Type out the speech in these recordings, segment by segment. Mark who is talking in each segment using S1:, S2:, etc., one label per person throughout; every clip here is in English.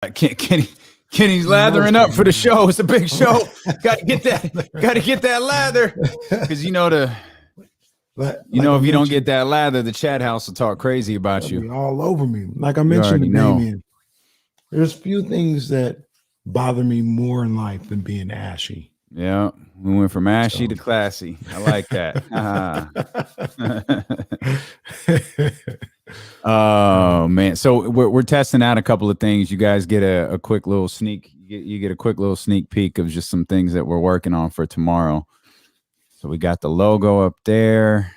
S1: Kenny's lathering up for the show. It's a big show. Got to get that lather, because if you don't get that lather, the chat house will talk crazy about you.
S2: All over me. Like I mentioned to Damien, there's few things that bother me more in life than being ashy.
S1: Yeah, we went from ashy to classy. I like that. Oh man! So we're testing out a couple of things. You guys get a quick little sneak. You get a quick little sneak peek of just some things that we're working on for tomorrow. So we got the logo up there.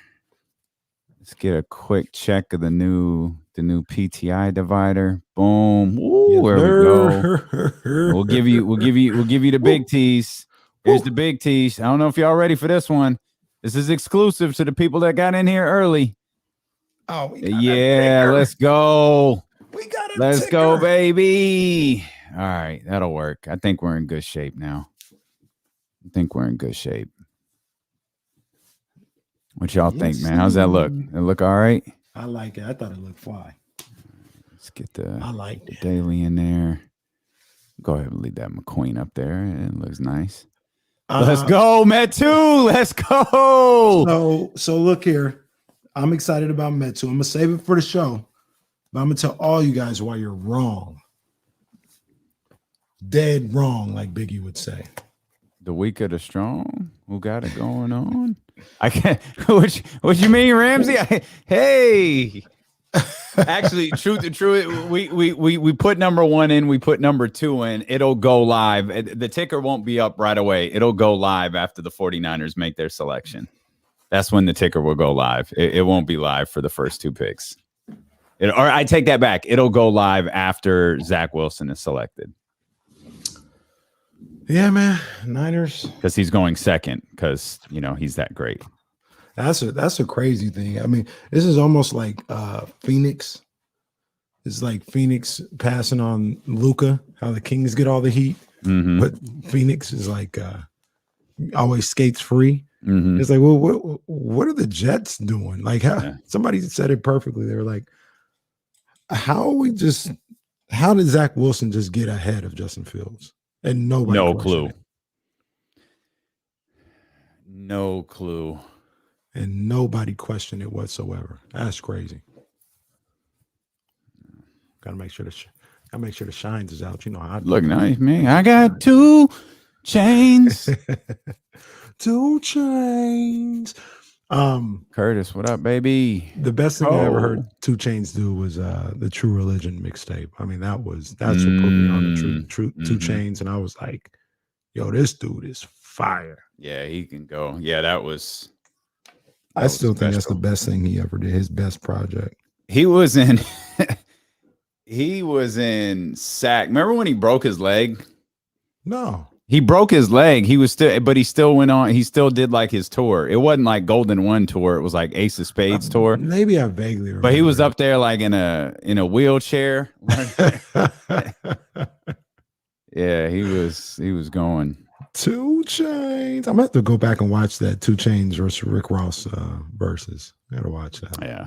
S1: Let's get a quick check of the new PTI divider. Boom! Ooh, there we go. We'll give you the big tease. Here's the big tease. I don't know if y'all ready for this one. This is exclusive to the people that got in here early.
S2: Oh,
S1: yeah, let's go. Let's
S2: ticker.
S1: Go, baby. All right, that'll work. I think we're in good shape now. What y'all think, man? How's that look? It look all right?
S2: I like it. I thought it looked fly.
S1: Let's get the
S2: it.
S1: daily in there. Go ahead and leave that McQueen up there. It looks nice. Let's go, Metu. Let's go.
S2: So look here. I'm excited about Metu. I'm gonna save it for the show, but I'm gonna tell all you guys why you're wrong. Dead wrong, like Biggie would say.
S1: The weak of the strong. Who got it going on? I can't. What you mean, Ramsey? Hey. Actually, truth, we put number 1 in, we put number 2 in. It'll go live. The ticker won't be up right away. It'll go live after the 49ers make their selection. That's when the ticker will go live. It won't be live for the first 2 picks. Or I take that back. It'll go live after Zach Wilson is selected.
S2: Yeah, man. Niners.
S1: Because he's going second, because he's that great.
S2: That's a crazy thing. I mean, this is almost like Phoenix. It's like Phoenix passing on Luka, how the Kings get all the heat. Mm-hmm. But Phoenix is like always skates free. Mm-hmm. It's like, well, what are the Jets doing? Like, somebody said it perfectly. They were like, how did Zach Wilson just get ahead of Justin Fields? And nobody.
S1: No clue. No clue.
S2: And nobody questioned it whatsoever. That's crazy. Gotta make sure the shines is out. I
S1: look nice, man. I got 2 chains.
S2: 2 chains.
S1: Curtis, what up, baby?
S2: The best thing I ever heard 2 Chainz do was the True Religion mixtape. I mean, that's what put me on the true 2 Chainz, and I was like, yo, this dude is fire.
S1: Yeah, he can go. Yeah, that was.
S2: I still think that's the best thing he ever did. His best project.
S1: He was in sack. Remember when he broke his leg?
S2: No.
S1: He broke his leg. He still went on. He still did like his tour. It wasn't like Golden One tour. It was like Ace of Spades tour.
S2: Maybe I vaguely remember.
S1: But he was up there like in a wheelchair. Yeah, he was going.
S2: 2 Chainz. I'm gonna have to go back and watch that 2 Chainz versus Rick Ross versus. I gotta watch that.
S1: Yeah.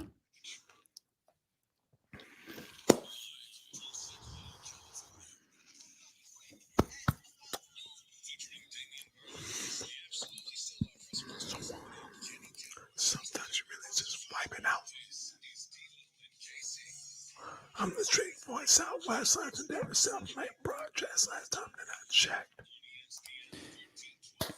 S2: Sometimes you really just wipe it out. I'm the Street Boy Southwest Legendary Self-Made Broadcast. Last time that I checked.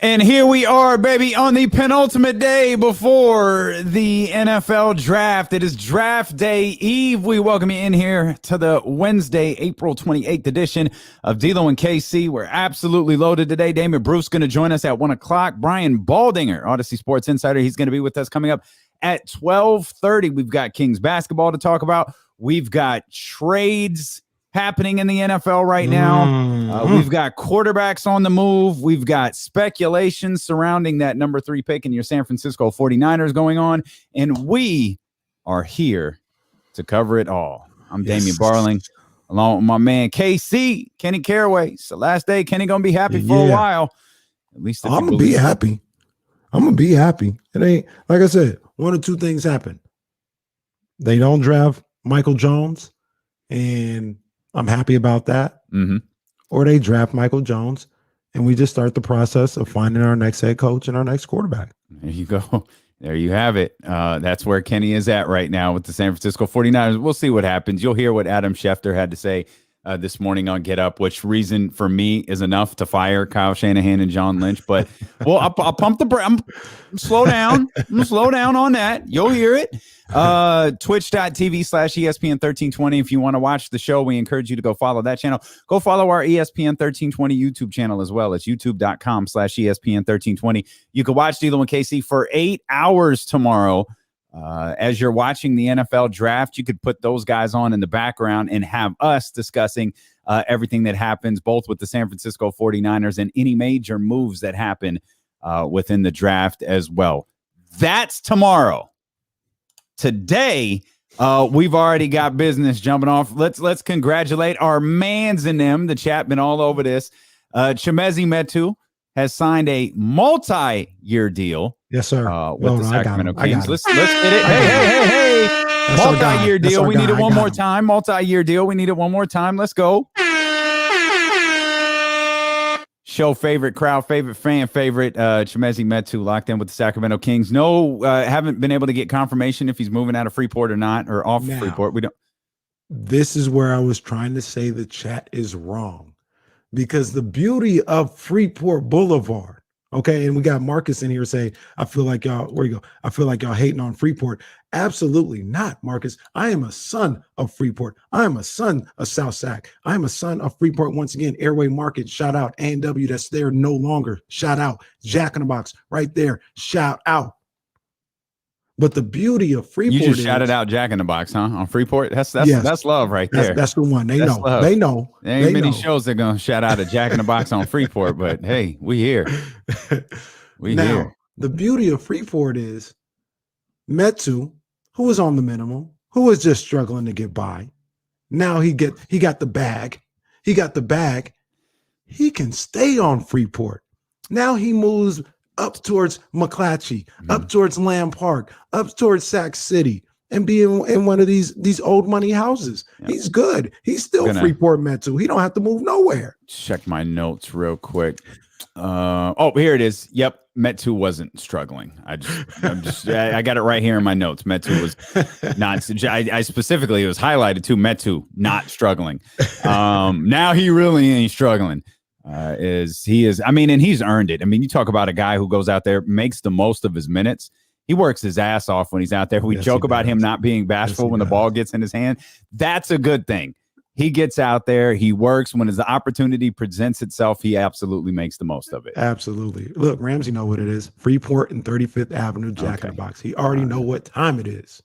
S1: And here we are, baby, on the penultimate day before the NFL draft. It is draft day eve. We welcome you in here to the Wednesday, April 28th edition of D-Lo and KC. We're absolutely loaded today. Damon Bruce going to join us at 1 o'clock. Brian Baldinger, Odyssey Sports Insider, he's going to be with us coming up at 12:30. We've got Kings basketball to talk about. We've got trades happening in the NFL right now. We've got quarterbacks on the move. We've got speculation surrounding that number 3 pick in your San Francisco 49ers going on. And we are here to cover it all. I'm Damian Barling, along with my man KC, Kenny Caraway. It's the last day. Kenny going to be happy for a while. At least
S2: I'm going to be happy. I'm going to be happy. It ain't, like I said, one of 2 things happen. They don't draft Michael Jones, and I'm happy about that.
S1: Mm-hmm.
S2: Or they draft Michael Jones, and we just start the process of finding our next head coach and our next quarterback.
S1: There you go. There you have it. That's where Kenny is at right now with the San Francisco 49ers. We'll see what happens. You'll hear what Adam Schefter had to say this morning on Get Up, which reason for me is enough to fire Kyle Shanahan and John Lynch. But I'll pump the brakes. Slow down. I'm gonna slow down on that. You'll hear it. Twitch.tv/ESPN1320. If you want to watch the show, we encourage you to go follow that channel. Go follow our ESPN1320 YouTube channel as well. It's youtube.com/ESPN1320. You can watch D'Lo and KC for 8 hours tomorrow. As you're watching the NFL draft, you could put those guys on in the background and have us discussing everything that happens, both with the San Francisco 49ers and any major moves that happen within the draft as well. That's tomorrow. Today, we've already got business jumping off. Let's congratulate our mans in them. The chat been all over this. Chimezie Metu has signed a multi-year deal.
S2: Yes, sir.
S1: With the Sacramento Kings. Let's get it. Hey. Multi-year deal. We need it one more time. Multi-year deal. We need it one more time. Let's go. Show favorite, crowd favorite, fan favorite, Chimezie Metu locked in with the Sacramento Kings. No, haven't been able to get confirmation if he's moving out of Freeport or not, or off Freeport. We don't.
S2: This is where I was trying to say the chat is wrong, because the beauty of Freeport Boulevard. Okay, and we got Marcus in here saying, I feel like y'all, where you go? I feel like y'all hating on Freeport. Absolutely not, Marcus. I am a son of Freeport. I am a son of South Sac. I am a son of Freeport. Once again, Airway Market, shout out. A&W, that's there no longer. Shout out. Jack in the Box, right there. Shout out. But the beauty of Freeport,
S1: you just shouted out Jack in the Box, huh? On Freeport, that's love right there.
S2: That's the one. They know.
S1: Love.
S2: They know.
S1: There ain't many shows that gonna shout out a Jack in the Box on Freeport, but hey, we here.
S2: Now, the beauty of Freeport is Metu, who was on the minimum, who was just struggling to get by. Now he got the bag. He got the bag. He can stay on Freeport. Now he moves up towards McClatchy, up towards Lamb Park, up towards Sac City, and be in one of these old money houses. Yep. He's good. He's still Freeport Metu. He don't have to move nowhere.
S1: Check my notes real quick. Here it is. Yep, Metu wasn't struggling. I got it right here in my notes. Metu was not. I specifically, it was highlighted too. Metu not struggling. Now he really ain't struggling. And he's earned it. I mean, you talk about a guy who goes out there, makes the most of his minutes. He works his ass off when he's out there. We joke about him not being bashful when the ball gets in his hand. That's a good thing. He gets out there. He works. When the opportunity presents itself, he absolutely makes the most of it.
S2: Absolutely. Look, Ramsey know what it is. Freeport and 35th Avenue, Jack in the Box. He already know what time it is.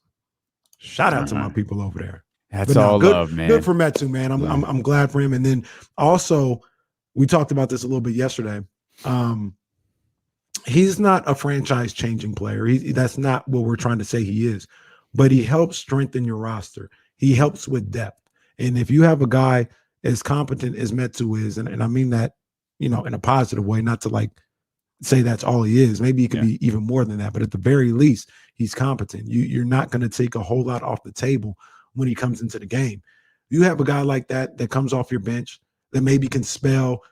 S2: Shout out to my people over there.
S1: That's all
S2: good,
S1: love, man.
S2: Good for Metu, man. I'm glad for him. And then also, we talked about this a little bit yesterday. He's not a franchise-changing player. That's not what we're trying to say he is. But he helps strengthen your roster. He helps with depth. And if you have a guy as competent as Metu is, and I mean that, in a positive way, not to like say that's all he is. Maybe he could be even more than that. But at the very least, he's competent. You're not going to take a whole lot off the table when he comes into the game. You have a guy like that comes off your bench that maybe can spell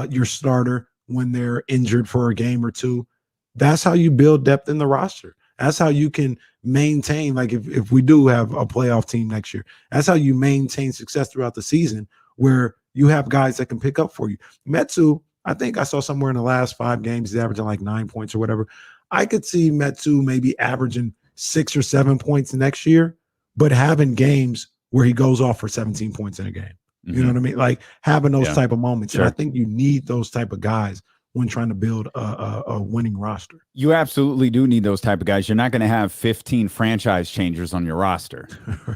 S2: your starter when they're injured for a game or two. That's how you build depth in the roster. That's how you can maintain, like if we do have a playoff team next year, that's how you maintain success throughout the season, where you have guys that can pick up for you. Metu, I think I saw somewhere in the last 5 games, he's averaging like 9 points or whatever. I could see Metu maybe averaging 6 or 7 points next year, but having games where he goes off for 17 points in a game. You know what I mean? Like having those type of moments. Sure. And I think you need those type of guys when trying to build a winning roster. You
S1: absolutely do need those type of guys. You're not going to have 15 franchise changers on your roster,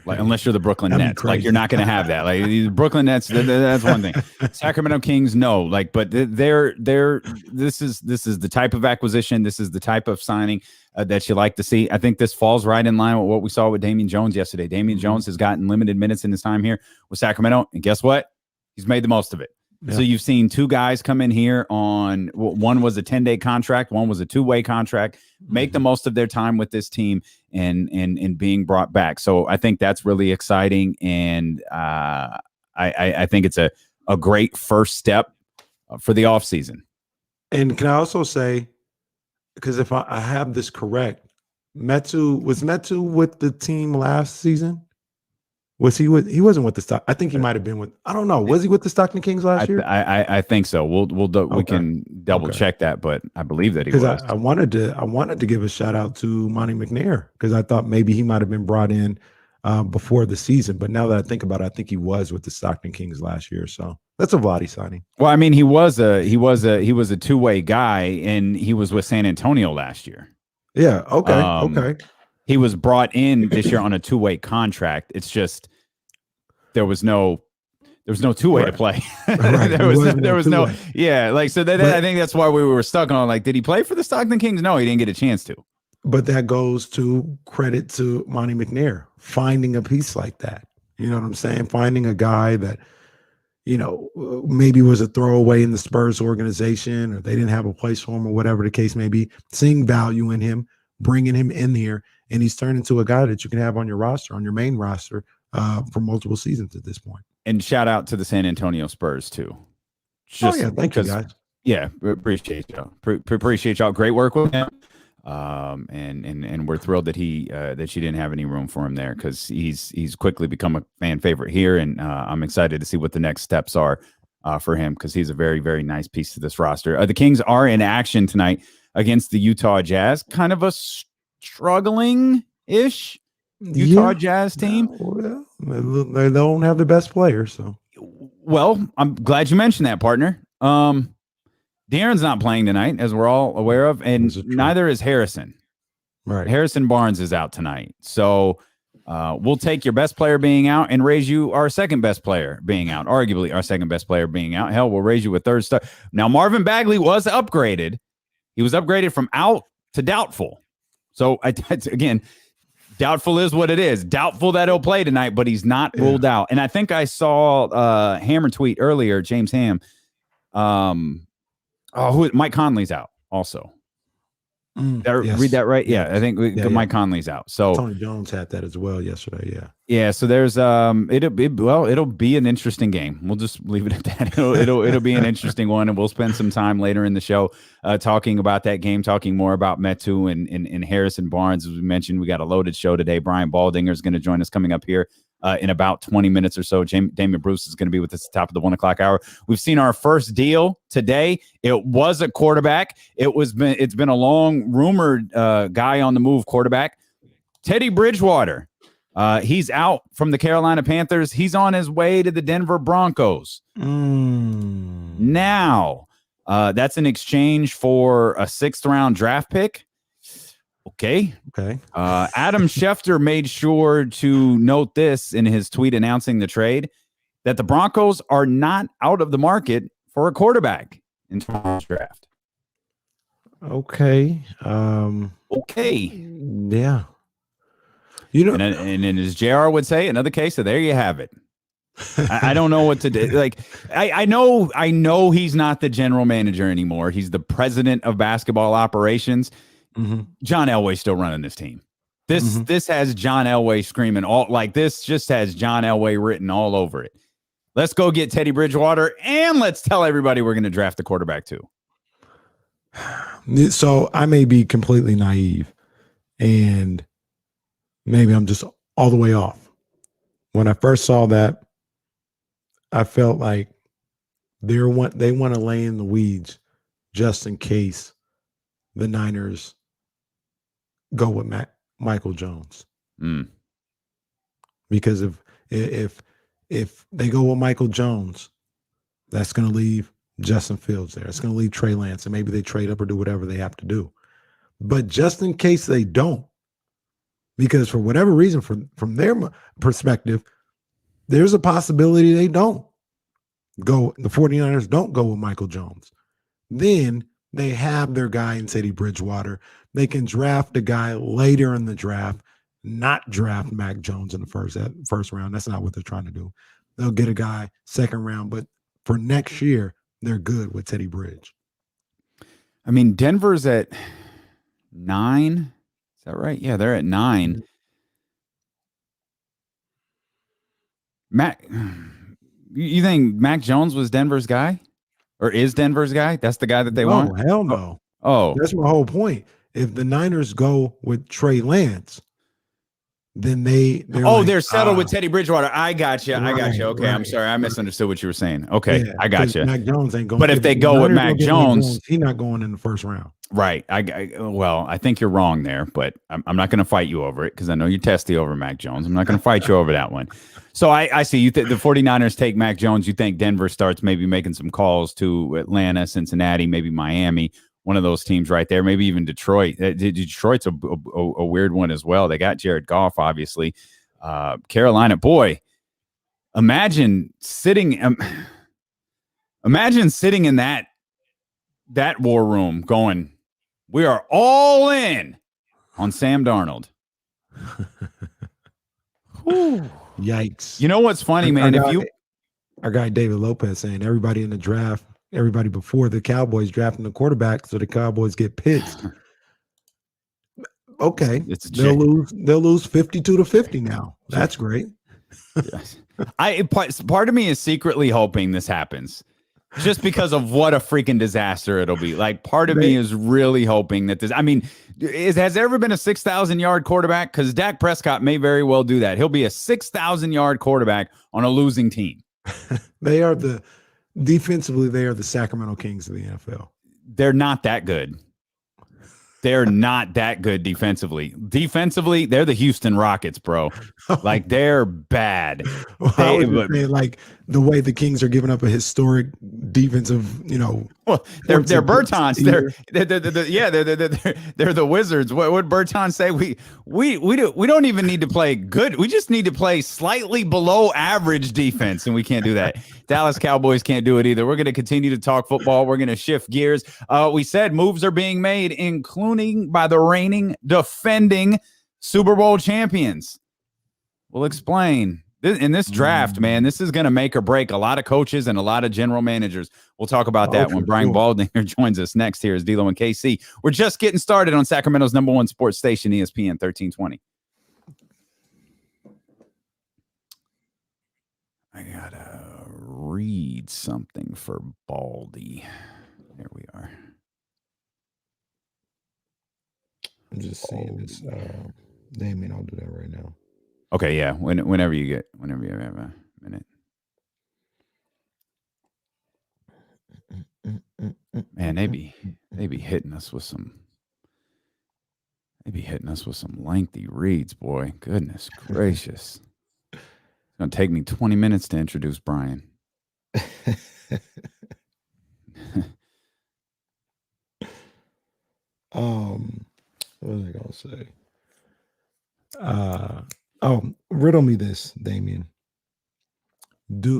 S1: like unless you're the Brooklyn Nets. Like you're not going to have that. Like the Brooklyn Nets, that's one thing. Sacramento Kings, no. Like, but this is the type of acquisition. This is the type of signing that you like to see. I think this falls right in line with what we saw with Damian Jones yesterday. Damian Jones has gotten limited minutes in his time here with Sacramento, and guess what? He's made the most of it. Yeah. So you've seen 2 guys come in here on, one was a 10-day contract, one was a 2-way contract, make the most of their time with this team and being brought back. So I think that's really exciting. And I think it's a great first step for the offseason.
S2: And can I also say, because if I have this correct, Metu with the team last season? Was he with? He wasn't with the Stock. I think he might have been with. I don't know. Was he with the Stockton Kings last year?
S1: I think so. We can double check that, but I believe that he was.
S2: Because I wanted to give a shout out to Monty McNair, because I thought maybe he might have been brought in before the season. But now that I think about it, I think he was with the Stockton Kings last year. So that's a Vlade signing.
S1: Well, I mean, he was a two-way guy, and he was with San Antonio last year.
S2: Yeah. Okay. Okay.
S1: He was brought in this year on a two-way contract. It's just there was no two-way to play.
S2: Right.
S1: there was no like, so that, I think that's why we were stuck on, like, did he play for the Stockton Kings? No, he didn't get a chance to.
S2: But that goes to credit to Monty McNair finding a piece like that. You know what I'm saying? Finding a guy that, you know, maybe was a throwaway in the Spurs organization, or they didn't have a place for him, or whatever the case may be, seeing value in him, bringing him in here, and he's turned into a guy that you can have on your roster, on your main roster, for multiple seasons at this point.
S1: And shout out to the San Antonio Spurs too.
S2: Thank you guys.
S1: Yeah, appreciate y'all. Appreciate y'all. Great work with him. And we're thrilled that that you didn't have any room for him there, because he's quickly become a fan favorite here, and I'm excited to see what the next steps are for him, because he's a very, very nice piece to this roster. The Kings are in action tonight against the Utah Jazz, kind of a struggling-ish Utah Jazz team.
S2: Well, they don't have the best players, so.
S1: Well, I'm glad you mentioned that, partner. De'Aaron's not playing tonight, as we're all aware of, and neither is Harrison.
S2: Right.
S1: Harrison Barnes is out tonight. So we'll take your best player being out and raise you our second best player being out, arguably our second best player being out. Hell, we'll raise you a third star. Now, Marvin Bagley was upgraded. He was upgraded from out to doubtful. So, again, doubtful is what it is. Doubtful that he'll play tonight, but he's not ruled out. And I think I saw Hammer tweet earlier, James Ham. Mike Conley's out also.
S2: Yes.
S1: Read that right? Yeah, I think Mike Conley's out. So
S2: Tony Jones had that as well yesterday.
S1: Yeah. So there's it'll be an interesting game. We'll just leave it at that. It'll be an interesting one, and we'll spend some time later in the show talking about that game, talking more about Metu and Harrison Barnes. As we mentioned, we got a loaded show today. Brian Baldinger is going to join us coming up here in about 20 minutes or so. Damon Bruce is going to be with us at the top of the 1 o'clock hour. We've seen our first deal today. It was a quarterback. It's been a long rumored guy on the move quarterback. Teddy Bridgewater. He's out from the Carolina Panthers. He's on his way to the Denver Broncos. Now, that's in exchange for a 6th round draft pick. Okay. Adam Schefter made sure to note this in his tweet announcing the trade, that the Broncos are not out of the market for a quarterback in tomorrow's draft.
S2: Okay. Yeah. You know,
S1: and as JR would say, another case of there you have it. I don't know what to do. Like, I know he's not the general manager anymore. He's the president of basketball operations. John Elway's still running this team. This has John Elway screaming this just has John Elway written all over it. Let's go get Teddy Bridgewater, and let's tell everybody we're going to draft the quarterback too.
S2: So I may be completely naive, and maybe I'm just all the way off. When I first saw that, I felt like they want to lay in the weeds just in case the Niners go with Michael Jones. Because if they go with Michael Jones, that's going to leave Justin Fields there. It's going to leave Trey Lance, and maybe they trade up or do whatever they have to do. But just in case they don't, because for whatever reason, from their perspective, there's a possibility they don't go. The 49ers don't go with Michael Jones. Then they have their guy in Teddy Bridgewater. They can draft a guy later in the draft, not draft Mac Jones in the first round. That's not what they're trying to do. They'll get a guy second round, but for next year, they're good with Teddy Bridge.
S1: I mean, Denver's at 9. Is that right? Yeah, they're at 9. You think Mac Jones was Denver's guy, or is Denver's guy? That's the guy that they want.
S2: Hell no.
S1: Oh,
S2: That's my whole point. If the Niners go with Trey Lance, then they're
S1: settled with Teddy Bridgewater. I got you. Okay, I'm sorry. I misunderstood what you were saying. Okay, I got you.
S2: Mac Jones ain't going.
S1: But if they go with Mac Jones,
S2: he's not going in the first round.
S1: Right. I think you're wrong there, but I'm not going to fight you over it because I know you're testy over Mac Jones. I'm not going to fight you over that one. So I see you. The 49ers take Mac Jones. You think Denver starts maybe making some calls to Atlanta, Cincinnati, maybe Miami. One of those teams right there, maybe even Detroit. Detroit's a weird one as well. They got Jared Goff, obviously. Carolina, boy, imagine sitting in that war room going, we are all in on Sam Darnold.
S2: Yikes.
S1: You know what's funny, man?
S2: Our guy David Lopez saying everybody in the draft, everybody before the Cowboys drafting the quarterback, so the Cowboys get picked. Okay, they'll lose 52-50 now. That's great.
S1: Yes. Part of me is secretly hoping this happens, just because of what a freaking disaster it'll be. Like, part of me is really hoping that this. I mean, has there ever been a 6,000-yard quarterback? Because Dak Prescott may very well do that. He'll be a 6,000-yard quarterback on a losing team.
S2: Defensively, they are the Sacramento Kings of the NFL.
S1: They're not that good. They're not that good defensively. Defensively, they're the Houston Rockets, bro. Like, they're bad.
S2: Like the way the Kings are giving up a historic defensive,
S1: Well, they're Bertans. They're the Wizards. What Bertans say? We don't even need to play good. We just need to play slightly below average defense, and we can't do that. Dallas Cowboys can't do it either. We're going to continue to talk football. We're going to shift gears. We said moves are being made, including by the reigning, defending Super Bowl champions. We'll explain. In this draft, man, this is going to make or break a lot of coaches and a lot of general managers. We'll talk about that when Brian Baldinger joins us next here as D'Lo and KC. We're just getting started on Sacramento's #1 sports station, ESPN 1320. I got to read something for Baldy. There we are.
S2: I'm just seeing this. Damien, I'll do that right now.
S1: Okay, yeah. Whenever you have a minute. Man, they be hitting us with some. They be hitting us with some lengthy reads, boy. Goodness gracious! It's gonna take me 20 minutes to introduce Brian.
S2: What was I gonna say? Riddle me this, Damien.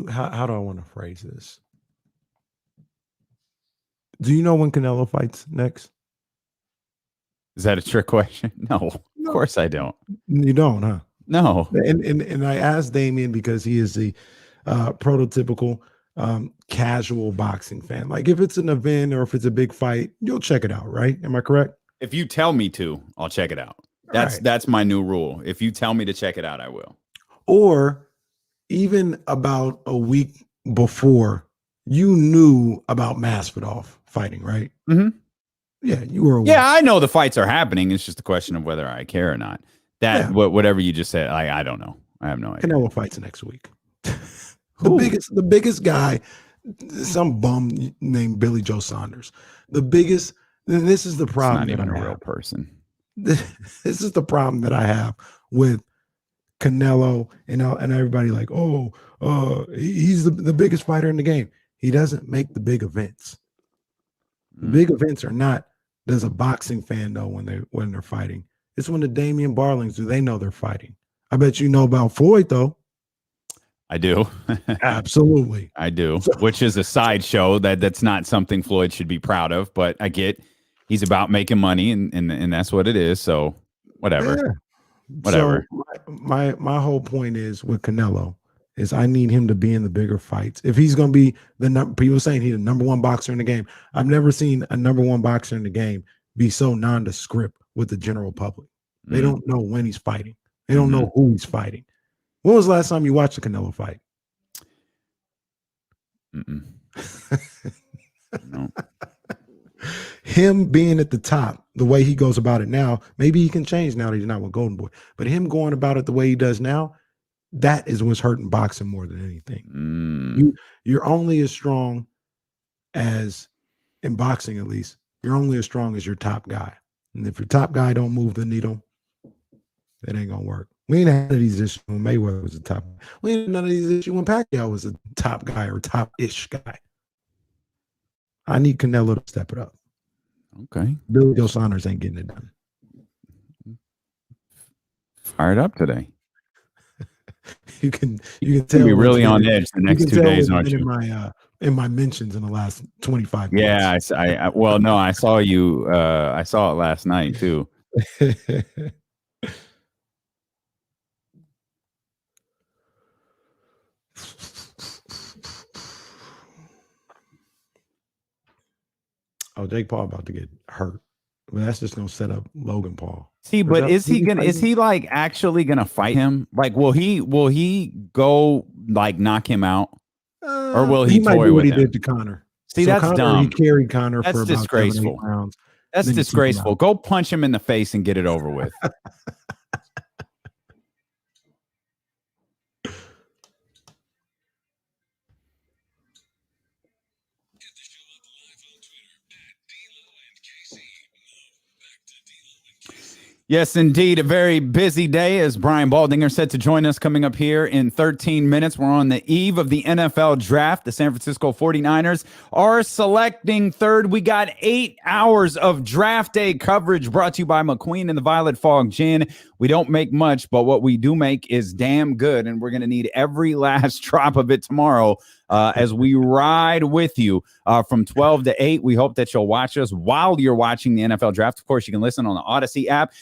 S2: How do I want to phrase this? Do you know when Canelo fights next?
S1: Is that a trick question? No, of course I don't.
S2: You don't, huh?
S1: No.
S2: And I asked Damien because he is the prototypical casual boxing fan. Like, if it's an event or if it's a big fight, you'll check it out, right? Am I correct?
S1: If you tell me to, I'll check it out. That's my new rule. If you tell me to check it out, I will. Or
S2: even about a week before, you knew about Masvidal fighting, right?
S1: Mm-hmm.
S2: Yeah, you were aware.
S1: Yeah, I know the fights are happening. It's just a question of whether I care or not. Whatever you just said, I don't know. I have no idea.
S2: Canelo fights next week. the biggest guy, some bum named Billy Joe Saunders. The biggest. And this is the problem.
S1: It's not even a real person.
S2: This is the problem that I have with Canelo and everybody. Like, he's the biggest fighter in the game. He doesn't make the big events. The big events are not. Does a boxing fan know when they're fighting? It's when the Damian Barlings do. They know they're fighting. I bet you know about Floyd though.
S1: I do.
S2: Absolutely.
S1: I do. Which is a sideshow that's not something Floyd should be proud of, but I get he's about making money and that's what it is. So whatever. Yeah. Whatever.
S2: So my whole point is with Canelo is I need him to be in the bigger fights. If he's going to be people saying he's the #1 boxer in the game. I've never seen a #1 boxer in the game be so nondescript with the general public. They don't know when he's fighting. They don't know who he's fighting. When was the last time you watched a Canelo fight?
S1: No.
S2: Him being at the top, the way he goes about it now, maybe he can change now that he's not with Golden Boy. But him going about it the way he does now, that is what's hurting boxing more than anything. You're only as strong as, in boxing at least, you're only as strong as your top guy. And if your top guy don't move the needle, it ain't gonna work. We ain't had these issues when Mayweather was the top. We ain't had none of these issues when Pacquiao was a top guy or top-ish guy. I need Canelo to step it up.
S1: Okay.
S2: Billy Joe Saunders ain't getting it done.
S1: Fired up today.
S2: You can tell.
S1: Be really on edge the next 2 days, aren't you?
S2: In my mentions in the last 25 minutes.
S1: Yeah, well, no, I saw you. I saw it last night too. Oh, Jake Paul about to get hurt. Well, that's just gonna set up Logan Paul. See, but is he like actually gonna fight him? Like, will he go like knock him out? Or will he
S2: might
S1: toy
S2: do what
S1: with
S2: he
S1: him?
S2: did to Connor?
S1: See, that's
S2: Connor,
S1: dumb.
S2: He carried Connor
S1: That's
S2: for about
S1: disgraceful.
S2: 7-8 rounds.
S1: That's disgraceful. Go punch him in the face and get it over with. Yes, indeed. A very busy day as Brian Baldinger set to join us coming up here in 13 minutes. We're on the eve of the NFL draft. The San Francisco 49ers are selecting third. We got 8 hours of draft day coverage brought to you by McQueen and the Violet Fog Gin. We don't make much, but what we do make is damn good, and we're going to need every last drop of it tomorrow as we ride with you from 12 to 8. We hope that you'll watch us while you're watching the NFL draft. Of course, you can listen on the Odyssey app.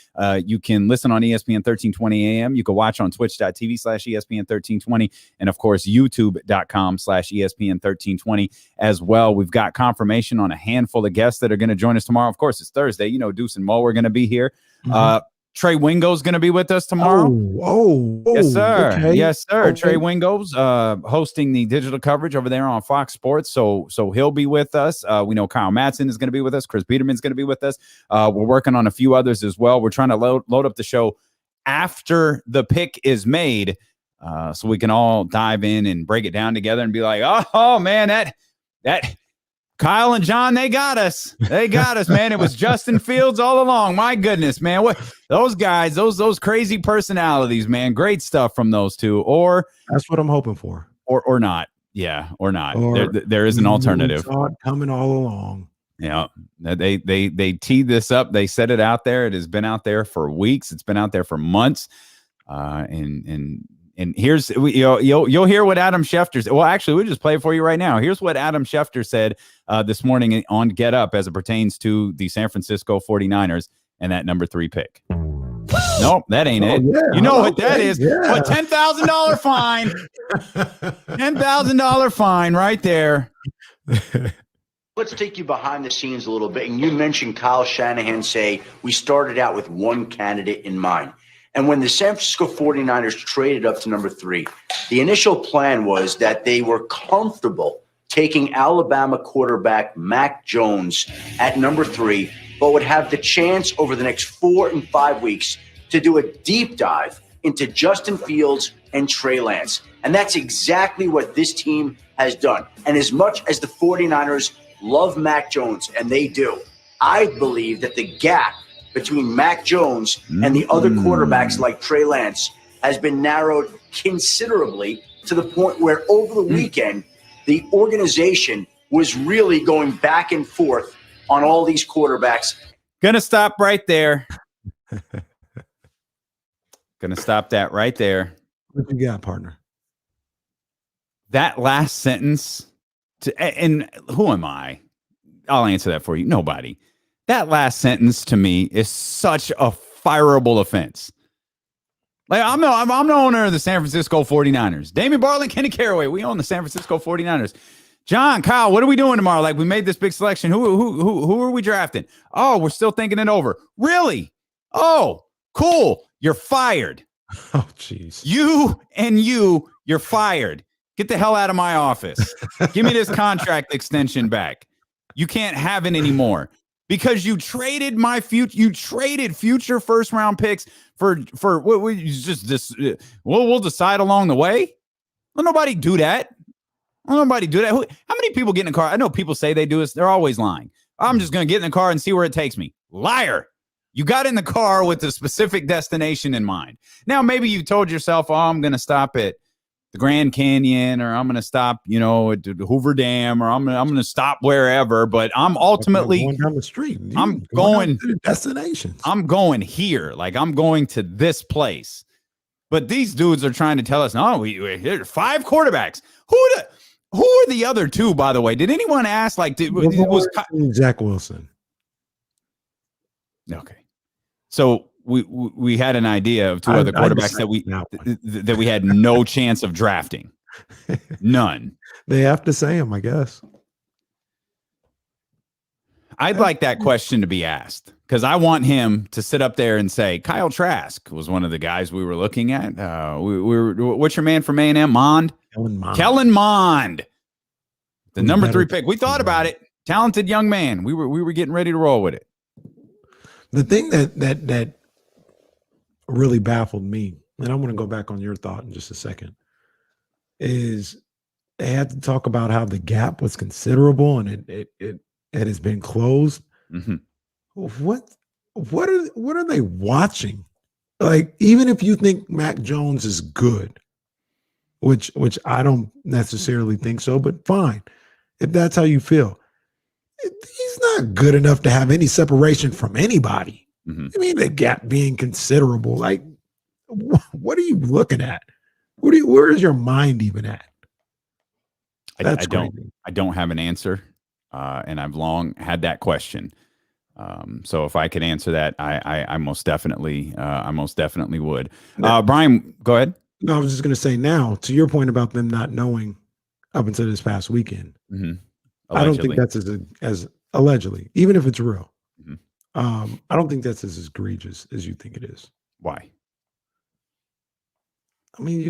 S1: You can listen on ESPN 1320 AM. You can watch on twitch.tv/ESPN 1320. And of course, youtube.com/ESPN 1320 as well. We've got confirmation on a handful of guests that are going to join us tomorrow. Of course, it's Thursday. You know, Deuce and Mo are going to be here. Trey Wingo's going to be with us tomorrow. Yes, sir. Okay. Yes, sir. Okay. Trey Wingo's hosting the digital coverage over there on Fox Sports. So he'll be with us. We know Kyle Madsen is going to be with us. Chris Biederman's going to be with us. We're working on a few others as well. We're trying to load up the show after the pick is made so we can all dive in and break it down together and be like, oh man, that Kyle and John, they got us. They got us, man. It was Justin Fields all along. My goodness, man. What those guys, those crazy personalities, man. Great stuff from those two. Or
S2: that's what I'm hoping for.
S1: Or not. Yeah, or not. There is an alternative.
S2: Saw it coming all along.
S1: Yeah. They teed this up. They set it out there. It has been out there for weeks. It's been out there for months. And here's you'll hear what Adam Schefter said. Well, actually, we'll just play it for you right now. Here's what Adam Schefter said this morning on Get Up as it pertains to the San Francisco 49ers and that number 3 pick. Nope, that ain't it. Yeah, you know what that is. Yeah. But $10,000 fine. $10,000 fine right there.
S3: Let's take you behind the scenes a little bit. And you mentioned Kyle Shanahan say we started out with one candidate in mind. And when the San Francisco 49ers traded up to number 3, the initial plan was that they were comfortable taking Alabama quarterback Mac Jones at number 3, but would have the chance over the next 4 and 5 weeks to do a deep dive into Justin Fields and Trey Lance. And that's exactly what this team has done. And as much as the 49ers love Mac Jones, and they do, I believe that the gap between Mac Jones and the other quarterbacks like Trey Lance has been narrowed considerably to the point where over the weekend, the organization was really going back and forth on all these quarterbacks.
S1: Gonna stop right there. Gonna stop that right there.
S2: What you got, partner?
S1: That last sentence, and who am I? I'll answer that for you. Nobody. That last sentence to me is such a fireable offense. Like I'm the owner of the San Francisco 49ers. Damon Barley, Kenny Caraway. We own the San Francisco 49ers. John, Kyle, what are we doing tomorrow? Like we made this big selection. Who are we drafting? Oh, we're still thinking it over. Really? Oh, cool. You're fired.
S2: Oh, jeez.
S1: You're fired. Get the hell out of my office. Give me this contract extension back. You can't have it anymore because you traded my future. You traded future first round picks for what? Just this. We'll decide along the way. Well, nobody do that. Well, nobody do that. How many people get in a car? I know people say they do this. They're always lying. I'm just going to get in the car and see where it takes me. Liar. You got in the car with a specific destination in mind. Now, maybe you told yourself, oh, I'm going to stop at the Grand Canyon, or I'm going to stop, at the Hoover Dam, or I'm going to stop wherever. But I'm ultimately
S2: going down the street.
S1: I'm going
S2: to destinations.
S1: I'm going here. Like, I'm going to this place. But these dudes are trying to tell us, no, here's 5 quarterbacks. Who are the other 2, by the way? Did anyone ask? Like, was
S2: Zach Wilson?
S1: Okay, so we had an idea of 2 other quarterbacks that we had no chance of drafting. None.
S2: They have to say them, I guess.
S1: I'd like that question to be asked because I want him to sit up there and say Kyle Trask was one of the guys we were looking at. What's your man from A&M? Kellen Mond, the number 3 pick. We thought about it. Talented young man. We were getting ready to roll with it.
S2: The thing that really baffled me, and I'm going to go back on your thought in just a second, is they had to talk about how the gap was considerable and it has been closed.
S1: Mm-hmm.
S2: What are they watching? Like, even if you think Mac Jones is good, which I don't necessarily think so, but fine, if that's how you feel. He's not good enough to have any separation from anybody.
S1: Mm-hmm.
S2: I mean, the gap being considerable. Like, what are you looking at? Where is your mind even at?
S1: I don't have an answer, and I've long had that question. So if I could answer that, I most definitely would. Brian, go ahead.
S2: No, I was just going to say now, to your point about them not knowing up until this past weekend.
S1: Mm-hmm.
S2: I don't think that's as allegedly, even if it's real.
S1: Mm-hmm.
S2: I don't think that's as egregious as you think it is.
S1: Why?
S2: I mean, you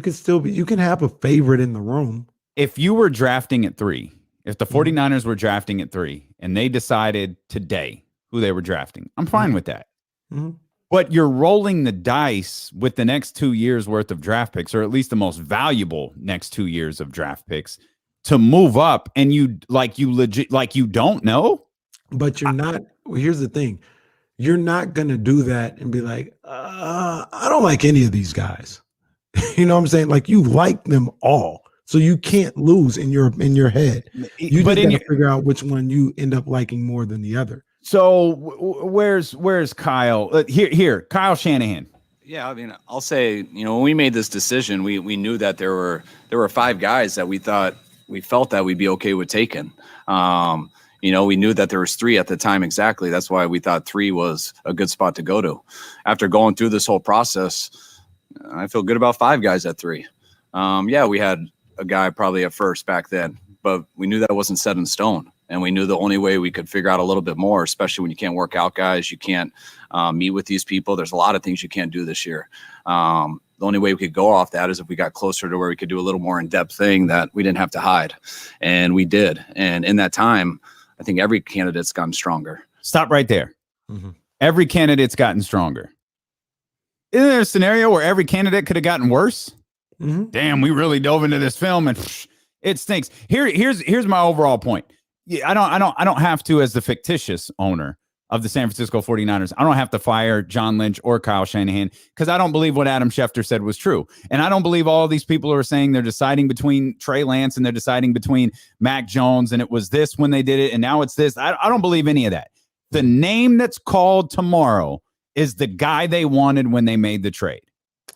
S2: can have a favorite in the room.
S1: If you were drafting at 3, if the 49ers were drafting at 3 and they decided today who they were drafting, I'm fine with that.
S2: Mm-hmm.
S1: But you're rolling the dice with the next 2 years worth of draft picks, or at least the most valuable next 2 years of draft picks, to move up, and you don't know.
S2: But you're not. Well, here's the thing: you're not gonna do that and be like, I don't like any of these guys. You know what I'm saying? Like, you like them all, so you can't lose in your head. You just gotta figure out which one you end up liking more than the other.
S1: So where's Kyle? Here, Kyle Shanahan.
S4: Yeah, I mean, I'll say, when we made this decision, we knew that there were 5 guys that we felt that we'd be okay with taking. We knew that there was 3 at the time exactly. That's why we thought 3 was a good spot to go to. After going through this whole process, I feel good about 5 guys at 3. We had a guy probably at first back then, but we knew that wasn't set in stone. And we knew the only way we could figure out a little bit more, especially when you can't work out guys, you can't meet with these people. There's a lot of things you can't do this year. The only way we could go off that is if we got closer to where we could do a little more in-depth thing that we didn't have to hide. And we did. And in that time, I think every candidate's gotten stronger.
S1: Stop right there.
S2: Mm-hmm.
S1: Every candidate's gotten stronger. Isn't there a scenario where every candidate could have gotten worse?
S2: Mm-hmm.
S1: Damn, we really dove into this film and it stinks. Here's my overall point. Yeah, I don't have to, as the fictitious owner of the San Francisco 49ers, I don't have to fire John Lynch or Kyle Shanahan because I don't believe what Adam Schefter said was true. And I don't believe all of these people are saying they're deciding between Trey Lance and they're deciding between Mac Jones, and it was this when they did it and now it's this. I don't believe any of that. The name that's called tomorrow is the guy they wanted when they made the trade.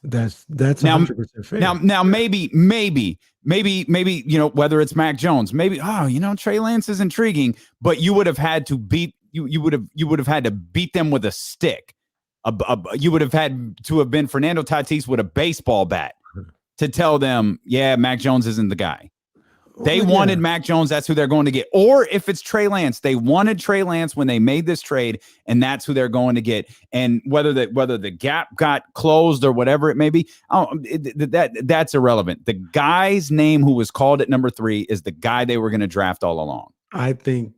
S2: That's 100% fair.
S1: Now maybe, whether it's Mac Jones, maybe, Trey Lance is intriguing, but you would have had to beat you would have had to beat them with a stick. You would have had to have been Fernando Tatis with a baseball bat to tell them, yeah, Mac Jones isn't the guy. They wanted Mac Jones. That's who they're going to get. Or if it's Trey Lance, they wanted Trey Lance when they made this trade, and that's who they're going to get. And whether the gap got closed or whatever it may be, that's irrelevant. The guy's name who was called at number 3 is the guy they were going to draft all along.
S2: I think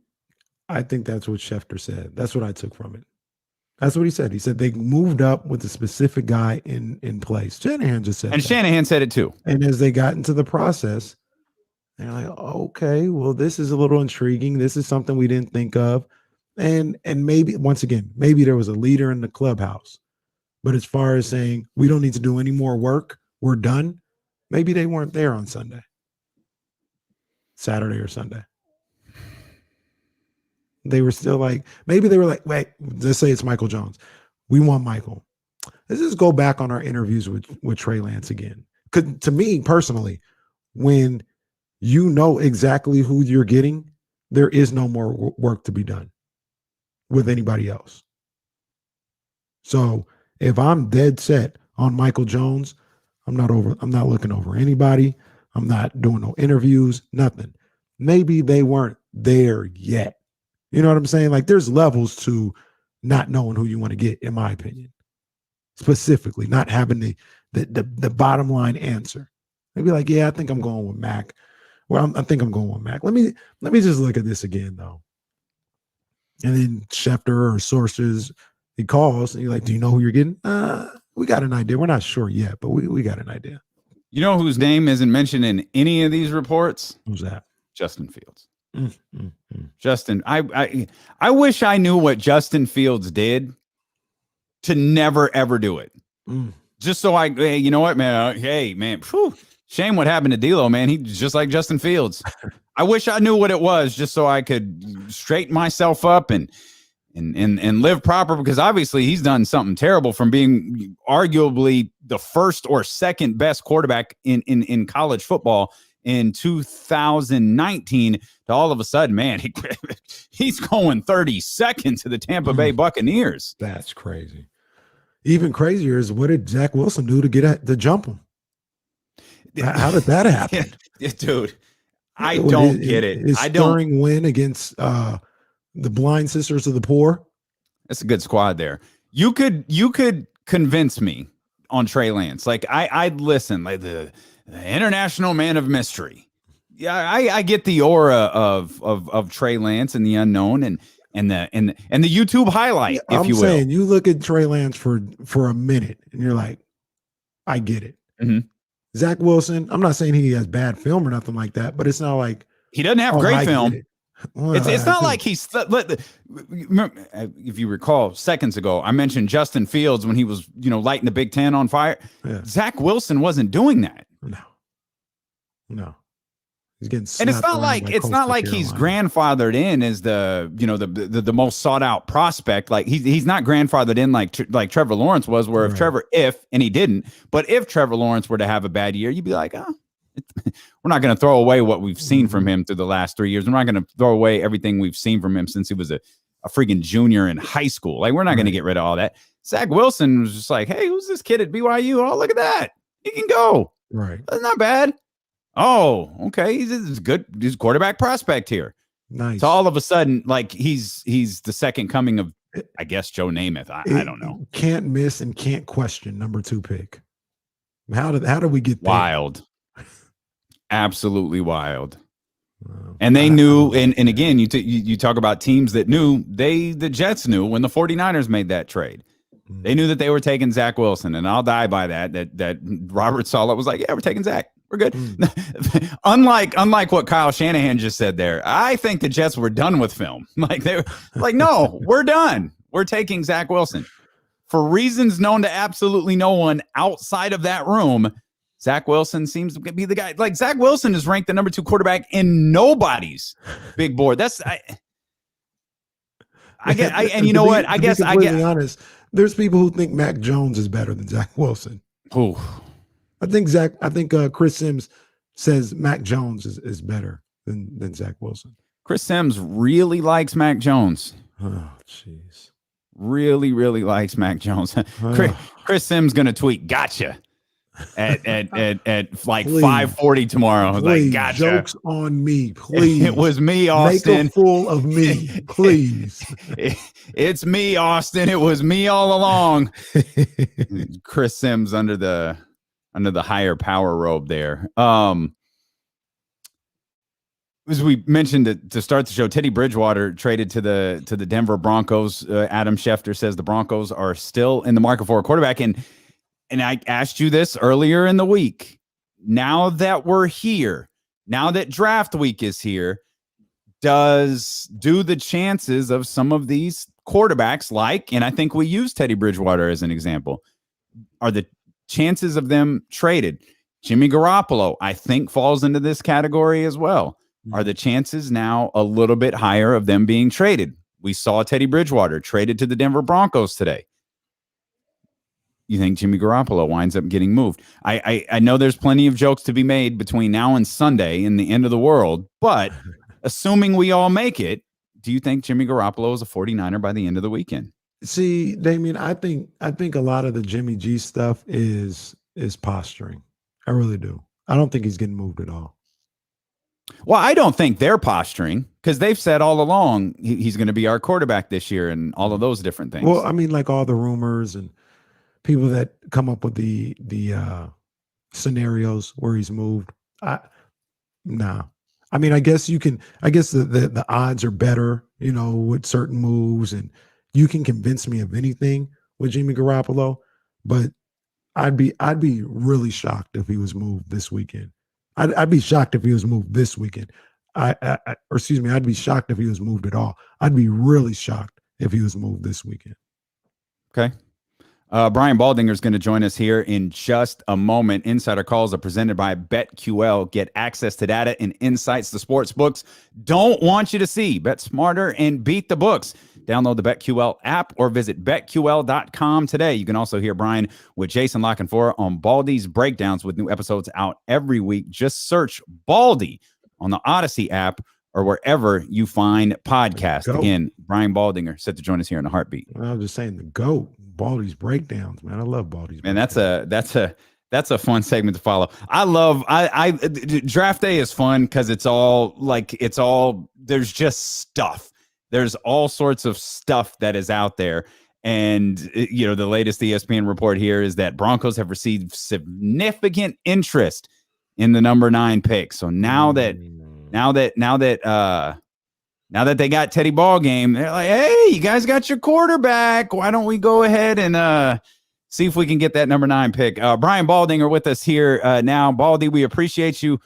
S2: that's what Schefter said. That's what I took from it. That's what he said. He said they moved up with a specific guy in place. Shanahan just said
S1: and
S2: that.
S1: Shanahan said it too.
S2: And as they got into the process, they're like, okay, well, this is a little intriguing. This is something we didn't think of. And maybe, once again, maybe there was a leader in the clubhouse. But as far as saying, we don't need to do any more work, we're done, maybe they weren't there on Saturday or Sunday. They were still like, maybe they were like, wait, let's say it's Michael Jones. We want Michael. Let's just go back on our interviews with Trey Lance again. Because to me, personally, when you know exactly who you're getting, there is no more work to be done with anybody else. So if I'm dead set on Michael Jones, I'm not looking over anybody. I'm not doing no interviews, nothing. Maybe they weren't there yet. You know what I'm saying? Like, there's levels to not knowing who you want to get, in my opinion. Specifically, not having the bottom line answer. Maybe like, yeah, I think I'm going with Mac. Well, I think I'm going with Mac. Let me just look at this again, though. And then Schefter or sources, he calls and you're like, do you know who you're getting? We got an idea. We're not sure yet, but we got an idea.
S1: You know whose name isn't mentioned in any of these reports?
S2: Who's that?
S1: Justin Fields. Justin, I wish I knew what Justin Fields did to never ever do it. Just so hey, you know what, man? Hey, man, shame what happened to D'Lo, man. He's just like Justin Fields. I wish I knew what it was just so I could straighten myself up and live proper, because obviously he's done something terrible from being arguably the first or second best quarterback in college football in 2019 to all of a sudden, man, he's going 32nd to the Tampa Bay Buccaneers.
S2: That's crazy. Even crazier is, what did Zach Wilson do to jump him? How did that happen?
S1: Dude, I don't get it.
S2: His stirring win against the Blind Sisters of the Poor.
S1: That's a good squad there. You could convince me on Trey Lance. Like I'd listen, like the international man of mystery. Yeah, I get the aura of Trey Lance and the unknown and the YouTube highlight, if you will. I'm saying,
S2: you look at Trey Lance for a minute and you're like, I get it.
S1: Mm-hmm.
S2: Zach Wilson, I'm not saying he has bad film or nothing like that, but it's not like
S1: he doesn't have great film.
S2: Well,
S1: it's not like he's. If you recall, seconds ago, I mentioned Justin Fields when he was, lighting the Big Ten on fire. Yeah. Zach Wilson wasn't doing that.
S2: No. He's getting.
S1: And it's not like he's grandfathered in as the most sought out prospect. Like he's not grandfathered in like Trevor Lawrence was. Where if he didn't, but if Trevor Lawrence were to have a bad year, you'd be like, we're not going to throw away what we've seen from him through the last 3 years. We're not going to throw away everything we've seen from him since he was a freaking junior in high school. Like, we're not going to get rid of all that. Zach Wilson was just like, hey, who's this kid at BYU? Oh, look at that. He can go.
S2: Right.
S1: That's not bad. Oh, okay. He's good. He's a quarterback prospect here.
S2: Nice.
S1: So all of a sudden, like he's the second coming of, I guess, Joe Namath. I don't know.
S2: Can't miss and can't question number 2 pick. How did we get there?
S1: Wild. Absolutely wild. And they knew, and again, you talk about teams that knew, the Jets knew when the 49ers made that trade. They knew that they were taking Zach Wilson, and I'll die by that Robert Saleh was like, yeah, we're taking Zach. We're good. Unlike what Kyle Shanahan just said there, I think the Jets were done with film. Like, they were like, no, we're done. We're taking Zach Wilson. For reasons known to absolutely no one outside of that room, Zach Wilson seems to be the guy. Like, Zach Wilson is ranked the number 2 quarterback in nobody's big board. That's and you know what? I guess I get
S2: honest. There's people who think Mac Jones is better than Zach Wilson.
S1: Who?
S2: I think Chris Sims says Mac Jones is better than Zach Wilson.
S1: Chris Sims really likes Mac Jones.
S2: Oh, jeez.
S1: Really, really likes Mac Jones. Chris Sims gonna tweet, gotcha. at like
S2: Please.
S1: 5:40 tomorrow. I was
S2: Please,
S1: like, gotcha.
S2: Jokes on me, please.
S1: It was me, Austin.
S2: Make a fool of me, please.
S1: It's me, Austin. It was me all along. Chris Sims under the higher power robe there. As we mentioned to start the show, Teddy Bridgewater traded to the Denver Broncos. Adam Schefter says the Broncos are still in the market for a quarterback. And I asked you this earlier in the week. Now that we're here, now that draft week is here, do the chances of some of these quarterbacks, like, and I think we use Teddy Bridgewater as an example, are the chances of them traded? Jimmy Garoppolo, I think, falls into this category as well. Are the chances now a little bit higher of them being traded? We saw Teddy Bridgewater traded to the Denver Broncos today. You think Jimmy Garoppolo winds up getting moved? I know there's plenty of jokes to be made between now and Sunday and the end of the world, but assuming we all make it, do you think Jimmy Garoppolo is a 49er by the end of the weekend?
S2: See, Damien, I think a lot of the Jimmy G stuff is posturing. I really do. I don't think he's getting moved at all.
S1: Well, I don't think they're posturing because they've said all along he's going to be our quarterback this year and all of those different things.
S2: Well, I mean, like all the rumors and people that come up with the scenarios where he's moved. Nah. I mean, I guess the odds are better, with certain moves, and you can convince me of anything with Jimmy Garoppolo, but I'd be really shocked if he was moved this weekend. I'd be shocked if he was moved this weekend. I'd be shocked if he was moved at all. I'd be really shocked if he was moved this weekend.
S1: Okay. Brian Baldinger is going to join us here in just a moment. Insider calls are presented by BetQL. Get access to data and insights the sports books don't want you to see. Bet smarter and beat the books. Download the BetQL app or visit BetQL.com today. You can also hear Brian with Jason Lockenfor on Baldy's Breakdowns with new episodes out every week. Just search Baldy on the Odyssey app or wherever you find podcasts. Again, Brian Baldinger set to join us here in a heartbeat.
S2: I was just saying the GOAT, Baldy's Breakdowns, man. I love Baldy's Breakdowns.
S1: And that's a fun segment to follow. I draft day is fun because it's all there's just stuff. There's all sorts of stuff that is out there. And, the latest ESPN report here is that Broncos have received significant interest in the number 9 pick. So now that they got Teddy Ballgame, they're like, hey, you guys got your quarterback. Why don't we go ahead and see if we can get that number 9 pick? Brian Baldinger with us here now. Baldy, we appreciate you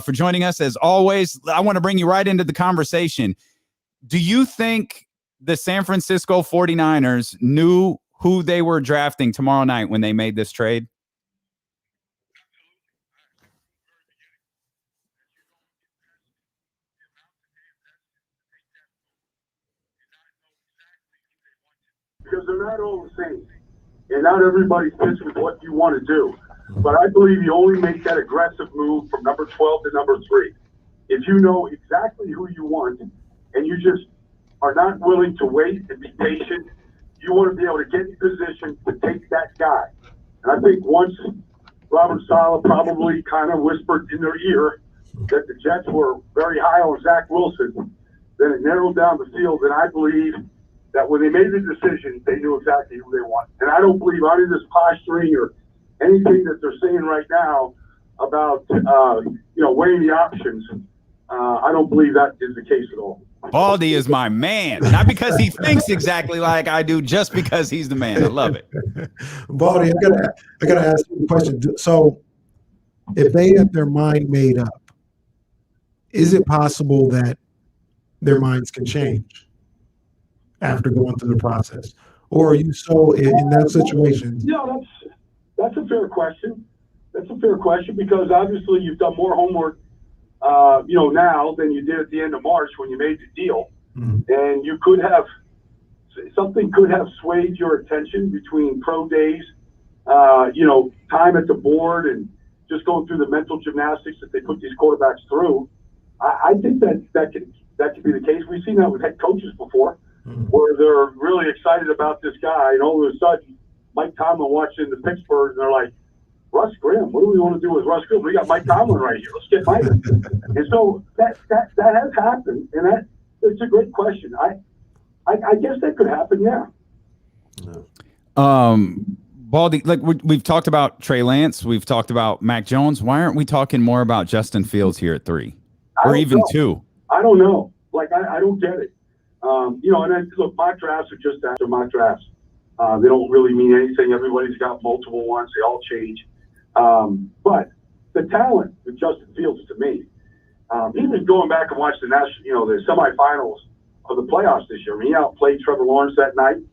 S1: for joining us. As always, I want to bring you right into the conversation. Do you think the San Francisco 49ers knew who they were drafting tomorrow night when they made this trade?
S5: Because they're not all the same. And not everybody fits with what you want to do. But I believe you only make that aggressive move from number 12 to number 3. If you know exactly who you want and you just are not willing to wait and be patient, you want to be able to get in position to take that guy. And I think once Robert Saleh probably kind of whispered in their ear that the Jets were very high on Zach Wilson, then it narrowed down the field. And I believe that when they made the decision, they knew exactly who they wanted. And I don't believe any of this posturing or anything that they're saying right now about, weighing the options. I don't believe that is the case at all.
S1: Baldy is my man, not because he thinks exactly like I do, just because he's the man. I love it.
S2: Baldy, I gotta ask you a question. So, if they have their mind made up, is it possible that their minds can change after going through the process, or are you so in that situation?
S5: Yeah, that's a fair question. That's a fair question because obviously you've done more homework, now than you did at the end of March when you made the deal, and you could have something could have swayed your attention between pro days, time at the board and just going through the mental gymnastics that they put these quarterbacks through. I think that could be the case. We've seen that with head coaches before. Where they're really excited about this guy, and all of a sudden, Mike Tomlin watching the Pittsburgh, and they're like, Russ Grimm. What do we want to do with Russ Grimm? We got Mike Tomlin right here. Let's get Mike. And so that has happened, and it's a great question. I guess that could happen. Yeah.
S1: Baldy, like we've talked about Trey Lance, we've talked about Mac Jones. Why aren't we talking more about Justin Fields here at 3 or even
S5: know.
S1: 2?
S5: I don't know. Like I don't get it. And then look, mock drafts are just after mock drafts. They don't really mean anything. Everybody's got multiple ones. They all change. But the talent with Justin Fields, to me, even going back and watching the semifinals of the playoffs this year. I mean, he outplayed Trevor Lawrence that night.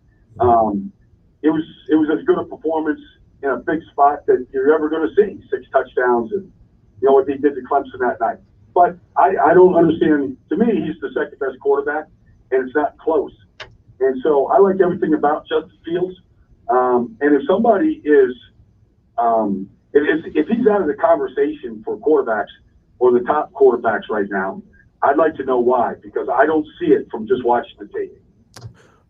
S5: It was as good a performance in a big spot that you're ever going to see. 6 touchdowns, and what they did to Clemson that night. But I don't understand. To me, he's the second best quarterback, and it's not close. And so I like everything about Justin Fields. And if somebody is, if he's out of the conversation for quarterbacks or the top quarterbacks right now, I'd like to know why, because I don't see it from just watching the tape.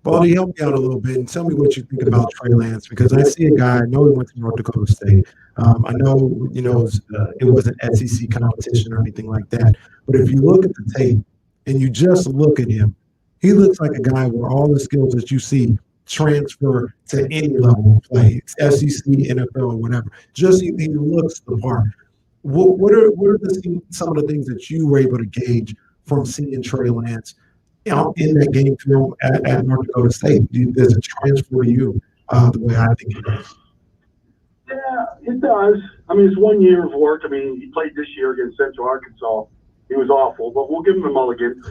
S2: Baldy, help me out a little bit and tell me what you think about Trey Lance, because I see a guy. I know he went to North Dakota State. I know, it wasn't SEC competition or anything like that. But if you look at the tape and you just look at him, he looks like a guy where all the skills that you see transfer to any level of play, SEC, NFL, or whatever. Just he looks the part. What are some of the things that you were able to gauge from seeing Trey Lance in that game film at North Dakota State? Does it transfer to you the way I think it does?
S5: Yeah, it does. I mean, it's 1 year of work. I mean, he played this year against Central Arkansas. He was awful, but we'll give him a mulligan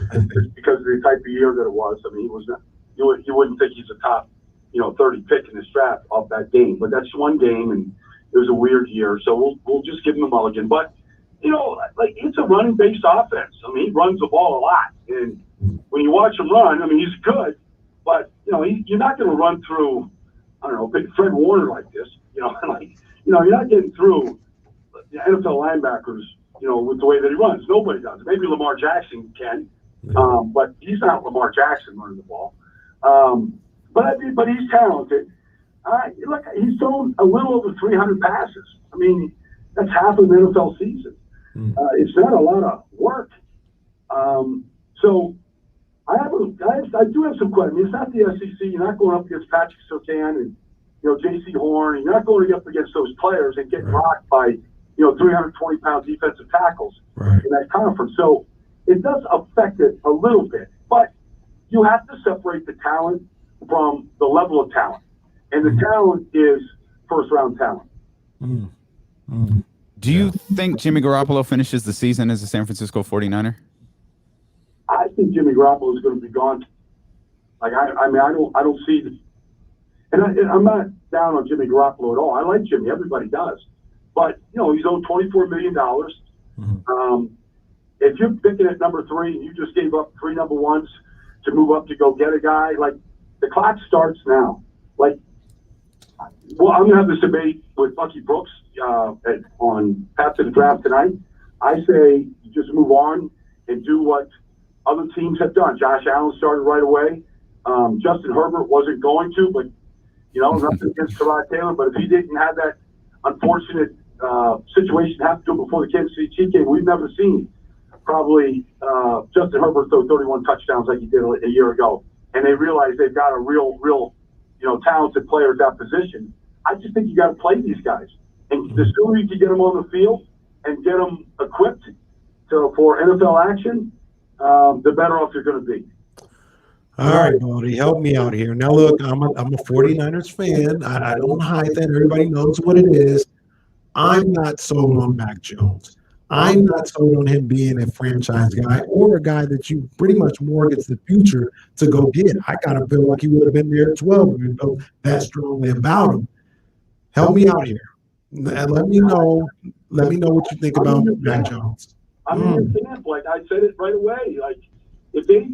S5: because of the type of year that it was. I mean, he was not. You wouldn't think he's a top, 30 pick in this draft off that game. But that's one game, and it was a weird year. So we'll just give him a mulligan. But it's a running-based offense. I mean, he runs the ball a lot, and when you watch him run, I mean, he's good, but you're not going to run through, I don't know, big Fred Warner like this. You're not getting through the NFL linebackers, with the way that he runs. Nobody does. Maybe Lamar Jackson can, but he's not Lamar Jackson running the ball. But he's talented. Look, he's thrown a little over 300 passes. I mean, that's half of an NFL season. It's not a lot of work. So I do have some questions. I mean, it's not the SEC. You're not going up against Patrick Surtain and J.C. Horn. You're not going up against those players and getting rocked by 320-pound defensive tackles in that conference. So it does affect it a little bit, but you have to separate the talent from the level of talent, and the talent is first-round talent.
S1: Do you think Jimmy Garoppolo finishes the season as a San Francisco 49er?
S5: I think Jimmy Garoppolo is going to be gone. Like I don't see, and I'm not down on Jimmy Garoppolo at all. I like Jimmy. Everybody does, but he's owed $24 million. If you're picking at number 3 and you just gave up 3 number 1s to move up to go get a guy, like the clock starts now. Like, well, I'm gonna have this debate with Bucky Brooks on Path to the Draft tonight. I say you just move on and do what other teams have done. Josh Allen started right away. Justin Herbert wasn't going to, but nothing against Tyrod Taylor. But if he didn't have that unfortunate situation happen to him before the Kansas City Chiefs game, we've never seen probably Justin Herbert throw 31 touchdowns like he did a year ago. And they realize they've got a real talented player at that position. I just think you got to play these guys, and the sooner you can get them on the field and get them equipped for NFL action, the better off you're going to be.
S2: All right, Baldy, help me out here. Now, look, I'm a 49ers fan. I don't hide that. Everybody knows what it is. I'm not sold on Mac Jones. I'm not sold on him being a franchise guy or a guy that you pretty much mortgage the future to go get. I kind of feel like he would have been there as well. We felt that strongly about him. Help me out here. And let me know what you think about Mac Jones.
S5: I'm in your camp. Like I said it right away. Like if they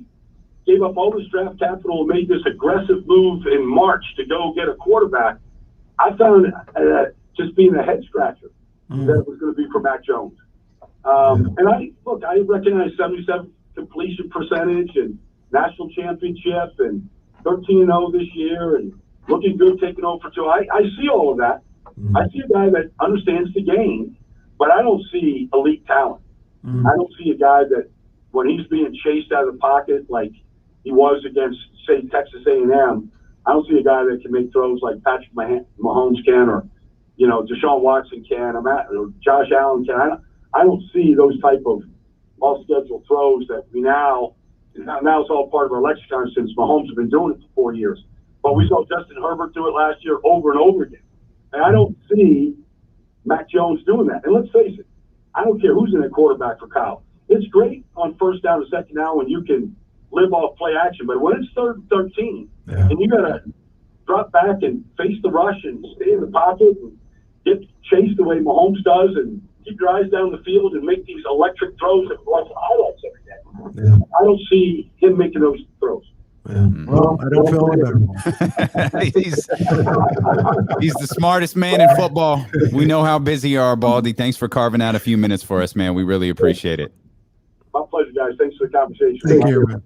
S5: gave up all this draft capital and made this aggressive move in March to go get a quarterback, I found just being a head scratcher that it was going to be for Mac Jones. And I recognize 77 completion percentage and national championship and 13-0 this year and looking good taking over for 2. I see all of that, I see a guy that understands the game, but I don't see elite talent. I don't see a guy that when he's being chased out of the pocket like he was against, say, Texas A&M, I don't see a guy that can make throws like Patrick Mahomes can, or Deshaun Watson can, or Josh Allen can. I don't see those type of off-schedule throws that we now it's all part of our lexicon since Mahomes has been doing it for 4 years. But we saw Justin Herbert do it last year over and over again. And I don't see Mac Jones doing that. And let's face it, I don't care who's in the quarterback for Kyle. It's great on first down and second down when you can live off play action. But when it's 3rd and 13, and you got to drop back and face the rush and stay in the pocket and get chased the way Mahomes does and keep your eyes down the field and make these electric throws that watch highlights every day. Yeah. I don't see him making those throws.
S2: Yeah. Well, I don't feel any better.
S1: He's the smartest man in football. We know how busy you are, Baldy. Thanks for carving out a few minutes for us, man. We really appreciate it.
S5: My pleasure, guys. Thanks for the conversation.
S2: Thank you, man.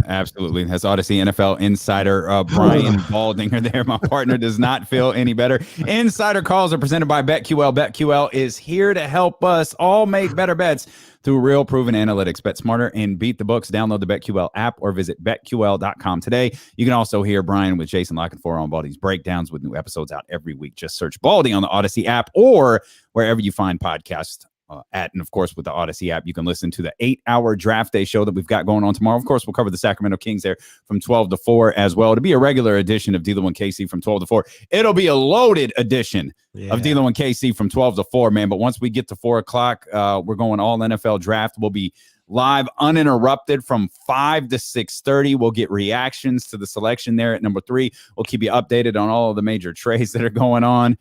S1: Absolutely. That's Odyssey NFL insider Brian Baldinger there. My partner does not feel any better. Insider calls are presented by BetQL. BetQL is here to help us all make better bets through real proven analytics. Bet smarter and beat the books. Download the BetQL app or visit betql.com today. You can also hear Brian with Jason Lockenfor on Baldy's breakdowns with new episodes out every week. Just search Baldy on the Odyssey app or wherever you find podcasts. And of course, with the Odyssey app, you can listen to the 8-hour draft day show that we've got going on tomorrow. Of course, we'll cover the Sacramento Kings there from 12 to 4 as well. To be a regular edition of D'Lo and KC from 12 to 4. It'll be a loaded edition of D'Lo and KC from 12 to 4, man. But once we get to 4 o'clock, we're going all NFL draft. We'll be live uninterrupted from 5 to 6:30. We'll get reactions to the selection there at number 3. We'll keep you updated on all of the major trades that are going on.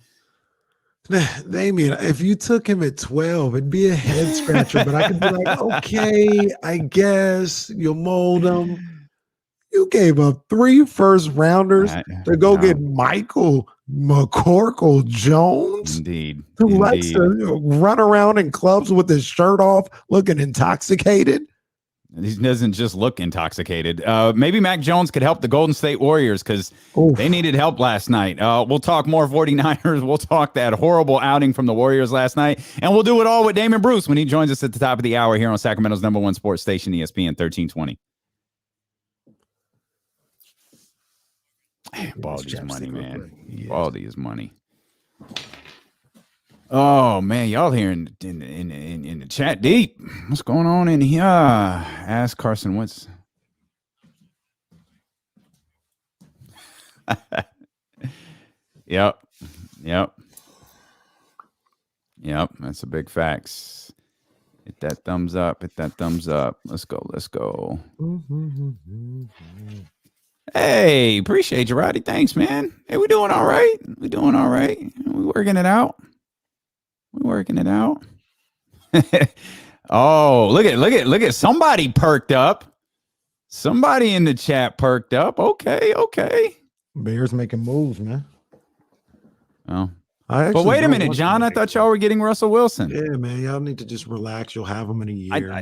S2: Damien, if you took him at 12, it'd be a head scratcher, but I could be like, okay, I guess you'll mold him. You gave up 3 first rounders to go get Michael McCorkle Jones.
S1: Indeed.
S2: Who likes to run around in clubs with his shirt off, looking intoxicated.
S1: He doesn't just look intoxicated. Maybe Mac Jones could help the Golden State Warriors because they needed help last night. We'll talk more 49ers. We'll talk that horrible outing from the Warriors last night. And we'll do it all with Damon Bruce when he joins us at the top of the hour here on Sacramento's #1 sports station, ESPN 1320. Baldy's money, man. Baldy is money. Oh man, y'all here in the chat deep. What's going on in here? Ask Carson Wentz. Yep. That's a big facts. Hit that thumbs up. Let's go. Hey, appreciate you, Roddy. Thanks, man. Hey, we doing all right. We working it out. Oh, look at somebody perked up. Somebody in the chat perked up. Okay.
S2: Bears making moves, man.
S1: Oh, but wait a minute, John. I thought y'all were getting Russell Wilson.
S2: Yeah, man. Y'all need to just relax. You'll have him in a year.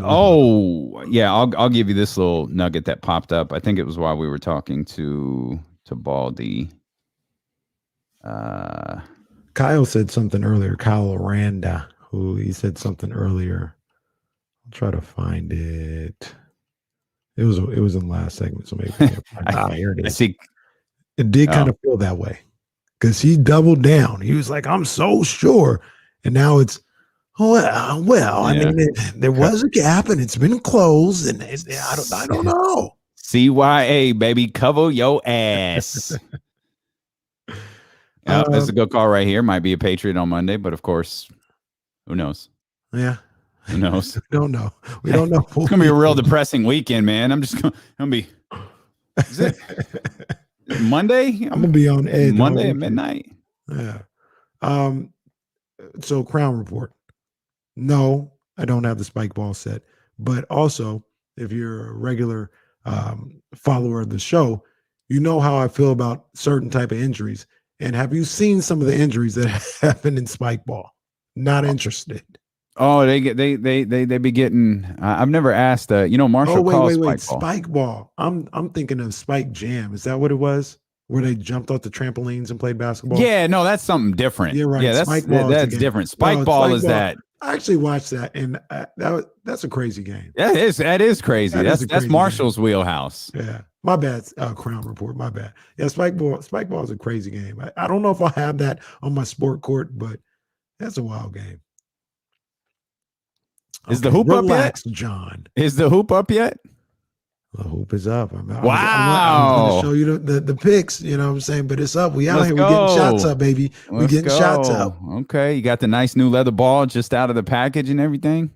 S1: I'll give you this little nugget that popped up. I think it was while we were talking to Baldy.
S2: Kyle said something earlier. Kyle Aranda, he said something earlier. I'll try to find it. It was in the last segment, so maybe here it is.
S1: I see.
S2: It did kind of feel that way because he doubled down. He was like, "I'm so sure," and now it's well. I mean, there was a gap, and it's been closed, and I don't know.
S1: CYA, baby, cover your ass. That's a good call right here. Might be a Patriot on Monday, but of course, who knows?
S2: Yeah.
S1: Who knows?
S2: We don't know. We don't know.
S1: It's going to be a real depressing weekend, man. I'm just going to be. Is it Monday?
S2: I'm going to be on edge.
S1: Monday at midnight.
S2: Yeah. So, Crown Report. No, I don't have the spike ball set. But also, if you're a regular follower of the show, you know how I feel about certain type of injuries. And have you seen some of the injuries that happen in spike ball? Not interested.
S1: Oh, they be getting. I've never asked. Marshall calls
S2: wait.
S1: spike ball.
S2: Spike ball. I'm thinking of spike jam. Is that what it was? where they jumped off the trampolines and played basketball?
S1: Yeah, no, that's something different.
S2: You're right.
S1: Yeah, that's different. Spike ball is that.
S2: I actually watched that, and that's a crazy game.
S1: That is crazy. That's Marshall's wheelhouse.
S2: Yeah, my bad. Crown Report, my bad. Yeah, Spike ball is a crazy game. I don't know if I'll have that on my sport court, but that's a wild game.
S1: Is the hoop up yet?
S2: John.
S1: Is the hoop up yet?
S2: The hoop is up. I'm going to show you the picks, you know what I'm saying? But it's up. We out here. We're getting shots up, baby. We're getting shots up.
S1: Okay. You got the nice new leather ball just out of the package and everything?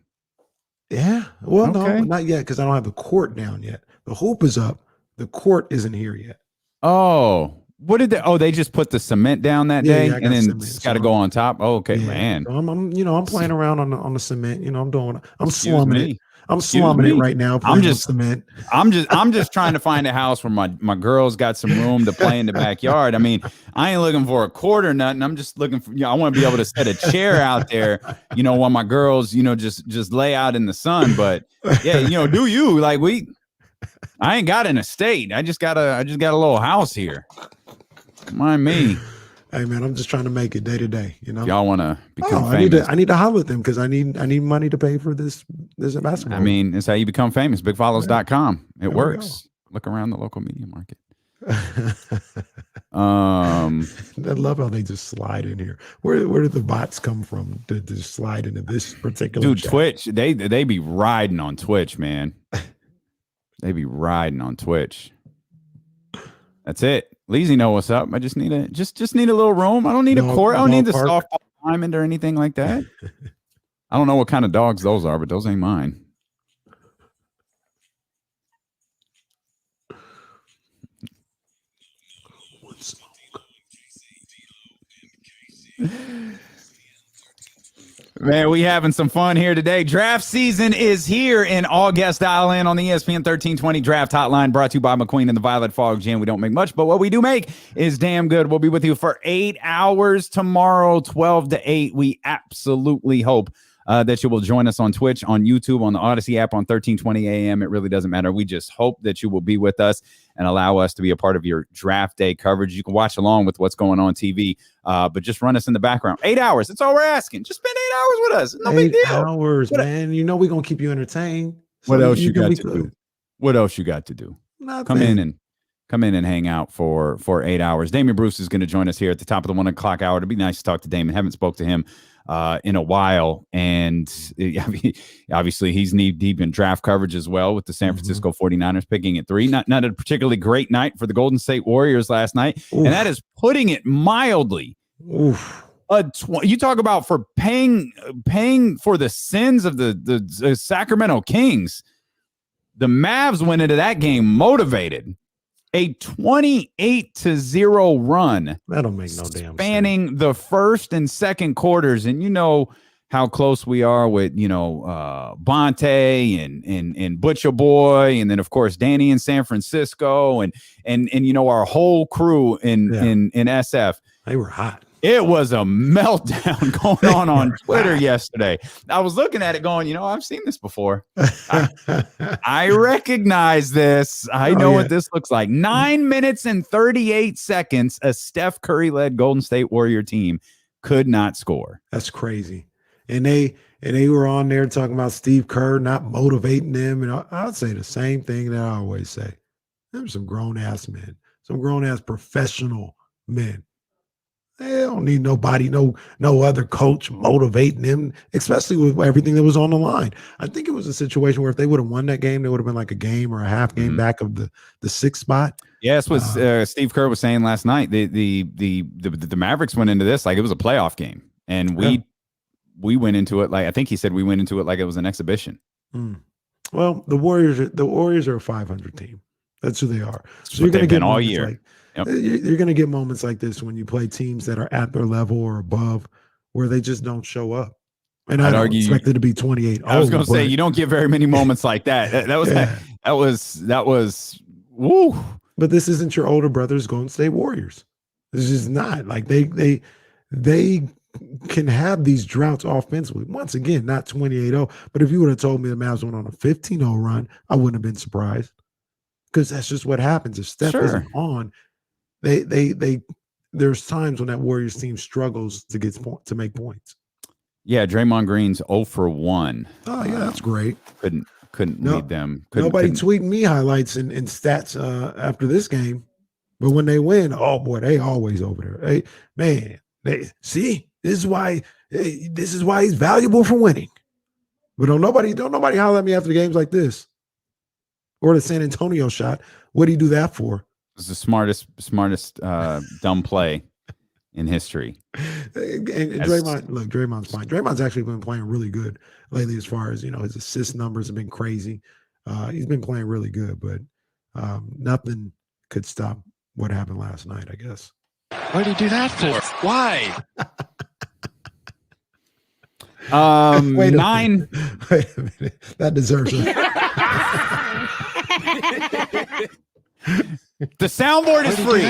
S2: Yeah. Well, no, not yet because I don't have the court down yet. The hoop is up. The court isn't here yet.
S1: Oh. What did they just put the cement down that day and then it's got to go on top? Oh, okay, man.
S2: So I'm playing around on the cement. I'm slumming it. I'm slumming it right now. I'm just cement.
S1: I'm just trying to find a house where my girls got some room to play in the backyard. I mean, I ain't looking for a court or nothing. I'm just looking for, I want to be able to set a chair out there, while my girls, just lay out in the sun. But yeah, do you I ain't got an estate. I just got a little house here. Mind me.
S2: Hey man, I'm just trying to make it day to day.
S1: Y'all want to become famous.
S2: I need to holler at them because I need money to pay for this basketball.
S1: I mean, it's how you become famous. Bigfollows.com. It works. Look around the local media market.
S2: I love how they just slide in here. Where did the bots come from to slide into this particular?
S1: Dude, chat? Twitch. They be riding on Twitch, man. They be riding on Twitch. That's it. Leezy know what's up. I just need a little room. I don't need a court. I don't need the softball diamond or anything like that. I don't know what kind of dogs those are, but those ain't mine. Man, we having some fun here today. Draft season is here in August. Dial in on the ESPN 1320 Draft Hotline, brought to you by McQueen and the Violet Fog Gin. We don't make much, but what we do make is damn good. We'll be with you for 8 hours tomorrow, 12 to 8. We absolutely hope that you will join us on Twitch, on YouTube, on the Odyssey app, on 1320 AM. It really doesn't matter. We just hope that you will be with us and allow us to be a part of your draft day coverage. You can watch along with what's going on TV, but just run us in the background. 8 hours. That's all we're asking. Just spend 8 hours with us. No big deal.
S2: 8 hours, man. We're going to keep you entertained.
S1: What else you got to do? What else you got to do?
S2: Nothing.
S1: Come in and hang out for 8 hours. Damon Bruce is going to join us here at the top of the 1 o'clock hour. It'd be nice to talk to Damon. Haven't spoke to him in a while, and obviously he's knee deep in draft coverage as well with the San Francisco 49ers picking at 3. Not a particularly great night for the Golden State Warriors last night. Oof. And that is putting it mildly.
S2: Oof.
S1: You talk about for paying for the sins of the Sacramento Kings. The Mavs went into that game motivated. A 28-0 run.
S2: That don't make no damn
S1: spanning
S2: sense.
S1: The first and second quarters. And you know how close we are with, Bonte and Butcher Boy. And then, of course, Danny in San Francisco and our whole crew in SF.
S2: They were hot.
S1: It was a meltdown going on Twitter yesterday. I was looking at it going, I've seen this before. I recognize this. I know what this looks like. 9 minutes and 38 seconds, a Steph Curry-led Golden State Warrior team could not score.
S2: That's crazy. And they were on there talking about Steve Kerr not motivating them. And I would say the same thing that I always say. Them some grown-ass men, some grown-ass professional men. They don't need nobody, no other coach motivating them, especially with everything that was on the line. I think it was a situation where if they would have won that game, they would have been like a game or a half game back of the 6th spot.
S1: Yes, what Steve Kerr was saying last night. The Mavericks went into this like it was a playoff game, and we went into it like I think he said we went into it like it was an exhibition.
S2: Well, the Warriors are a 500 team. That's who they are.
S1: So you're going to get all year.
S2: You're going to get moments like this when you play teams that are at their level or above where they just don't show up. And I don't expect it to be 28.
S1: I was going to say, you don't get very many moments like that. That was woo.
S2: But this isn't your older brother's Golden State Warriors. This is not like they can have these droughts offensively. Once again, not 28-0. But if you would have told me the Mavs went on a 15-0 run, I wouldn't have been surprised because that's just what happens. If Steph isn't on, there's times when that Warriors team struggles to make points.
S1: Yeah, Draymond Green's 0 for 1.
S2: Oh yeah, that's great.
S1: Couldn't lead them.
S2: Nobody tweeting me highlights and stats after this game, but when they win, oh boy, they always over there. Hey man, this is why he's valuable for winning. But don't nobody holler at me after the games like this, or the San Antonio shot. What do you do that for?
S1: It's the smartest dumb play in history.
S2: And Draymond's fine. Draymond's actually been playing really good lately, as far as his assist numbers have been crazy. He's been playing really good, but nothing could stop what happened last night, I guess.
S6: What did he do that for? Why?
S2: Wait a
S1: 9.
S2: Wait a minute. That deserves it.
S1: The soundboard is free.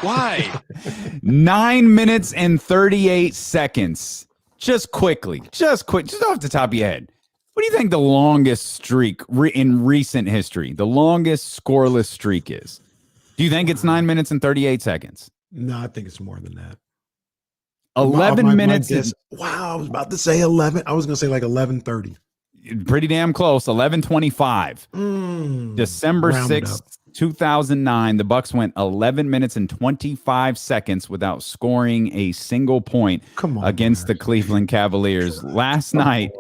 S6: Why?
S1: 9 minutes and 38 seconds. Just quickly, just off the top of your head. What do you think the longest streak in recent history, the longest scoreless streak is? Do you think it's 9 minutes and 38 seconds?
S2: No, I think it's more than that.
S1: 11 minutes.
S2: Wow, I was about to say 11. I was going to say like 11:30.
S1: Pretty damn close. 11:25. December 6th, 2009. The Bucks went 11 minutes and 25 seconds without scoring a single point against the Cleveland Cavaliers. Last night,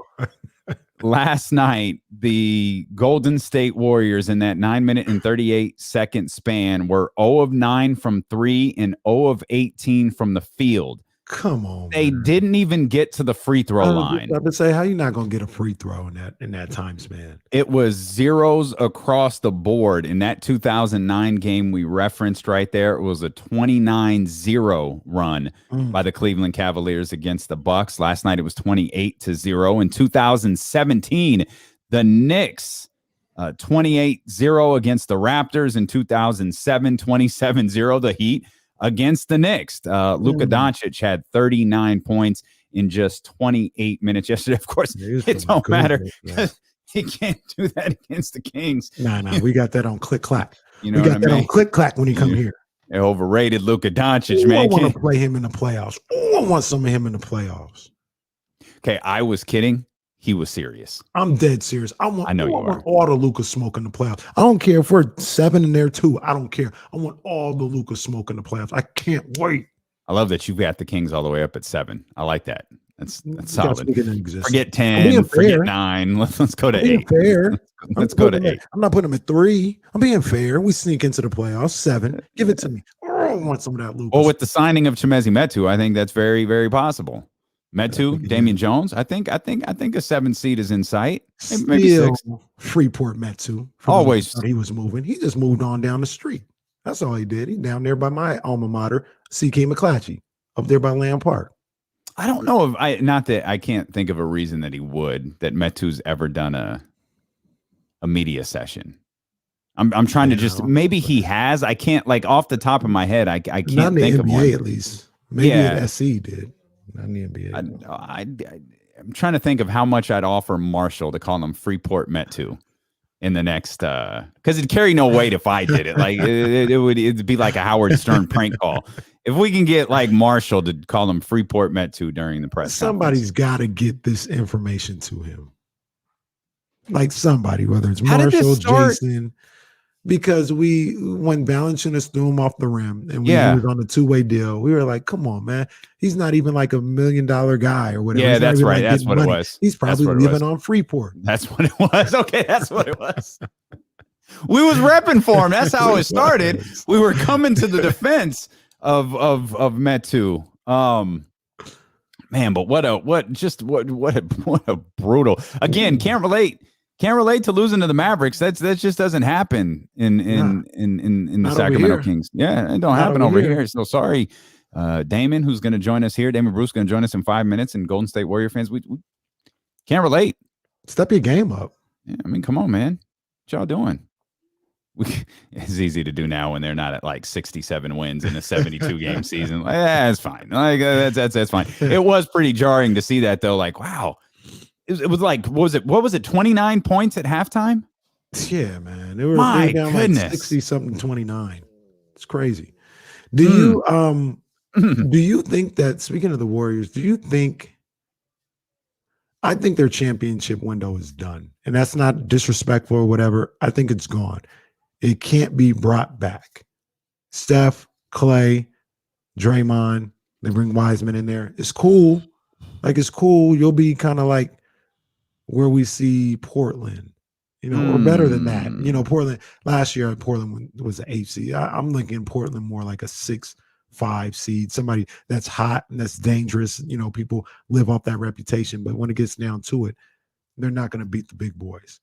S1: the Golden State Warriors in that 9 minute and 38 second span were 0 of 9 from 3 and 0 of 18 from the field.
S2: Come on,
S1: they didn't even get to the free throw line.
S2: I would say, how you not gonna get a free throw in that time span?
S1: It was zeros across the board in that 2009 game we referenced right there. It was a 29-0 run by the Cleveland Cavaliers against the Bucks. Last night it was 28-0. In 2017, the Knicks 28-0 against the Raptors. In 2007, 27-0 the Heat against the Knicks. Luka Doncic had 39 points in just 28 minutes yesterday. Of course, it don't matter because he can't do that against the Kings.
S2: Nah, we got that on click clack.
S1: You know,
S2: we got that on click clack when he come here.
S1: They overrated Luka Doncic, man.
S2: I want to play him in the playoffs. I want some of him in the playoffs.
S1: Okay, I was kidding. He was serious.
S2: I'm dead serious. I want all the Luka smoke in the playoffs. I don't care if we're 7 in there too. I don't care. I want all the Luka smoke in the playoffs. I can't wait.
S1: I love that you've got the Kings all the way up at 7. I like that. That's solid. Forget 10. Forget 9. Let's go to 8.
S2: Fair.
S1: Let's go to 8.
S2: I'm not putting them at 3. I'm being fair. We sneak into the playoffs. 7. Give it to me. I want some of that Luka.
S1: Well, with the signing of Chimezie Metu, I think that's very, very possible. Metu, Damian Jones. I think a 7 seed is in sight. Maybe 6.
S2: Freeport Metu.
S1: Always.
S2: He was moving. He just moved on down the street. That's all he did. He down there by my alma mater, C.K. McClatchy, up there by Lamb Park.
S1: I don't know if I can't think of a reason that Metu's ever done a media session. I'm trying to just, maybe he has. I can't, like, off the top of my head, I can't think of one.
S2: At least. Maybe at SC did. Not in the NBA.
S1: I'm trying to think of how much I'd offer Marshall to call him Freeport Metu in the next, because it'd carry no weight if I did it. Like it'd be like a Howard Stern prank call. If we can get like Marshall to call him Freeport Metu during the press
S2: somebody's got to get this information to him. Like somebody, whether it's Marshall, Jason, because when Valanciunas threw him off the rim and we was on a 2-way deal, we were like, come on, man. He's not even like $1 million guy or whatever.
S1: Yeah, that's right. That's what it was.
S2: He's probably living on Freeport.
S1: That's what it was. Okay, that's what it was. We was repping for him. That's how it started. We were coming to the defense of Metu. Man, but what a brutal. Again, can't relate to losing to the Mavericks. That just doesn't happen in the Sacramento Kings. Yeah, it don't happen over here. So sorry, Damon, who's going to join us here. Damon Bruce going to join us in 5 minutes. And Golden State Warrior fans, we can't relate.
S2: Step your game up.
S1: Yeah, I mean, come on, man. What y'all doing? It's easy to do now when they're not at like 67 wins in a 72 game season. Yeah, it's fine. Like that's fine. It was pretty jarring to see that though. Like, wow. It was like, what was it? 29 points at halftime?
S2: Yeah, man. They were
S1: My
S2: down
S1: goodness.
S2: like 60-something, 29. It's crazy. Do you think that, speaking of the Warriors, I think their championship window is done. And that's not disrespectful or whatever. I think it's gone. It can't be brought back. Steph, Clay, Draymond, they bring Wiseman in there. It's cool. Like, it's cool. You'll be kind of like where we see Portland, or better than that. Portland, last year, Portland was an 8 seed. I'm looking Portland more like a 6-5 seed, somebody that's hot and that's dangerous. People live off that reputation, but when it gets down to it, they're not going to beat the big boys.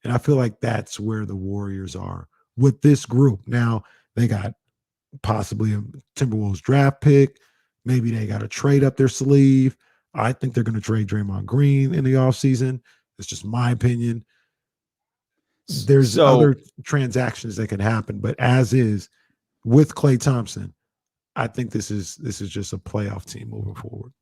S2: And I feel like that's where the Warriors are with this group. Now, they got possibly a Timberwolves draft pick. Maybe they got a trade up their sleeve. I think they're going to trade Draymond Green in the offseason. It's just my opinion. There's other transactions that can happen, but as is with Klay Thompson, I think this is just a playoff team moving forward.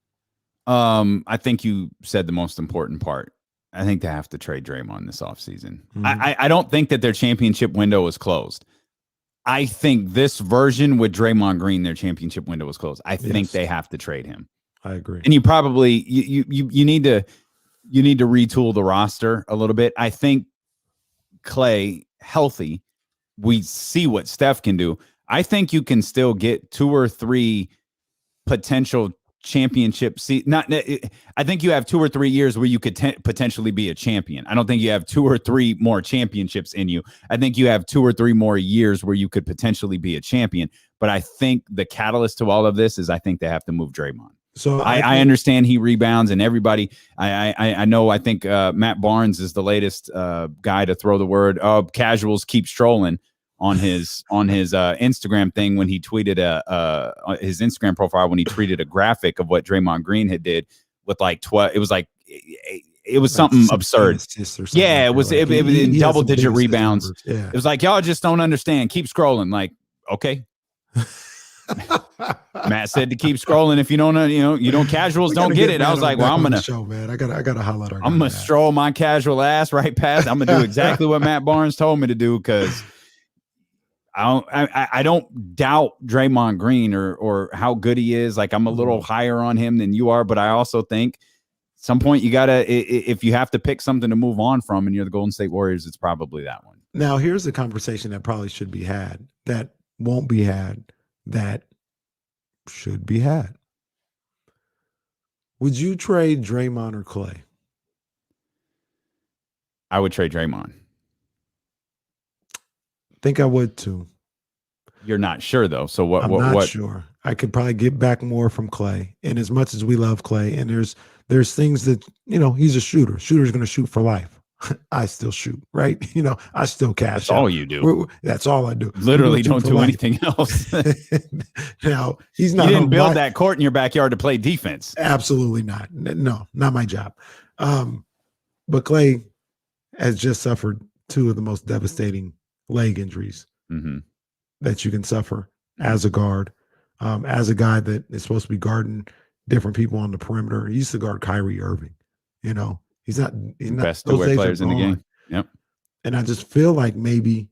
S1: I think you said the most important part. I think they have to trade Draymond this offseason. I don't think that their championship window is closed. I think this version with Draymond Green, their championship window is closed. I think they have to trade him.
S2: I agree.
S1: And you probably you need to retool the roster a little bit. I think Clay healthy, we see what Steph can do. I think you can still get 2 or 3 potential championship I think you have 2 or 3 years where you could potentially be a champion. I don't think you have 2 or 3 more championships in you. I think you have 2 or 3 more years where you could potentially be a champion. But I think the catalyst to all of this is I think they have to move Draymond.
S2: So
S1: I understand he rebounds and everybody. I know. I think Matt Barnes is the latest guy to throw the word casuals keep strolling on his Instagram thing when he tweeted his Instagram profile when he tweeted a graphic of what Draymond Green had did with like 12. It was like it was something absurd. Yeah, it was in double digit rebounds.
S2: Yeah.
S1: It was like y'all just don't understand. Keep scrolling. Like okay. Matt said to keep scrolling. If you don't know, you don't casuals don't get it. I was like, well, I'm gonna
S2: show, man. I gotta highlight our.
S1: I'm gonna stroll my casual ass right past. I'm gonna do exactly what Matt Barnes told me to do because I don't doubt Draymond Green or how good he is. Like I'm a little higher on him than you are, but I also think at some point you gotta if you have to pick something to move on from, and you're the Golden State Warriors, it's probably that one.
S2: Now here's a conversation that probably should be had that won't be had. That should be had. Would you trade Draymond or Clay?
S1: I would trade Draymond.
S2: Think I would too.
S1: You're not sure though. So what?
S2: I'm not sure. I could probably get back more from Clay. And as much as we love Clay, and there's things that he's a shooter. Shooter's going to shoot for life. I still shoot, right? I still cash.
S1: That's all you do.
S2: That's all I do.
S1: Literally don't do anything else.
S2: Now, he's not.
S1: You didn't build that court in your backyard to play defense.
S2: Absolutely not. No, not my job. But Clay has just suffered 2 of the most devastating leg injuries that you can suffer as a guard, as a guy that is supposed to be guarding different people on the perimeter. He used to guard Kyrie Irving, He's not
S1: best two-way players in the game. Yep.
S2: And I just feel like maybe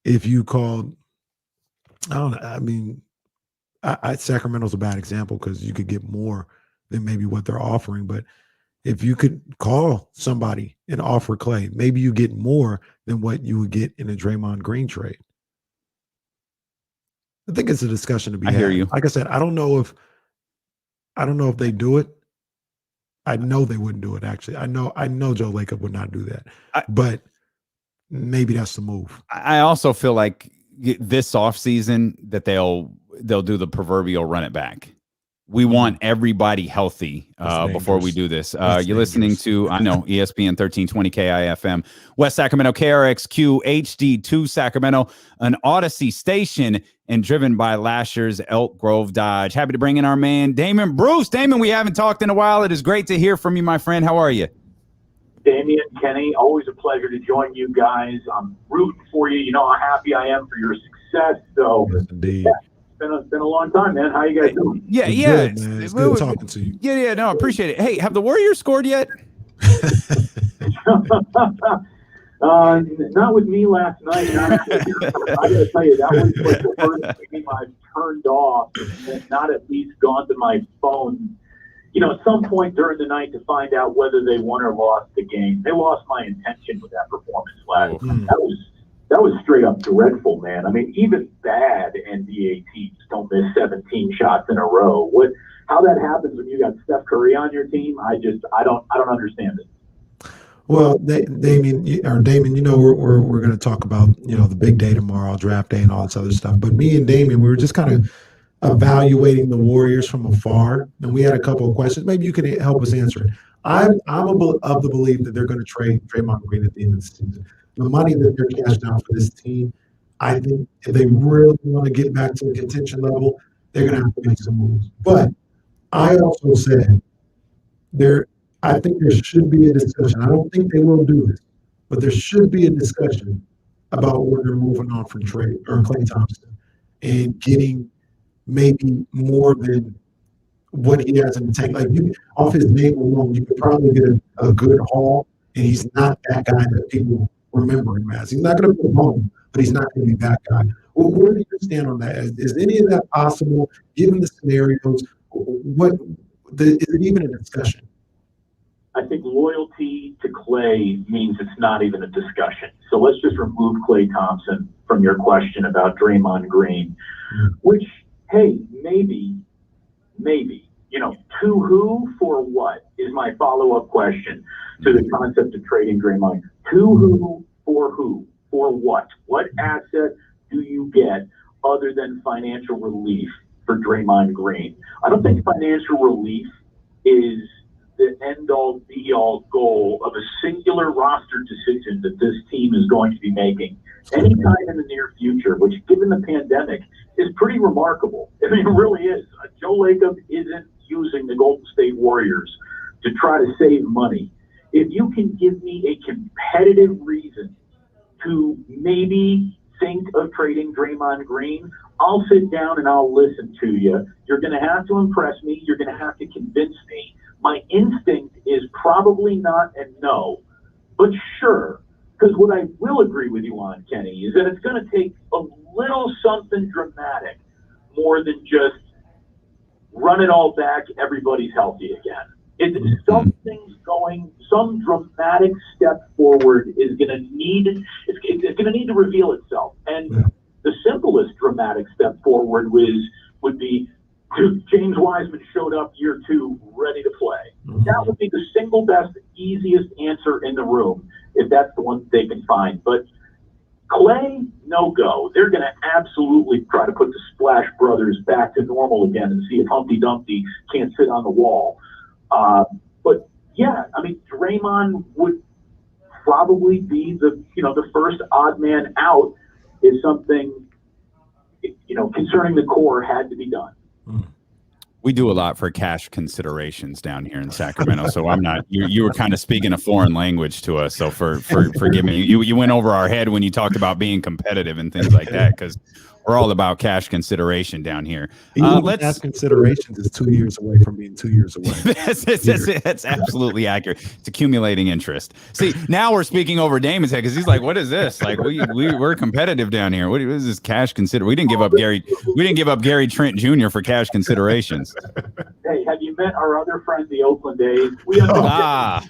S2: if you called, I don't know. I mean, Sacramento's a bad example because you could get more than maybe what they're offering. But if you could call somebody and offer Clay, maybe you get more than what you would get in a Draymond Green trade. I think it's a discussion to be had.
S1: I hear you.
S2: Like I said, I don't know if they do it. I know they wouldn't do it. Actually, I know Joe Lacob would not do that. But maybe that's the move.
S1: I also feel like this offseason that they'll do the proverbial run it back. We want everybody healthy before we do this. You're listening to, I know, ESPN 1320 KIFM, West Sacramento, KRXQ HD2 Sacramento, an Odyssey station, and driven by Lashers, Elk Grove Dodge. Happy to bring in our man, Damon Bruce. Damon, we haven't talked in a while. It is great to hear from you, my friend. How are you?
S5: Damian, Kenny, always a pleasure to join you guys. I'm rooting for you. You know how happy I am for your success. So,
S2: yes, indeed.
S5: Yeah. It's been a long time, man. How you guys doing?
S1: Yeah.
S2: Good, man. It's good talking to you.
S1: Yeah. No, I appreciate it. Hey, have the Warriors scored yet?
S5: Not with me last night. I gotta tell you, that was like the first game I've turned off and not at least gone to my phone, at some point during the night to find out whether they won or lost the game. They lost my intention with that performance last night. That was straight up dreadful, man. I mean, even bad NBA teams don't miss 17 shots in a row. How that happens when you got Steph Curry on your team, I don't understand it.
S2: Well, Damon, we're going to talk about, the big day tomorrow, draft day and all this other stuff. But me and Damon, we were just kind of evaluating the Warriors from afar. And we had a couple of questions. Maybe you can help us answer it. I'm of the belief that they're going to trade Draymond Green at the end of the season. The money that they're cashing out for this team, I think if they really want to get back to the contention level, they're going to have to make some moves. But I also said I think there should be a discussion. I don't think they will do this, but there should be a discussion about where they're moving on from Klay Thompson and getting maybe more than what he has in the tank. Like off his name alone, you could probably get a good haul, and he's not that guy that people remember him as. He's not going to put home, but he's not going to be that guy. Well, where do you stand on that? Is any of that possible, given the scenarios? Is it even a discussion?
S5: I think loyalty to Klay means it's not even a discussion. So let's just remove Klay Thompson from your question about Draymond Green, which, hey, maybe, to who for what is my follow-up question to the concept of trading Draymond. To who for what? What asset do you get other than financial relief for Draymond Green? I don't think financial relief is the end-all, be-all goal of a singular roster decision that this team is going to be making anytime in the near future, which, given the pandemic, is pretty remarkable. I mean, it really is. Joe Lacob isn't using the Golden State Warriors to try to save money. If you can give me a competitive reason to maybe think of trading Draymond Green, I'll sit down and I'll listen to you. You're going to have to impress me. You're going to have to convince me. My instinct is probably not a no, but sure. Because what I will agree with you on, Kenny, is that it's going to take a little something dramatic more than just run it all back, everybody's healthy again. Some dramatic step forward is going to need, it's going to need to reveal itself. And the simplest dramatic step forward would be James Wiseman showed up year 2 ready to play. That would be the single best, easiest answer in the room if that's the one they can find. But Klay, no go. They're going to absolutely try to put the Splash Brothers back to normal again and see if Humpty Dumpty can't sit on the wall. But yeah, I mean, Draymond would probably be the first odd man out if something, concerning the core had to be done.
S1: We do a lot for cash considerations down here in Sacramento, so I'm not. You were kind of speaking a foreign language to us, so forgive me. You went over our head when you talked about being competitive and things like that, because we're all about cash consideration down here.
S2: Cash considerations is 2 years away from being 2 years away.
S1: That's absolutely accurate. It's accumulating interest. See, now we're speaking over Damon's head because he's like, "What is this? Like, we're competitive down here. What is this cash consider? We didn't give up Gary Trent Jr. for cash considerations."
S5: Hey, have you met our other friend, the Oakland A's? We understand.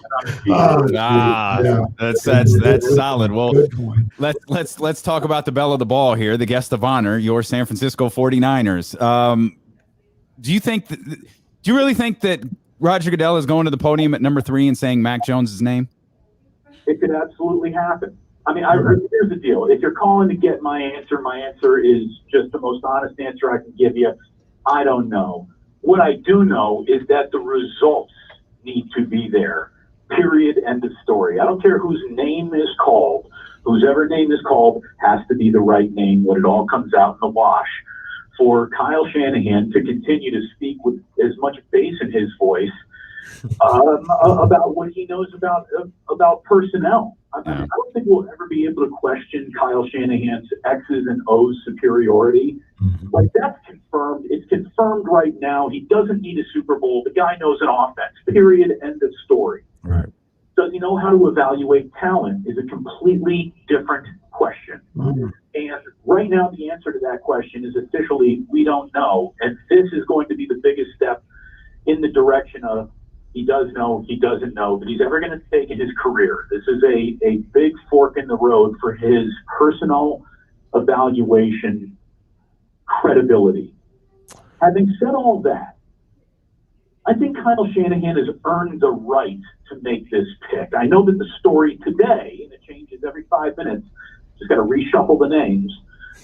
S1: That's solid. Well, let's talk about the belle of the ball here, the guest of honor, your San Francisco 49ers. Do you really think that Roger Goodell is going to the podium at number 3 and saying Mac Jones' name?
S5: It could absolutely happen. I mean, here's the deal. If you're calling to get my answer is just the most honest answer I can give you. I don't know. What I do know is that the results need to be there. Period. End of story. I don't care whose name is called. Whosever name is called has to be the right name when it all comes out in the wash. For Kyle Shanahan to continue to speak with as much bass in his voice about what he knows about personnel. I don't think we'll ever be able to question Kyle Shanahan's X's and O's superiority. Like, that's confirmed. It's confirmed right now. He doesn't need a Super Bowl. The guy knows an offense. Period. End of story.
S2: Right.
S5: Does he know how to evaluate talent is a completely different question. And right now, the answer to that question is officially, we don't know. And this is going to be the biggest step in the direction of he does know, he doesn't know, that he's ever going to take in his career. This is a big fork in the road for his personal evaluation credibility. Having said all that, I think Kyle Shanahan has earned the right to make this pick. I know that the story today, and it changes every 5 minutes, just got to reshuffle the names,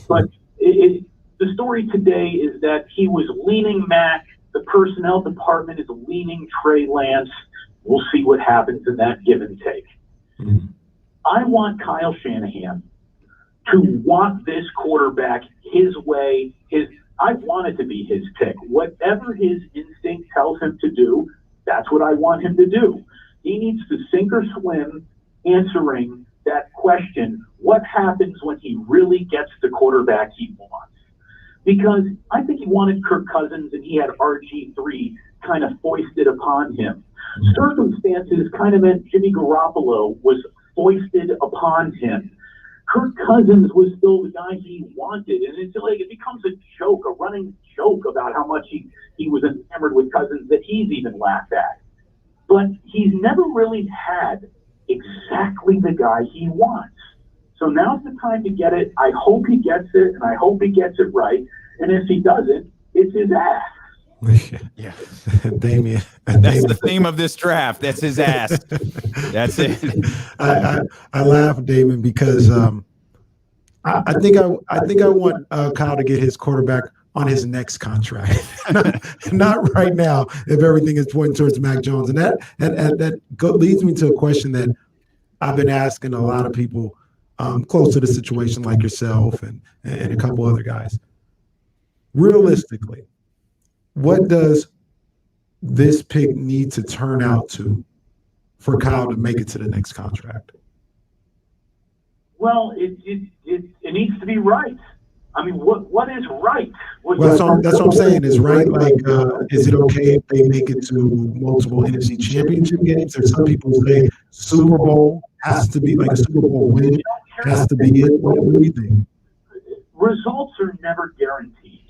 S5: but the story today is that he was leaning Mac. The personnel department is leaning Trey Lance. We'll see what happens in that give and take. I want Kyle Shanahan to want this quarterback his way. I want it to be his pick. Whatever his instinct tells him to do, that's what I want him to do. He needs to sink or swim answering that question, what happens when he really gets the quarterback he wants? Because I think he wanted Kirk Cousins and he had RG3 kind of foisted upon him. Circumstances kind of meant Jimmy Garoppolo was foisted upon him. Kirk Cousins was still the guy he wanted, and it's like it becomes a joke, a running joke about how much he was enamored with Cousins that he's even laughed at. But he's never really had exactly the guy he wants. So now's the time to get it. I hope he gets it, and I hope he gets it right. And if he doesn't, it's his ass.
S1: Yeah.
S2: Damien.
S1: That's the theme of this draft. That's his ass. That's it.
S2: I laugh, Damon, because I think I want Kyle to get his quarterback on his next contract, not right now. If everything is pointing towards Mac Jones, and that leads me to a question that I've been asking a lot of people close to the situation, like yourself and a couple other guys. Realistically, what does this pick need to turn out to for Kyle to make it to the next contract?
S5: Well, it needs to be right. I mean, what is right?
S2: That's what I'm saying. Is right. Like, is it okay if they make it to multiple NFC Championship games? There's some people say Super Bowl has to be like a Super Bowl win has to be it. What do you think?
S5: Results are never guaranteed.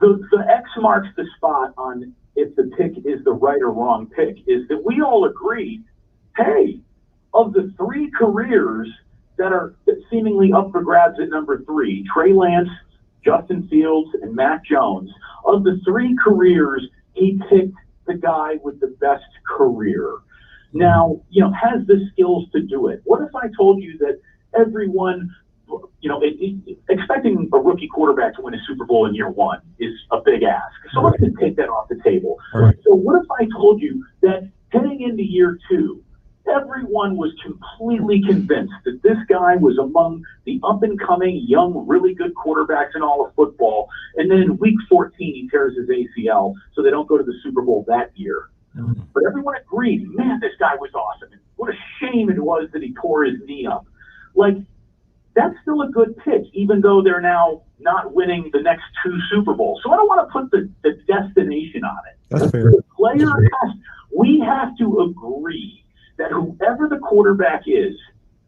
S5: The X marks the spot on if the pick is the right or wrong pick is that we all agree, hey, of the three careers that are seemingly up for grabs at number 3, Trey Lance, Justin Fields, and Mac Jones, of the three careers, he picked the guy with the best career. Now, has the skills to do it. What if I told you that everyone, expecting a rookie quarterback to win a Super Bowl in year 1 is a big ask. So let's just take that off the table.
S2: Right.
S5: So what if I told you that heading into year 2, everyone was completely convinced that this guy was among the up-and-coming, young, really good quarterbacks in all of football, and then in week 14 he tears his ACL, so they don't go to the Super Bowl that year. Mm-hmm. But everyone agreed, man, this guy was awesome. And what a shame it was that he tore his knee up. Like, that's still a good pick, even though they're now not winning the next 2 Super Bowls. So I don't want to put the destination on it.
S2: That's fair.
S5: We have to agree that whoever the quarterback is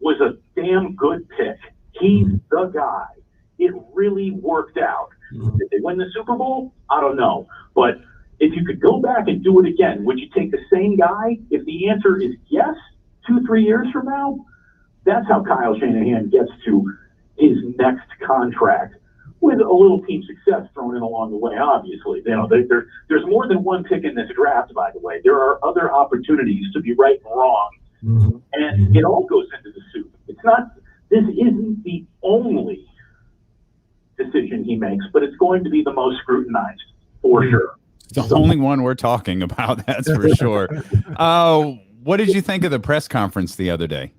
S5: was a damn good pick. He's the guy. It really worked out. Did they win the Super Bowl? I don't know. But if you could go back and do it again, would you take the same guy? If the answer is yes, 2-3 years from now, that's how Kyle Shanahan gets to his next contract, with a little team success thrown in along the way, obviously. There's more than one pick in this draft, by the way. There are other opportunities to be right and wrong, and it all goes into the soup. This isn't the only decision he makes, but it's going to be the most scrutinized, for sure.
S1: It's the only one we're talking about, that's for sure. What did you think of the press conference the other day?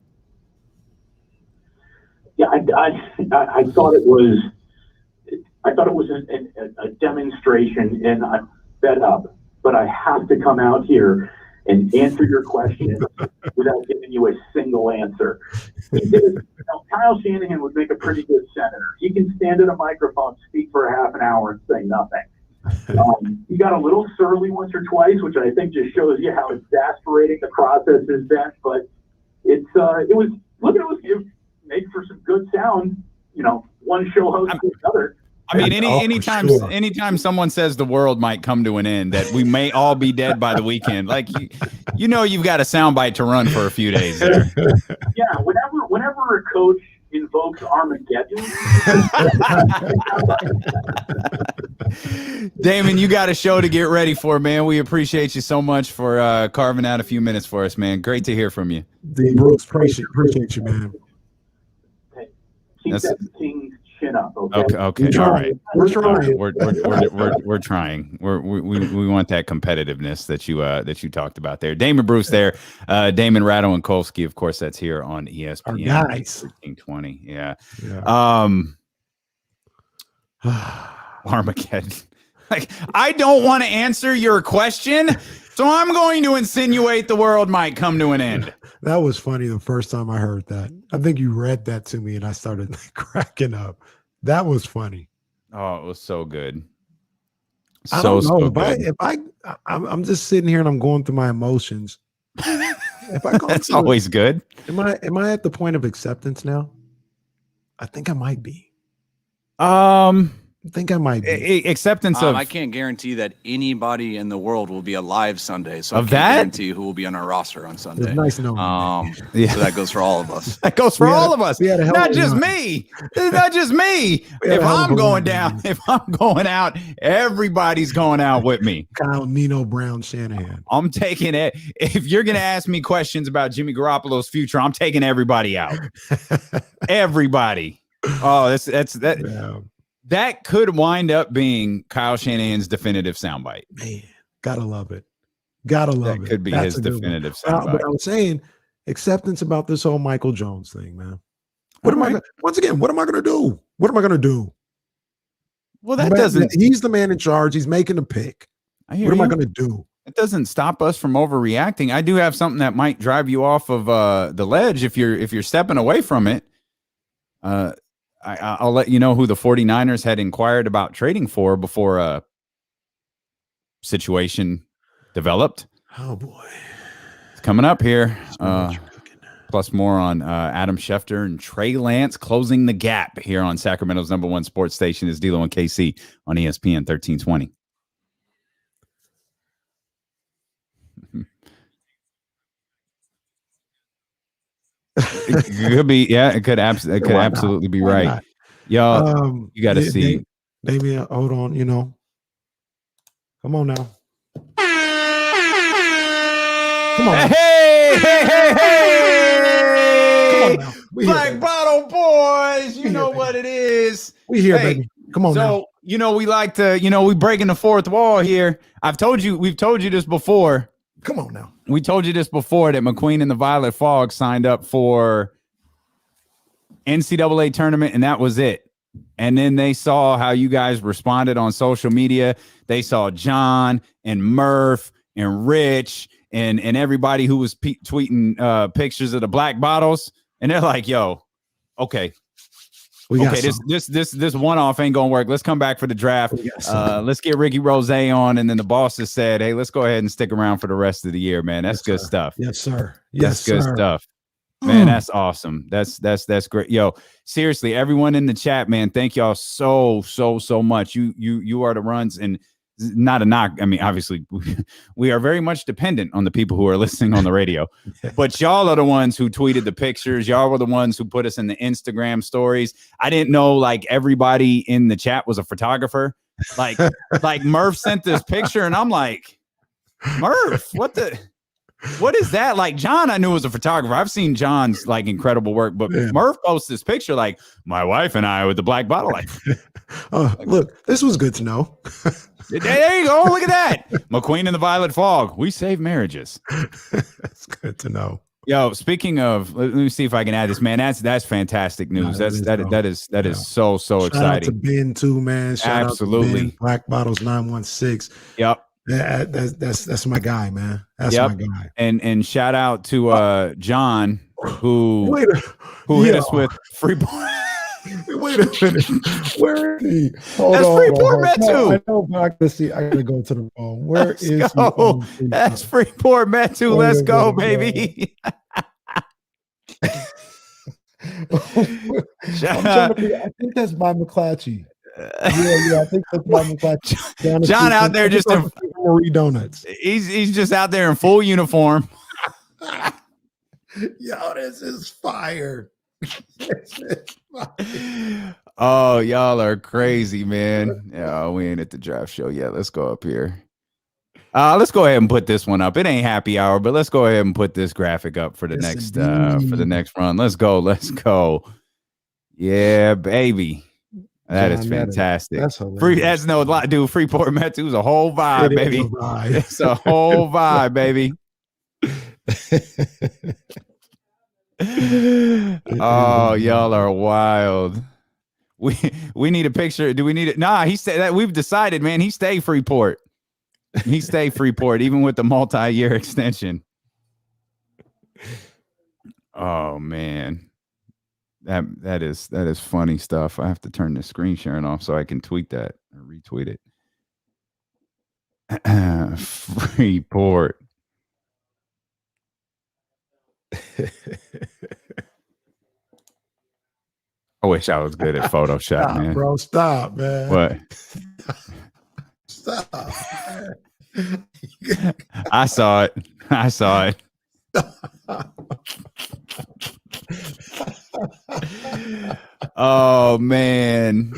S5: Yeah, I thought it was a demonstration, and I'm fed up, but I have to come out here and answer your question without giving you a single answer. Kyle Shanahan would make a pretty good senator. He can stand at a microphone, speak for a half an hour, and say nothing. He got a little surly once or twice, which I think just shows you how exasperating the process has been. But it makes for some good sound. One show host to another.
S1: I mean, anytime someone says the world might come to an end, that we may all be dead by the weekend, like you've got a soundbite to run for a few days there.
S5: Yeah, whenever a coach invokes Armageddon.
S1: Damon, you got a show to get ready for, man. We appreciate you so much for carving out a few minutes for us, man. Great to hear from you.
S2: Damon Bruce, appreciate you, man.
S5: Keep that king's chin up, okay?
S1: Okay. All right.
S2: We're trying.
S1: We're trying. We want that competitiveness that you talked about there. Damon Bruce there. Damon Radowinkowski, of course, that's here on ESPN.
S2: Our guys.
S1: 1320. Yeah.
S2: Yeah.
S1: Armageddon. Like, I don't want to answer your question, so I'm going to insinuate the world might come to an end.
S2: That was funny the first time I heard that. I think you read that to me and I started cracking up. That was funny.
S1: Oh, it was so good.
S2: I don't know. I'm just sitting here and I'm going through my emotions.
S1: That's always good.
S2: Am I at the point of acceptance now? I think I might be.
S1: Acceptance of.
S4: I can't guarantee that anybody in the world will be alive Sunday. So
S1: of
S4: I can't
S1: that?
S4: guarantee who will be on our roster on Sunday.
S2: It's nice knowing.
S4: So that goes for all of us.
S1: That goes for all of us. Not just me. Not just me. If I'm going down, if I'm going out, everybody's going out with me.
S2: Kyle, Nino, Brown, Shanahan.
S1: I'm taking it. If you're going to ask me questions about Jimmy Garoppolo's future, I'm taking everybody out. Everybody. Oh, that's that.
S2: Yeah.
S1: That could wind up being Kyle Shanahan's definitive soundbite.
S2: Man, gotta love it. Gotta love it.
S1: That could be his definitive soundbite.
S2: But I was saying acceptance about this whole Michael Jones thing, man. What am I going to do? What am I going to do?
S1: Well, that doesn't.
S2: He's the man in charge. He's making a pick. What am I going to do?
S1: It doesn't stop us from overreacting. I do have something that might drive you off of the ledge if you're stepping away from it. I'll let you know who the 49ers had inquired about trading for before a situation developed.
S2: Oh, boy.
S1: It's coming up here. Plus more on Adam Schefter and Trey Lance closing the gap here on Sacramento's #1 sports station is D'Lo and KC on ESPN 1320. It could be, yeah. It could absolutely be right. Y'all, you got to see.
S2: Damien, hold on. Come on now. Come on.
S1: Hey!
S2: Come on now.
S1: Black Bottle Boys, you know what it is.
S2: We here, baby. Come on now.
S1: So, we like to, we breaking the fourth wall here. We've told you this before.
S2: Come on now.
S1: We told you this before that McQueen and the Violet Fog signed up for NCAA tournament, and that was it. And then they saw how you guys responded on social media. They saw John and Murph and Rich and everybody who was tweeting pictures of the black bottles, and they're like, "Yo, okay, this one-off ain't gonna work. Let's come back for the draft. Let's get Ricky Rose on." And then the bosses said, "Hey, let's go ahead and stick around for the rest of the year, man. That's good stuff."
S2: Yes, sir.
S1: That's good stuff, man. That's awesome. That's great. Yo, seriously, everyone in the chat, man, thank y'all so much. You are the runs, and not a knock. I mean, obviously, we are very much dependent on the people who are listening on the radio, but y'all are the ones who tweeted the pictures. Y'all were the ones who put us in the Instagram stories. I didn't know everybody in the chat was a photographer. Like Murph sent this picture, and I'm like, Murph, what is that? Like, John, I knew was a photographer. I've seen John's incredible work, but Murph posts this picture like my wife and I with the black bottle.
S2: Look, this was good to know.
S1: There you go. Look at that. McQueen and the Violet Fog. We save marriages.
S2: It's good to know.
S1: Yo, speaking of, let me see if I can add this, man. That's fantastic news. That is so exciting. Shout out
S2: to Ben too, man. Shout
S1: Absolutely.
S2: Out to Ben, Black Bottles 916.
S1: Yep.
S2: That's my guy, man. That's my guy.
S1: And shout out to John who hit us with free.
S2: Wait a minute. Where is he?
S1: That's Freeport Metu.
S2: I know, but I gotta see. I gotta go to the phone. Where
S1: Let's
S2: is
S1: go.
S2: he?
S1: That's Freeport Metu. Let's go, baby.
S2: I'm trying to be, I think that's by McClatchy. Yeah, I think that's by McClatchy.
S1: John out there just in
S2: Marie Donuts.
S1: He's just out there in full uniform.
S2: Yo, this is fire.
S1: Oh, y'all are crazy, man. Yeah, we ain't at the draft show yet. Let's go up here. Let's go ahead and put this one up. It ain't happy hour, but let's go ahead and put this graphic up for the next run. Let's go. Yeah, baby. That is fantastic. That's hilarious. Freeport Metu's a whole vibe, baby. It's a whole vibe, baby. Oh, y'all are wild. We need a picture. Do we need it? Nah, he said that we've decided, man. He stayed Freeport. He stayed Freeport, even with the multi-year extension. Oh man. That is funny stuff. I have to turn the screen sharing off so I can tweet that or retweet it. Freeport. I wish I was good at Photoshop, man.
S2: Bro, stop, man.
S1: What?
S2: Stop. Man.
S1: I saw it. Oh man.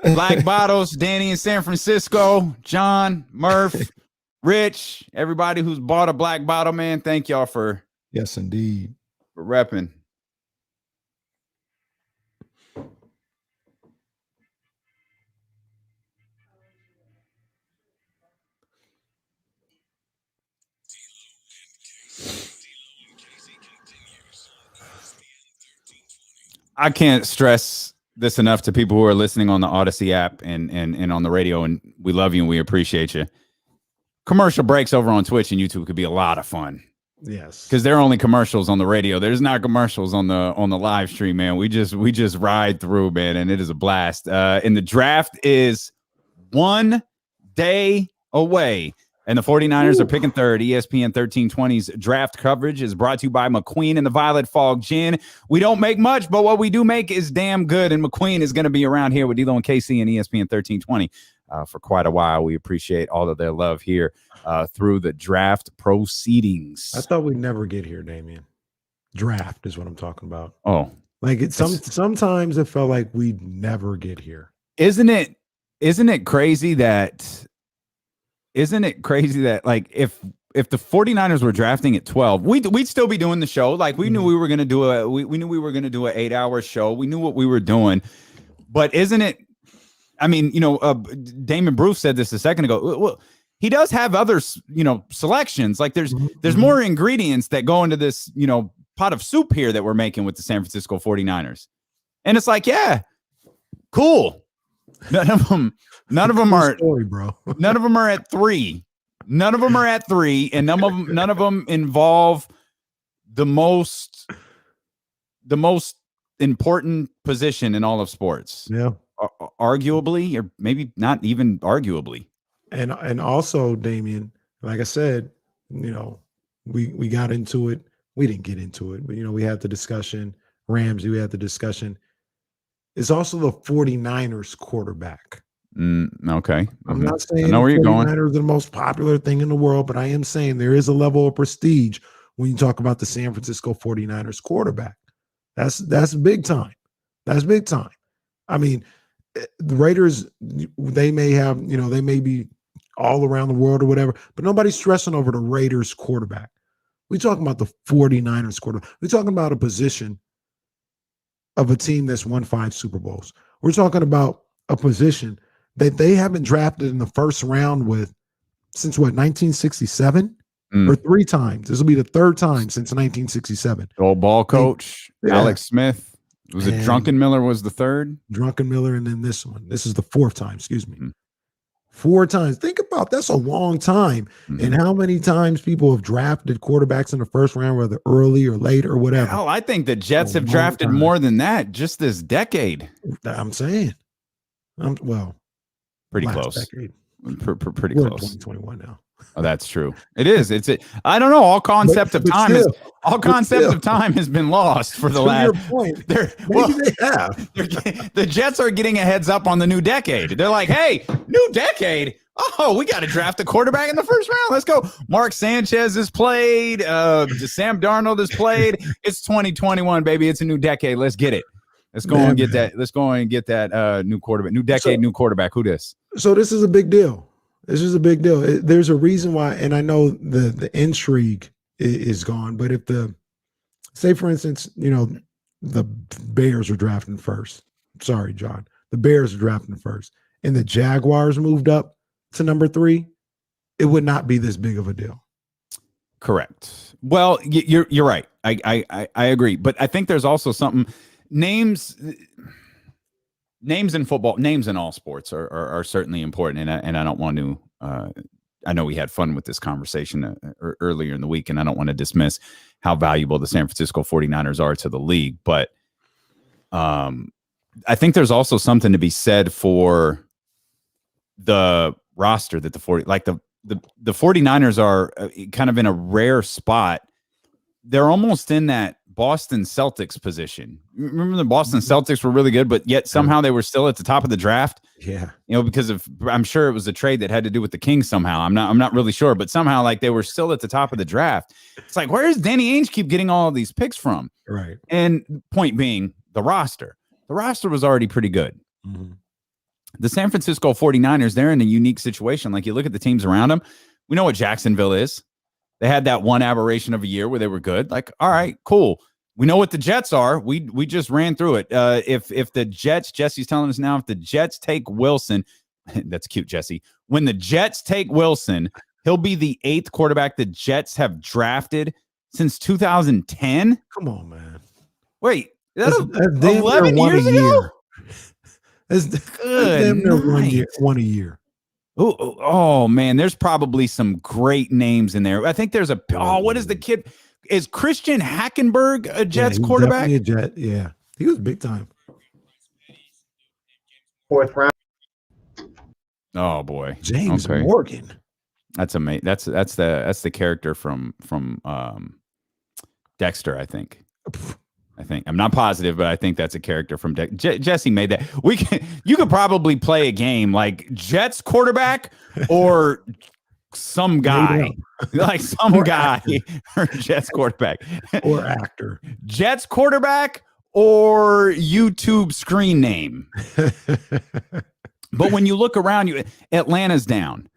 S1: Black Bottles, Danny in San Francisco, John, Murph, Rich, everybody who's bought a black bottle, man. Thank y'all for
S2: yes, indeed.
S1: For repping. I can't stress this enough to people who are listening on the Odyssey app and on the radio, and we love you and we appreciate you. Commercial breaks over on Twitch and YouTube could be a lot of fun.
S2: Yes,
S1: because they're only commercials on the radio. There's not commercials on the live stream, man. We just ride through, man, and it is a blast. And the draft is 1 day away. And the 49ers are picking third. ESPN 1320's draft coverage is brought to you by McQueen and the Violet Fog Gin. We don't make much, but what we do make is damn good. And McQueen is going to be around here with D'Lo and KC and ESPN 1320 for quite a while. We appreciate all of their love here through the draft proceedings.
S2: I thought we'd never get here, Damien. Draft is what I'm talking about.
S1: Oh,
S2: like sometimes it felt like we'd never get here.
S1: Isn't it crazy that? Isn't it crazy that like if the 49ers were drafting at 12, we'd still be doing the show. Like we knew we were going to do we knew we were going to do an 8-hour show. We knew what we were doing. But isn't it, I mean, Damon Bruce said this a second ago. Well, he does have other, selections. Like there's more ingredients that go into this, pot of soup here that we're making with the San Francisco 49ers. And it's like, yeah, cool. None of them are
S2: story, bro.
S1: None of them are at 3. None of them are at 3, and none of them involve the most important position in all of sports.
S2: Yeah,
S1: arguably, or maybe not even arguably.
S2: And also, Damien, like I said, we got into it. We didn't get into it, but we had the discussion. Ramsey, we had the discussion. It's also the 49ers quarterback.
S1: Okay.
S2: I'm not saying
S1: I know where you're going.
S2: The 49ers are the most popular thing in the world, but I am saying there is a level of prestige when you talk about the San Francisco 49ers quarterback. That's big time. That's big time. I mean, the Raiders, they may have, they may be all around the world or whatever, but nobody's stressing over the Raiders quarterback. We're talking about the 49ers quarterback. We're talking about a position of a team that's won 5 Super Bowls. We're talking about a position that they haven't drafted in the first round with since 1967 or 3 times. This will be the 3rd time since 1967.
S1: Old ball coach, Alex Smith. Was it Drunken Miller was the 3rd?
S2: Drunken Miller, and then this one. This is the 4th time, excuse me. 4 times. Think about that's a long time. And how many times people have drafted quarterbacks in the first round, whether early or late or whatever.
S1: Hell, I think the Jets have drafted more than that just this decade.
S2: I'm saying.
S1: Pretty close.
S2: Decade.
S1: Pretty
S2: We're
S1: close.
S2: in 2021 now.
S1: Oh, that's true. It is. I don't know. All concept of time has been lost for the last.
S2: Point.
S1: They have. The Jets are getting a heads up on the new decade. They're like, hey, new decade. Oh, we got to draft a quarterback in the first round. Let's go. Mark Sanchez has played. Sam Darnold has played. It's 2021, baby. It's a new decade. Let's get it. Let's go and get that. Let's go and get that new quarterback. New decade, new quarterback. Who this?
S2: So this is a big deal. This is a big deal. There's a reason why, and I know the intrigue is gone. But if say for instance, the Bears are drafting first. Sorry, John. The Bears are drafting first, and the Jaguars moved up to number 3. It would not be this big of a deal.
S1: Correct. Well, you're right. I agree. But I think there's also something. Names in football, names in all sports are certainly important, and I don't want to. I know we had fun with this conversation earlier in the week, and I don't want to dismiss how valuable the San Francisco 49ers are to the league, but I think there's also something to be said for the roster that the 49ers are kind of in a rare spot. They're almost in that Boston Celtics position. Remember the Boston Celtics were really good, but yet somehow they were still at the top of the draft.
S2: Yeah.
S1: Because I'm sure it was a trade that had to do with the Kings somehow. I'm not really sure, but somehow like they were still at the top of the draft. It's like, where does Danny Ainge keep getting all of these picks from?
S2: Right.
S1: And point being the roster. The roster was already pretty good.
S2: Mm-hmm.
S1: The San Francisco 49ers, they're in a unique situation. Like you look at the teams around them. We know what Jacksonville is. They had that one aberration of a year where they were good. Like, all right, cool. We know what the Jets are. We just ran through it. If the Jets, Jesse's telling us now, if the Jets take Wilson, that's cute, Jesse. When the Jets take Wilson, he'll be the 8th quarterback the Jets have drafted since 2010.
S2: Come on, man.
S1: Wait,
S2: that's
S1: 11 years ago?
S2: That's damn near one a year.
S1: Oh, man, there's probably some great names in there. I think there's what is the kid? Is Christian Hackenberg a Jets quarterback?
S2: A Jet, yeah. He was big time.
S7: 4th round.
S1: Oh boy.
S2: James Morgan.
S1: That's amazing. That's the character from Dexter, I think. I'm not positive, but I think that's a character from Jesse made that. You could probably play a game like Jets quarterback or some guy, like some guy or Jets quarterback
S2: or actor,
S1: Jets quarterback or YouTube screen name. But when you look around, Atlanta's down.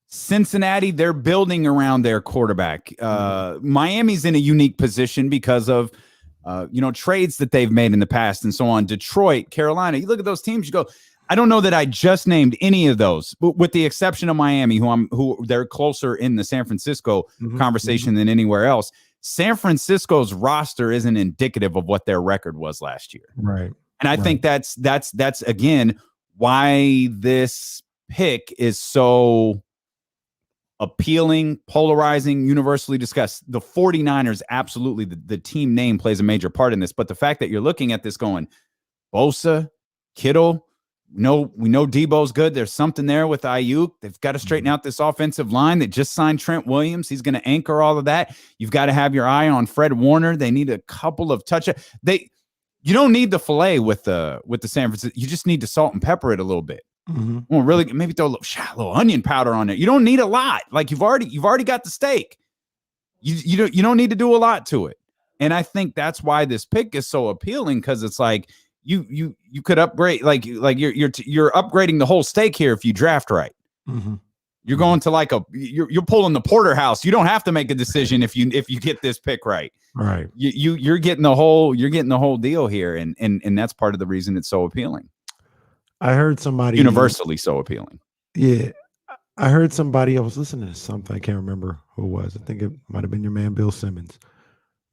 S1: Cincinnati, they're building around their quarterback. Miami's in a unique position because of trades that they've made in the past and so on. Detroit, Carolina, you look at those teams, you go, I don't know that I just named any of those, but with the exception of Miami, who they're closer in the San Francisco conversation than anywhere else. San Francisco's roster isn't indicative of what their record was last year.
S2: Right.
S1: And I think that's again why this pick is so appealing, polarizing, universally discussed. The 49ers, absolutely, the team name plays a major part in this. But the fact that you're looking at this going, Bosa, Kittle, we know Debo's good. There's something there with Ayuk. They've got to straighten out this offensive line. They just signed Trent Williams. He's going to anchor all of that. You've got to have your eye on Fred Warner. They need a couple of touches. You don't need the filet with the San Francisco. You just need to salt and pepper it a little bit. Well, really, maybe throw a little onion powder on it. You don't need a lot. Like you've already got the steak. You don't need to do a lot to it. And I think that's why this pick is so appealing, because it's like you could upgrade, like you're upgrading the whole steak here if you draft right. You're going to you're pulling the porterhouse. You don't have to make a decision if you get this pick right.
S2: Right.
S1: You're getting the whole deal here, and that's part of the reason it's so appealing.
S2: I heard somebody
S1: universally so appealing.
S2: Yeah. I heard somebody, I was listening to something, I can't remember who it was. I think it might have been your man, Bill Simmons.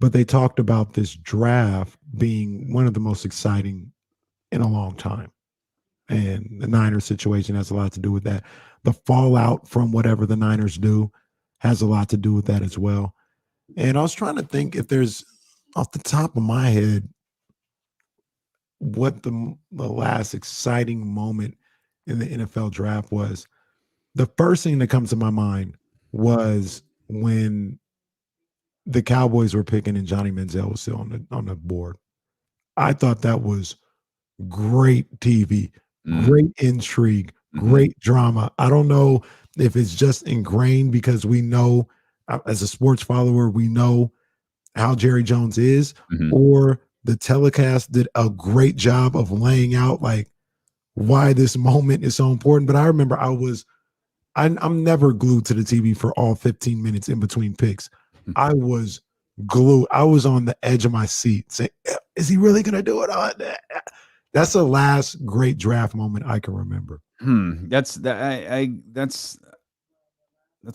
S2: But they talked about this draft being one of the most exciting in a long time. And the Niners situation has a lot to do with that. The fallout from whatever the Niners do has a lot to do with that as well. And I was trying to think if there's, off the top of my head, what the last exciting moment in the NFL draft was. The first thing that comes to my mind was when the Cowboys were picking and Johnny Manziel was still on the board. I thought that was great TV, great intrigue, great drama. I don't know if it's just ingrained because we know, as a sports follower, we know how Jerry Jones is, or the telecast did a great job of laying out like why this moment is so important. But I remember I'm never glued to the TV for all 15 minutes in between picks. I was glued. I was on the edge of my seat saying, is he really going to do it? That's the last great draft moment I can remember.
S1: That's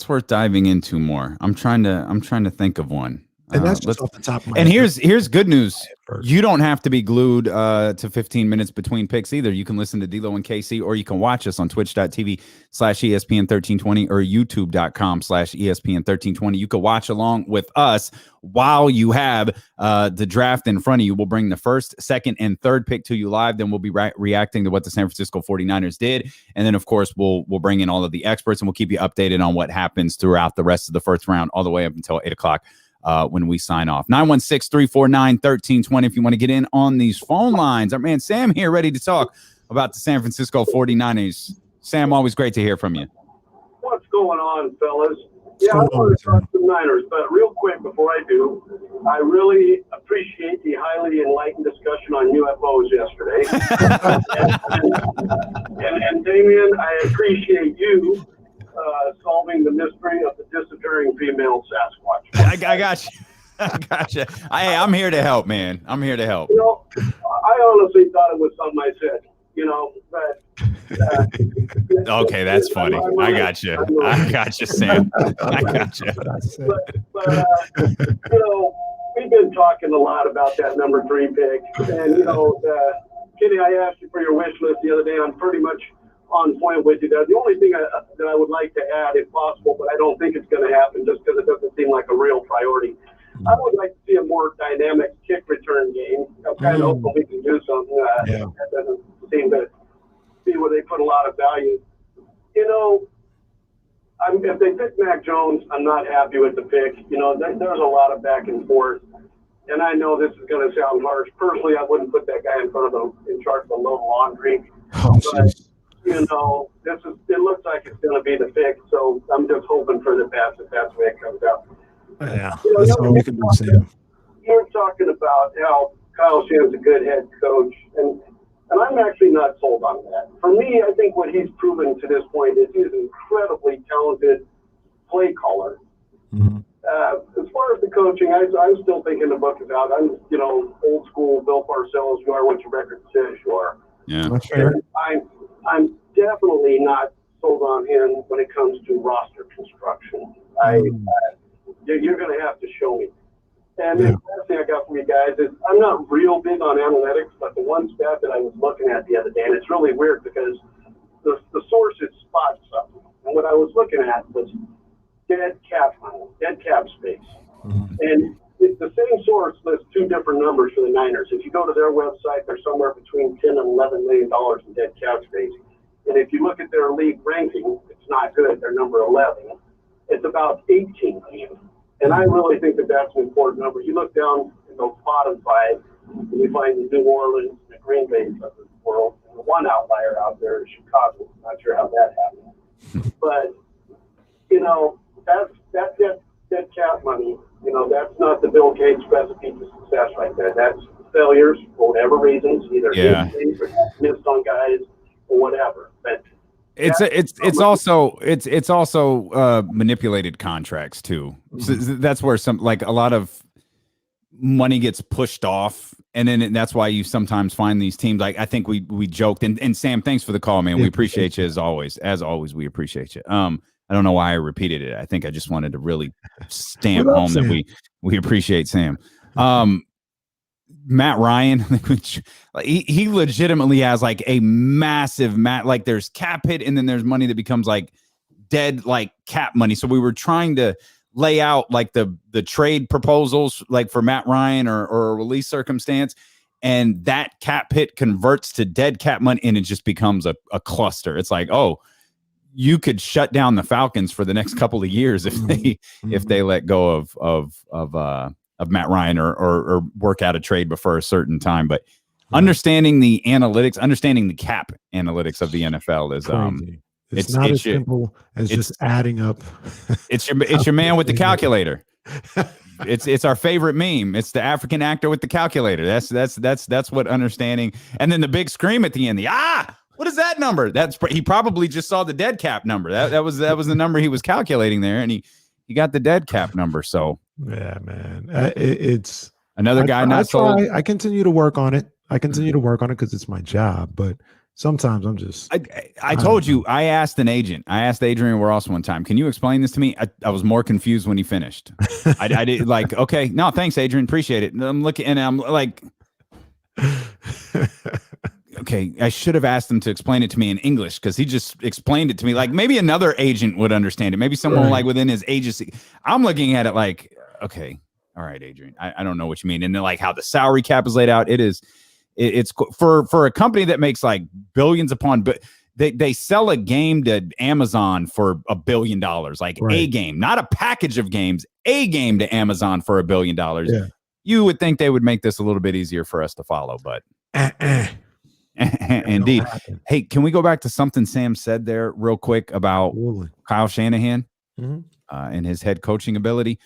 S1: worth diving into more. I'm trying to think of one.
S2: And that's just off the top of my
S1: head. And here's good news. You don't have to be glued to 15 minutes between picks either. You can listen to D'Lo and KC, or you can watch us on twitch.tv/ESPN1320 or youtube.com/ESPN1320. You can watch along with us while you have the draft in front of you. We'll bring the first, second, and third pick to you live. Then we'll be reacting to what the San Francisco 49ers did. And then, of course, we'll bring in all of the experts, and we'll keep you updated on what happens throughout the rest of the first round, all the way up until 8 o'clock. When we sign off. 916-349-1320 if you want to get in on these phone lines. Our man Sam here, ready to talk about the San Francisco 49ers. Sam, always great to hear from you.
S5: What's going on, fellas? Yeah, I want to talk to the Niners, but real quick before I do, I really appreciate the highly enlightened discussion on UFOs yesterday. and Damien, I appreciate you solving the mystery of the disappearing female Sasquatch.
S1: I got you. I got you. I'm here to help, man. I'm here to help.
S5: You know, I honestly thought it was something I said, but
S1: okay, that's funny. I got you. I got you, Sam. I got you.
S5: But we've been talking a lot about that number 3 pick. And, Kenny, I asked you for your wish list the other day. I'm pretty much on point with you there. The only thing that I would like to add, if possible, but I don't think it's going to happen just because it doesn't seem like a real priority, I would like to see a more dynamic kick return game. I'm kind of hoping we can do something. That doesn't seem to be where they put a lot of value. If they pick Mac Jones, I'm not happy with the pick. There's a lot of back and forth. And I know this is going to sound harsh. Personally, I wouldn't put that guy in front of them in charge of the low laundry. It looks like it's going to be the pick, so I'm just hoping for the best if that's the way it comes out.
S2: Yeah, that's all we can do, Sam.
S5: You're talking about how Kyle Shanahan's a good head coach, and I'm actually not sold on that. For me, I think what he's proven to this point is he's an incredibly talented play caller. As far as the coaching, I'm still thinking the book is out. I'm, old school Bill Parcells. You are what your record says you are.
S1: Yeah,
S2: that's fair.
S5: I'm definitely not sold on him when it comes to roster construction. You're going to have to show me. And the last thing I got for you guys is I'm not real big on analytics, but the one stat that I was looking at the other day, and it's really weird because the sources spot something. And what I was looking at was dead cap space. And the same source lists 2 different numbers for the Niners. If you go to their website, they're somewhere between $10 and $11 million in dead cap space. And if you look at their league ranking, it's not good. They're number 11. It's about $18 million. And I really think that that's an important number. You look down in those bottom 5, and you find the New Orleans, the Green Bay of the world. And the one outlier out there is Chicago. Not sure how that happened. But, that's dead cap money. That's not the Bill Gates recipe for success right there. That's failures for whatever reasons, either missed on guys or whatever. But
S1: it's also manipulated contracts too. So that's where a lot of money gets pushed off, and then that's why you sometimes find these teams. Like I think we joked, and Sam, thanks for the call, man. We appreciate you as always. As always, we appreciate you. I don't know why I repeated it. I think I just wanted to really stamp home that we appreciate Sam. Matt Ryan, which he legitimately has like a massive like there's cap hit and then there's money that becomes like dead like cap money. So we were trying to lay out like the trade proposals like for Matt Ryan or a release circumstance, and that cap hit converts to dead cap money and it just becomes a cluster. It's like, oh, you could shut down the Falcons for the next couple of years if they let go of Matt Ryan or work out a trade before a certain time. But understanding the analytics, understanding the cap analytics of the NFL is
S2: it's not as simple as just adding up.
S1: It's your man with the calculator. It's our favorite meme. It's the African actor with the calculator. That's what understanding. And then the big scream at the end. What is that number? He probably just saw the dead cap number. That was the number he was calculating there, and he got the dead cap number. So
S2: yeah, man, it's
S1: another guy not sold.
S2: I continue to work on it. I continue to work on it because it's my job. But sometimes I'm just.
S1: I told you. I asked an agent. I asked Adrian Ross one time. Can you explain this to me? I was more confused when he finished. I did like, okay, no, thanks, Adrian, appreciate it. And I'm looking, and I'm like. Okay, I should have asked him to explain it to me in English because he just explained it to me. Like maybe another agent would understand it. Maybe someone like within his agency. I'm looking at it like, okay, all right, Adrian, I don't know what you mean. And then like how the salary cap is laid out, it's for a company that makes like billions upon, but they sell a game to Amazon for $1 billion, like a game, not a package of games, a game to Amazon for $1 billion. Yeah. You would think they would make this a little bit easier for us to follow, but. Indeed. Hey, can we go back to something Sam said there real quick about Kyle Shanahan and his head coaching ability?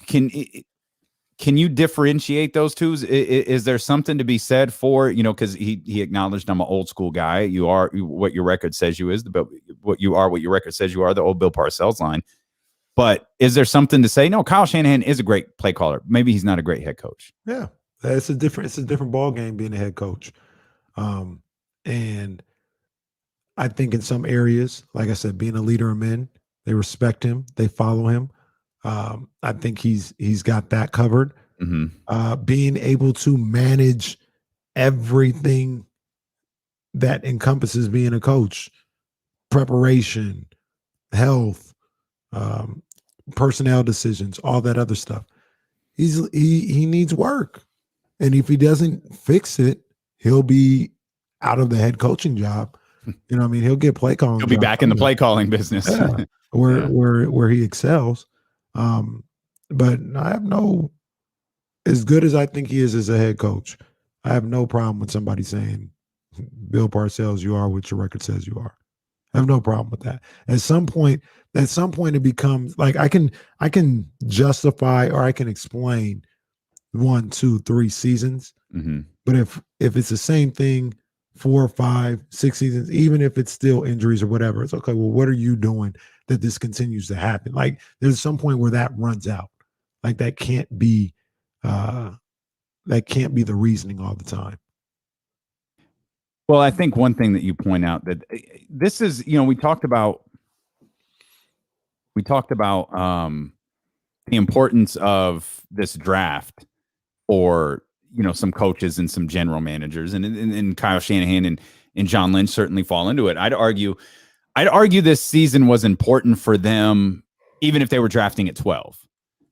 S1: Can you differentiate those two? Is there something to be said for, because he acknowledged I'm an old school guy. You are what your record says you is, what your record says you are, the old Bill Parcells line. But is there something to say? No, Kyle Shanahan is a great play caller. Maybe he's not a great head coach.
S2: Yeah, it's a different ball game being a head coach. And I think in some areas, like I said, being a leader of men, they respect him, they follow him. I think he's got that covered. Being able to manage everything that encompasses being a coach, preparation, health, personnel decisions, all that other stuff. He needs work. And if he doesn't fix it, he'll be out of the head coaching job. He'll get play calling.
S1: He'll be back in the play calling business,
S2: where he excels. But I have as good as I think he is as a head coach, I have no problem with somebody saying, Bill Parcells, you are what your record says you are. I have no problem with that. At some point it becomes like I can justify or I can explain 1, 2, 3 seasons. But if it's the same thing 4, 5, 6 seasons, even if it's still injuries or whatever, it's okay. Well, what are you doing that this continues to happen? Like there's some point where that runs out. Like that can't be the reasoning all the time.
S1: Well, I think one thing that you point out that this is, we talked about the importance of this draft for some coaches and some general managers, and Kyle Shanahan and John Lynch certainly fall into it. I'd argue this season was important for them, even if they were drafting at 12.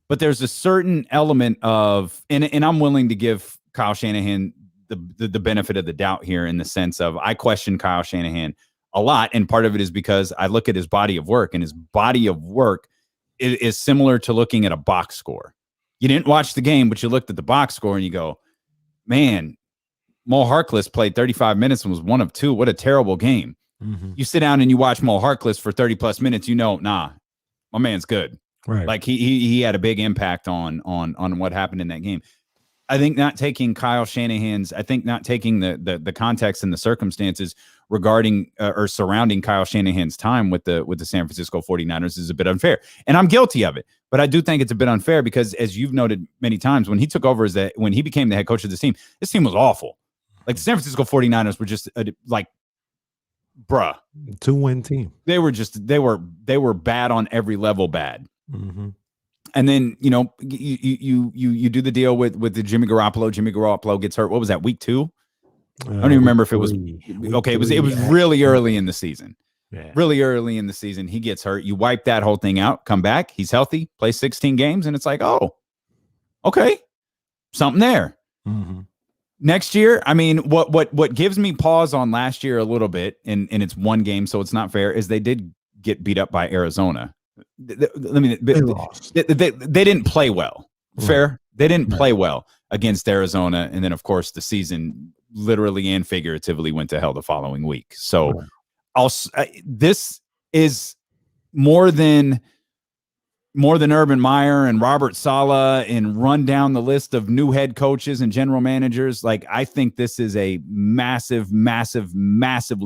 S1: But there's a certain element of, and I'm willing to give Kyle Shanahan the benefit of the doubt here, in the sense of I question Kyle Shanahan a lot, and part of it is because I look at his body of work, and his body of work is similar to looking at a box score. You didn't watch the game, but you looked at the box score and you go, man, Mo Harkless played 35 minutes and was 1 of 2. What a terrible game. You sit down and you watch Mo Harkless for 30 plus minutes, nah, my man's good.
S2: Right.
S1: Like he had a big impact on what happened in that game. I think not taking Kyle Shanahan's, I think not taking the context and the circumstances regarding or surrounding Kyle Shanahan's time with the San Francisco 49ers is a bit unfair. And I'm guilty of it, but I do think it's a bit unfair because, as you've noted many times, when he took over when he became the head coach of this team was awful. Like the San Francisco 49ers were just like, bruh.
S2: 2-win team.
S1: They were bad on every level bad. And then, you know, you do the deal with the Jimmy Garoppolo. Jimmy Garoppolo gets hurt. What was that, week 2? I don't even remember if it was okay. It was really early in the season.
S2: Yeah.
S1: Really early in the season, he gets hurt. You wipe that whole thing out, come back, he's healthy, plays 16 games, and it's like, oh, okay, something there.
S2: Mm-hmm.
S1: Next year, I mean, what gives me pause on last year a little bit, and it's one game, so it's not fair, is they did get beat up by Arizona. They
S2: lost.
S1: They didn't play well. Fair.
S2: Right.
S1: They didn't play well against Arizona, and then of course the season literally and figuratively went to hell the following week. So this is more than Urban Meyer and Robert Saleh and run down the list of new head coaches and general managers. Like, I think this is a massively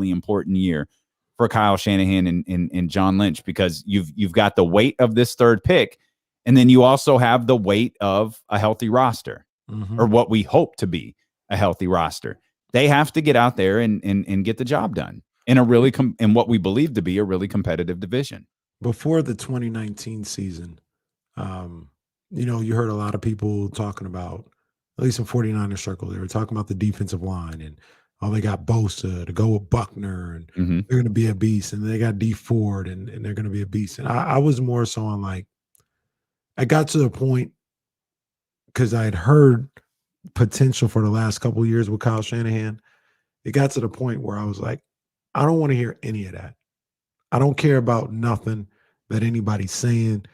S1: important year for Kyle Shanahan and John Lynch, because you've got the weight of this third pick, and then you also have the weight of a healthy roster, or what we hope to be a healthy roster. They have to get out there and get the job done in a really in what we believe to be a really competitive division.
S2: Before the 2019 season, you know, you heard a lot of people talking about, at least in 49er circle, they were talking about the defensive line and, oh, they got Bosa to go with Buckner, and they're going to be a beast. And they got D Ford, and they're going to be a beast. And I was more so on, like, I got to the point, because I had heard potential for the last couple of years with Kyle Shanahan. It got to the point where I was like, I don't want to hear any of that. I don't care about nothing that anybody's saying.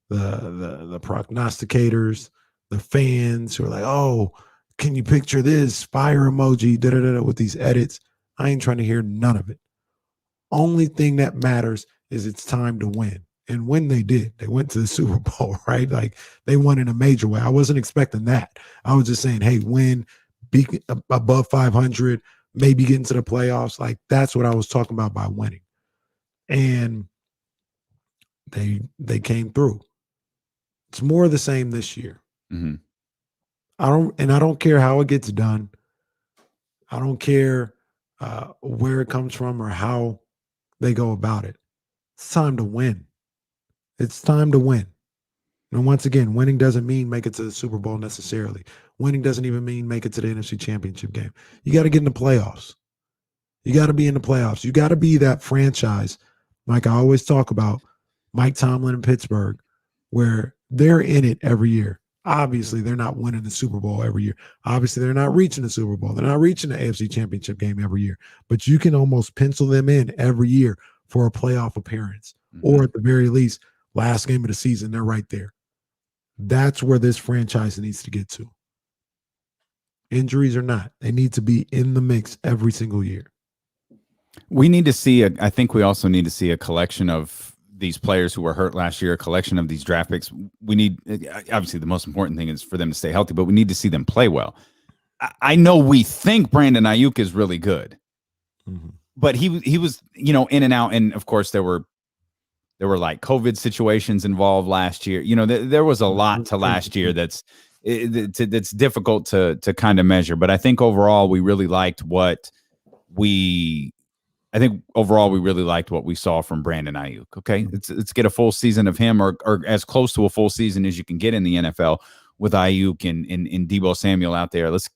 S2: The prognosticators, the fans who are like, oh, can you picture this fire emoji, with these edits? I ain't trying to hear none of it. Only thing that matters is it's time to win. And when they did, they went to the Super Bowl, right? Like, they won in a major way. I wasn't expecting that. I was just saying, hey, win, be above 500, maybe get into the playoffs. Like, that's what I was talking about by winning. And they came through. It's more of the same this year. I don't care how it gets done. I don't care where it comes from or how they go about it. It's time to win. It's time to win. And once again, winning doesn't mean make it to the Super Bowl necessarily. Winning doesn't even mean make it to the NFC Championship game. You got to get in the playoffs. You got to be in the playoffs. You got to be that franchise, like I always talk about, Mike Tomlin in Pittsburgh, where they're in it every year. Obviously, they're not winning the Super Bowl every year. Obviously, they're not reaching the Super Bowl. They're not reaching the AFC Championship game every year. But you can almost pencil them in every year for a playoff appearance. Or at the very least, last game of the season, they're right there. That's where this franchise needs to get to. Injuries or not, they need to be in the mix every single year.
S1: We need to see I think we also need to see a collection of these players who were hurt last year, a collection of these draft picks. We need, obviously the most important thing is for them to stay healthy, but we need to see them play well. I know we think Brandon Ayuk is really good, but he was, you know, in and out. And of course there were like COVID situations involved last year. You know, there was a lot to last year that's difficult to kind of measure. But I think overall we really liked what we saw from Brandon Ayuk. Okay, let's get a full season of him, or as close to a full season as you can get in the NFL with Ayuk and Deebo Samuel out there. Let's,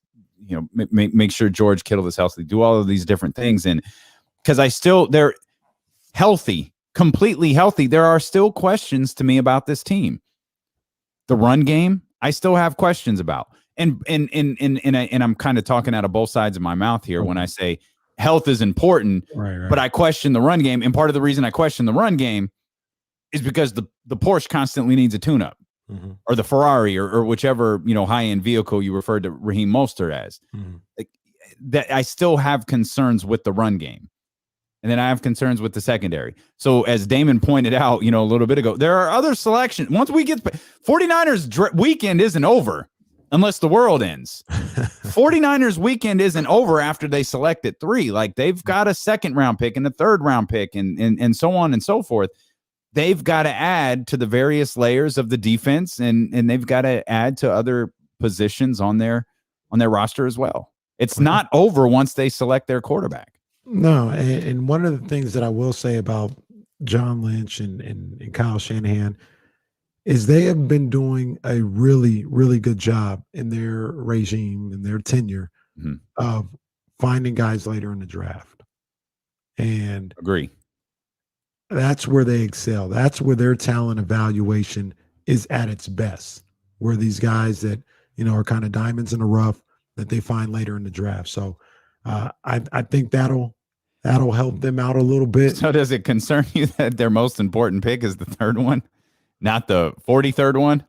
S1: you know, make sure George Kittle is healthy. Do all of these different things, and because they're healthy, completely healthy. There are still questions to me about this team. The run game, I still have questions about, and I'm kind of talking out of both sides of my mouth here when I say health is important, right. But I question the run game. And part of the reason I question the run game is because the Porsche constantly needs a tune-up, or the Ferrari, or whichever, you know, high-end vehicle you referred to Raheem Mostert as. Like, that I still have concerns with the run game. And then I have concerns with the secondary. So as Damon pointed out, you know, a little bit ago, there are other selections. Once we get 49ers weekend isn't over unless the world ends. 49ers weekend isn't over after they select at 3. Like, they've got a second round pick and a third round pick and so on and so forth. They've got to add to the various layers of the defense, and they've got to add to other positions on their roster as well. It's not over once they select their quarterback.
S2: No, and one of the things that I will say about John Lynch and Kyle Shanahan, is they have been doing a really, really good job in their regime and their tenure
S1: Mhm.
S2: of finding guys later in the draft. And
S1: Agree.
S2: that's where they excel. That's where their talent evaluation is at its best, where these guys that, are kind of diamonds in the rough that they find later in the draft. So I think that'll help them out a little bit.
S1: So does it concern you that their most important pick is the third one, not the 43rd one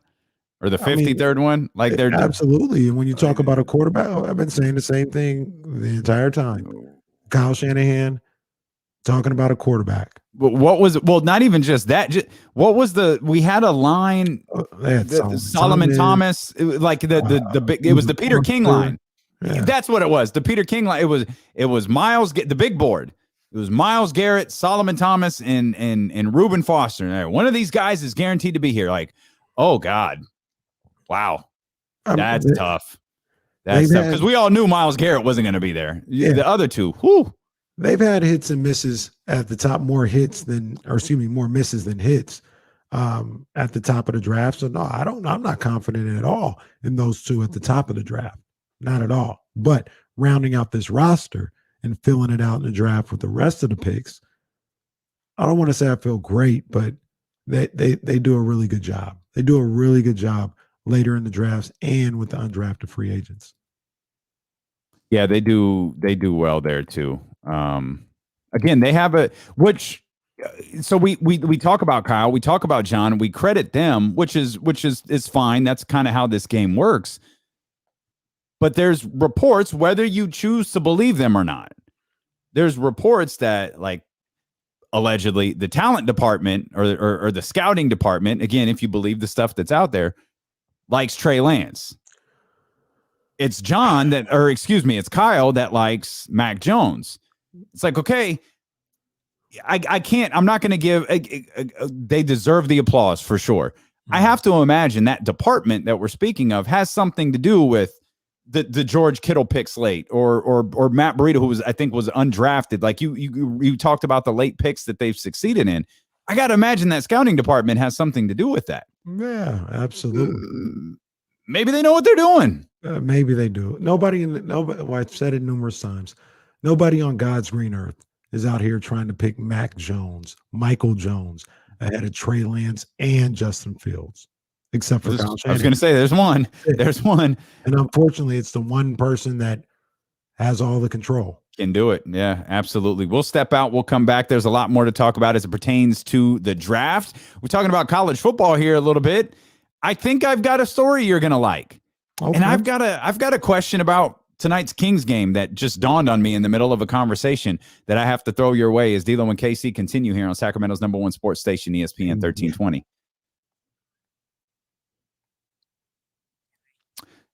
S1: or the 53rd one? Like they're
S2: absolutely. And when you talk about a quarterback, I've been saying the same thing the entire time. Kyle Shanahan talking about a quarterback.
S1: What was it? Well, not even just that. What was we had a line, Solomon Thomas, it was like the big, it was the Peter King line. Yeah. That's what it was. The Peter King line. It was Miles, the big board. It was Myles Garrett, Solomon Thomas, and Reuben Foster. One of these guys is guaranteed to be here. Like, oh God. Wow. That's tough. That's tough. Because we all knew Myles Garrett wasn't going to be there. Yeah. The other two, whew.
S2: They've had hits and misses at the top, more misses than hits at the top of the draft. So no, I'm not confident at all in those two at the top of the draft. Not at all. But rounding out this roster and filling it out in the draft with the rest of the picks, I don't want to say I feel great, but they do a really good job. They do a really good job later in the drafts and with the undrafted free agents.
S1: Yeah, they do well there too. Again, they have so we talk about Kyle, we talk about John, we credit them, which is fine. That's kind of how this game works. But there's reports, whether you choose to believe them or not, there's reports that, like, allegedly the talent department or the scouting department, again, if you believe the stuff that's out there, likes Trey Lance. It's it's Kyle that likes Mac Jones. It's like, okay, I'm not going to give, they deserve the applause for sure. I have to imagine that department that we're speaking of has something to do with the George Kittle picks late or Matt Breida, who I think was undrafted. Like you talked about the late picks that they've succeeded in. I got to imagine that scouting department has something to do with that.
S2: Yeah, absolutely.
S1: Maybe they know what they're doing.
S2: Maybe they do. Nobody. Well, I've said it numerous times. Nobody on God's green earth is out here trying to pick Mac Jones, Michael Jones ahead of Trey Lance and Justin Fields, except for Kyle Shanahan.
S1: I was going to say there's one. There's one,
S2: and unfortunately, it's the one person that has all the control.
S1: Can do it. Yeah, absolutely. We'll step out. We'll come back. There's a lot more to talk about as it pertains to the draft. We're talking about college football here a little bit. I think I've got a story you're going to like. Okay. And I've got a question about tonight's Kings game that just dawned on me in the middle of a conversation that I have to throw your way as D'Lo and KC continue here on Sacramento's #1 sports station, ESPN 1320.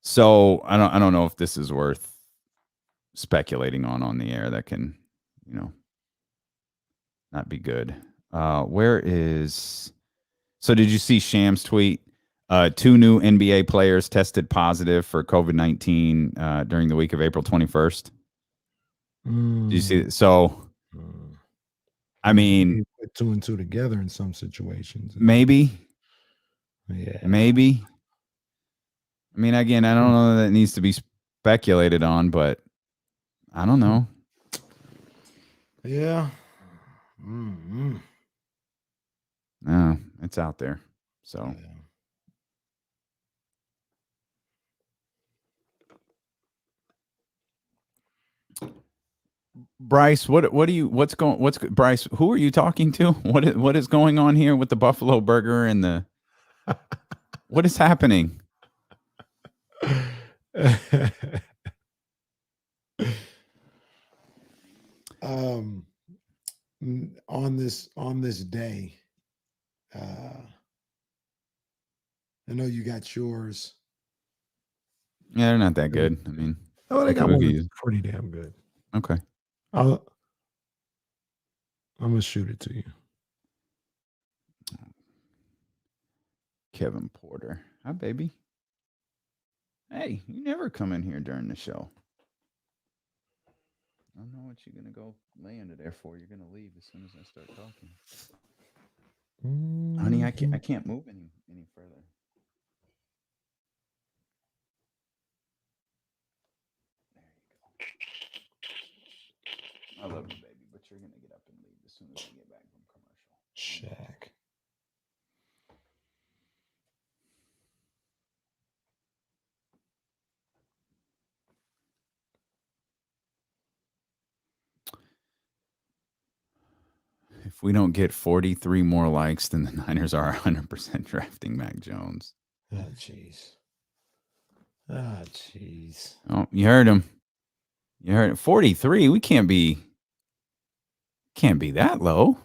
S1: So I don't know if this is worth speculating on the air. That can, not be good. So did you see Sham's tweet? 2 new NBA players tested positive for COVID-19 during the week of April 21st. Did you see it? So, I mean,
S2: you put 2 and 2 together in some situations.
S1: Maybe.
S2: Yeah.
S1: Maybe. I mean, again, I don't know that it needs to be speculated on, but I don't know.
S2: Yeah.
S1: No, it's out there. So. Yeah. Bryce, Bryce, who are you talking to? What is going on here with the Buffalo Burger and the what is happening?
S2: On this day, I know you got yours.
S1: Yeah, they're not that good. I mean,
S2: they got one pretty damn good.
S1: Okay.
S2: I'm gonna shoot it to you.
S1: Kevin Porter. Hi, baby. Hey, you never come in here during the show. I don't know what you're gonna go lay under there for. You're gonna leave as soon as I start talking. Honey, I can't move any further. I love you, baby, but you're gonna get up and leave as soon as we get back from commercial.
S2: Shaq.
S1: If we don't get 43 more likes, then the Niners are 100% drafting Mac Jones.
S2: Oh, jeez. Ah, jeez.
S1: Oh, you heard him. You heard it. 43. We can't be that low.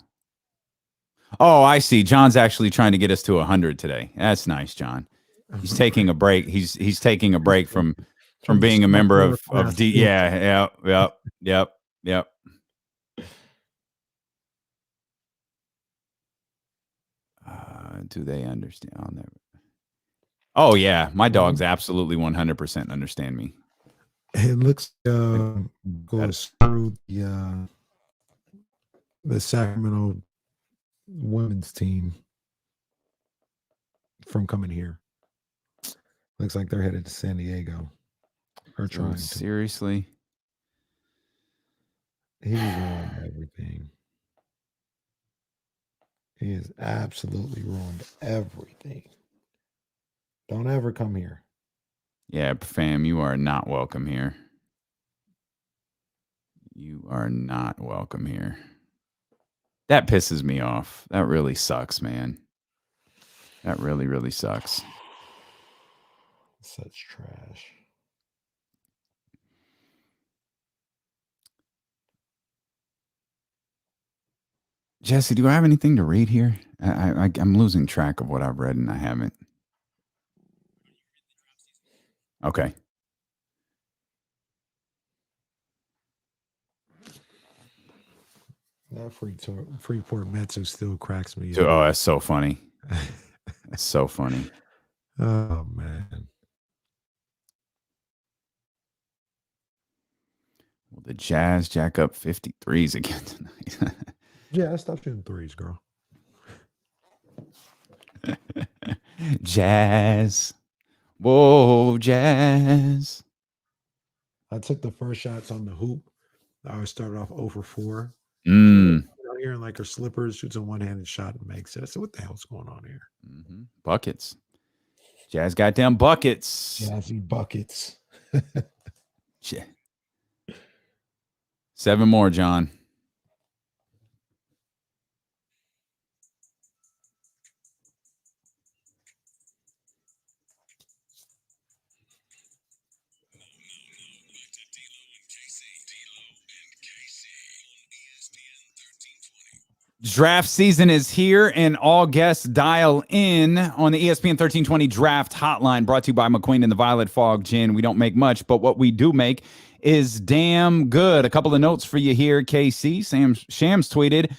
S1: Oh, I see. John's actually trying to get us to 100 today. That's nice, John. He's taking a break. He's taking a break from being a member of D. Yeah, yep. Do they understand? I'll never. Oh yeah, my dogs absolutely 100% understand me.
S2: It looks goes through the Sacramento women's team from coming here. Looks like they're headed to San Diego. Or trying to.
S1: Seriously,
S2: He's ruined everything. He has absolutely ruined everything. Don't ever come here.
S1: yeah, fam, you are not welcome here. You are not welcome here. That pisses me off. That really sucks, man. That really, really sucks.
S2: Such trash.
S1: Jesse, do I have anything to read here? I'm losing track of what I've read and I haven't. Okay.
S2: That Freeport Metu still cracks me up.
S1: Oh, that's so funny. That's so funny.
S2: Oh, man.
S1: Will the Jazz jack up 53s again tonight?
S2: Yeah, stop shooting threes, girl.
S1: Jazz. Whoa, Jazz.
S2: I took the first shots on the hoop. I started off 0 for 4.
S1: Mm.
S2: Out here in like her slippers, shoots a one-handed shot and makes it. I said, what the hell's going on here?
S1: Mm-hmm. Buckets. Jazz goddamn buckets.
S2: Jazzy buckets.
S1: Shit. 7 more, John. Draft season is here, and all guests dial in on the ESPN 1320 Draft Hotline, brought to you by McQueen and the Violet Fog Gin. We don't make much, but what we do make is damn good. A couple of notes for you here, KC. Shams tweeted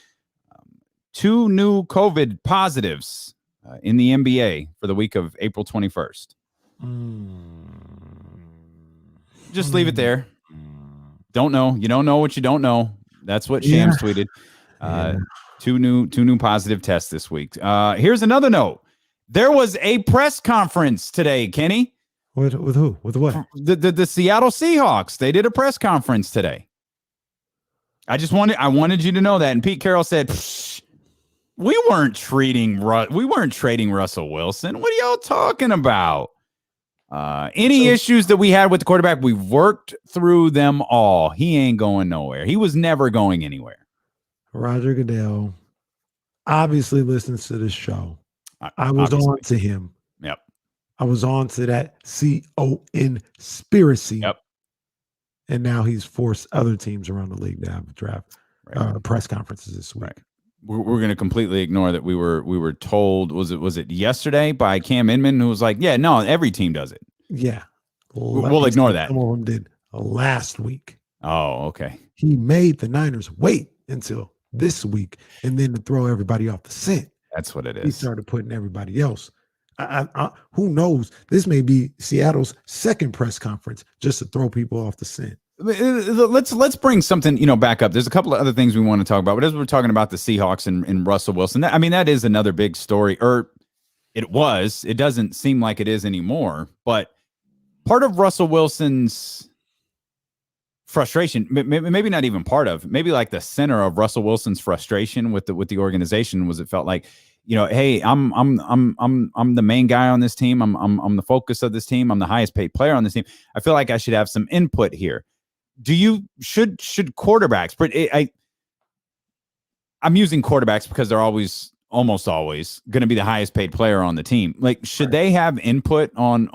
S1: 2 new COVID positives in the NBA for the week of April 21st. Just leave it there. Don't know. You don't know what you don't know. That's what Shams tweeted. 2 new positive tests this week. Here's another note. There was a press conference today, Kenny.
S2: With who? With what?
S1: The Seattle Seahawks. They did a press conference today. I wanted you to know that. And Pete Carroll said, we weren't trading Russell Wilson. What are y'all talking about? Any issues that we had with the quarterback, we've worked through them all. He ain't going nowhere. He was never going anywhere.
S2: Roger Goodell obviously listens to this show. I was on to him.
S1: Yep.
S2: I was on to that conspiracy.
S1: Yep.
S2: And now he's forced other teams around the league to have draft press conferences this week.
S1: Right. We're going to completely ignore that we were told, was it yesterday by Cam Inman, who was like, yeah, no, every team does it.
S2: Yeah.
S1: We'll ignore that.
S2: Some of them did last week.
S1: Oh, okay.
S2: He made the Niners wait until this week and then to throw everybody off the scent.
S1: That's what it is.
S2: He started putting everybody else. Who knows? This may be Seattle's second press conference just to throw people off the scent.
S1: let's bring something back up. There's a couple of other things we want to talk about, but as we're talking about the Seahawks and Russell Wilson, that is another big story. Or it was. It doesn't seem like it is anymore. But part of Russell Wilson's frustration, maybe not even part of, maybe like the center of Russell Wilson's frustration with the organization was it felt like, hey, I'm the main guy on this team. I'm the focus of this team. I'm the highest paid player on this team. I feel like I should have some input here. Should quarterbacks, but I'm using quarterbacks because they're almost always going to be the highest paid player on the team. Like, should they have input on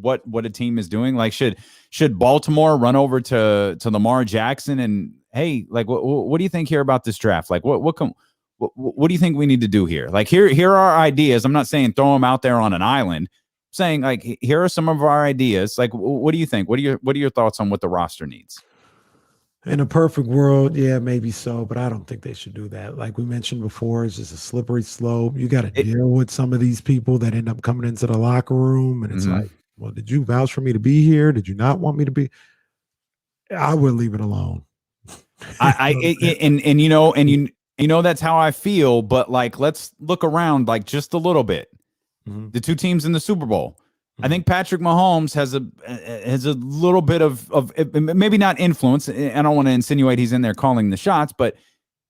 S1: what a team is doing? Like, should Baltimore run over to Lamar Jackson and, hey, like, what do you think here about this draft? Like, what do you think we need to do here? Like, here are our ideas. I'm not saying throw them out there on an island. I'm saying, like, here are some of our ideas. Like, what do you think? What are your thoughts on what the roster needs?
S2: In a perfect world, yeah, maybe so, but I don't think they should do that. Like we mentioned before, it's just a slippery slope. You got to deal with some of these people that end up coming into the locker room, and it's like, well, did you vouch for me to be here? Did you not want me to be? I would leave it alone.
S1: That's how I feel. But like, let's look around, like just a little bit. The two teams in the Super Bowl. I think Patrick Mahomes has a little bit of maybe not influence. I don't want to insinuate he's in there calling the shots, but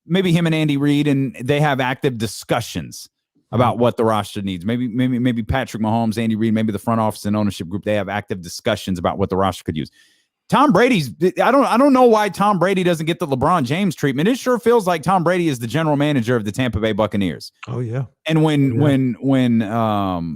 S1: maybe him and Andy Reid, and they have active discussions about what the roster needs. Maybe Patrick Mahomes, Andy Reid, maybe the front office and ownership group, they have active discussions about what the roster could use. Tom Brady's, I don't know why Tom Brady doesn't get the LeBron James treatment. It sure feels like Tom Brady is the general manager of the Tampa Bay Buccaneers.
S2: Oh yeah.
S1: And when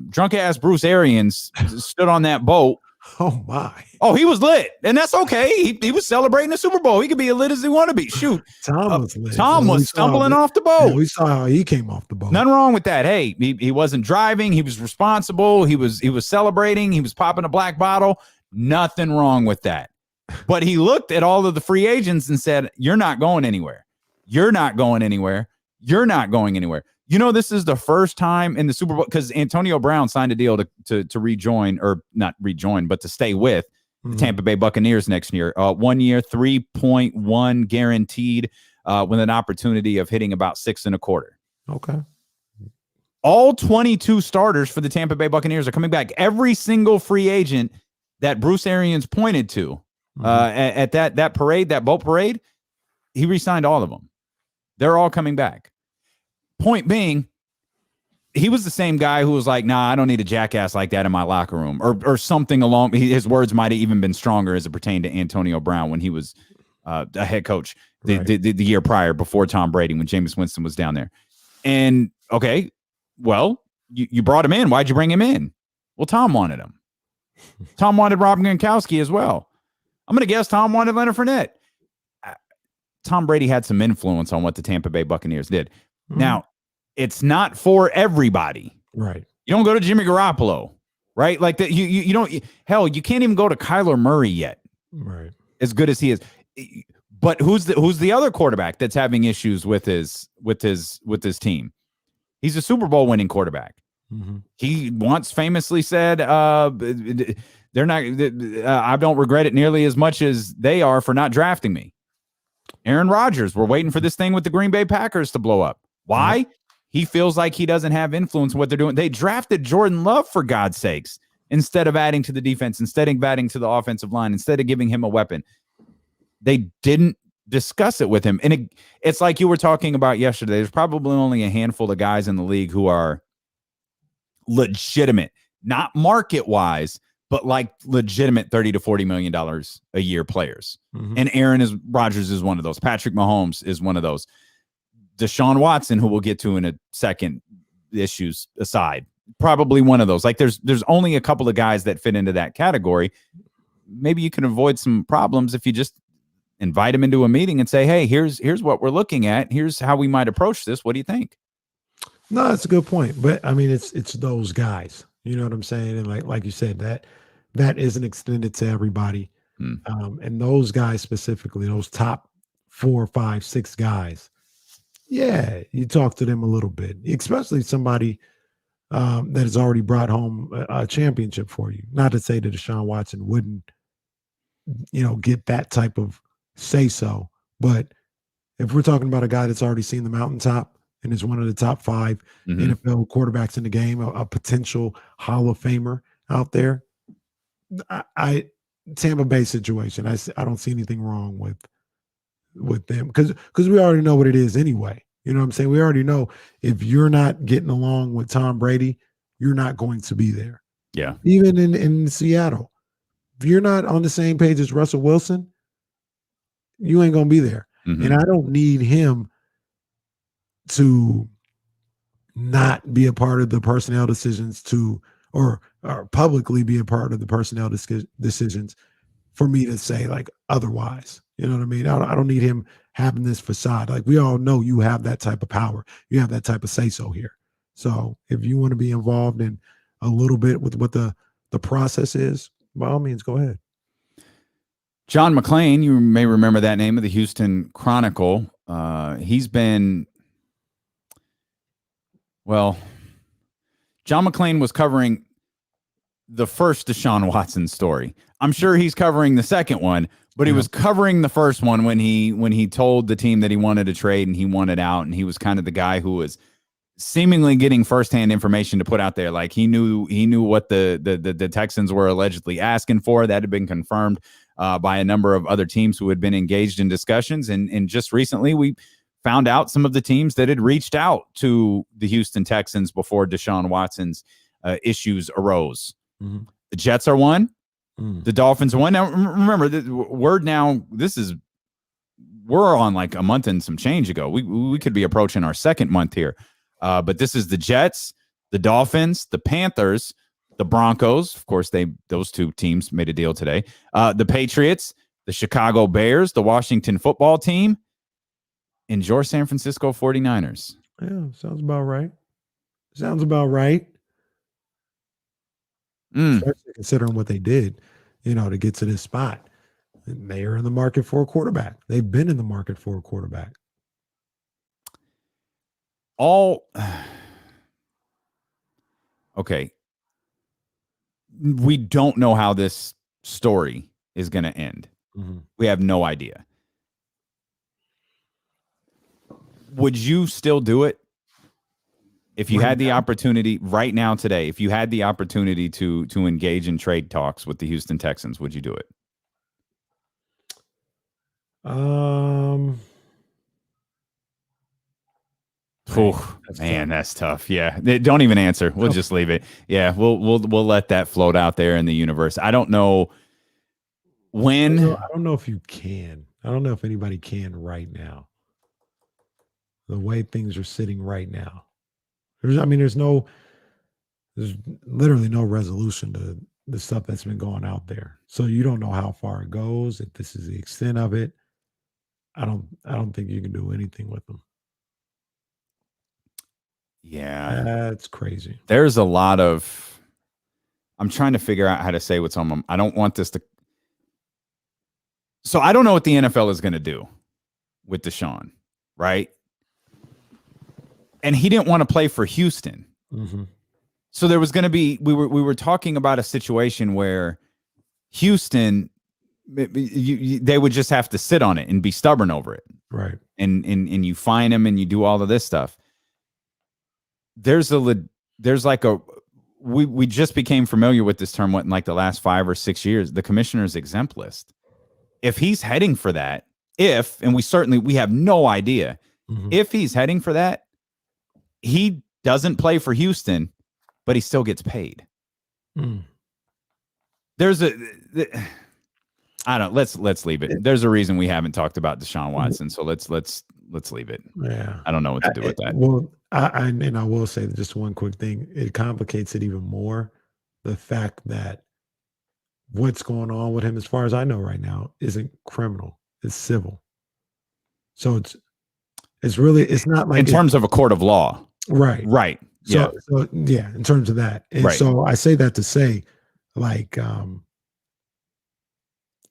S1: drunk ass Bruce Arians stood on that boat,
S2: oh my,
S1: he was lit, and that's okay. He was celebrating the Super Bowl. He could be as lit as he want to be. Shoot,
S2: Tom was lit.
S1: Tom was stumbling off the boat.
S2: Yeah, we saw how he came off the boat.
S1: Nothing wrong with that. Hey, he wasn't driving. He was responsible. He was celebrating. He was popping a black bottle. Nothing wrong with that. But he looked at all of the free agents and said, you're not going anywhere. You're not going anywhere. You're not going anywhere. This is the first time in the Super Bowl, because Antonio Brown signed a deal to rejoin, or not rejoin, but to stay with the Tampa Bay Buccaneers next year. 1 year, 3.1 guaranteed, with an opportunity of hitting about 6.25.
S2: Okay.
S1: All 22 starters for the Tampa Bay Buccaneers are coming back. Every single free agent that Bruce Arians pointed to at that parade, that boat parade, he re-signed all of them. They're all coming back. Point being, he was the same guy who was like, nah, I don't need a jackass like that in my locker room, or something along. His words might have even been stronger as it pertained to Antonio Brown when he was a head coach the year prior, before Tom Brady, when Jameis Winston was down there. And okay, well, you brought him in. Why'd you bring him in? Well, Tom wanted him. Tom wanted Rob Gronkowski as well. I'm going to guess Tom wanted Leonard Fournette. Tom Brady had some influence on what the Tampa Bay Buccaneers did. Now, it's not for everybody.
S2: Right. You
S1: don't go to Jimmy Garoppolo, right? Like that. You don't. Hell, you can't even go to Kyler Murray yet.
S2: Right.
S1: As good as he is. But who's the other quarterback that's having issues with his team? He's a Super Bowl winning quarterback. He once famously said, they're not. I don't regret it nearly as much as they are for not drafting me. Aaron Rodgers, we're waiting for this thing with the Green Bay Packers to blow up. Why? He feels like he doesn't have influence in what they're doing. They drafted Jordan Love, for God's sakes, instead of adding to the defense, instead of adding to the offensive line, instead of giving him a weapon. They didn't discuss it with him. And it's like you were talking about yesterday. There's probably only a handful of guys in the league who are legitimate, not market-wise, but like legitimate $30 to $40 million a year players. And Aaron Rodgers is one of those. Patrick Mahomes is one of those. Deshaun Watson, who we'll get to in a second, issues aside, probably one of those. Like there's only a couple of guys that fit into that category. Maybe you can avoid some problems if you just invite them into a meeting and say, hey, here's what we're looking at. Here's how we might approach this. What do you think?
S2: No, that's a good point. But I mean, it's those guys. You know what I'm saying? And like you said, that isn't extended to everybody. And those guys specifically, those top 4, 5, 6 guys, yeah, you talk to them a little bit, especially somebody that has already brought home a championship for you. Not to say that Deshaun Watson wouldn't get that type of say so. But if we're talking about a guy that's already seen the mountaintop and is one of the top 5 NFL quarterbacks in the game, a potential Hall of Famer out there, I Tampa Bay situation, I don't see anything wrong with them because we already know what it is anyway. You know what I'm saying? We already know if you're not getting along with Tom Brady, you're not going to be there.
S1: Yeah.
S2: Even in Seattle, if you're not on the same page as Russell Wilson, you ain't going to be there. And I don't need him to not be a part of the personnel decisions or publicly be a part of the personnel decisions for me to say like otherwise. You know what I mean? I don't need him having this facade. Like we all know you have that type of power. You have that type of say-so here. So if you want to be involved in a little bit with what the process is, by all means, go ahead.
S1: John McClain, you may remember that name of the Houston Chronicle. He's been, John McClain was covering the first Deshaun Watson story. I'm sure he's covering the second one, but he was covering the first one when he told the team that he wanted to trade and he wanted out, and he was kind of the guy who was seemingly getting firsthand information to put out there. Like he knew what the Texans were allegedly asking for. That had been confirmed by a number of other teams who had been engaged in discussions. And just recently we found out some of the teams that had reached out to the Houston Texans before Deshaun Watson's issues arose. The Jets are one. The Dolphins are one. Now, remember, the word now, we're on like a month and some change ago. We could be approaching our second month here. But this is the Jets, the Dolphins, the Panthers, the Broncos. Of course, those two teams made a deal today. The Patriots, the Chicago Bears, the Washington football team, and your San Francisco 49ers.
S2: Yeah, sounds about right. Especially considering what they did, to get to this spot. And they are in the market for a quarterback. They've been in the market for a quarterback.
S1: Okay. We don't know how this story is going to end. We have no idea. Would you still do it? If you had the opportunity right now today, if you had the opportunity to engage in trade talks with the Houston Texans, would you do it? That's tough. Yeah. Don't even answer. We'll just leave it. Yeah. We'll let that float out there in the universe. I don't know when.
S2: I don't know if you can. I don't know if anybody can right now. The way things are sitting right now. There's literally no resolution to the stuff that's been going out there. So you don't know how far it goes, if this is the extent of it. I don't think you can do anything with them.
S1: Yeah.
S2: That's crazy.
S1: There's a lot of, I'm trying to figure out how to say what's on them. I don't want this to. So I don't know what the NFL is going to do with Deshaun, right? And he didn't want to play for Houston. So there was going to be, we were talking about a situation where Houston, they would just have to sit on it and be stubborn over it.
S2: Right.
S1: And you fine him and you do all of this stuff. We just became familiar with this term in like the last 5 or 6 years, the commissioner's exempt list. If he's heading for that, and we have no idea, if he's heading for that, he doesn't play for Houston, but he still gets paid. Let's leave it. There's a reason we haven't talked about Deshaun Watson, so let's leave it.
S2: Yeah,
S1: I don't know what to do with that.
S2: Well, I will say just one quick thing. It complicates it even more. The fact that what's going on with him, as far as I know right now, isn't criminal; it's civil. So it's not like
S1: in terms of a court of law. Right.
S2: So in terms of that. And so I say that to say, like,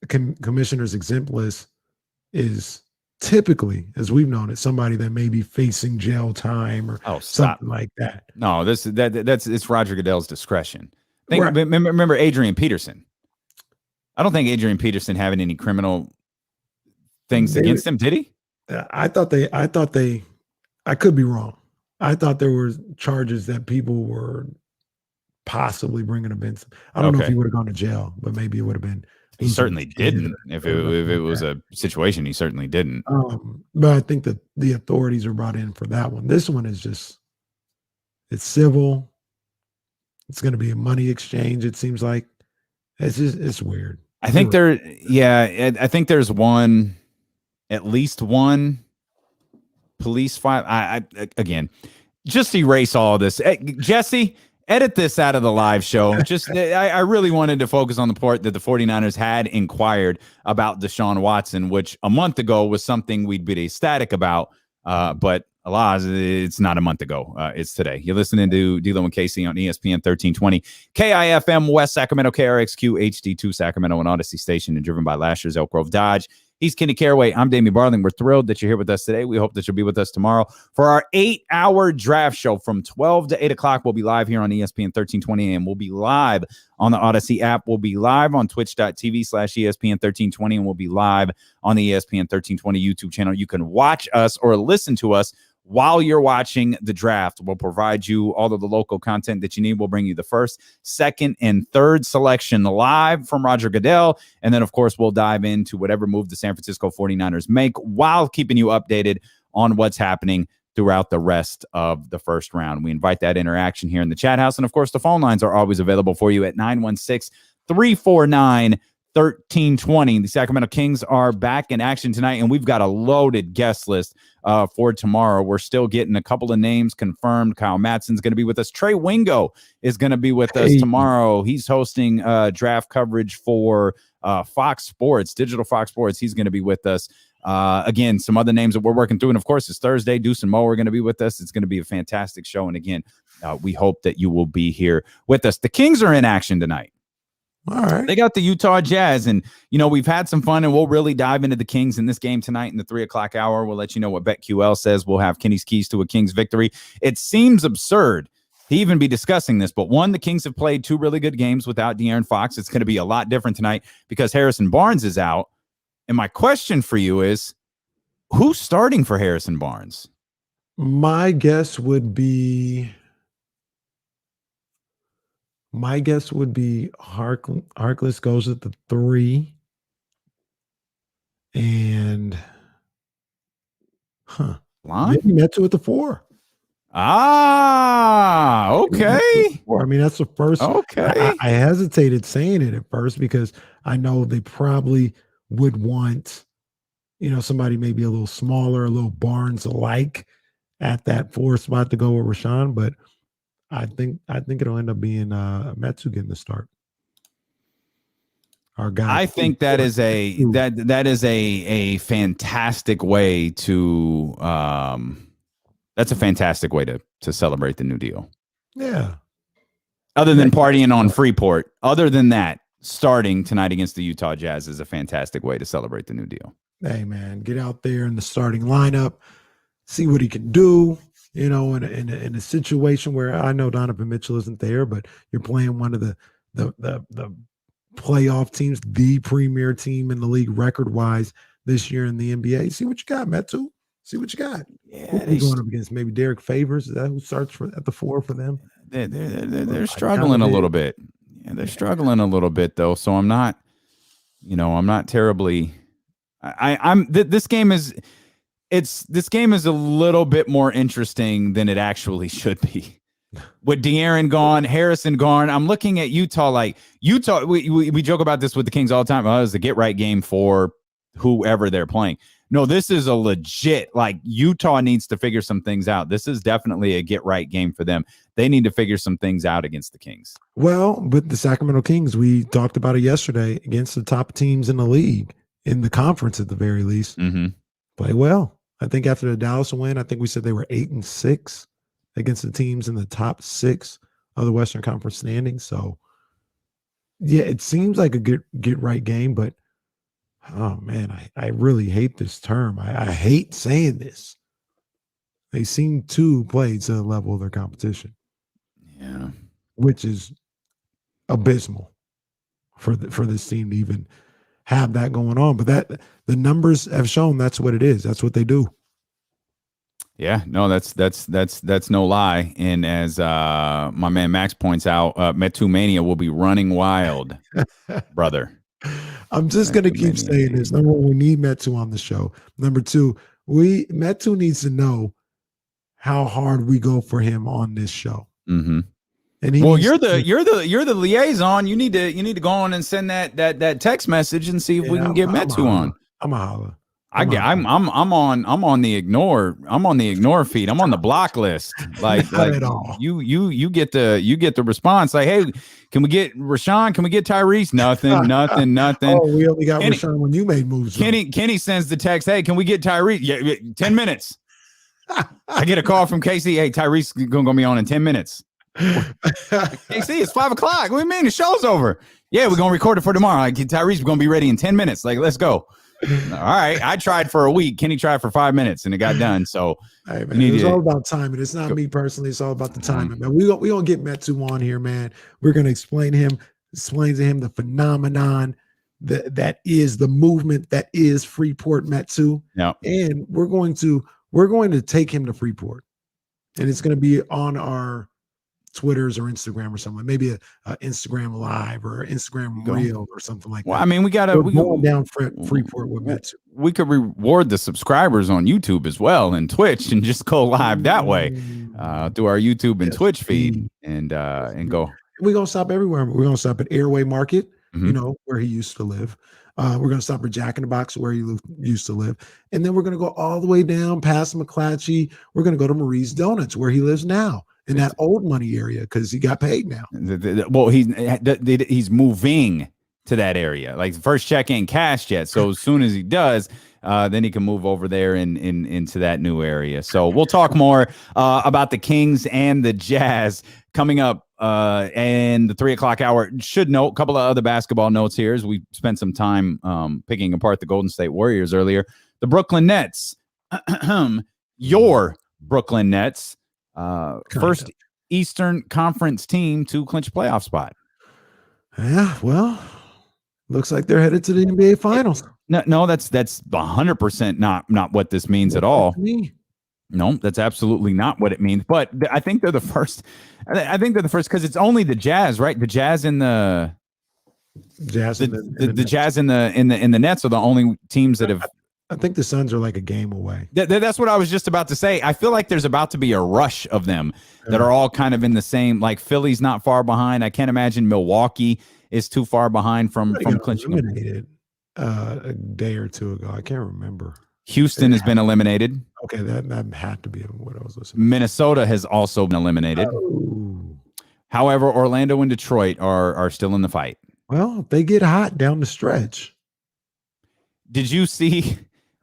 S2: commissioner's exempt list is typically, as we've known it, somebody that may be facing jail time or something like that.
S1: No, it's Roger Goodell's discretion. Remember Adrian Peterson. I don't think Adrian Peterson having any criminal things against him, did he?
S2: I could be wrong. I thought there were charges that people were possibly bringing against him. I don't know if he would have gone to jail, but maybe it would have been.
S1: He certainly didn't. If it was a situation, he certainly didn't.
S2: But I think that the authorities are brought in for that one. This one is just, it's civil. It's going to be a money exchange. It seems like it's weird.
S1: I think I think there's at least one police file. I again, just erase all of this. Jesse, edit this out of the live show. Just, I really wanted to focus on the part that the 49ers had inquired about Deshaun Watson, which a month ago was something we'd be ecstatic about. But alas, it's not a month ago. It's today. You're listening to D-Lo and Casey on ESPN 1320, KIFM West Sacramento, KRXQ HD2 Sacramento, and Odyssey Station, and driven by Lashers, Elk Grove Dodge. He's Kenny Caraway. I'm Damien Barling. We're thrilled that you're here with us today. We hope that you'll be with us tomorrow for our 8-hour draft show from 12 to 8 o'clock. We'll be live here on ESPN 1320 AM. We'll be live on the Odyssey app. We'll be live on twitch.tv/ESPN 1320, and we'll be live on the ESPN 1320 YouTube channel. You can watch us or listen to us while you're watching the draft. We'll provide you all of the local content that you need. We'll bring you the first, second, and third selection live from Roger Goodell. And then, of course, we'll dive into whatever move the San Francisco 49ers make while keeping you updated on what's happening throughout the rest of the first round. We invite that interaction here in the chat house. And, of course, the phone lines are always available for you at 916-349-1320. The Sacramento Kings are back in action tonight, and we've got a loaded guest list for tomorrow. We're still getting a couple of names confirmed. Kyle Matson's going to be with us. Trey Wingo is going to be with us tomorrow. He's hosting draft coverage for Fox Sports, Digital Fox Sports. He's going to be with us. Again, some other names that we're working through. And, of course, it's Thursday. Deuce and Mo are going to be with us. It's going to be a fantastic show. And, again, we hope that you will be here with us. The Kings are in action tonight.
S2: All right.
S1: They got the Utah Jazz, and, we've had some fun, and we'll really dive into the Kings in this game tonight in the 3 o'clock hour. We'll let you know what BetQL says. We'll have Kenny's keys to a Kings victory. It seems absurd to even be discussing this, but one, the Kings have played 2 really good games without De'Aaron Fox. It's going to be a lot different tonight because Harrison Barnes is out. And my question for you is, who's starting for Harrison Barnes?
S2: My guess would be Harkless goes at the 3, and maybe Metu at the 4.
S1: Okay.
S2: I mean, that's the first.
S1: Okay.
S2: I hesitated saying it at first because I know they probably would want, somebody maybe a little smaller, a little Barnes-like at that 4 spot to go with Rashawn, but I think it'll end up being Metu getting the start. Our guy.
S1: I think that is a fantastic way to that's a fantastic way to celebrate the new deal.
S2: Yeah.
S1: Other than partying on Freeport, other than that, starting tonight against the Utah Jazz is a fantastic way to celebrate the new deal.
S2: Hey man, get out there in the starting lineup, see what he can do. In a situation where I know Donovan Mitchell isn't there, but you're playing one of the playoff teams, the premier team in the league record-wise this year in the NBA. See what you got, Metu. See what you got.
S1: Yeah,
S2: they're going up against maybe Derek Favors. Is that who starts at the 4 for them?
S1: They're struggling a little bit. Yeah, they're struggling a little bit though. So I'm not terribly. This game is a little bit more interesting than it actually should be. With De'Aaron gone, Harrison gone, I'm looking at Utah like Utah. We joke about this with the Kings all the time. Oh, it's a get right game for whoever they're playing. No, this is a legit, Utah needs to figure some things out. This is definitely a get right game for them. They need to figure some things out against the Kings.
S2: Well, with the Sacramento Kings, we talked about it yesterday against the top teams in the league, in the conference at the very least.
S1: Mm-hmm.
S2: Play well. I think after the Dallas win, I think we said they were 8-6 against the teams in the top 6 of the Western Conference standings. So, yeah, it seems like a get right game, but oh man, I really hate this term. I hate saying this. They seem to play to the level of their competition.
S1: Yeah,
S2: which is abysmal. for this team to even have that going on. But that the numbers have shown that's what it is. That's what they do.
S1: Yeah, no, that's no lie. And as my man Max points out, Metu Mania will be running wild, brother.
S2: I'm just gonna keep saying this. Number one, we need Metu on the show. Number two, Metu needs to know how hard we go for him on this show.
S1: Mm-hmm.
S2: And
S1: you're the liaison. You need to go on and send that text message and see if we can get Metu on.
S2: I'm a holler.
S1: I'm on the ignore feed. I'm on the block list. Like
S2: at all.
S1: You get the response like, hey, can we get Rashawn? Can we get Tyrese? Nothing.
S2: Oh, we only got Rashawn when you made moves.
S1: Kenny sends the text, hey, can we get Tyrese? Yeah, 10 minutes. I get a call from Casey. Hey, Tyrese gonna be on in 10 minutes. Casey, it's 5:00. What do you mean? The show's over. Yeah, we're gonna record it for tomorrow. Like, Tyrese, we're gonna be ready in 10 minutes. Like, let's go. All right. I tried for a week. Kenny tried for 5 minutes and it got done. So
S2: hey, man, it's all about timing. It's not me personally. It's all about the timing, man. We gonna get Metu on here, man. We're gonna explain to him the phenomenon that is the movement that is Freeport Metu.
S1: Yeah.
S2: And we're going to take him to Freeport. And it's going to be on our Twitters or Instagram or something, maybe a Instagram Live or Instagram Reel or something like that.
S1: I mean, we
S2: going down Freeport with Metu.
S1: We could reward the subscribers on YouTube as well and Twitch and just go live that way through our YouTube and Twitch feed and go.
S2: We're gonna stop everywhere. We're gonna stop at Airway Market, where he used to live. We're gonna stop at Jack in the Box where he used to live, and then we're gonna go all the way down past McClatchy. We're gonna go to Marie's Donuts where he lives now. In that old money area because he got paid now.
S1: Well, he's moving to that area. Like the first check ain't cashed yet, so as soon as he does, then he can move over there into that new area. So we'll talk more about the Kings and the Jazz coming up and the 3:00 hour. Should note a couple of other basketball notes here as we spent some time picking apart the Golden State Warriors earlier. The Brooklyn Nets, your Brooklyn Nets. First Eastern Conference team to clinch a playoff spot.
S2: Yeah, well, looks like they're headed to the NBA Finals.
S1: No, that's 100% not what this means at all. No, that's absolutely not what it means. But I think they're the first. I think they're the first because it's only the Jazz, right? The Jazz and the Jazz and the Jazz and the Nets are the only teams that have.
S2: I think the Suns are like a game away.
S1: That's what I was just about to say. I feel like there's about to be a rush of them that are all kind of in the same. Like Philly's not far behind. I can't imagine Milwaukee is too far behind from clinching.
S2: Eliminated a day or two ago. I can't remember.
S1: Houston has been eliminated.
S2: Okay, that had to be what I was listening.
S1: Minnesota has also been eliminated.
S2: Oh.
S1: However, Orlando and Detroit are still in the fight.
S2: Well, if they get hot down the stretch.
S1: Did you see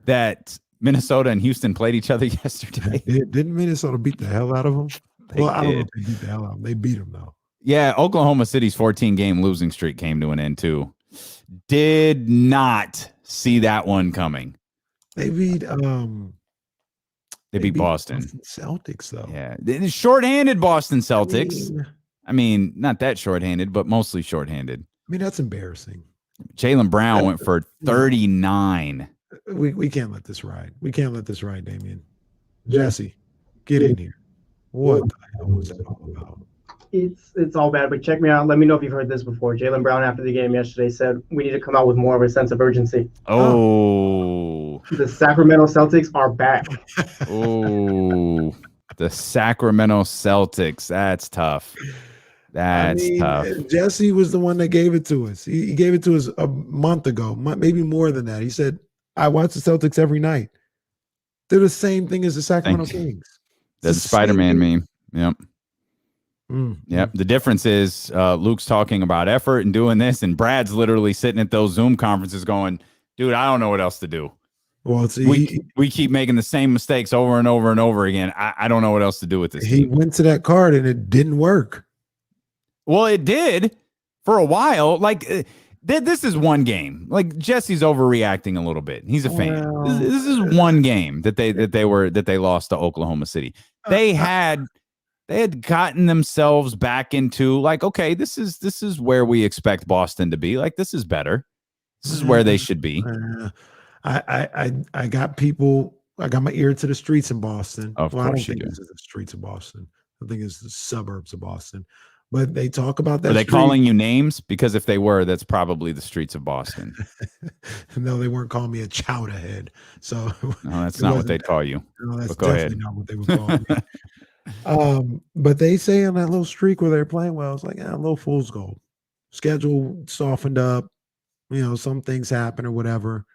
S1: that Minnesota and Houston played each other yesterday?
S2: Didn't Minnesota beat the hell out of them?
S1: I don't
S2: know if they beat the hell out of them. They beat them, though.
S1: Yeah, Oklahoma City's 14-game losing streak came to an end, too. Did not see that one coming.
S2: They beat
S1: Boston
S2: Celtics, though.
S1: Yeah, shorthanded Boston Celtics. I mean, not that shorthanded, but mostly shorthanded.
S2: I mean, that's embarrassing.
S1: Jaylen Brown went for 39.
S2: We can't let this ride. We can't let this ride, Damien. Jesse, get in here. What the hell was that all about?
S7: It's all bad, but check me out. Let me know if you've heard this before. Jaylen Brown, after the game yesterday, said we need to come out with more of a sense of urgency.
S1: Oh.
S7: The Sacramento Celtics are back.
S1: Oh, the Sacramento Celtics. That's tough. That's tough.
S2: Jesse was the one that gave it to us. He gave it to us a month ago, maybe more than that. He said, I watch the Celtics every night. They're the same thing as the Sacramento Kings.
S1: That's the Spider-Man meme. Yep. Yep. The difference is Luke's talking about effort and doing this, and Brad's literally sitting at those Zoom conferences going, dude, I don't know what else to do.
S2: Well, see,
S1: we keep making the same mistakes over and over and over again. I don't know what else to do with this.
S2: He went to that card and it didn't work.
S1: Well, it did for a while. Like this is one game. Like Jesse's overreacting a little bit. He's a fan. This is one game that they lost to Oklahoma City. They had they had gotten themselves back into like, okay, this is where we expect Boston to be. Like, this is better. This is where they should be.
S2: I got people. I got my ear to the streets in Boston.
S1: Of
S2: well, I
S1: course
S2: don't
S1: you
S2: think
S1: do.
S2: this is the streets of Boston. I think it's the suburbs of Boston. But they talk about that.
S1: Are they
S2: street.
S1: calling you names? Because if they were, that's probably the streets of Boston.
S2: No, they weren't calling me a chowder head. So
S1: no, that's not what they'd call you.
S2: No, that's
S1: go
S2: definitely
S1: ahead.
S2: not what they would call me. But they say on that little streak where they're playing well, it's like a little fool's gold. Schedule softened up. Some things happen or whatever.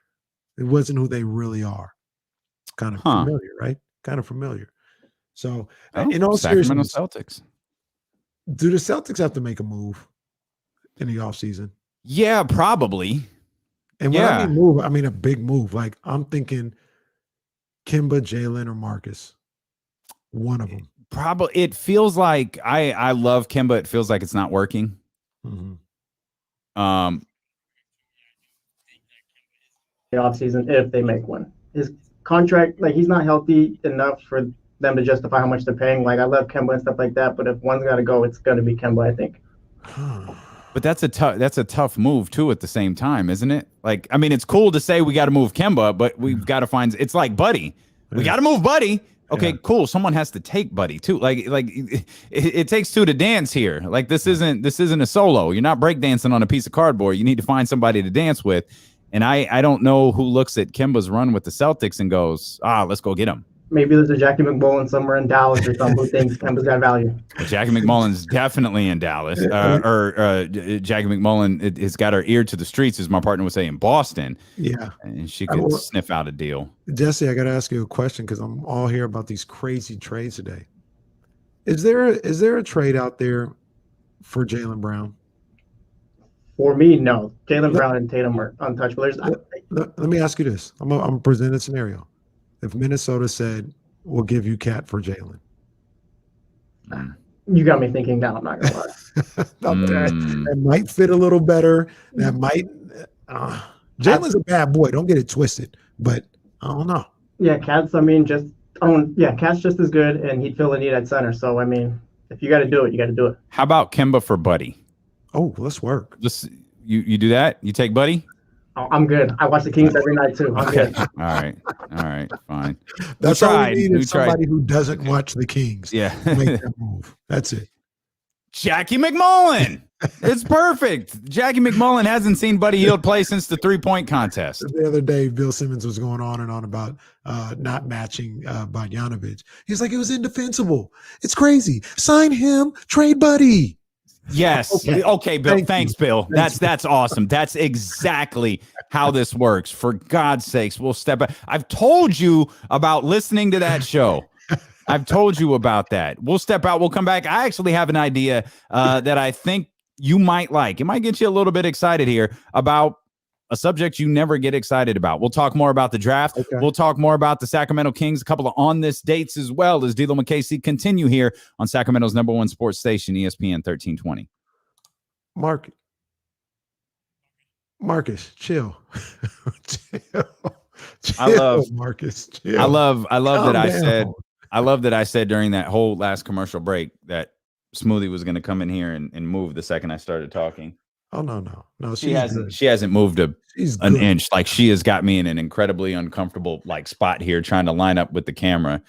S2: It wasn't who they really are. Kind of familiar, right? Kind of familiar. So, in all
S1: Sacramento
S2: seriousness,
S1: Celtics.
S2: do the Celtics have to make a move in the offseason?
S1: Yeah, probably.
S2: And when I mean move, I mean a big move. Like I'm thinking Kimba, Jalen, or Marcus. One of them.
S1: Probably. It feels like I love Kimba. It feels like it's not working.
S2: Mm-hmm.
S7: The offseason if they make one. His contract, like he's not healthy enough for them to justify how much they're paying. Like I love Kemba and stuff like that, but if one's got to go, it's going to be Kemba, I think.
S1: But that's a tough move too. At the same time, isn't it? Like, I mean, it's cool to say we got to move Kemba, but we've got to find. It's like Buddy. We got to move Buddy. Okay, cool. Someone has to take Buddy too. Like it takes two to dance here. Like this isn't a solo. You're not breakdancing on a piece of cardboard. You need to find somebody to dance with. And I don't know who looks at Kimba's run with the Celtics and goes, let's go get him.
S7: Maybe there's a Jackie McMullen somewhere in Dallas or something who thinks Kemba's got value.
S1: Jackie McMullen's definitely in Dallas. Jackie McMullen has got her ear to the streets, as my partner would say, in Boston.
S2: Yeah.
S1: And she could sniff out a deal.
S2: Jesse, I got to ask you a question because I'm all here about these crazy trades today. Is there a trade out there for Jaylen Brown?
S7: For me, no. Jaylen Brown and Tatum are untouchable.
S2: Let me ask you this. I'm going to present a scenario. If Minnesota said, we'll give you Cat for Jaylen.
S7: You got me thinking now. I'm not going to lie.
S2: That might fit a little better. That might. Jaylen's a bad boy. Don't get it twisted. But I don't know.
S7: Yeah, Cat's, Cat's just as good, and he'd fill the need at center. So, I mean, if you got to do it, you got to do it.
S1: How about Kemba for Buddy?
S2: Oh, let's work.
S1: Just you do that? You take Buddy?
S7: I'm good. I watch the Kings every night too. I'm good.
S1: All right, fine.
S2: That's all we need is somebody who doesn't watch the Kings.
S1: Yeah,
S2: make that move. That's it.
S1: Jackie McMullen. It's perfect. Jackie McMullen hasn't seen Buddy Hield play since the 3-point contest.
S2: The other day, Bill Simmons was going on and on about not matching Bogdanovic. He's like, it was indefensible. It's crazy. Sign him. Trade Buddy.
S1: Yes. Okay, Bill. Thanks, Bill. That's awesome. That's exactly how this works. For God's sakes, we'll step back. I've told you about listening to that show. I've told you about that. We'll step out. We'll come back. I actually have an idea that I think you might like. It might get you a little bit excited here about a subject you never get excited about. We'll talk more about the draft. Okay. We'll talk more about the Sacramento Kings, a couple of on-this dates as well as D'Lo and Casey continue here on Sacramento's #1 sports station, ESPN 1320.
S2: Marcus, chill. chill.
S1: I love
S2: Marcus. Chill.
S1: I love that I love that I said during that whole last commercial break that Smoothie was going to come in here and move the second I started talking.
S2: Oh no.
S1: She hasn't moved an inch. Like she has got me in an incredibly uncomfortable spot here trying to line up with the camera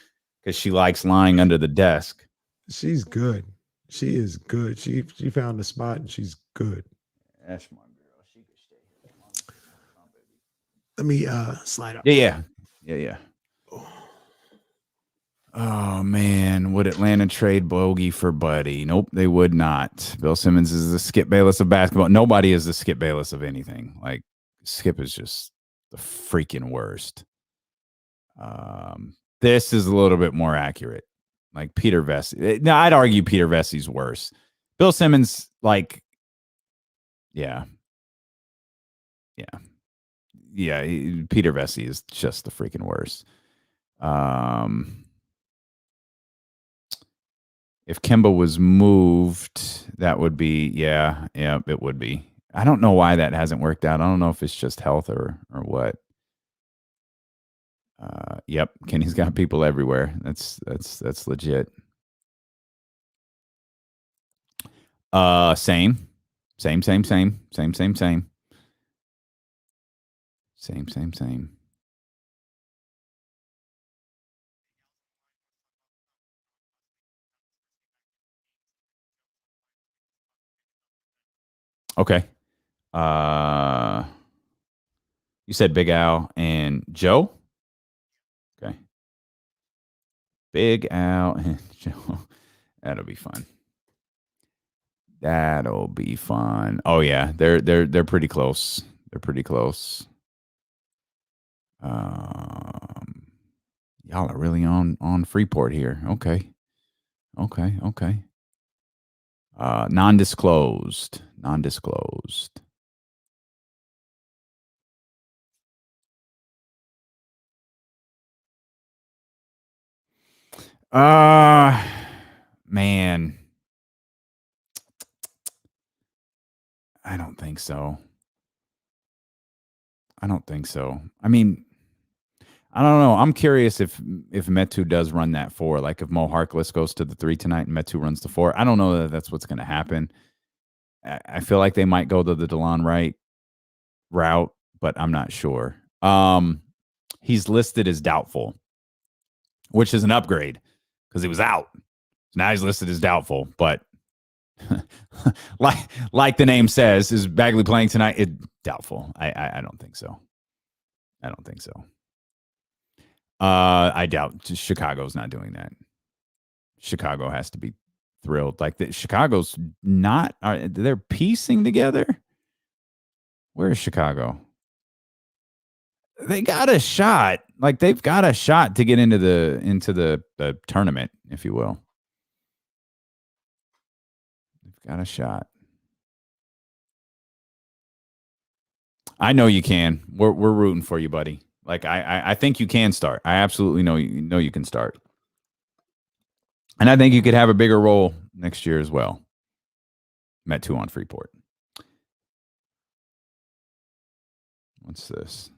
S1: because she likes lying under the desk.
S2: She's good. She is good. She found the spot and she's good.
S1: That's my girl. She can stay here.
S2: Let me slide up.
S1: Yeah. Oh man, would Atlanta trade Bogey for Buddy? Nope, they would not. Bill Simmons is the Skip Bayless of basketball. Nobody is the Skip Bayless of anything. Like Skip is just the freaking worst. This is a little bit more accurate. Like Peter Vesey. No, I'd argue Peter Vesey's worse. Bill Simmons, yeah. Peter Vesey is just the freaking worst. If Kemba was moved, that would be, it would be. I don't know why that hasn't worked out. I don't know if it's just health or what. Yep, Kenny's got people everywhere. That's legit. Same. Okay. You said Big Al and Joe? Okay. Big Al and Joe. That'll be fun. That'll be fun. Oh yeah, they're pretty close. They're pretty close. Y'all are really on Freeport here. Okay. Non-disclosed. Man. I don't think so. I mean, I don't know. I'm curious if Metu does run that 4, like if Mo Harkless goes to the 3 tonight and Metu runs the 4. I don't know that that's what's going to happen. I feel like they might go to the DeLon Wright route, but I'm not sure. He's listed as doubtful, which is an upgrade because he was out. Now he's listed as doubtful, but like the name says, is Bagley playing tonight? Doubtful. I don't think so. I doubt Chicago's not doing that. Chicago has to be thrilled. Like Chicago's not. They're piecing together. Where is Chicago? They got a shot. Like they've got a shot to get into the tournament, if you will. They've got a shot. I know you can. We're rooting for you, buddy. Like I think you can start. I absolutely know you can start. And I think you could have a bigger role next year as well. Metu on Freeport. What's this?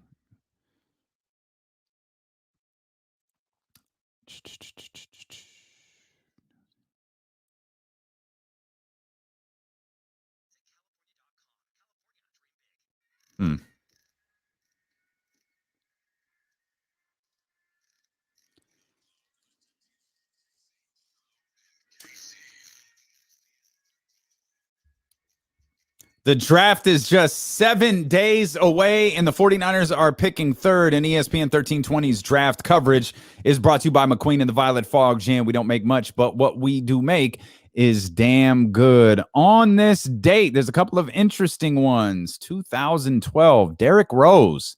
S1: The draft is just 7 days away, and the 49ers are picking third, and ESPN 1320's draft coverage is brought to you by McQueen and the Violet Fog Jam. We don't make much, but what we do make is damn good. On this date, there's a couple of interesting ones. 2012, Derrick Rose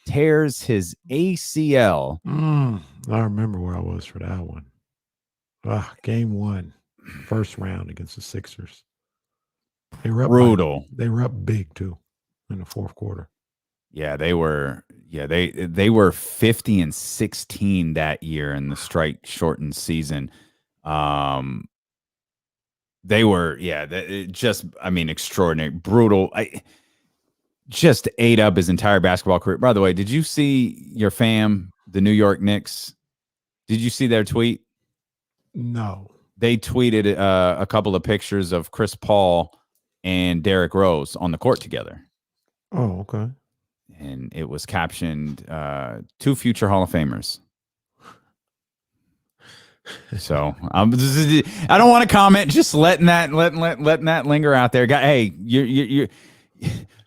S1: tears his ACL.
S2: I remember where I was for that one. Game 1, first round against the Sixers. They were up
S1: brutal.
S2: They were up big too in the fourth quarter.
S1: Yeah, they were. Yeah, they were 50-16 that year in the strike shortened season. They were, extraordinary, brutal. Just ate up his entire basketball career. By the way, did you see your fam, the New York Knicks? Did you see their tweet?
S2: No.
S1: They tweeted a couple of pictures of Chris Paul and Derrick Rose on the court together.
S2: Oh, okay.
S1: And it was captioned, 2 future Hall of Famers. So I don't want to comment, just letting that linger out there. Hey, you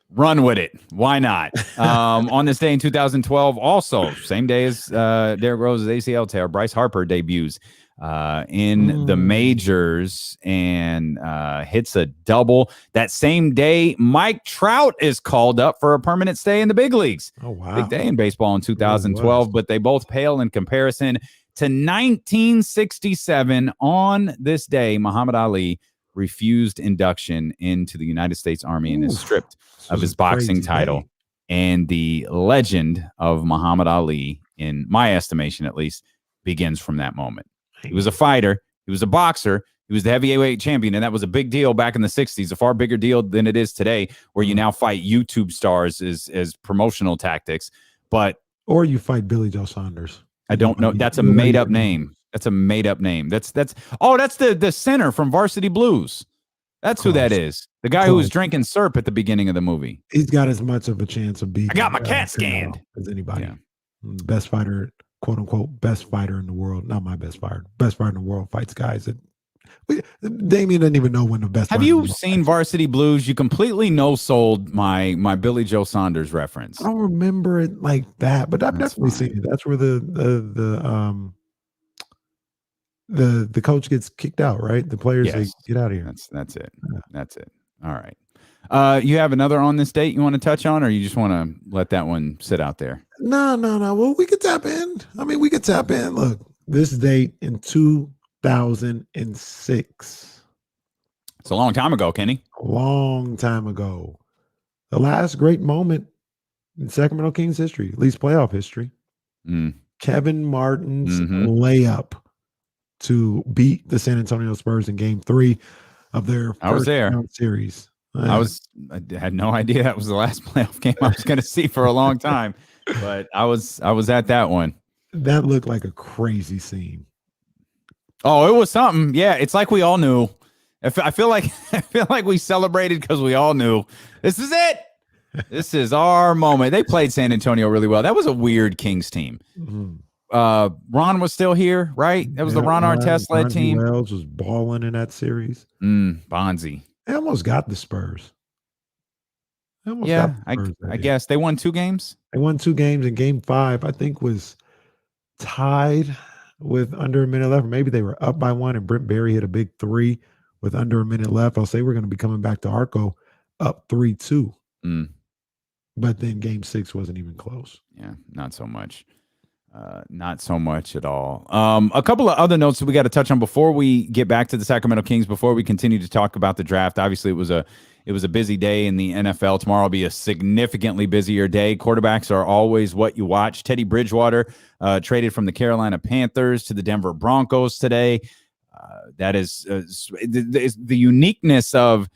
S1: run with it. Why not? On this day in 2012, also same day as Derrick Rose's ACL tear, Bryce Harper debuts in the majors and hits a double. That same day, Mike Trout is called up for a permanent stay in the big leagues.
S2: Oh, wow.
S1: Big day in baseball in 2012, but they both pale in comparison to 1967. On this day, Muhammad Ali refused induction into the United States Army and is stripped of his boxing title. And the legend of Muhammad Ali, in my estimation at least, begins from that moment. He was a fighter. He was a boxer. He was the heavyweight champion, and that was a big deal back in the 60s, a far bigger deal than it is today, where you now fight YouTube stars as promotional tactics.
S2: Or you fight Billy Joe Saunders.
S1: I don't know. That's a made-up name. That's a made-up name. That's the center from Varsity Blues. That's who that is. The guy who was drinking syrup at the beginning of the movie.
S2: He's got as much of a chance of beating.
S1: I got my cat scanned
S2: as anybody.
S1: Yeah.
S2: Best fighter, quote unquote, best fighter in the world. Not my best fighter. Best fighter in the world fights guys that. Damien doesn't even know when the best.
S1: Have you seen Varsity Blues? You completely no-sold my Billy Joe Saunders reference.
S2: I don't remember it like that, but I've definitely seen it. That's where the coach gets kicked out, right? The players say, get out of here.
S1: That's it. Yeah. That's it. All right. You have another on this date you want to touch on, or you just want to let that one sit out there?
S2: No. Well, we could tap in. I mean, we could tap in. Look, this date in 2006.
S1: It's a long time ago, Kenny.
S2: A long time ago. The last great moment in Sacramento Kings history, at least playoff history. Kevin Martin's layup to beat the San Antonio Spurs in Game 3 of their first round series.
S1: I had no idea that was the last playoff game I was going to see for a long time, but I was at that one.
S2: That looked like a crazy scene.
S1: Oh, it was something. Yeah, it's like we all knew. I feel like we celebrated because we all knew this is it. This is our moment. They played San Antonio really well. That was a weird Kings team. Ron was still here, right? That was the Ron Artest led team.
S2: Wells was balling in that series.
S1: Bonzi.
S2: They almost got the Spurs.
S1: I guess they won 2 games.
S2: They won 2 games, and Game 5 I think was tied with under a minute left. Or maybe they were up by 1, and Brent Berry hit a big 3 with under a minute left. I'll say we're going to be coming back to Arco up 3-2. But then Game 6 wasn't even close.
S1: Yeah, not so much. Not so much at all. A couple of other notes that we got to touch on before we get back to the Sacramento Kings, before we continue to talk about the draft. Obviously, it was a busy day in the NFL. Tomorrow will be a significantly busier day. Quarterbacks are always what you watch. Teddy Bridgewater traded from the Carolina Panthers to the Denver Broncos today. That is the uniqueness of,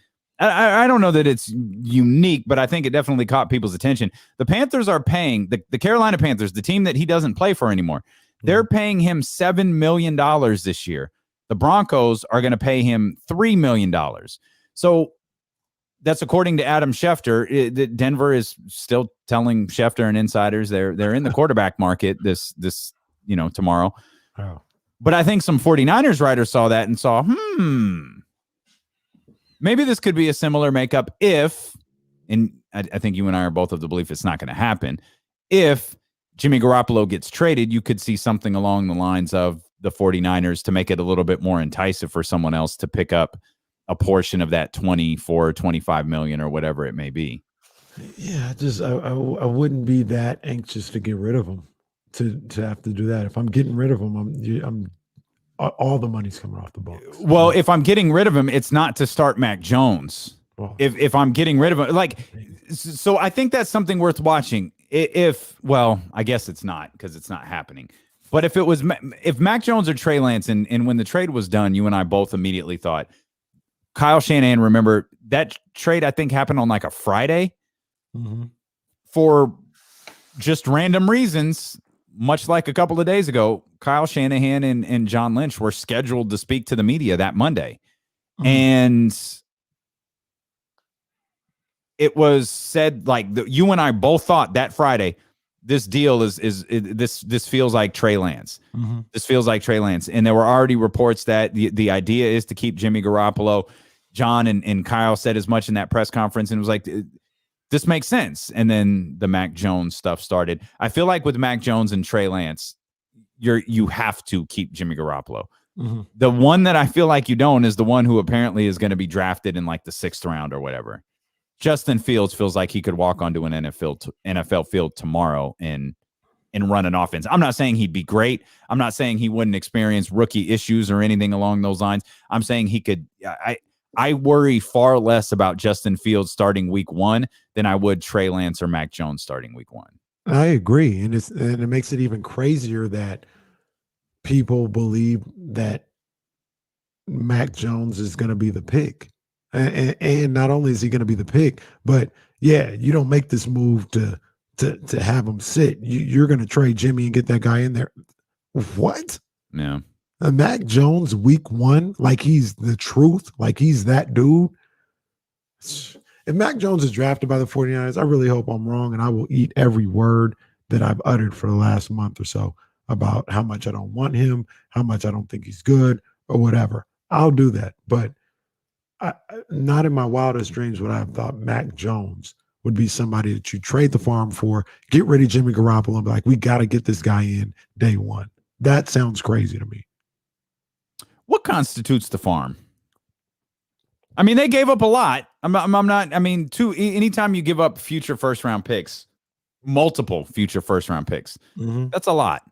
S1: I don't know that it's unique, but I think it definitely caught people's attention. The Panthers are paying, the Carolina Panthers, the team that he doesn't play for anymore, they're paying him $7 million this year. The Broncos are going to pay him $3 million. So that's according to Adam Schefter. Denver is still telling Schefter and insiders they're in the quarterback market this tomorrow.
S2: Oh.
S1: But I think some 49ers writers saw that and saw, maybe this could be a similar makeup if, and I think you and I are both of the belief it's not going to happen, if Jimmy Garoppolo gets traded, you could see something along the lines of the 49ers to make it a little bit more enticing for someone else to pick up a portion of that 24, 25 million or whatever it may be.
S2: Yeah, I wouldn't be that anxious to get rid of him to have to do that. If I'm getting rid of him, I'm all the money's coming off the books.
S1: Well, if I'm getting rid of him, it's not to start Mac Jones. Well, if I'm getting rid of him, so I think that's something worth watching. I guess it's not because it's not happening. But if Mac Jones or Trey Lance, and when the trade was done, you and I both immediately thought, Kyle Shanahan, remember that trade I think happened on like a Friday for just random reasons. Much like a couple of days ago, Kyle Shanahan and John Lynch were scheduled to speak to the media that Monday. And it was said, like, you and I both thought that Friday, this deal this feels like Trey Lance. This feels like Trey Lance. And there were already reports that the idea is to keep Jimmy Garoppolo. John and Kyle said as much in that press conference, and it was like, this makes sense. And then the Mac Jones stuff started. I feel like with Mac Jones and Trey Lance, you have to keep Jimmy Garoppolo. The one that I feel like you don't is the one who apparently is going to be drafted in like the 6th round or whatever. Justin Fields feels like he could walk onto an NFL field tomorrow and run an offense. I'm not saying he'd be great. I'm not saying he wouldn't experience rookie issues or anything along those lines. I'm saying he could. I worry far less about Justin Fields starting week 1 than I would Trey Lance or Mac Jones starting week 1.
S2: I agree. And it makes it even crazier that people believe that Mac Jones is going to be the pick. And not only is he going to be the pick, but you don't make this move to have him sit. You're going to trade Jimmy and get that guy in there. What?
S1: Yeah.
S2: Mac Jones week 1, like he's the truth, like he's that dude. If Mac Jones is drafted by the 49ers, I really hope I'm wrong, and I will eat every word that I've uttered for the last month or so about how much I don't want him, how much I don't think he's good, or whatever. I'll do that. But not in my wildest dreams would I have thought Mac Jones would be somebody that you trade the farm for, get rid of Jimmy Garoppolo, and be like, we got to get this guy in day one. That sounds crazy to me.
S1: What constitutes the farm? I mean, they gave up a lot. I'm not. I mean, anytime you give up future first round picks, multiple future first round picks, that's a lot.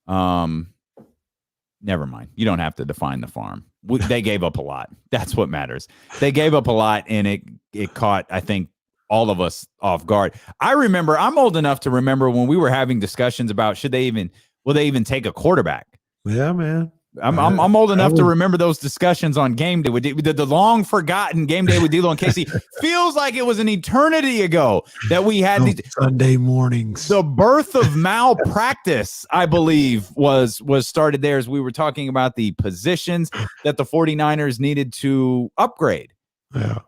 S1: Never mind. You don't have to define the farm. They gave up a lot. That's what matters. They gave up a lot, and it caught, I think, all of us off guard. I remember. I'm old enough to remember when we were having discussions about will they even take a quarterback?
S2: Yeah, man.
S1: I'm old enough to remember those discussions on game day with the long forgotten game day with D'Lo and Casey. Feels like it was an eternity ago that we had these
S2: Sunday mornings.
S1: The birth of malpractice, I believe, was started there as we were talking about the positions that the 49ers needed to upgrade.
S2: Yeah.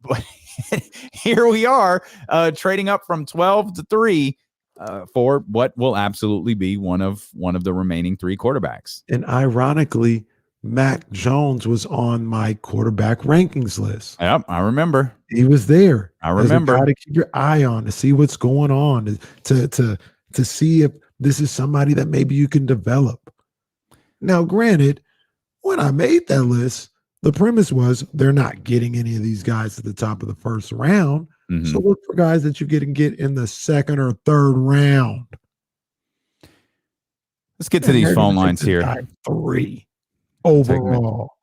S1: But here we are, trading up from 12 to 3. For what will absolutely be one of the remaining 3 quarterbacks.
S2: And ironically, Mac Jones was on my quarterback rankings list.
S1: Yep, I remember.
S2: He was there.
S1: I remember.
S2: Got to keep your eye on to see what's going on, to see if this is somebody that maybe you can develop. Now, granted, when I made that list, the premise was they're not getting any of these guys at the top of the first round. So look for guys that you get in the second or third round.
S1: Let's get to these phone lines here.
S2: 3 overall.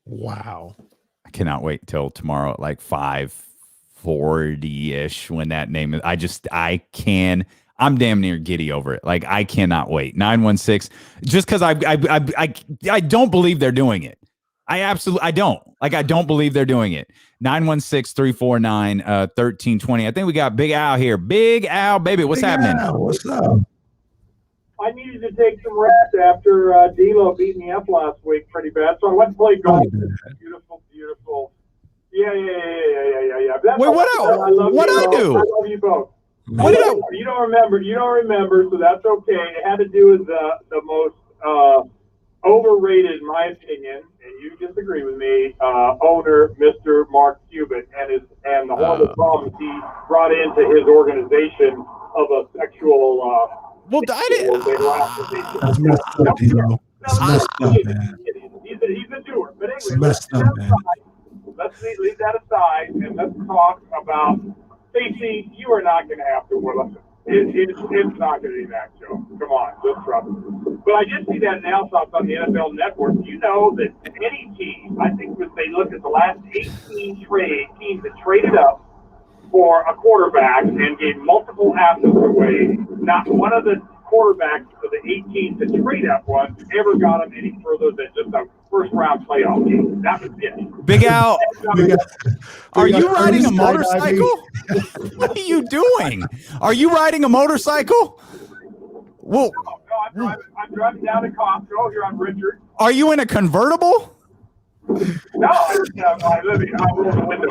S2: Wow.
S1: I cannot wait till tomorrow at like 5:40-ish when that name is. I'm damn near giddy over it. Like, I cannot wait. 916. Just because I don't believe they're doing it. I don't. Like, I don't believe they're doing it. 916-349-1320. I think we got Big Al here. Big Al, baby, what's happening?
S2: Al, what's up?
S5: I needed to take some rest after D'Lo beat me up last week pretty bad, so I went to play golf. Beautiful. Yeah.
S1: Wait, what I do?
S5: I love you both.
S1: What did I?
S5: You don't remember, so that's okay. It had to do with the most overrated, in my opinion, and you disagree with me, owner, Mr. Mark Cuban, and the horrible problems he brought into his organization of a sexual
S1: Well, I didn't.
S2: That's messed up, D'Lo. That's messed up, man.
S5: He's a doer. But
S2: It's
S5: anyway,
S2: messed up, man.
S5: let's leave that aside, and let's talk about Stacey. You are not going to have to worry. It's not going to be that show. Come on, just trust me. But I did see that announcement on the NFL Network. You know that any team, I think if they look at the last 18 teams that traded up for a quarterback and gave multiple assets away, not one of the quarterbacks of the 18 to trade up ones ever got them any further than just a first-round playoff game. That was it.
S1: Big Al, are you riding a motorcycle? What are you doing? Are you riding a motorcycle? Whoa.
S5: No, I'm driving down to Costco here on Richard.
S1: Are you in a convertible?
S5: No, I live here. I roll the window.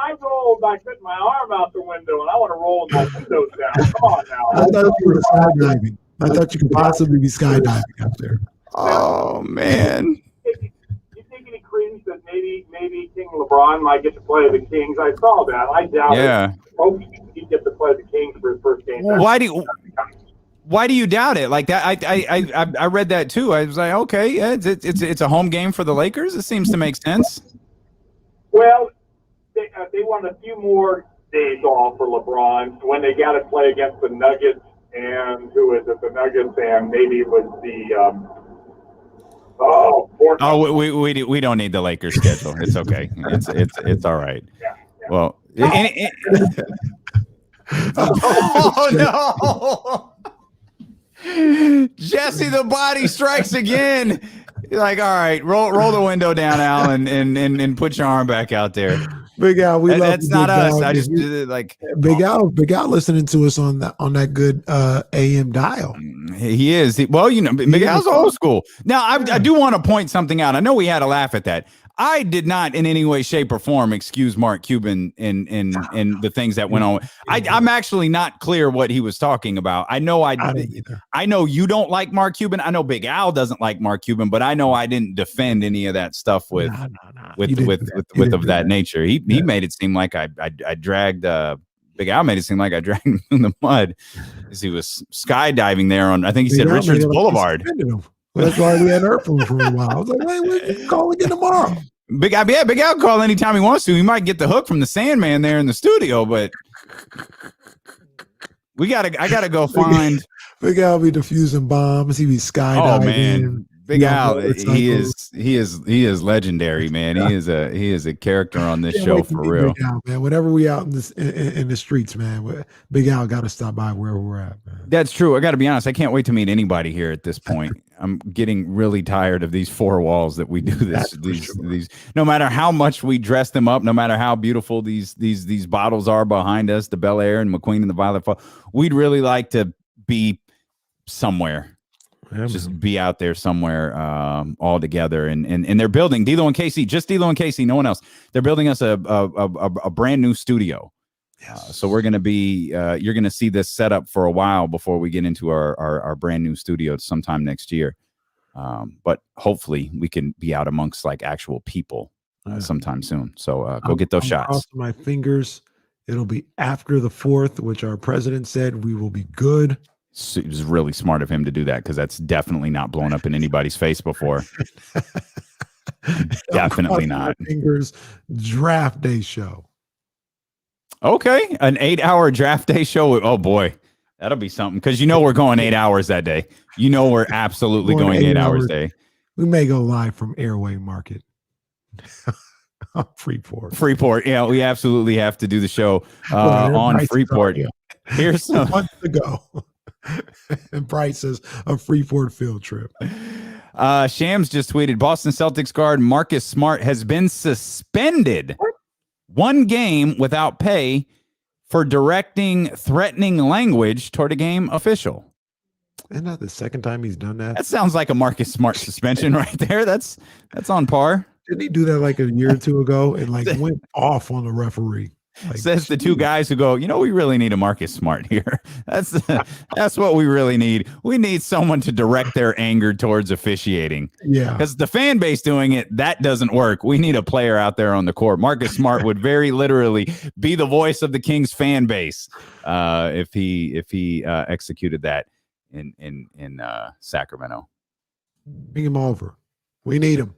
S5: I rolled by putting my arm out the window, and I want to roll my windows down. Come on now.
S2: I thought you were skydiving. I thought you could possibly be skydiving up there.
S1: Oh, man.
S5: You think any credence that maybe King LeBron might get to play the Kings? I saw that. I doubt it. Hope he gets to play the Kings for his first game.
S1: Why do you doubt it? Like that, I read that too. I was like, okay, yeah, it's a home game for the Lakers. It seems to make sense.
S5: Well, they want a few more days off for LeBron when they got to play against the Nuggets and who is it? The Nuggets and maybe it was the
S1: we don't need the Lakers schedule. It's okay. It's all right.
S5: Yeah.
S1: Well, oh no. Jesse the Body strikes again. You're like, all right, roll the window down, Al, and put your arm back out there.
S2: Big Al, we love
S1: That's
S2: you,
S1: not
S2: Big
S1: us.
S2: Al.
S1: I just
S2: If you-
S1: did it like
S2: Big Al listening to us on that good AM dial.
S1: he is. Well, Big Al's old school. Now, I do want to point something out. I know we had a laugh at that. I did not in any way, shape, or form excuse Mark Cuban in the things that went on. I'm actually not clear what he was talking about. I know I know you don't like Mark Cuban. I know Big Al doesn't like Mark Cuban, but I know I didn't defend any of that stuff with that nature. He made it seem like I dragged Big Al made it seem like I dragged him in the mud as he was skydiving there on, I think he said Richards Boulevard.
S2: Well, that's why we had heard from him for a while. I was like, hey, we'll call again tomorrow.
S1: Big Al call anytime he wants to. He might get the hook from the Sandman there in the studio, but I gotta go find
S2: Big Al be diffusing bombs. He be skydiving.
S1: Oh man, Big Al, he is legendary, man. He is a character on this show for real.
S2: Big Al, man. Whenever we out in the streets, man, Big Al got to stop by wherever we're at, man.
S1: That's true. I got to be honest. I can't wait to meet anybody here at this point. I'm getting really tired of these four walls that we do this. These, no matter how much we dress them up, no matter how beautiful these bottles are behind us, the Bel Air and McQueen and the Violet Fall, we'd really like to be somewhere. Yeah, just be out there somewhere all together. And they're building D'Lo and Casey, just D'Lo and Casey, no one else. They're building us a brand new studio. Yes. So we're going to be, you're going to see this set up for a while before we get into our brand new studio sometime next year. But hopefully we can be out amongst like actual people sometime soon. So go get those shots.
S2: Crossing my fingers. It'll be after the 4th, which our president said we will be good.
S1: It was really smart of him to do that because that's definitely not blown up in anybody's face before. Definitely not.
S2: Fingers draft day show.
S1: Okay, an 8-hour draft day show. Oh boy, that'll be something because we're going 8 hours that day. We're absolutely going 8 hours day.
S2: We may go live from Airway Market. Freeport.
S1: Yeah, we absolutely have to do the show on Freeport. Here's some
S2: months to go. And Bryce says a Freeport field trip.
S1: Shams just tweeted Boston Celtics guard Marcus Smart has been suspended 1 game without pay for directing threatening language toward a game official.
S2: Isn't that the second time he's done that?
S1: That sounds like a Marcus Smart suspension right there. That's on par.
S2: Didn't he do that like a year or two ago and went off on the referee?
S1: Says the two guys who go, we really need a Marcus Smart here. That's what we really need. We need someone to direct their anger towards officiating.
S2: Yeah. Because
S1: the fan base doing it, that doesn't work. We need a player out there on the court. Marcus Smart would very literally be the voice of the Kings fan base if he executed that in Sacramento.
S2: Bring him over. We need him.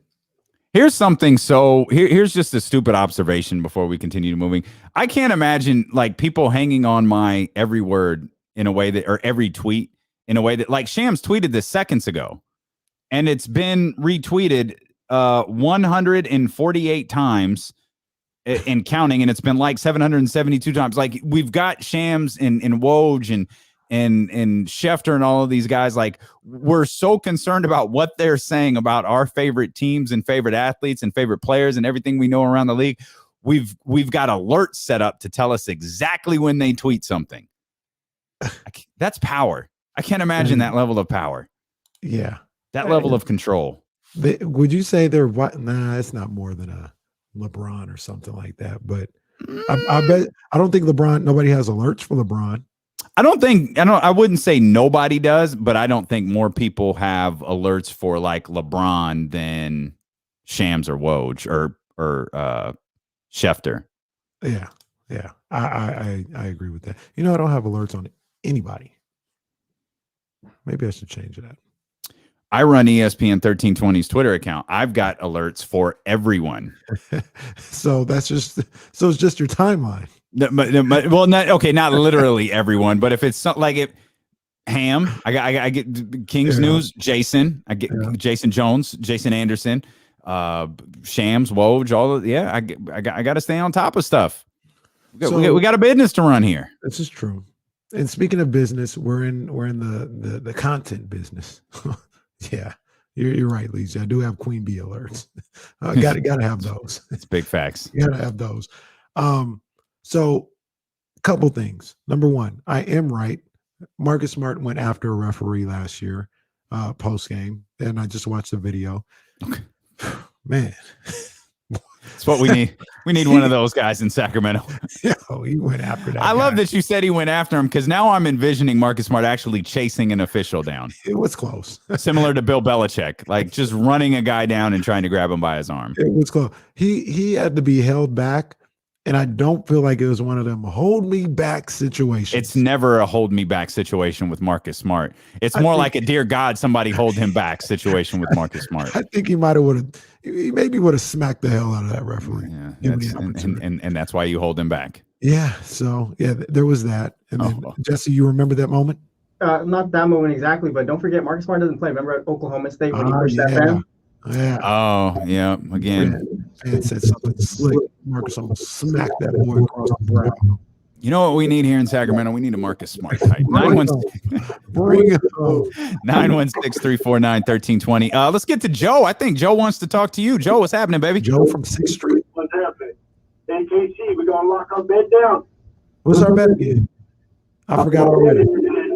S1: Here's something. So here's just a stupid observation before we continue moving. I can't imagine people hanging on my every word in a way that, or every tweet in a way that, like Shams tweeted this seconds ago, and it's been retweeted 148 times and counting, and it's been 772 times. We've got Shams and Woj and Schefter and all of these guys, we're so concerned about what they're saying about our favorite teams and favorite athletes and favorite players and everything we know around the league. We've got alerts set up to tell us exactly when they tweet something. That's power. I can't imagine that level of power.
S2: Yeah.
S1: That level of control.
S2: Would you say they're what? Nah, it's not more than a LeBron or something like that. But I don't think nobody has alerts for LeBron.
S1: I wouldn't say nobody does, but I don't think more people have alerts for LeBron than Shams or Woj or Schefter.
S2: Yeah. Yeah. I agree with that. I don't have alerts on anybody. Maybe I should change that.
S1: I run ESPN 1320's Twitter account. I've got alerts for everyone.
S2: So it's just your timeline.
S1: Well, not literally everyone, but if it's Ham, I get Kings News, Jason, I get Jason Jones, Jason Anderson, Shams, Woj, I got to stay on top of stuff. We got a business to run here.
S2: This is true. And speaking of business, we're in the content business. Yeah, you're right, Lisa. I do have Queen Bee alerts. Got to have those.
S1: It's big facts.
S2: You got to have those. So a couple things. Number one, I am right. Marcus Smart went after a referee last year, post game, and I just watched the video.
S1: Okay.
S2: Man,
S1: it's what we need. We need one of those guys in Sacramento.
S2: He went after that.
S1: I love that you said he went after him, because now I'm envisioning Marcus Smart actually chasing an official down.
S2: It was close.
S1: Similar to Bill Belichick, like just running a guy down and trying to grab him by his arm.
S2: It was close. He had to be held back, and I don't feel like it was one of them hold me back situations.
S1: It's never a hold me back situation with Marcus Smart. It's more like a dear God, somebody hold him back situation with Marcus Smart.
S2: I think he maybe would have smacked the hell out of that referee.
S1: Yeah, and that's why you hold him back.
S2: Yeah. So there was that. And then Jesse, you remember that moment?
S7: Not that moment exactly, but don't forget Marcus Smart doesn't play. Remember at Oklahoma State when he pushed that fan?
S2: Yeah.
S1: Oh, yeah. Again,
S2: fan said something slick. Marcus almost smacked that boy across the brow.
S1: You know what we need here in Sacramento? We need a Marcus Smart type. 916-349-1320. Let's get to Joe. I think Joe wants to talk to you. Joe, what's happening, baby?
S2: Joe from 6th Street.
S5: What's happening? Hey, KC, we're going to lock our bet down.
S2: What's our bet again? I forgot already.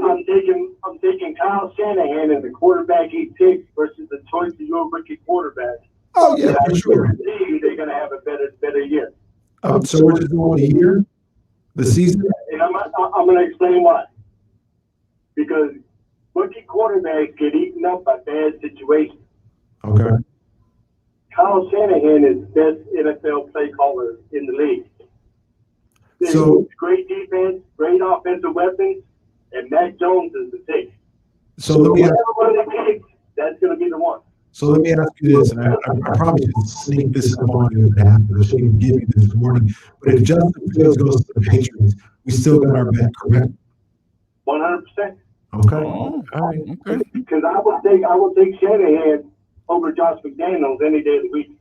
S5: I'm taking Kyle Shanahan as the quarterback he picked versus the choice of your rookie quarterback.
S2: Oh, yeah, for sure.
S5: They're going to have a better year.
S2: So we're just doing a year? The season?
S5: And I'm going to explain why. Because rookie quarterbacks get eaten up by bad situations.
S2: Okay.
S5: Kyle Shanahan is the best NFL play caller in the league.
S2: So
S5: great defense, great offensive weapons, and Mac Jones is the pick.
S2: So let me ask,
S5: that's going to be the one.
S2: So let me ask you this, and I probably should sneak this up on you after. I shouldn't give you this warning. But if Justin Fields goes to the Patriots, we still got our bet, correct?
S5: 100%.
S2: Okay.
S1: Oh, all right. Okay.
S5: Because I will take Shanahan over Josh McDaniels any day of the week.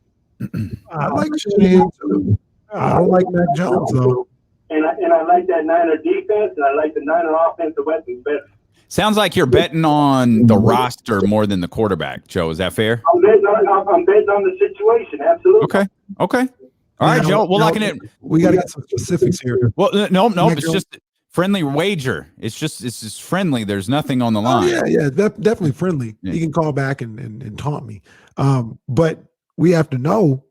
S2: I like Shanahan too. I don't like Mac Jones though.
S5: And I like that Niner defense, and I like the Niner offensive weapons better.
S1: Sounds like you're betting on the roster more than the quarterback, Joe. Is that fair?
S5: I'm betting on the situation. Absolutely.
S1: Okay. All right, Joe. We're locking it.
S2: We got to get some specifics here.
S1: Well, no. It's just friendly wager. It's just friendly. There's nothing on the line.
S2: Yeah. Definitely friendly. Yeah. You can call back and taunt me. But we have to know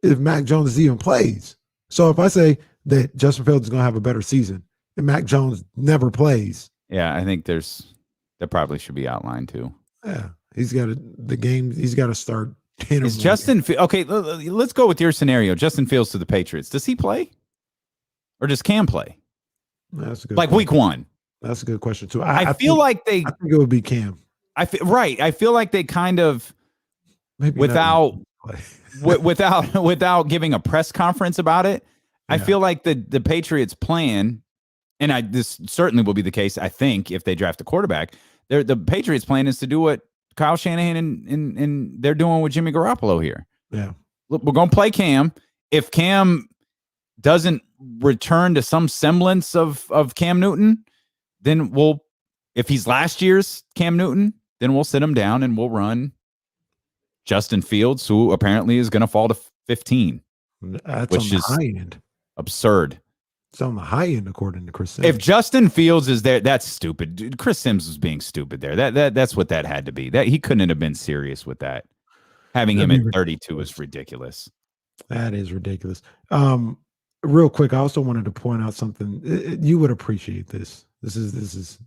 S2: if Mac Jones even plays. So if I say that Justin Fields is going to have a better season and Mac Jones never plays.
S1: Yeah, I think that probably should be outlined too.
S2: Yeah, he's got to start.
S1: Is Justin okay? Let's go with your scenario. Justin Fields to the Patriots. Does he play, or does Cam play?
S2: That's a good
S1: like
S2: question.
S1: week one.
S2: That's a good question too.
S1: I feel like
S2: I think it would be Cam.
S1: I feel like they kind of maybe without giving a press conference about it. Yeah. I feel like the Patriots' plan. And this certainly will be the case, I think, if they draft a quarterback. The Patriots' plan is to do what Kyle Shanahan and they're doing with Jimmy Garoppolo here.
S2: Yeah.
S1: Look, we're going to play Cam. If Cam doesn't return to some semblance of Cam Newton, then if he's last year's Cam Newton, then we'll sit him down and we'll run Justin Fields, who apparently is going to fall to 15.
S2: That's which is high end.
S1: Absurd.
S2: It's on the high end, according to Chris Sims.
S1: If Justin Fields is there, that's stupid. Dude, Chris Sims was being stupid there. That's what that had to be. That he couldn't have been serious with that. Having him at 32 is ridiculous.
S2: That is ridiculous. Real quick, I also wanted to point out something. You would appreciate this. This is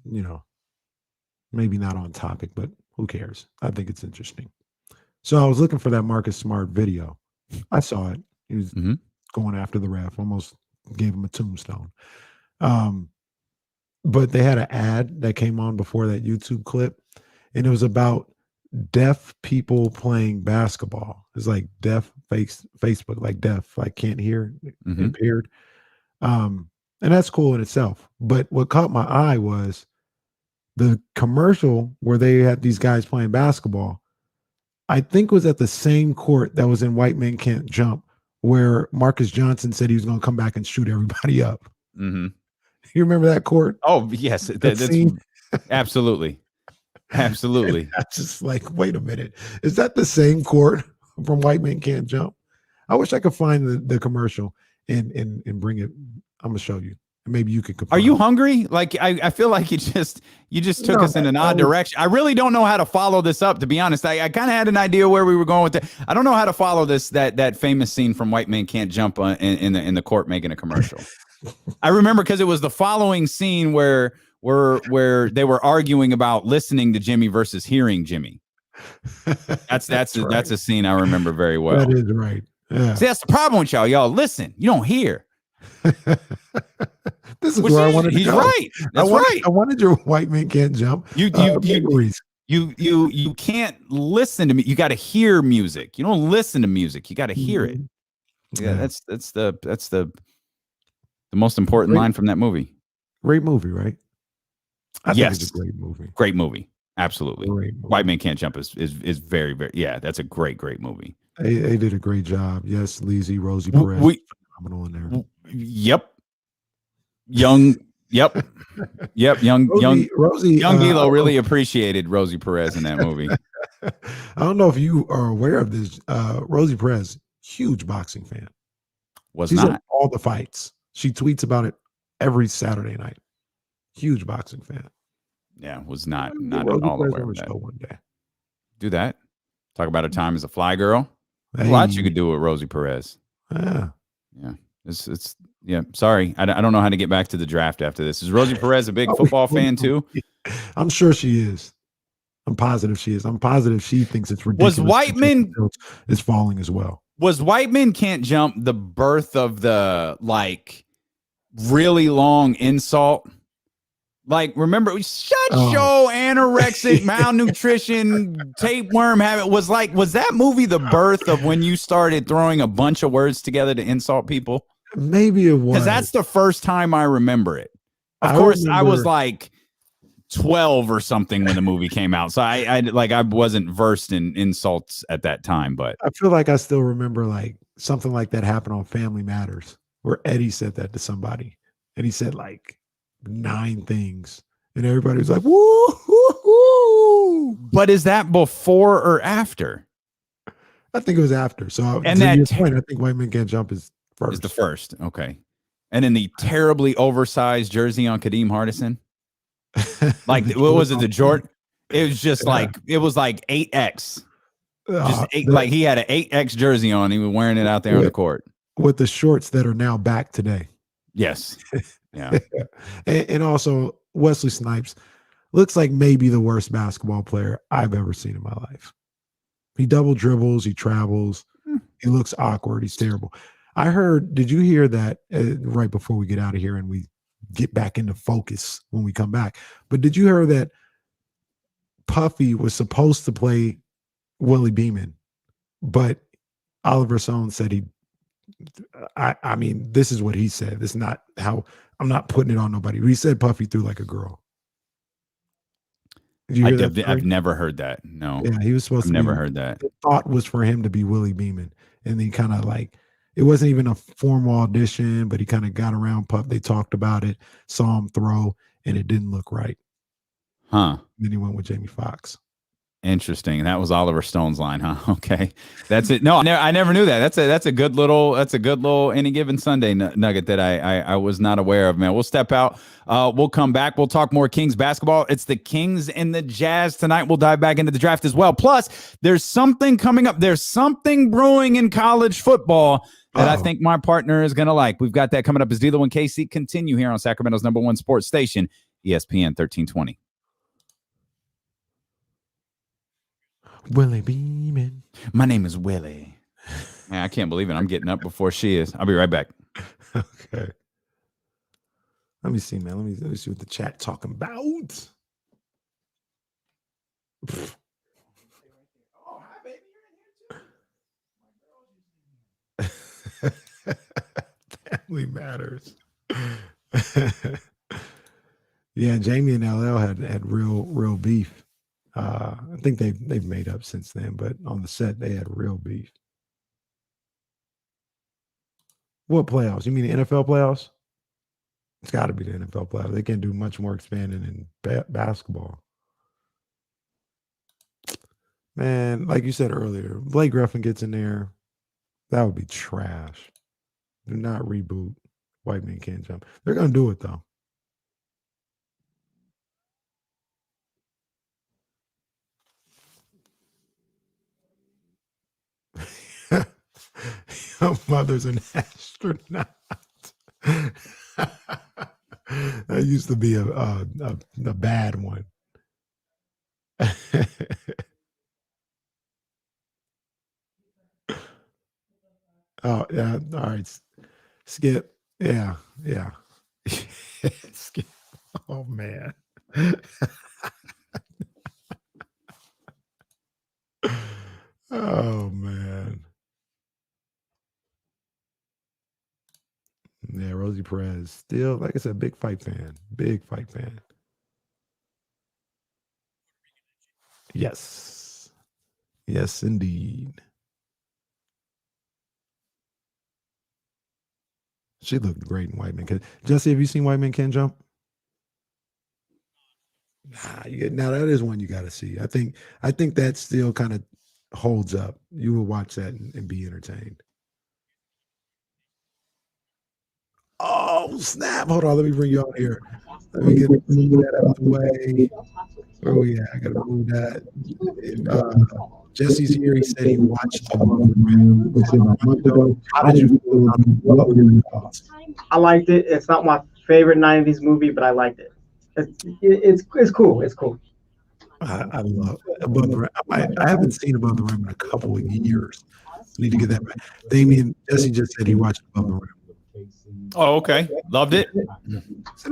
S2: maybe not on topic, but who cares? I think it's interesting. So I was looking for that Marcus Smart video. I saw it. He was going after the ref, almost gave him a tombstone. But they had an ad that came on before that YouTube clip, and it was about deaf people playing basketball. It's like deaf Facebook, like deaf, like can't hear, impaired. And that's cool in itself. But what caught my eye was the commercial where they had these guys playing basketball. I think was at the same court that was in White Men Can't Jump, where Marcus Johnson said he was going to come back and shoot everybody up.
S1: Mm-hmm.
S2: You remember that court?
S1: Oh, yes. That's absolutely. Absolutely.
S2: That's just like, wait a minute. Is that the same court from White Men Can't Jump? I wish I could find the commercial and bring it. I'm gonna show you. Maybe you can compare.
S1: Are you hungry? Like I feel like you just took us in an odd direction. I really don't know how to follow this up, to be honest. I kind of had an idea where we were going with it. I don't know how to follow this that famous scene from White Man Can't Jump in the court making a commercial. I remember because it was the following scene where they were arguing about listening to Jimmy versus hearing Jimmy. That's a scene I remember very well.
S2: That is right. Yeah.
S1: See, that's the problem with y'all. Y'all listen, you don't hear.
S2: This is where I wanted to
S1: he's
S2: go.
S1: right. That's right.
S2: I wanted your White Man Can't Jump.
S1: You can't listen to me. You got to hear music. You don't listen to music. You got to hear it. Yeah, that's the most important line from that movie.
S2: Great movie, right? I
S1: think
S2: it's a great movie.
S1: Great movie. Absolutely.
S2: Great movie.
S1: White Man Can't Jump is very, very, that's a great movie.
S2: They did a great job. Yes, Lizzie, Rosie Perez, phenomenal in there.
S1: Yep. Young
S2: Rosie
S1: D'Lo really appreciated Rosie Perez in that movie.
S2: I don't know if you are aware of this. Rosie Perez, huge boxing fan. She's at all the fights. She tweets about it every Saturday night. Huge boxing fan.
S1: Yeah, was not at all aware of that.
S2: One day.
S1: Do that. Talk about her time as a fly girl.
S2: Hey.
S1: A lot you could do with Rosie Perez.
S2: Yeah.
S1: It's sorry. I don't know how to get back to the draft after this. Is Rosie Perez a big football fan too?
S2: I'm sure she is. I'm positive she is. I'm positive she thinks it's ridiculous.
S1: Was Whiteman
S2: is falling as well? Was
S1: White Man Can't Jump the birth of the really long insult? Like, remember, your anorexic, malnutrition, tapeworm habit was that movie the birth of when you started throwing a bunch of words together to insult people?
S2: Maybe it was.
S1: Because that's the first time I remember it. Of course, I was like 12 or something when the movie came out. So I wasn't versed in insults at that time, but
S2: I feel like I still remember something like that happened on Family Matters where Eddie said that to somebody and he said 9 things and everybody was like, woo, woo, woo.
S1: But is that before or after?
S2: I think it was after. So
S1: and that
S2: point, I think White Man Can't Jump is first.
S1: Is the first. Okay. And then the terribly oversized jersey on Kadeem Hardison. What was it? The Jordan? It was just it was 8X. He had an 8X jersey on. He was wearing it out there on the court.
S2: With the shorts that are now back today.
S1: Yes. Yeah.
S2: and also Wesley Snipes looks like maybe the worst basketball player I've ever seen in my life. He double dribbles, he travels, he looks awkward, he's terrible. Did you hear that right before we get out of here and we get back into focus when we come back? But did you hear that Puffy was supposed to play Willie Beeman, but Oliver Stone said I mean, this is what he said. This is not how I'm not putting it on nobody. He said Puffy threw like a girl.
S1: I've never heard that. No.
S2: Yeah, he was supposed to.
S1: Never heard that.
S2: The thought was for him to be Willie Beeman, and then kind of it wasn't even a formal audition, but he kind of got around Puff. They talked about it, saw him throw, and it didn't look right.
S1: Huh.
S2: Then he went with Jamie Foxx.
S1: Interesting. That was Oliver Stone's line, huh? Okay, that's it. No, I never knew that. That's a good little Any Given Sunday nugget that I was not aware of. Man, we'll step out. We'll come back. We'll talk more Kings basketball. It's the Kings and the Jazz tonight. We'll dive back into the draft as well. Plus, there's something coming up. There's something brewing in college football that I think my partner is gonna like. We've got that coming up as D'Lo and KC continue here on Sacramento's #1 sports station, ESPN 1320.
S2: Willie Beeman.
S1: My name is Willie. Man, I can't believe it. I'm getting up before she is. I'll be right back.
S2: Okay. Let me see, man. Let me see what the chat talking about. Oh, hi, baby. You're in here too. Family Matters. Yeah, Jamie and LL had real beef. I think they've made up since then, but on the set they had real beef. What playoffs? You mean the NFL playoffs? It's got to be the NFL playoffs. They can't do much more expanding in basketball. Man, like you said earlier, Blake Griffin gets in there. That would be trash. Do not reboot White Man Can't Jump. They're gonna do it though. Your mother's an astronaut. That used to be a bad one. Oh yeah, all right. Skip. Yeah. Skip. Oh man. Oh man. Yeah, Rosie Perez. Still, like I said, big fight fan. Big fight fan. Yes. Yes, indeed. She looked great in White Man. Jesse, have you seen White Man Can't Jump? Now that is one you got to see. I think that still kind of holds up. You will watch that and be entertained. Oh snap! Hold on, let me bring you on here. Let me move that out of the way. Oh yeah, I gotta move that. Jesse's here. He said he watched Above the Rim about a month ago. How did you feel about it? What were your thoughts?
S7: I liked it. It's not my favorite 90s movie, but I liked it. It's cool. It's cool.
S2: I love Above the Rim. I haven't seen Above the Rim in a couple of years. I need to get that back. Jesse just said he watched Above the Rim.
S1: Oh, okay. Loved it.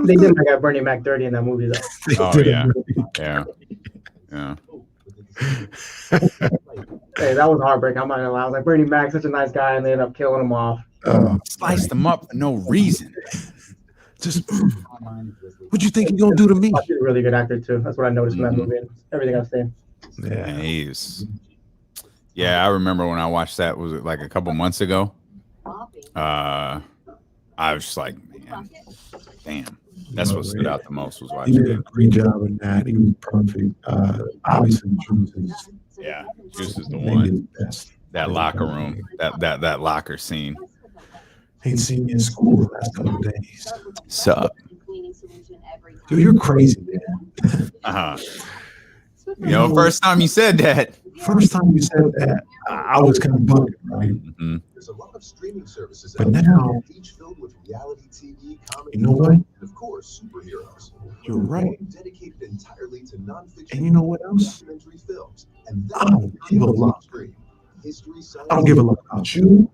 S7: They did like a Bernie Mac 30 in that movie, though.
S1: Oh, yeah. Yeah.
S7: Hey, that was heartbreaking. I'm not gonna lie. I was like, Bernie Mac, such a nice guy, and they ended up killing him off.
S1: Sliced them up for no reason.
S2: Just, what you think you're gonna do to me?
S7: He's a really good actor too. That's what I noticed from that movie. And everything I've seen.
S1: Yeah, I remember when I watched that. Was it like a couple months ago? I was just like, man, damn. That's what stood out the most was watching.
S2: He did a great job in that. He was perfect. Obviously, Juice
S1: is the one. That locker room, that locker scene.
S2: Ain't seen me in school the last couple of days.
S1: Sup?
S2: Dude, you're crazy, man.
S1: First time you said that.
S2: First time you said that, I was kind of bugging, right?
S1: Mm-hmm.
S8: There's a lot of streaming services
S2: but now,
S8: each filled with reality TV, comedy,
S2: you know what?
S8: and of course, superheroes.
S2: You're right.
S8: Dedicated entirely to nonfiction
S2: And you know what else?
S8: documentary films. And
S2: I don't give a luck.
S8: History,
S2: I don't give a luck about you.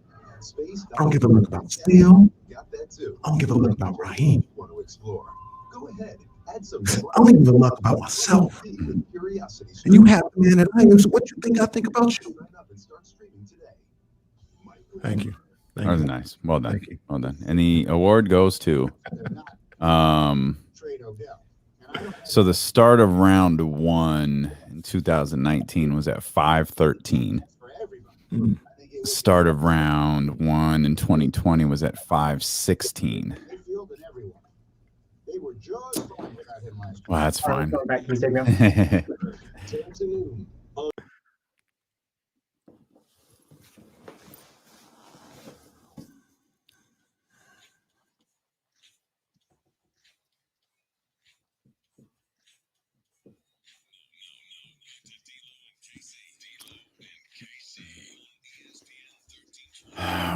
S8: space,
S2: I don't give a luck about Steel.
S8: got that too.
S2: I don't give a luck about Raheem.
S8: Want to explore? Go ahead. Add some
S2: I don't give a luck about myself. And you have the man that I am. So what you think I think about you? Thank you.
S1: That was nice. Well done. Well done. And the award goes to so the start of round 1 in 2019 was at 513. Start of round 1 in 2020 was at 516. Well, that's fine.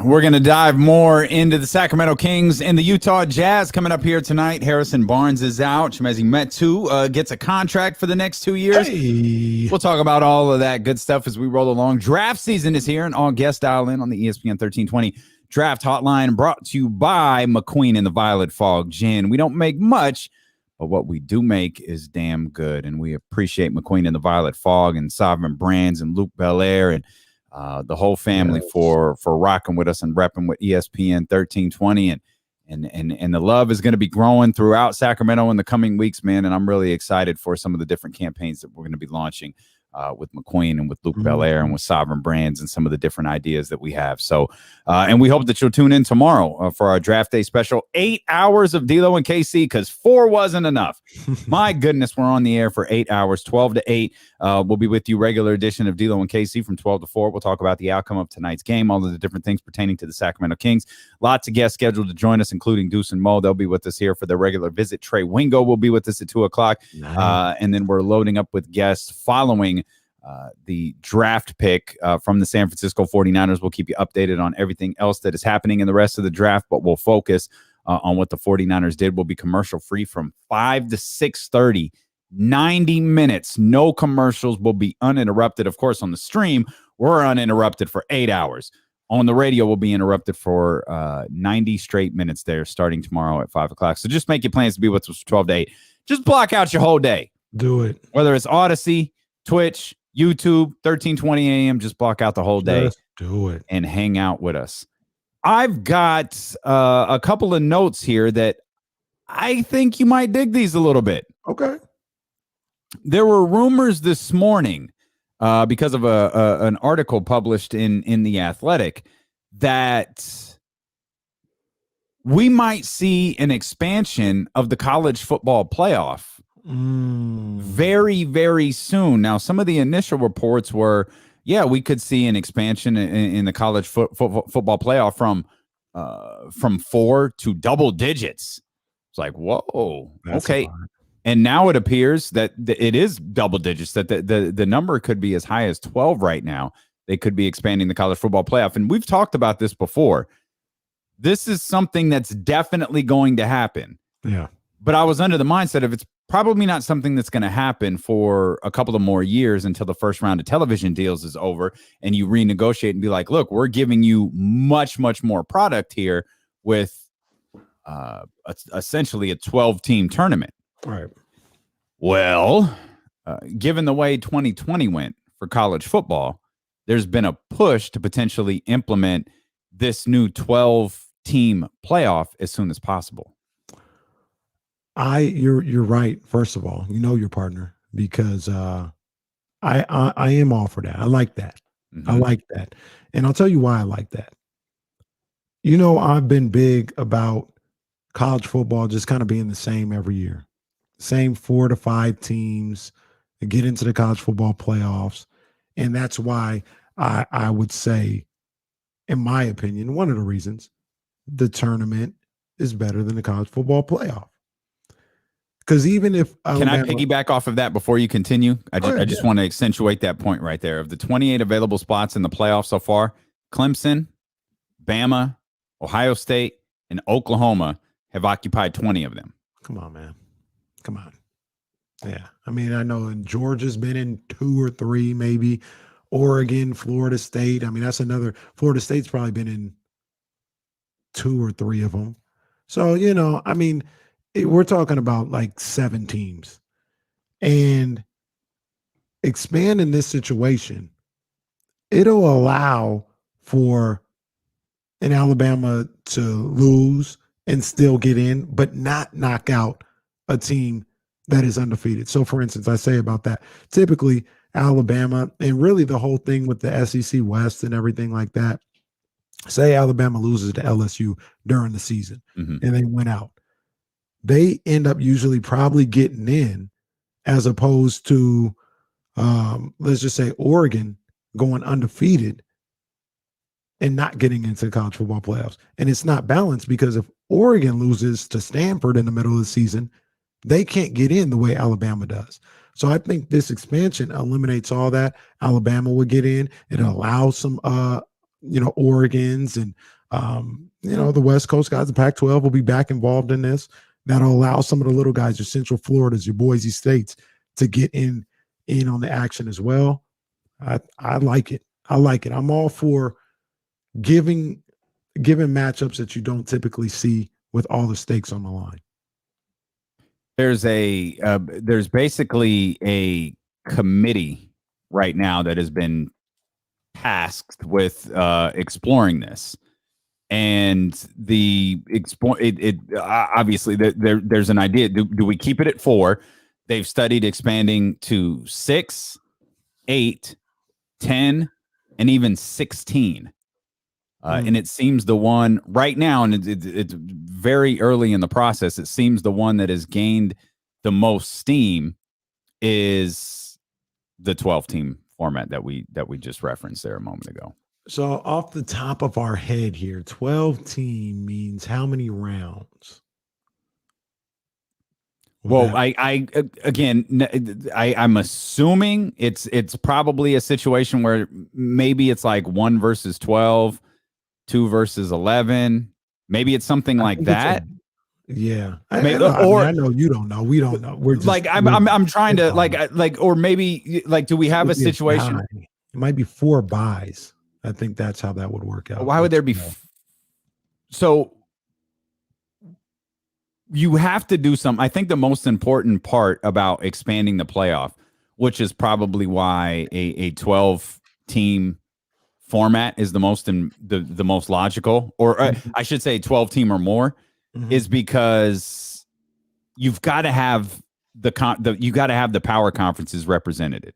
S1: We're going to dive more into the Sacramento Kings and the Utah Jazz coming up here tonight. Harrison Barnes is out. Chimezie Metu gets a contract for the next 2 years.
S2: Hey.
S1: We'll talk about all of that good stuff as we roll along. Draft season is here, and all guests dial in on the ESPN 1320 Draft Hotline, brought to you by McQueen and the Violet Fog Gin. We don't make much, but what we do make is damn good, and we appreciate McQueen and the Violet Fog and Sovereign Brands and Luke Belair and the whole family for rocking with us and repping with ESPN 1320, and the love is going to be growing throughout Sacramento in the coming weeks, man. And I'm really excited for some of the different campaigns that we're going to be launching with McQueen and with Luke Belair and with Sovereign Brands and some of the different ideas that we have. So, and we hope that you'll tune in tomorrow for our draft day special. 8 hours of D'Lo and KC because 4 wasn't enough. My goodness, we're on the air for 8 hours, 12 to 8. We'll be with you regular edition of D'Lo and KC from 12 to 4. We'll talk about the outcome of tonight's game, all of the different things pertaining to the Sacramento Kings. Lots of guests scheduled to join us, including Deuce and Mo. They'll be with us here for their regular visit. Trey Wingo will be with us at 2 o'clock. Nice. And then we're loading up with guests following the draft pick from the San Francisco 49ers. We'll keep you updated on everything else that is happening in the rest of the draft, but we'll focus on what the 49ers did. We'll be commercial free from 5 to 6:30, 90 minutes. No commercials. Will be uninterrupted. Of course, on the stream, we're uninterrupted for 8 hours. On the radio, we'll be interrupted for 90 straight minutes there starting tomorrow at 5 o'clock. So just make your plans to be with us from 12 to 8. Just block out your whole day.
S2: Do it.
S1: Whether it's Odyssey, Twitch, YouTube, 13:20 a.m., just block out the whole day.
S2: Just do it.
S1: And hang out with us. I've got a couple of notes here that I think you might dig these a little bit.
S2: Okay.
S1: There were rumors this morning because of an article published in The Athletic that we might see an expansion of the college football playoff very, very soon. Now, some of the initial reports were, yeah, we could see an expansion in the college football playoff from 4 to double digits. It's like, whoa, that's okay. And now it appears that it is double digits, that the number could be as high as 12 right now. They could be expanding the college football playoff. And we've talked about this before. This is something that's definitely going to happen.
S2: Yeah.
S1: But I was under the mindset of it's probably not something that's going to happen for a couple of more years until the first round of television deals is over and you renegotiate and be like, look, we're giving you much, much more product here with essentially a 12-team tournament.
S2: Right.
S1: Well, given the way 2020 went for college football, there's been a push to potentially implement this new 12-team playoff as soon as possible.
S2: You're right. First of all, you know your partner because I am all for that. I like that. I like that. And I'll tell you why I like that. You know, I've been big about college football just kind of being the same every year. Same 4 to 5 teams that get into the college football playoffs. And that's why I would say, in my opinion, one of the reasons the tournament is better than the college football playoff. Because even if
S1: can I piggyback off of that before you continue? I just want to accentuate that point right there. Of the 28 available spots in the playoffs so far, Clemson, Bama, Ohio State, and Oklahoma have occupied 20 of them.
S2: Come on, man. Come on. Yeah. I mean, I know Georgia's been in 2 or 3, maybe. Oregon, Florida State. I mean, that's another. Florida State's probably been in 2 or 3 of them. So, you know, I mean, we're talking about like 7 teams. And expanding this situation, it'll allow for an Alabama to lose and still get in, but not knock out a team that is undefeated. So, for instance, I say about that, typically Alabama, and really the whole thing with the SEC West and everything like that, say Alabama loses to LSU during the season and they went out. They end up usually probably getting in as opposed to, let's just say, Oregon going undefeated and not getting into the college football playoffs. And it's not balanced because if Oregon loses to Stanford in the middle of the season, they can't get in the way Alabama does. So I think this expansion eliminates all that. Alabama would get in. It allows some, Oregons and, the West Coast guys, the Pac-12 will be back involved in this. That'll allow some of the little guys, your Central Floridas, your Boise States, to get in on the action as well. I like it. I like it. I'm all for giving matchups that you don't typically see with all the stakes on the line.
S1: There's basically a committee right now that has been tasked with exploring this. And obviously there's an idea. Do we keep it at 4? They've studied expanding to 6, 8, 10, and even 16. And it seems the one right now, and it's very early in the process, it seems the one that has gained the most steam is the 12-team format that we just referenced there a moment ago.
S2: So off the top of our head here, 12-team means how many rounds?
S1: Well, I'm assuming it's probably a situation where maybe it's like 1 versus 12, 2 versus 11. Maybe it's something like that.
S2: Yeah.
S1: I
S2: know you don't know. We don't know. We're just
S1: like I'm trying to or maybe like, do we have a situation?
S2: It might be 4 buys. I think that's how that would work out.
S1: Why would there be? So you have to do something. I think the most important part about expanding the playoff, which is probably why a 12-team format is the most the most logical, or I should say 12-team or more, is because you've got to have you got to have the power conferences represented.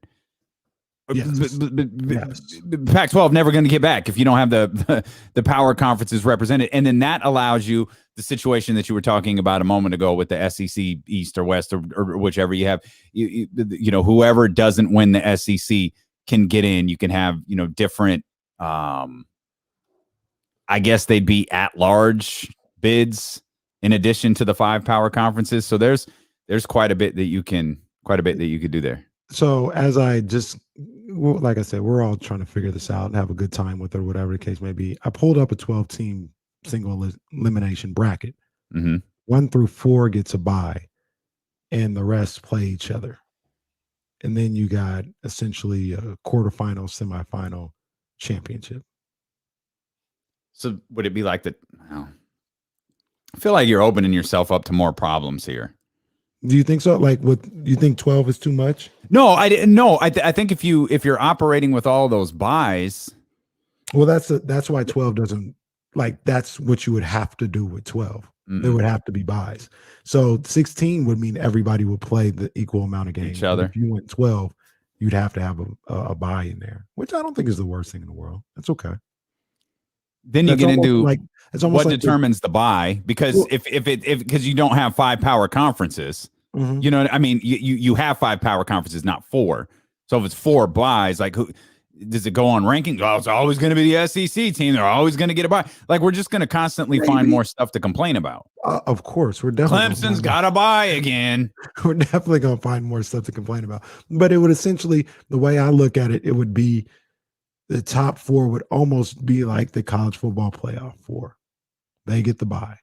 S2: Yes.
S1: Pac-12 never going to get back if you don't have the power conferences represented, and then that allows you the situation that you were talking about a moment ago with the SEC East or West or whichever you have. You know, whoever doesn't win the SEC can get in. You can have different. I guess they'd be at-large bids in addition to the 5 power conferences. So there's quite a bit that you can do there.
S2: So as like I said, we're all trying to figure this out and have a good time with it, or whatever the case may be. I pulled up a 12-team single elimination bracket. 1 through 4 gets a bye, and the rest play each other. And then you got essentially a quarterfinal, semifinal, championship.
S1: So would it be like that? I feel like you're opening yourself up to more problems here.
S2: Do you think so? Like, you think 12 is too much?
S1: No, I didn't. No, I think if you're operating with all those buys,
S2: well, that's why 12 doesn't, like, that's what you would have to do with 12. There would have to be buys. So 16 would mean everybody would play the equal amount of games.
S1: Each other.
S2: If you went 12, you'd have to have a buy in there, which I don't think is the worst thing in the world. That's okay.
S1: Then you get into
S2: it's almost
S1: what
S2: like
S1: determines the buy, because if because you don't have 5 power conferences, you know what I mean? You have 5 power conferences, not 4. So if it's 4 buys, like, who does it go on ranking? Oh, it's always going to be the SEC team. They're always going to get a buy. Like, we're just going to constantly find more stuff to complain about.
S2: Of course, we're definitely
S1: Clemson's got a buy again.
S2: We're definitely going to find more stuff to complain about. But it would essentially, the way I look at it, it would be the top 4 would almost be like the college football playoff 4. They get the bye.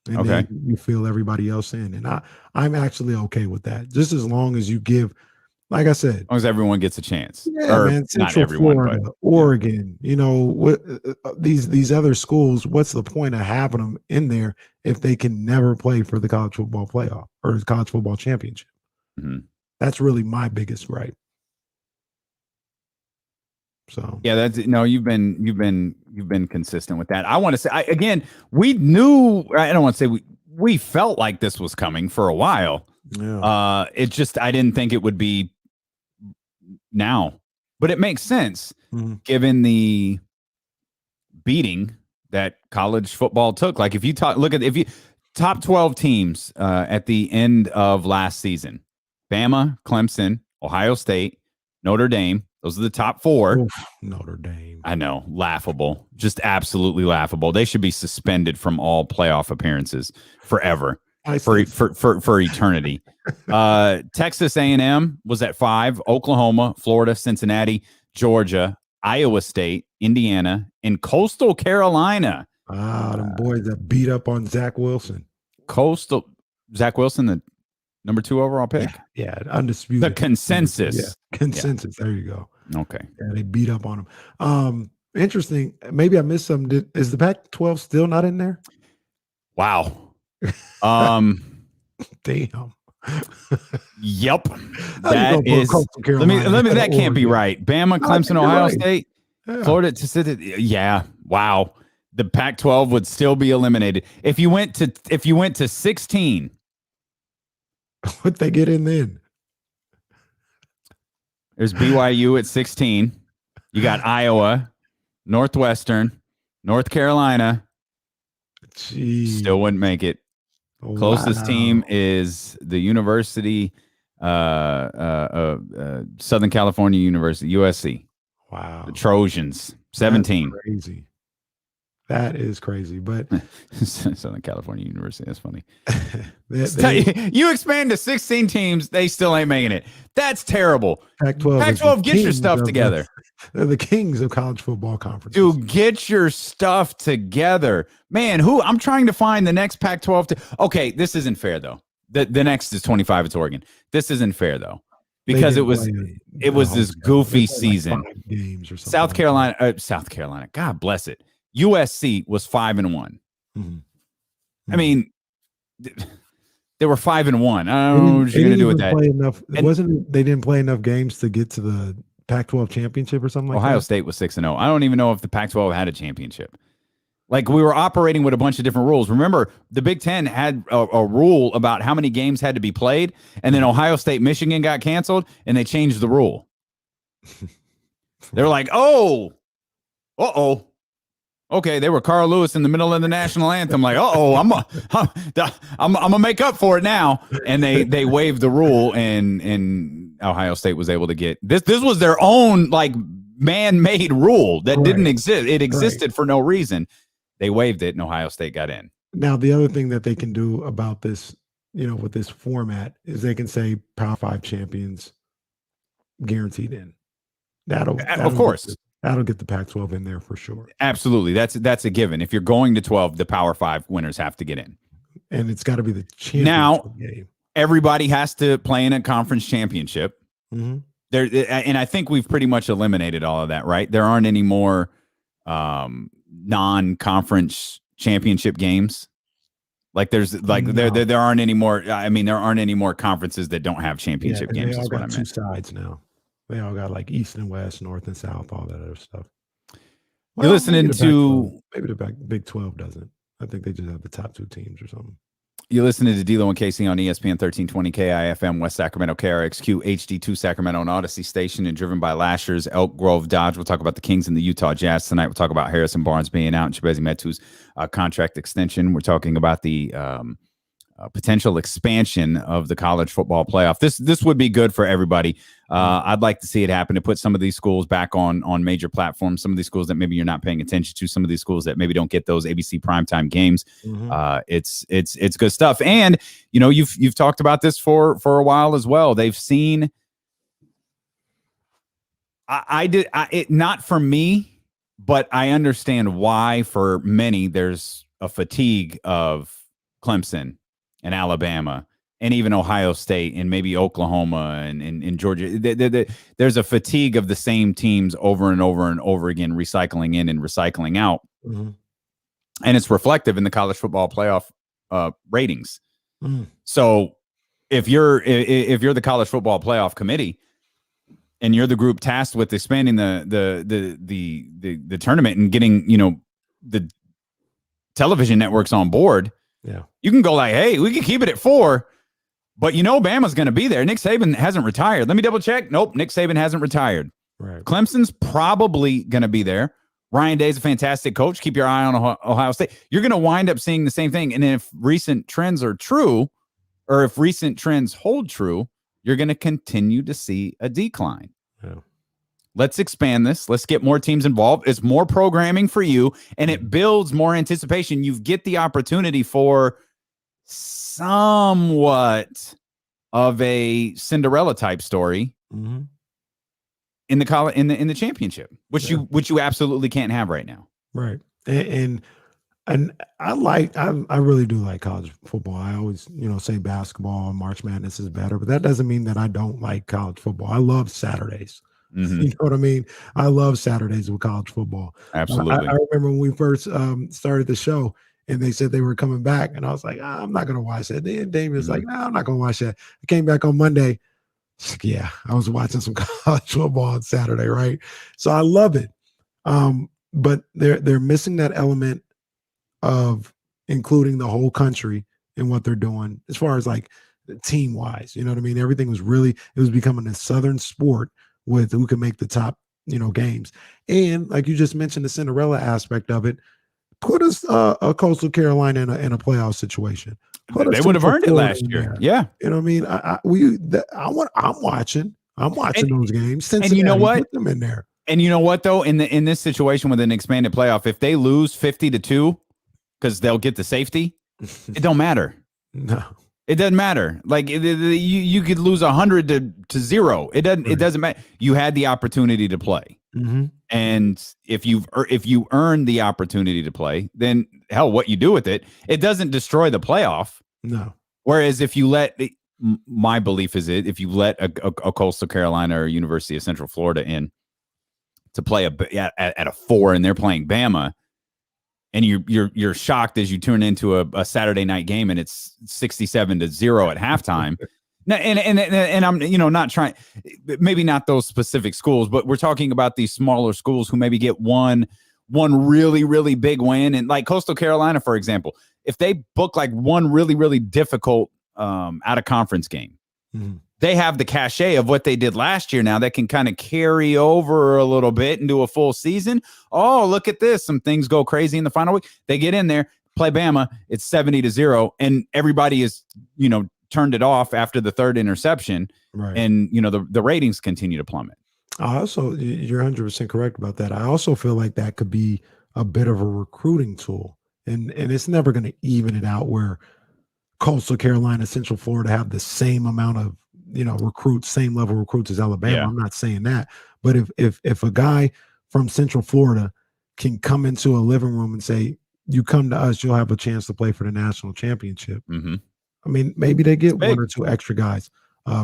S2: And then you fill everybody else in. And I'm actually okay with that. Just as long as you give, like I said,
S1: as long as everyone gets a chance.
S2: Yeah,
S1: or
S2: man,
S1: not
S2: Central
S1: everyone,
S2: Florida,
S1: but
S2: Oregon, these other schools, what's the point of having them in there if they can never play for the college football playoff or the college football championship? That's really my biggest gripe. So
S1: yeah, you've been consistent with that. I want to say again, we knew, I don't want to say we felt like this was coming for a while.
S2: Yeah.
S1: It just, I didn't think it would be now, but it makes sense given the beating that college football took. Like, if you top 12 teams at the end of last season: Bama, Clemson, Ohio State, Notre Dame. Those are the top 4.
S2: Oof, Notre Dame.
S1: I know, laughable, just absolutely laughable. They should be suspended from all playoff appearances forever, for eternity. Texas A&M was at 5. Oklahoma, Florida, Cincinnati, Georgia, Iowa State, Indiana, and Coastal Carolina.
S2: Them boys that beat up on Zach Wilson.
S1: Zach Wilson, the number 2 overall pick.
S2: Yeah, undisputed.
S1: The consensus.
S2: Yeah, consensus. Yeah. There you go.
S1: Okay.
S2: Yeah, they beat up on him. Interesting. Maybe I missed something. Is the Pac-12 still not in there?
S1: Wow.
S2: Damn.
S1: Yep. That is. Let me. That can't be right. Bama, Clemson, Ohio State, Florida. Yeah. Wow. The Pac-12 would still be eliminated if you went to 16.
S2: What they get in then?
S1: There's BYU at 16. You got Iowa, Northwestern, North Carolina.
S2: Jeez.
S1: Still wouldn't make it. Closest team is the University, Southern California University, USC.
S2: Wow.
S1: The Trojans, 17.
S2: That's crazy. That is crazy. But
S1: Southern California University, that's funny.
S2: they,
S1: You expand to 16 teams, they still ain't making it. That's terrible.
S2: Pac-12,
S1: get your stuff together.
S2: They're the kings of college football conferences.
S1: Dude, get your stuff together. Man, I'm trying to find the next Pac-12. Okay, this isn't fair, though. The next is 25. It's Oregon. This isn't fair, though, because it was this goofy season.
S2: Games or something.
S1: South Carolina. God bless it. USC was 5-1.
S2: Mm-hmm.
S1: I mean, they were 5-1. I don't know what you're going to do with that.
S2: They didn't play enough games to get to the Pac-12 championship or something like that?
S1: Ohio State was 6-0. I don't even know if the Pac-12 had a championship. Like, we were operating with a bunch of different rules. Remember, the Big Ten had a rule about how many games had to be played, and then Ohio State, Michigan got canceled, and they changed the rule. They were like, okay, they were Carl Lewis in the middle of the national anthem. Like, I'm gonna make up for it now. And they waived the rule, and Ohio State was able to get this. This was their own like man-made rule that didn't exist. It existed for no reason. They waived it, and Ohio State got in.
S2: Now, the other thing that they can do about this, with this format, is they can say Power 5 champions guaranteed in. That'll
S1: of course.
S2: That'll get the Pac-12 in there for sure.
S1: Absolutely. That's a given. If you're going to 12, the Power 5 winners have to get in.
S2: And it's got to be the championship
S1: now,
S2: game.
S1: Everybody has to play in a conference championship.
S2: Mm-hmm.
S1: And I think we've pretty much eliminated all of that, right? There aren't any more non-conference championship games. Like there aren't any more. I mean, there aren't any more conferences that don't have championship games.
S2: They all
S1: is what
S2: got
S1: I
S2: two
S1: meant.
S2: sides now. They all got like East and West, North and South, all that other stuff.
S1: You're listening to
S2: maybe the Big 12 doesn't. I think they just have the top 2 teams or something.
S1: You're listening to D'Lo and Casey on ESPN 1320 KIFM, West Sacramento, KRXQ, HD2 Sacramento, and Odyssey Station, and driven by Lashers, Elk Grove, Dodge. We'll talk about the Kings and the Utah Jazz tonight. We'll talk about Harrison Barnes being out and Chimezie Metu's contract extension. We're talking about the potential expansion of the college football playoff. This would be good for everybody. I'd like to see it happen to put some of these schools back on major platforms. Some of these schools that maybe you're not paying attention to. Some of these schools that maybe don't get those ABC primetime games. Mm-hmm. It's good stuff. And you've talked about this for a while as well. They've seen. It not for me, but I understand why for many there's a fatigue of Clemson and Alabama and even Ohio State and maybe Oklahoma and Georgia. There's a fatigue of the same teams over and over and over again, recycling in and recycling out. Mm-hmm. And it's reflective in the college football playoff ratings. Mm. So if you're the college football playoff committee and you're the group tasked with expanding the tournament and getting, the television networks on board, you can go like, hey, we can keep it at 4, but Bama's going to be there. Nick Saban hasn't retired. Let me double check. Nope, Nick Saban hasn't retired.
S2: Right.
S1: Clemson's probably going to be there. Ryan Day's a fantastic coach. Keep your eye on Ohio State. You're going to wind up seeing the same thing. And if recent trends are true, or if recent trends hold true, you're going to continue to see a decline. Yeah. Let's expand this. Let's get more teams involved. It's more programming for you, and it builds more anticipation. You get the opportunity for somewhat of a Cinderella type story in the college in the championship, which you absolutely can't have right now.
S2: Right, and I really do like college football. I always say basketball and March Madness is better, but that doesn't mean that I don't like college football. I love Saturdays. Mm-hmm. You know what I mean? I love Saturdays with college football.
S1: Absolutely.
S2: I remember when we first started the show and they said they were coming back, and I was like, I'm not going to watch that. Then David was like, no, I'm not going to watch that. I came back on Monday. Yeah, I was watching some college football on Saturday, right? So I love it. But they're missing that element of including the whole country in what they're doing as far as like team wise. You know what I mean? Everything was it was becoming a Southern sport with who can make the top, games. And like you just mentioned, the Cinderella aspect of it, put us a Coastal Carolina in a playoff situation.
S1: They would have earned it last year. Yeah.
S2: You know what I mean? I'm watching those games. Cincinnati,
S1: and you know what?
S2: Put them in there.
S1: And you know what, though, in this situation with an expanded playoff, if they lose 50-2 because they'll get the safety, it don't matter.
S2: No,
S1: it doesn't matter. Like you could lose 100-0. It doesn't matter. You had the opportunity to play, and if you earn the opportunity to play, then hell, what you do with it, it doesn't destroy the playoff.
S2: No.
S1: Whereas if you let, my belief is if you let a Coastal Carolina or University of Central Florida in to play at a 4 and they're playing Bama, and you're shocked as you turn into a Saturday night game and it's 67-0 at halftime. Now, and I'm not trying, maybe not those specific schools, but we're talking about these smaller schools who maybe get one really, really big win. And like Coastal Carolina, for example, if they book like one really, really difficult out of conference game, they have the cachet of what they did last year now that can kind of carry over a little bit into a full season. Oh, look at this. Some things go crazy in the final week. They get in there, play Bama, it's 70-0, and everybody is, turned it off after the third interception.
S2: Right.
S1: And, the ratings continue to plummet.
S2: Also, you're 100% correct about that. I also feel like that could be a bit of a recruiting tool. And it's never going to even it out where Coastal Carolina, Central Florida have the same amount of, recruits, same level recruits as Alabama.
S1: Yeah.
S2: I'm not saying that. But if a guy from Central Florida can come into a living room and say, you come to us, you'll have a chance to play for the national championship. I mean, maybe they get one or two extra guys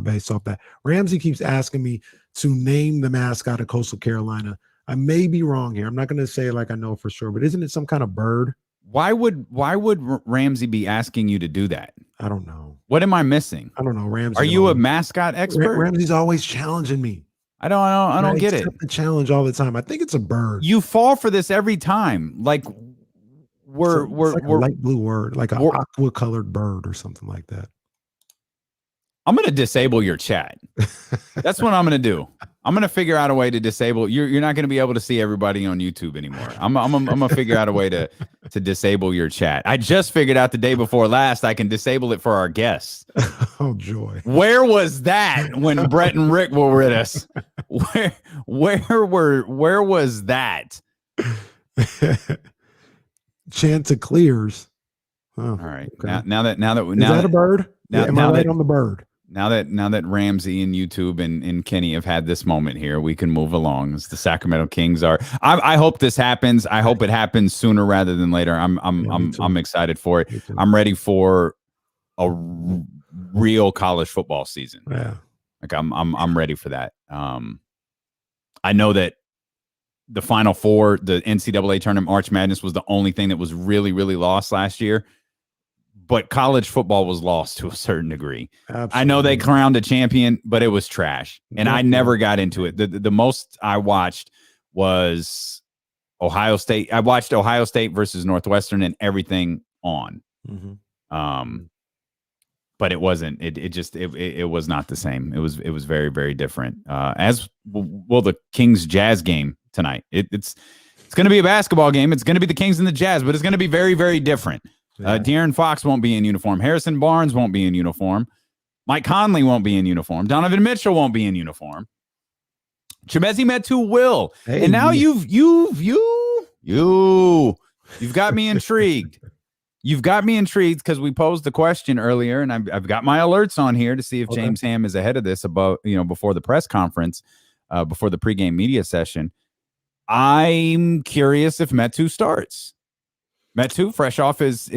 S2: based off that. Ramsey keeps asking me to name the mascot of Coastal Carolina. I may be wrong here. I'm not going to say it like I know for sure, but isn't it some kind of bird?
S1: Why would Ramsey be asking you to do that?
S2: I don't know.
S1: What am I missing?
S2: I don't know. Ramsey.
S1: Are you a mascot expert?
S2: Ramsey's always challenging me.
S1: I don't get it.
S2: The challenge all the time. I think it's a bird.
S1: You fall for this every time. Like we're
S2: a light blue word, like an aqua colored bird or something like that.
S1: I'm going to disable your chat. That's what I'm going to do. I'm going to figure out a way to disable. You're not going to be able to see everybody on YouTube anymore. I'm going to figure out a way to disable your chat. I just figured out the day before last I can disable it for our guests.
S2: Oh, joy.
S1: Where was that when Brett and Rick were with us? Where was that?
S2: Chanticleers.
S1: Oh, all right.
S2: Okay.
S1: Now that
S2: is that a bird? Am I right on the bird?
S1: Now that Ramsey and YouTube and Kenny have had this moment here, we can move along. As the Sacramento Kings are, I hope this happens. I hope it happens sooner rather than later. I'm excited for it. I'm ready for a real college football season.
S2: Yeah,
S1: like I'm ready for that. I know that the Final Four, the NCAA tournament, March Madness was the only thing that was really, really lost last year. But college football was lost to a certain degree. Absolutely. I know they crowned a champion, but it was trash. And I never got into it. The most I watched was Ohio State. I watched Ohio State versus Northwestern and everything on. But it wasn't. It was not the same. It was very, very different. As well, the Kings Jazz game tonight. It's going to be a basketball game. It's going to be the Kings and the Jazz, but it's going to be very, very different. De'Aaron Fox won't be in uniform. Harrison Barnes won't be in uniform. Mike Conley won't be in uniform. Donovan Mitchell won't be in uniform. Chimezie Metu will. Hey, and now you've got me intrigued. You've got me intrigued because we posed the question earlier, and I've got my alerts on here to see if James Ham is ahead of this before the press conference, before the pregame media session. I'm curious if Metu starts. Metu, fresh off his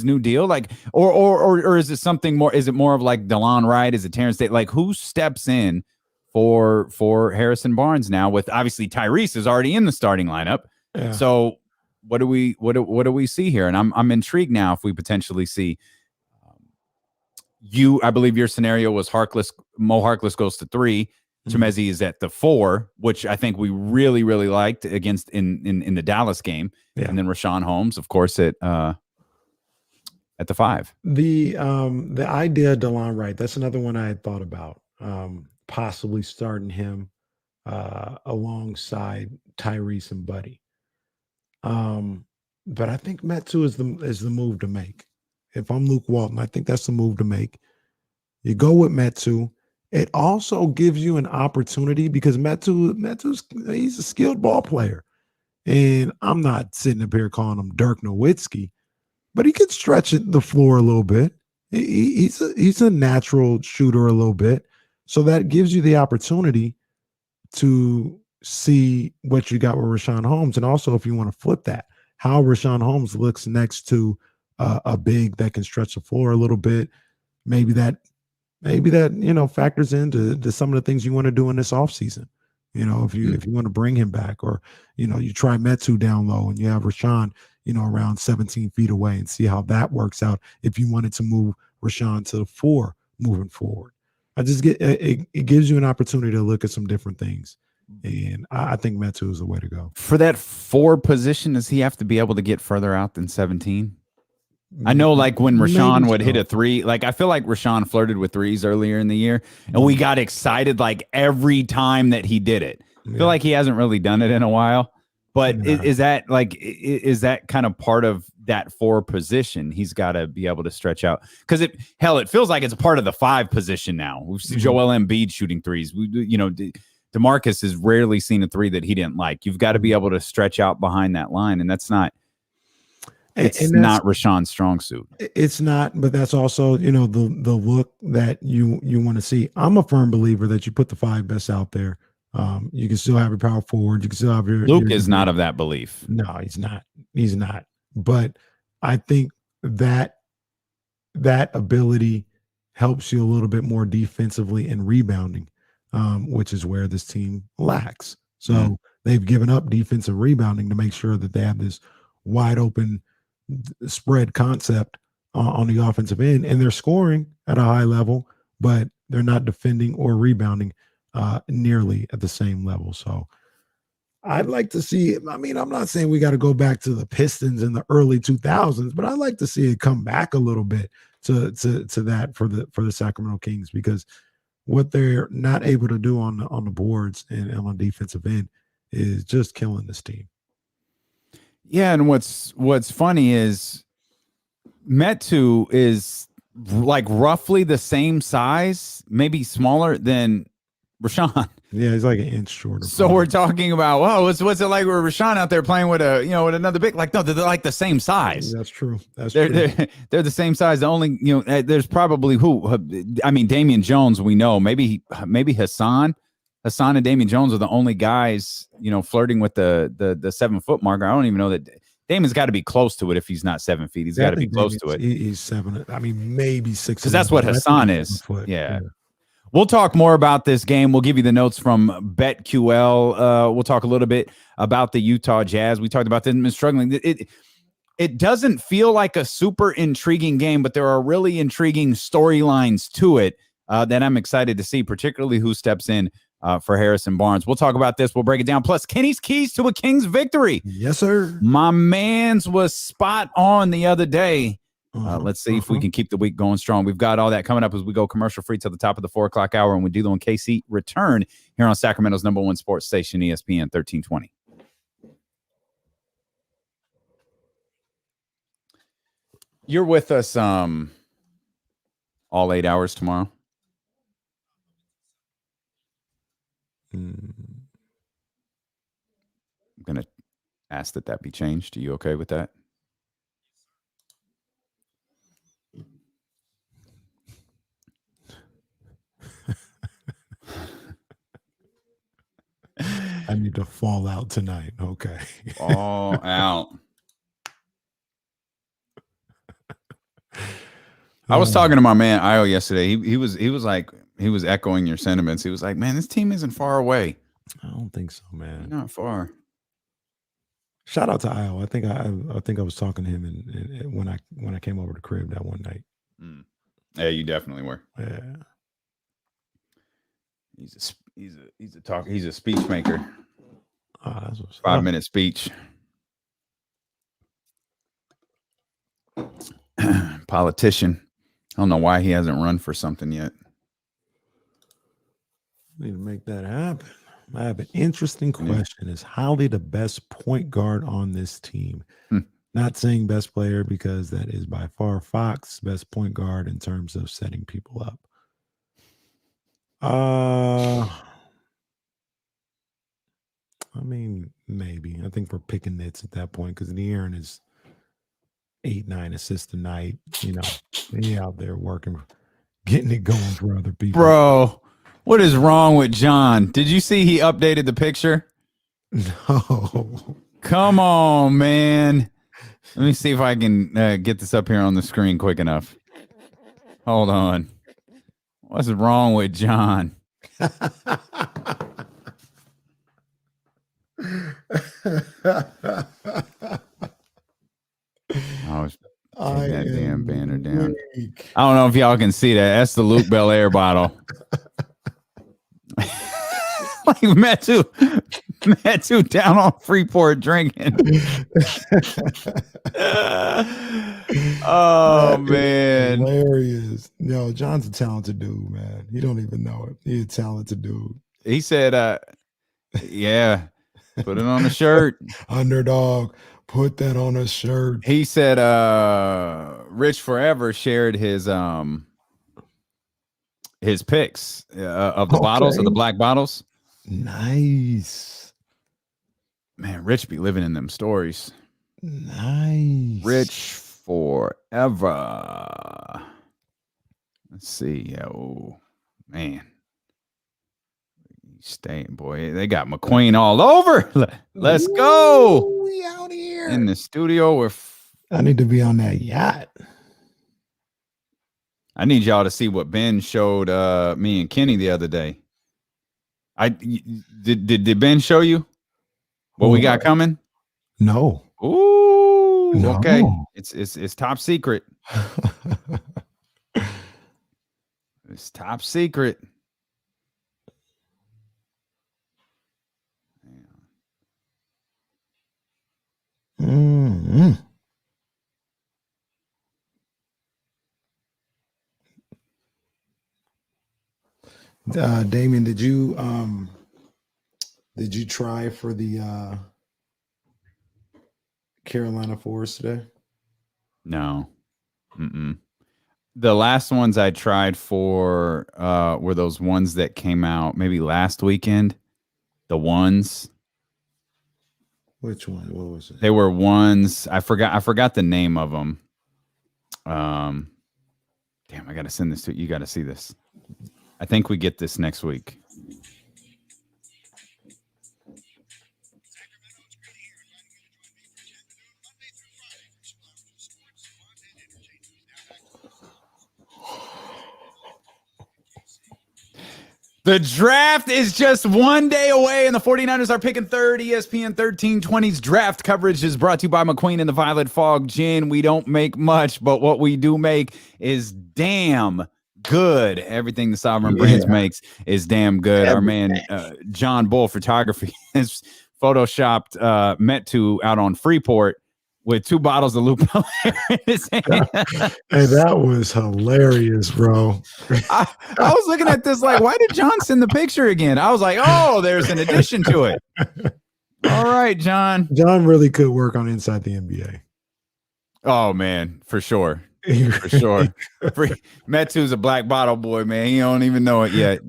S1: new deal, like, or is it something more? Is it more of like DeLon Wright? Is it Terrence Day? Like, who steps in for Harrison Barnes now? With obviously Tyrese is already in the starting lineup. Yeah. So what do we see here? And I'm intrigued now if we potentially see I believe your scenario was Mo Harkless goes to 3. Chimezie is at the 4, which I think we really, really liked against in the Dallas game. Yeah. And then Rashawn Holmes, of course, at the 5.
S2: The idea of DeLon Wright, that's another one I had thought about. Possibly starting him alongside Tyrese and Buddy. But I think Metu is the move to make. If I'm Luke Walton, I think that's the move to make. You go with Metu. It also gives you an opportunity because Metu's he's a skilled ball player. And I'm not sitting up here calling him Dirk Nowitzki, but he could stretch the floor a little bit. He's a natural shooter a little bit. So that gives you the opportunity to see what you got with Rashawn Holmes. And also, if you want to flip that, how Rashawn Holmes looks next to a big that can stretch the floor a little bit. Maybe that factors into some of the things you want to do in this offseason. If you want to bring him back, or you try Metu down low and you have Rashawn around 17 feet away, and see how that works out if you wanted to move Rashawn to the 4 moving forward. It gives you an opportunity to look at some different things, and I think Metu is the way to go.
S1: For that 4 position, does he have to be able to get further out than 17? I know, like when Rashawn would hit a 3, like I feel like Rashawn flirted with 3s earlier in the year, and we got excited like every time that he did it. I feel like he hasn't really done it in a while, but is that kind of part of that 4 position? He's got to be able to stretch out, because it feels like it's a part of the 5 position now. We've seen Joel Embiid shooting 3s. DeMarcus has rarely seen a 3 that he didn't like. You've got to be able to stretch out behind that line, and that's not. It's not Rashawn's strong suit.
S2: It's not, but that's also, the look that you want to see. I'm a firm believer that you put the 5 best out there. You can still have your power forward. You can still have your
S1: Luke is not of that belief.
S2: No, he's not. He's not. But I think that ability helps you a little bit more defensively and rebounding, which is where this team lacks. So they've given up defensive rebounding to make sure that they have this wide open spread concept on the offensive end, and they're scoring at a high level, but they're not defending or rebounding nearly at the same level. So I'd like to see it. I mean, I'm not saying we got to go back to the Pistons in the early 2000s, but I'd like to see it come back a little bit to that for the Sacramento Kings, because what they're not able to do on the boards and on the defensive end is just killing this team.
S1: Yeah, and what's funny is Metu is like roughly the same size, maybe smaller than Rashawn.
S2: Yeah, he's like an inch shorter.
S1: So we're talking about, what's it like with Rashawn out there playing with with another big? Like, no, they're like the same size.
S2: That's true.
S1: They're the same size. The only there's probably Damian Jones. We know maybe Hassan and Damian Jones are the only guys, flirting with the 7 foot marker. I don't even know that Damon's got to be close to it. If he's not 7 feet, he's got to be close to it.
S2: He's 7. I mean, maybe 6.
S1: Because that's what Hassan is. Yeah. We'll talk more about this game. We'll give you the notes from BetQL. We'll talk a little bit about the Utah Jazz. We talked about them struggling. It doesn't feel like a super intriguing game, but there are really intriguing storylines to it that I'm excited to see, particularly who steps in for Harrison Barnes. We'll talk about this. We'll break it down. Plus, Kenny's keys to a Kings victory.
S2: Yes, sir.
S1: My man's was spot on the other day. Let's see if we can keep the week going strong. We've got all that coming up as we go commercial free till the top of the 4 o'clock hour, and we do and KC return here on Sacramento's #1 sports station, ESPN 1320. You're with us all 8 hours tomorrow. I'm going to ask that be changed. Are you okay with that?
S2: I need to fall out tonight. Okay.
S1: All out. I was talking to my man Io yesterday. He was echoing your sentiments. He was like, "Man, this team isn't far away."
S2: I don't think so, man.
S1: Not far.
S2: Shout out to Io. I think I was talking to him and when I came over to the crib that one night.
S1: Yeah, you definitely were.
S2: Yeah. He's a speech maker.
S1: 5-minute speech. Politician. I don't know why he hasn't run for something yet.
S2: Need to make that happen. I have an interesting question. Is Holly the best point guard on this team? Not saying best player because that is by far Fox's best point guard in terms of setting people up. I mean, maybe. I think we're picking nits at that point because De'Aaron is 8-9 assists a night. You know, he out there working, getting it going for other people.
S1: Bro, what is wrong with John? Did you see he updated the picture?
S2: No.
S1: Come on, man. Let me see if I can get this up here on the screen quick enough. Hold on. What's wrong with John? I was taking that damn banner down. I don't know if y'all can see that. That's the Luke Belair bottle. Like Metu down on Freeport drinking. Oh man,
S2: hilarious! Yo, John's a talented dude, man. He don't even know it. He's a talented dude.
S1: He said, "Yeah, put it on the shirt."
S2: Underdog, put that on a shirt.
S1: He said, "Rich Forever shared his picks of the bottles, of the black bottles."
S2: Nice.
S1: Man, Rich be living in them stories.
S2: Nice.
S1: Rich Forever. Let's see. Oh, man. Staying, boy. They got McQueen all over. Let's go.
S2: We out here.
S1: In the studio with.
S2: I need to be on that yacht.
S1: I need y'all to see what Ben showed me and Kenny the other day. Did Ben show you what we got coming?
S2: No.
S1: Ooh,
S2: no.
S1: Okay. It's top secret. It's top secret.
S2: Mm-hmm. Damien, did you try for the Carolina Forest today?
S1: No. The last ones I tried for were those ones that came out maybe last weekend. The ones.
S2: Which one? What was it?
S1: They were ones. I forgot the name of them. Damn, I gotta send this to you. You gotta see this. I think we get this next week. The draft is just one day away, and the 49ers are picking third. ESPN 1320's draft coverage is brought to you by McQueen and the Violet Fog Gin. We don't make much, but what we do make is damn good. Everything the Sovereign Brands makes is damn good. Our man John Bull Photography has photoshopped Metu out on Freeport with 2 bottles of Luke Belair in his hand.
S2: Hey, that was hilarious, bro.
S1: I was looking at this like, why did John send the picture again? I was like, oh, there's an addition to it. All right, John.
S2: John really could work on Inside the NBA.
S1: Oh, man, for sure. For sure. Metu's a black bottle boy, man. He don't even know it yet.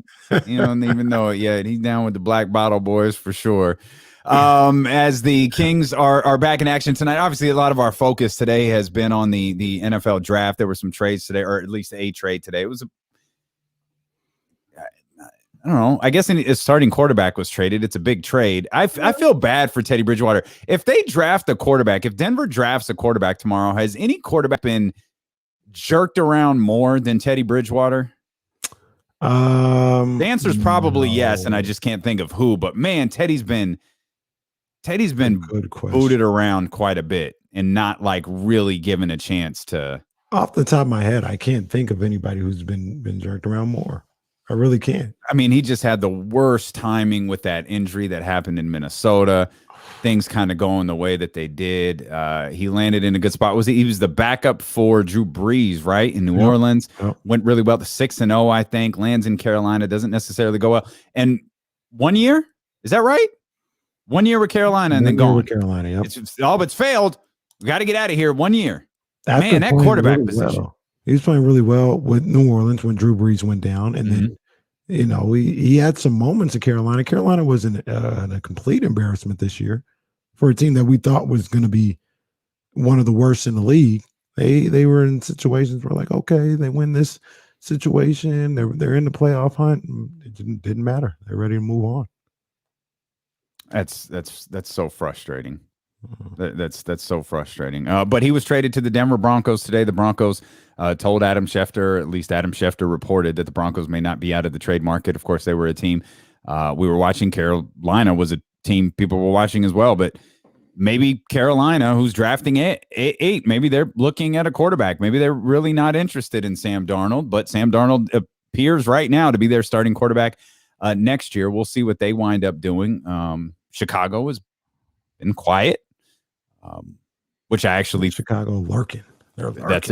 S1: He's down with the black bottle boys for sure. As the Kings are back in action tonight, obviously a lot of our focus today has been on the NFL draft. There were some trades today, or at least a trade today. It was I don't know. I guess a starting quarterback was traded. It's a big trade. I feel bad for Teddy Bridgewater. If they draft a quarterback, if Denver drafts a quarterback tomorrow, has any quarterback been jerked around more than Teddy Bridgewater? The answer is probably yes, and I just can't think of who. But man, Teddy's been booted around quite a bit and not like really given a chance to.
S2: Off the top of my head, I can't think of anybody who's been jerked around more. I really can't.
S1: I mean, he just had the worst timing with that injury that happened in Minnesota. Things kind of going the way that they did. He landed in a good spot. He was the backup for Drew Brees, right? In New Orleans. Went really well. The 6-0, I think. Lands in Carolina. Doesn't necessarily go well. And 1 year, Is that right? 1 year with Carolina and then gone.
S2: With Carolina, yep.
S1: It's failed. We got to get out of here. 1 year.
S2: After
S1: Man, that quarterback
S2: really
S1: position.
S2: Well. He was playing really well with New Orleans when Drew Brees went down. And then, he had some moments at Carolina. Carolina was a complete embarrassment this year for a team that we thought was going to be one of the worst in the league. They were in situations where like, okay, they win this situation. They're in the playoff hunt. And it didn't matter. They're ready to move on.
S1: That's so frustrating. That's so frustrating. But he was traded to the Denver Broncos today. The Broncos told Adam Schefter, at least Adam Schefter reported, that the Broncos may not be out of the trade market. Of course, they were a team we were watching. Carolina was a team people were watching as well. But maybe Carolina, who's drafting eight, maybe they're looking at a quarterback. Maybe they're really not interested in Sam Darnold. But Sam Darnold appears right now to be their starting quarterback next year. We'll see what they wind up doing. Chicago has been quiet. Which I actually
S2: Chicago lurking.
S1: That's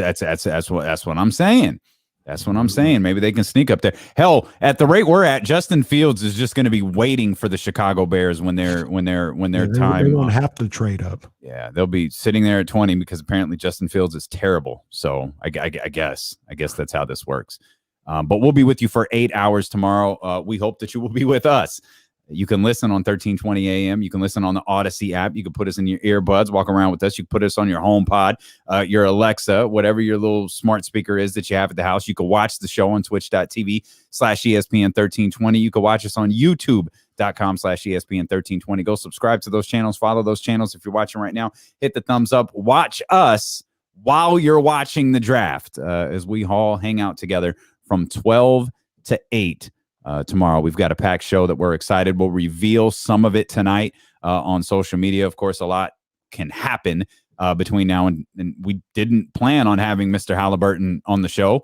S1: what I'm saying. That's what I'm saying. Maybe they can sneak up there. Hell, at the rate we're at, Justin Fields is just going to be waiting for the Chicago Bears when their time.
S2: They won't have to trade up.
S1: Yeah, they'll be sitting there at 20 because apparently Justin Fields is terrible. So I guess that's how this works. But we'll be with you for 8 hours tomorrow. We hope that you will be with us. You can listen on 1320 AM. You can listen on the Odyssey app. You can put us in your earbuds, walk around with us. You can put us on your HomePod, your Alexa, whatever your little smart speaker is that you have at the house. You can watch the show on twitch.tv/ESPN 1320. You can watch us on youtube.com/ESPN 1320. Go subscribe to those channels. Follow those channels. If you're watching right now, hit the thumbs up. Watch us while you're watching the draft as we all hang out together from 12 to 8. Tomorrow. We've got a packed show that we're excited. We'll reveal some of it tonight on social media. Of course, a lot can happen between now and we didn't plan on having Mr. Halliburton on the show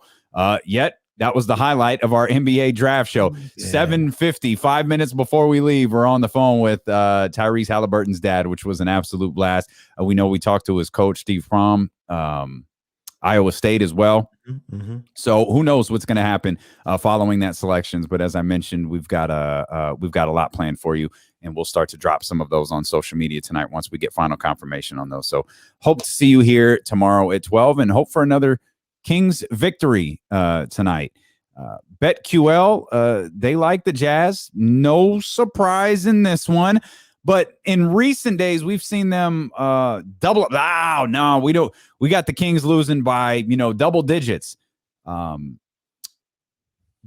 S1: yet. That was the highlight of our NBA draft show. Yeah. 7:50, 5 minutes before we leave, we're on the phone with Tyrese Halliburton's dad, which was an absolute blast. We know we talked to his coach, Steve Fromm, Iowa State as well. Mm-hmm. So who knows what's going to happen following that selections. But as I mentioned, we've got a lot planned for you, and we'll start to drop some of those on social media tonight once we get final confirmation on those. So hope to see you here tomorrow at 12 and hope for another Kings victory tonight. BetQL, they like the Jazz. No surprise in this one. But in recent days, we've seen them double up. Oh, no, we don't. We got the Kings losing by, double digits. The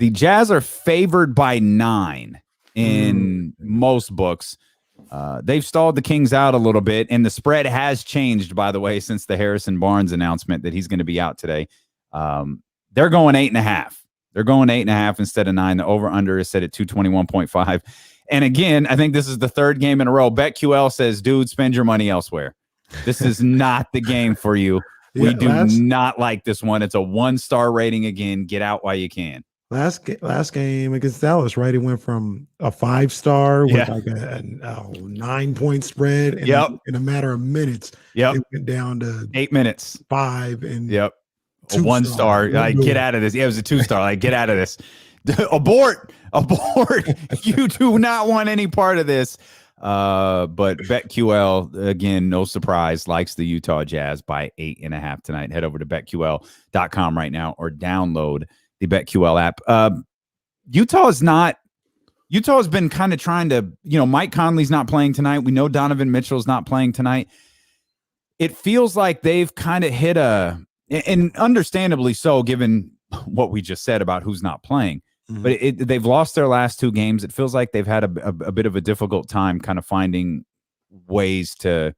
S1: Jazz are favored by 9 in most books. They've stalled the Kings out a little bit, and the spread has changed, by the way, since the Harrison Barnes announcement that he's going to be out today. They're going 8.5. They're going 8.5 instead of 9. The over-under is set at 221.5. And again, I think this is the third game in a row. BetQL says, dude, spend your money elsewhere. This is not the game for you. We do not like this one. It's a 1-star rating again. Get out while you can.
S2: Last game against Dallas, right? It went from a 5-star with like a 9-point spread. And in a matter of minutes, it went down to
S1: 8 minutes,
S2: 5 and
S1: a 1-star. Like, get out of this. Yeah, it was a 2-star. Like, get out of this. Abort. You do not want any part of this. But BetQL, again, no surprise, likes the Utah Jazz by 8.5 tonight. Head over to betql.com right now or download the BetQL app. Utah has been kind of trying to, Mike Conley's not playing tonight. We know Donovan Mitchell's not playing tonight. It feels like they've kind of hit and understandably so, given what we just said about who's not playing. But they've lost their last 2 games. It feels like they've had a bit of a difficult time kind of finding ways to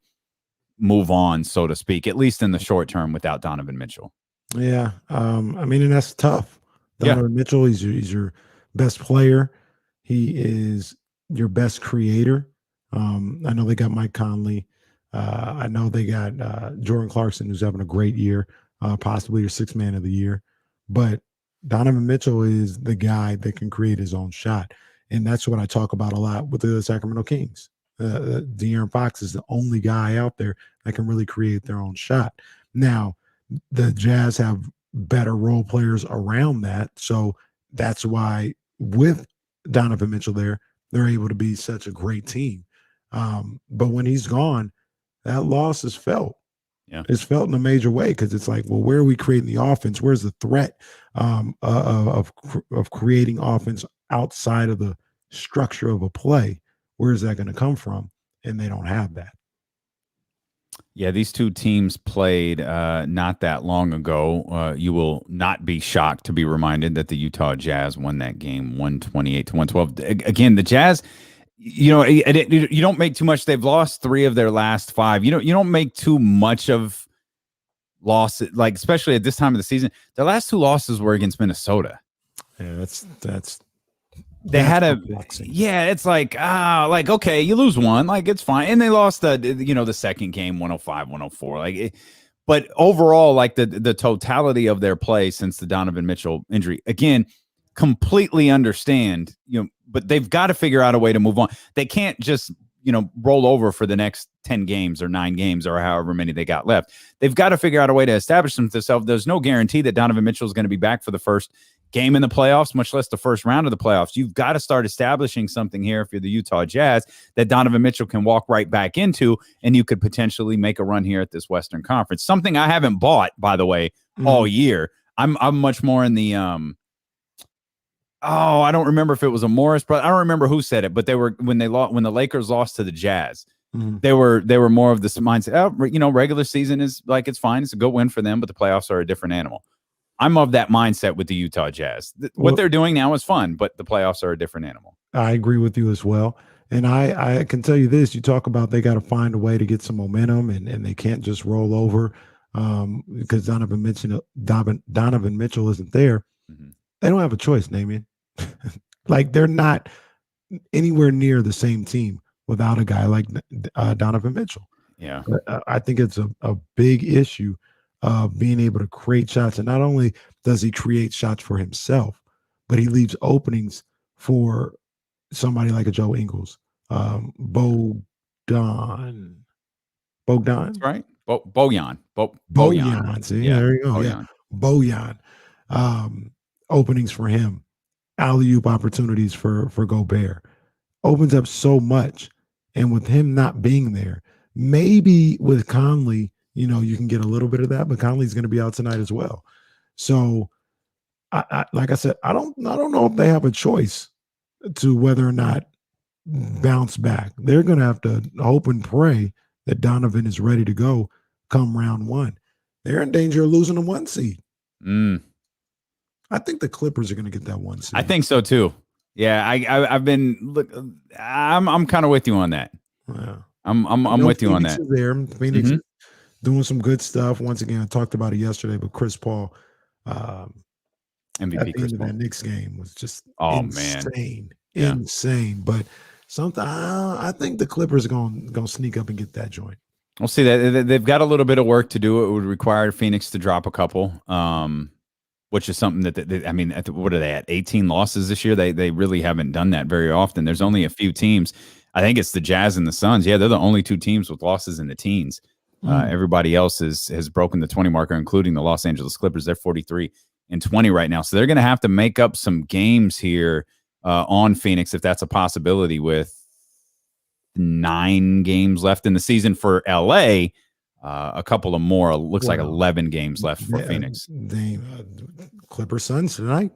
S1: move on, so to speak, at least in the short term without Donovan Mitchell.
S2: Yeah. And that's tough. Donovan Mitchell, he's your best player. He is your best creator. I know they got Mike Conley. I know they got Jordan Clarkson, who's having a great year, possibly your 6th man of the year. But Donovan Mitchell is the guy that can create his own shot. And that's what I talk about a lot with the Sacramento Kings. De'Aaron Fox is the only guy out there that can really create their own shot. Now, the Jazz have better role players around that. So that's why with Donovan Mitchell there, they're able to be such a great team. But when he's gone, that loss is felt.
S1: Yeah.
S2: It's felt in a major way because it's like, well, where are we creating the offense? Where's the threat of creating offense outside of the structure of a play? Where is that going to come from? And they don't have that.
S1: Yeah, these two teams played not that long ago. You will not be shocked to be reminded that the Utah Jazz won that game 128-112. Again, the Jazz, you don't make too much. They've lost 3 of their last 5. You don't make too much of loss, like especially at this time of the season. Their last 2 losses were against Minnesota.
S2: Yeah, that's
S1: they had
S2: perplexing.
S1: it's like okay, you lose 1, like it's fine, and they lost the second game 105-104, but overall, like the totality of their play since the Donovan Mitchell injury, again, completely understand, but they've got to figure out a way to move on. They can't just roll over for the next 10 games or 9 games or however many they got left. They've got to figure out a way to establish themselves. There's no guarantee that Donovan Mitchell is going to be back for the first game in the playoffs, much less the first round of the playoffs. You've got to start establishing something here if you're the Utah Jazz that Donovan Mitchell can walk right back into, and you could potentially make a run here at this Western Conference. Something I haven't bought, by the way, all year. I'm much more in the I don't remember if it was a Morris, but I don't remember who said it, but they were when the Lakers lost to the Jazz. They were more of this mindset. Regular season is like, it's fine, it's a good win for them, but the playoffs are a different animal. I'm of that mindset with the Utah Jazz. What they're doing now is fun, but the playoffs are a different animal.
S2: I agree with you as well. And I can tell you this, you talk about they got to find a way to get some momentum, and they can't just roll over because Donovan Mitchell isn't there. They don't have a choice, Damien. Like, they're not anywhere near the same team without a guy like Donovan Mitchell.
S1: Yeah.
S2: I think it's a big issue of being able to create shots. And not only does he create shots for himself, but he leaves openings for somebody like a Joe Ingles, Bogdan.
S1: That's right. Bojan.
S2: See,
S1: Yeah.
S2: there you go.
S1: Bojan.
S2: Yeah. Bojan. Openings for him. Alley-oop opportunities for Gobert. Opens up so much. And with him not being there, maybe with Conley, you can get a little bit of that, but Conley's going to be out tonight as well. So, I like I said, I don't know if they have a choice to whether or not bounce back. They're going to have to hope and pray that Donovan is ready to go come round 1. They're in danger of losing a 1 seed. I think the Clippers are going to get that 1 seed.
S1: I think so too. Yeah, I'm kind of with you on that.
S2: Yeah.
S1: I'm with you on
S2: Phoenix
S1: that.
S2: Is there. Phoenix is doing some good stuff. Once again, I talked about it yesterday, but Chris Paul,
S1: MVP
S2: at the
S1: Chris
S2: end of
S1: Paul.
S2: that Knicks game was just
S1: insane.
S2: Insane. But something I think the Clippers are going to sneak up and get that joint.
S1: We'll see that they've got a little bit of work to do. It would require Phoenix to drop a couple, which is something that what are they at? 18 losses this year. They really haven't done that very often. There's only a few teams. I think it's the Jazz and the Suns. Yeah, they're the only 2 teams with losses in the teens. Everybody else has broken the 20 marker, including the Los Angeles Clippers. They're 43-20 right now. So they're going to have to make up some games here on Phoenix, if that's a possibility, with 9 games left in the season for LA. A couple of more. Looks like 11 games left for Phoenix.
S2: Clippers Suns tonight.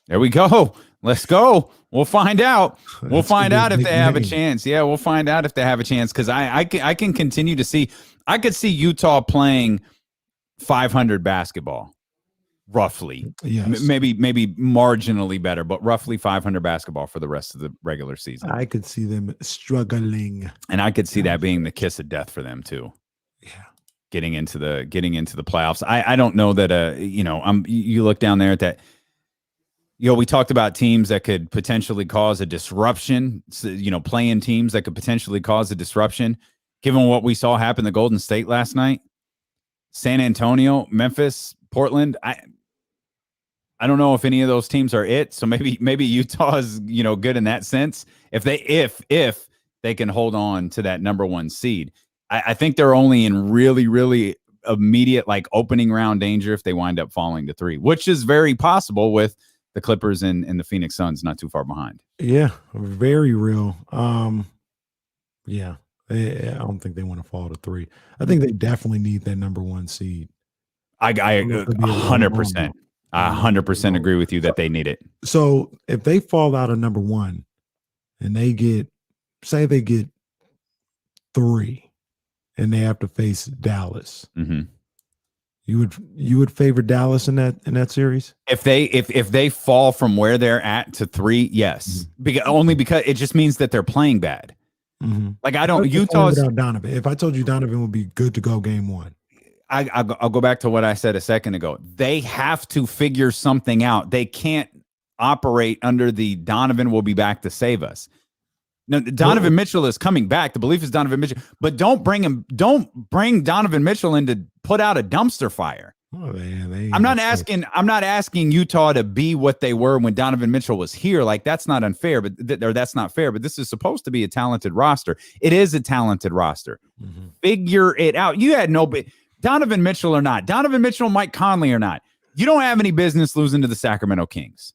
S1: There we go. Let's go. We'll find out. We'll find out if they have a chance. Yeah, we'll find out if they have a chance, because I can continue to see. I could see Utah playing 500 basketball, roughly.
S2: Yes.
S1: Maybe marginally better, but roughly 500 basketball for the rest of the regular season.
S2: I could see them struggling,
S1: and I could see that being the kiss of death for them too.
S2: Yeah.
S1: Getting into the playoffs. I don't know that you look down there at that. We talked about teams that could potentially cause a disruption, playing teams that could potentially cause a disruption. Given what we saw happen to Golden State last night, San Antonio, Memphis, Portland, I don't know if any of those teams are it. So maybe Utah is, good in that sense. If they can hold on to that number 1 seed. I think they're only in really, really immediate, like, opening round danger if they wind up falling to 3, which is very possible with the Clippers and the Phoenix Suns not too far behind.
S2: Yeah, very real. Yeah, I don't think they want to fall to 3. I think they definitely need that number 1 seed.
S1: I 100%. I 100% agree with you that they need it.
S2: So if they fall out of number 1 and they get 3 and they have to face Dallas,
S1: Mm-hmm.
S2: you would favor Dallas in that series?
S1: If they fall from where they're at to 3, yes. Only because it just means that they're playing bad.
S2: Mm-hmm.
S1: Like I don't
S2: Utah's without Donovan. If I told you Donovan would be good to go game 1.
S1: I'll go back to what I said a second ago. They have to figure something out. They can't operate under the Donovan will be back to save us. No, Donovan Mitchell is coming back. The belief is Donovan Mitchell, but don't bring Donovan Mitchell in to put out a dumpster fire.
S2: Oh, man,
S1: I'm not asking Utah to be what they were when Donovan Mitchell was here. Like that's not unfair, that's not fair. But this is supposed to be a talented roster. It is a talented roster.
S2: Mm-hmm.
S1: Figure it out. You had no Donovan Mitchell or not, Donovan Mitchell, Mike Conley or not. You don't have any business losing to the Sacramento Kings.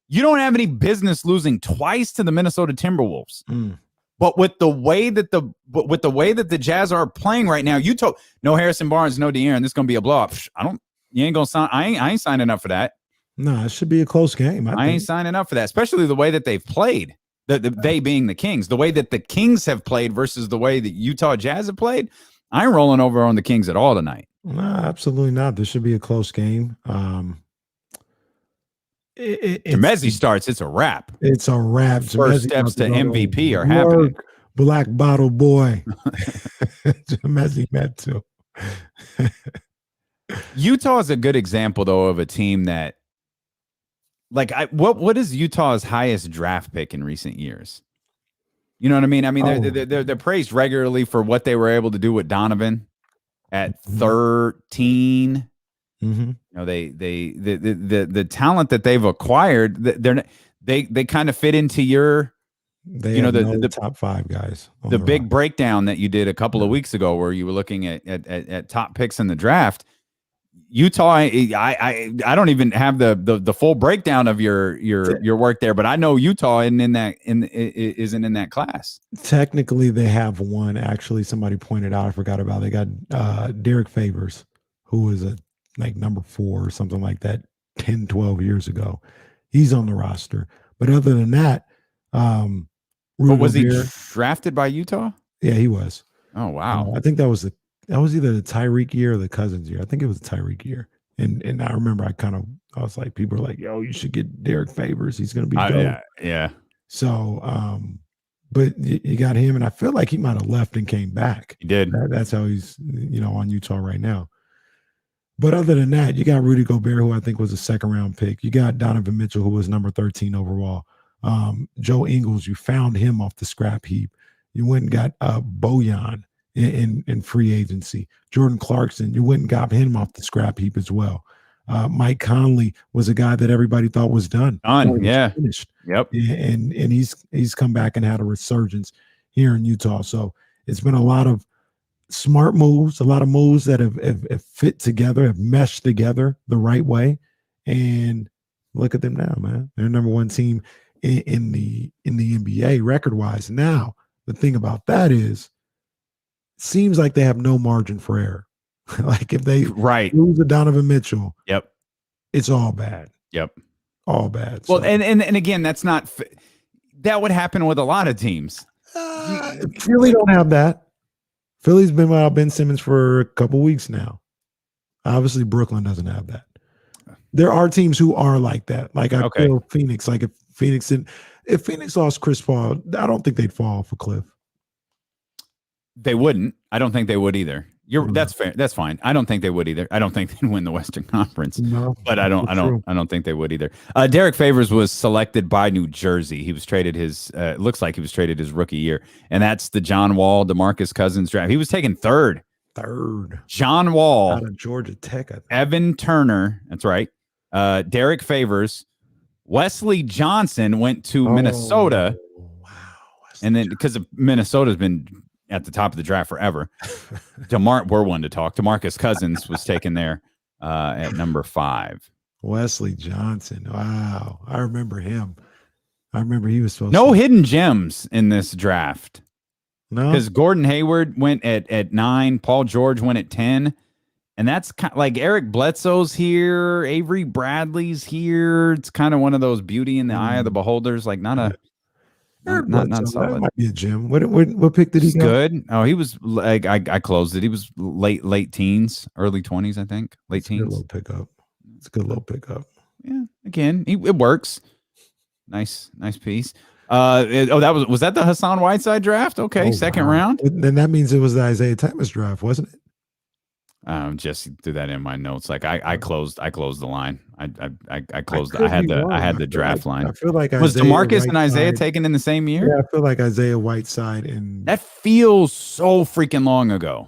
S1: You don't have any business losing twice to the Minnesota Timberwolves. But with the way that the Jazz are playing right now, Utah, no Harrison Barnes, no De'Aaron, this is gonna be a blowout. You ain't gonna sign. I ain't signing up for that.
S2: No, it should be a close game.
S1: I ain't signing up for that, especially the way that they've played. They being the Kings, the way that the Kings have played versus the way that Utah Jazz have played. I ain't rolling over on the Kings at all tonight.
S2: No, absolutely not. This should be a close game.
S1: Chimezie starts, it's a wrap.
S2: It's a wrap.
S1: First steps to MVP are happening.
S2: Black bottle boy. Chimezie Metu.
S1: Utah is a good example, though, of a team that, like, what is Utah's highest draft pick in recent years? You know what I mean? I mean, they're praised regularly for what they were able to do with Donovan at 13.
S2: Mm-hmm.
S1: You know, the talent that they've acquired, they kind of fit into your, the
S2: top 5 guys.
S1: The big breakdown that you did a couple of weeks ago, where you were looking at top picks in the draft. Utah, I don't even have the full breakdown of your work there, but I know Utah isn't in that class.
S2: Technically, they have one. Actually, somebody pointed out, I forgot about it. They got Derek Favors, who was number 4 or something like that 10, 12 years ago. He's on the roster. But other than that,
S1: was he drafted by Utah?
S2: Yeah, he was.
S1: Oh, wow.
S2: I think that was either the Tyreek year or the Cousins year. I think it was the Tyreek year. And I remember I was like, people were like, yo, you should get Derek Favors. He's going to be dope.
S1: Yeah.
S2: So, but you got him, and I feel like he might have left and came back.
S1: He did.
S2: That's how he's, on Utah right now. But other than that, you got Rudy Gobert, who I think was a 2nd-round pick. You got Donovan Mitchell, who was number 13 overall. Joe Ingles, you found him off the scrap heap. You went and got Bojan in free agency. Jordan Clarkson, you went and got him off the scrap heap as well. Mike Conley was a guy that everybody thought was done.
S1: Yeah.
S2: Finished.
S1: Yep.
S2: And he's come back and had a resurgence here in Utah. So it's been a lot of smart moves, a lot of moves that have fit together, have meshed together the right way. And look at them now, man. They're number 1 team in the NBA record-wise. Now, the thing about that is, it seems like they have no margin for error. Like if they lose to Donovan Mitchell,
S1: yep,
S2: it's all bad.
S1: Yep,
S2: all bad.
S1: Well, so. and again, that's not that would happen with a lot of teams.
S2: Philly don't have that. Philly's been without Ben Simmons for a couple weeks now. Obviously, Brooklyn doesn't have that. There are teams who are like that. Like I feel Phoenix. Like if Phoenix lost Chris Paul, I don't think they'd fall off a cliff.
S1: They wouldn't. I don't think they would either. That's fair. That's fine. I don't think they would either. I don't think they'd win the Western Conference. No, but I don't think they would either. Derek Favors was selected by New Jersey. He was traded looks like he was traded his rookie year. And that's the John Wall, DeMarcus Cousins draft. He was taken third. John Wall
S2: out of Georgia Tech.
S1: Evan Turner. That's right. Derek Favors. Wesley Johnson went to Minnesota.
S2: Wow.
S1: And then because Minnesota's been at the top of the draft forever. We're one to talk. DeMarcus Cousins was taken there at number 5.
S2: Wesley Johnson. Wow. I remember him. I remember he was supposed
S1: No
S2: to.
S1: hidden gems in this draft.
S2: No.
S1: Because Gordon Hayward went at 9, Paul George went at 10, and that's kind of like Eric Bledsoe's here, Avery Bradley's here. It's kind of one of those beauty in the eye of the beholders, like not
S2: That
S1: solid.
S2: might be a gem. What pick did he
S1: He's
S2: go?
S1: good. Oh, he was like I closed it. He was late teens, early 20s, I think, late
S2: It's a good
S1: teens.
S2: little pickup. It's a good little pickup.
S1: Yeah, again, it works. Nice piece. Was that the Hassan Whiteside draft? Okay, second round.
S2: Then that means it was the Isaiah Thomas draft, wasn't it?
S1: Just threw that in my notes. Like I closed the line. I closed.
S2: could
S1: I had
S2: be
S1: the
S2: wrong.
S1: draft line.
S2: I feel like
S1: Was
S2: Isaiah
S1: DeMarcus and Isaiah
S2: Whiteside-
S1: taken in the same year?
S2: Yeah, I feel like Isaiah Whiteside and
S1: That feels so freaking long ago.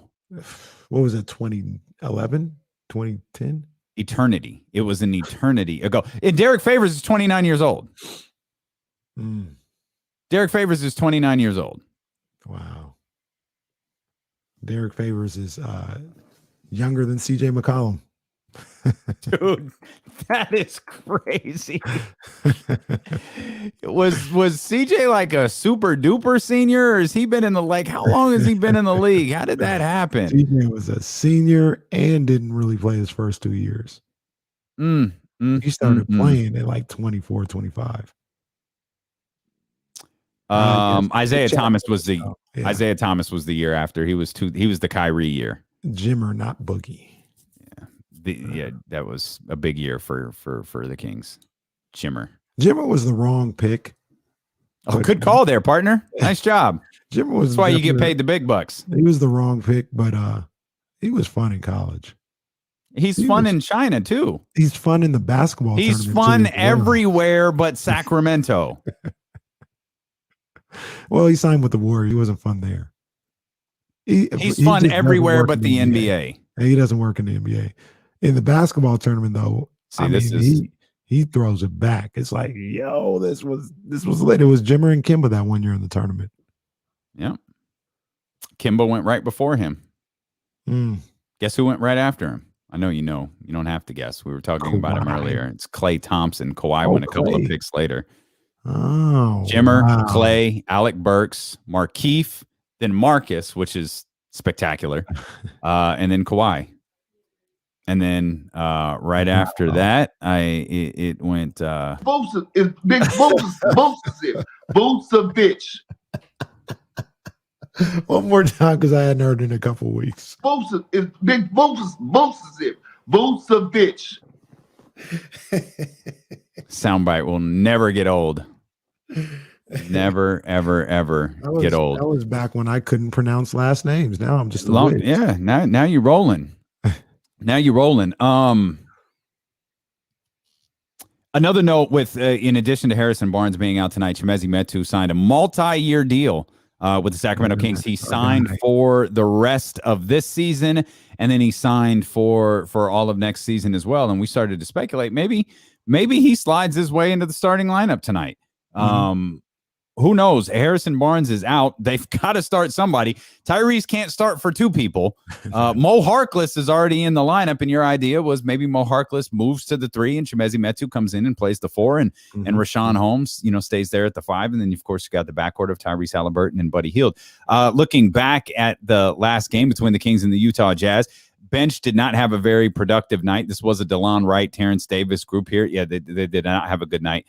S2: what was it, 2011, 2010?
S1: Eternity. It was an eternity ago. And Derek Favors is 29 years old. Derek Favors is 29 years old.
S2: Wow. Derek Favors is younger than CJ McCollum.
S1: Dude, that is crazy. was CJ like a super duper senior, or has he been in the how long has he been in the league? How did that happen?
S2: CJ was a senior and didn't really play his first 2 years. He started playing at like 24, 25.
S1: Isaiah Thomas was the
S2: Yeah.
S1: Isaiah Thomas was the year after. He was the Kyrie year.
S2: Jimmer, not Boogie.
S1: That was a big year for the Kings. Jimmer
S2: Was the wrong pick.
S1: Oh, good call there, partner. Nice job.
S2: Jimmer was.
S1: That's why you get paid the big bucks.
S2: He was the wrong pick, but he was fun in college.
S1: He's fun in China too.
S2: He's fun in the basketball.
S1: He's
S2: tournament,
S1: fun
S2: too, as well.
S1: everywhere but Sacramento.
S2: Well, he signed with the Warriors. He wasn't fun there.
S1: He's
S2: he
S1: fun
S2: just
S1: everywhere
S2: doesn't work
S1: but
S2: in
S1: the NBA.
S2: He doesn't work in the NBA. In the basketball tournament, though, he throws it back. It's like, yo, this was lit. It was Jimmer and Kimba that one year in the tournament.
S1: Yeah. Kimba went right before him. Guess who went right after him? I know you know. You don't have to guess. We were talking about him earlier. It's Klay Thompson. Kawhi went a couple of picks later.
S2: Oh,
S1: Jimmer,
S2: wow.
S1: Klay, Alec Burks, Markieff, then Marcus, which is spectacular, and then Kawhi. And then right after that, it went.
S9: Bosa is big. Bosa bitch.
S2: One more time, because I hadn't heard it in a couple of weeks.
S9: Bosa is big. Bosa bitch.
S1: Soundbite will never get old. Never, ever, ever get old.
S2: That was back when I couldn't pronounce last names. Now I'm just a witch.
S1: Yeah. Now you're rolling. Now you're rolling. Another note with, in addition to Harrison Barnes being out tonight, Chimezie Metu signed a multi-year deal with the Sacramento Kings. He signed for the rest of this season, and then he signed for all of next season as well. And we started to speculate maybe he slides his way into the starting lineup tonight. Who knows? Harrison Barnes is out. They've got to start somebody. Tyrese can't start for two people. Mo Harkless is already in the lineup, and your idea was maybe Mo Harkless moves to the 3 and Chimezie Metu comes in and plays the 4, and Rashawn Holmes, stays there at the 5. And then, of course, you got the backcourt of Tyrese Halliburton and Buddy Hield. Looking back at the last game between the Kings and the Utah Jazz, bench did not have a very productive night. This was a DeLon Wright, Terrence Davis group here. Yeah, they did not have a good night.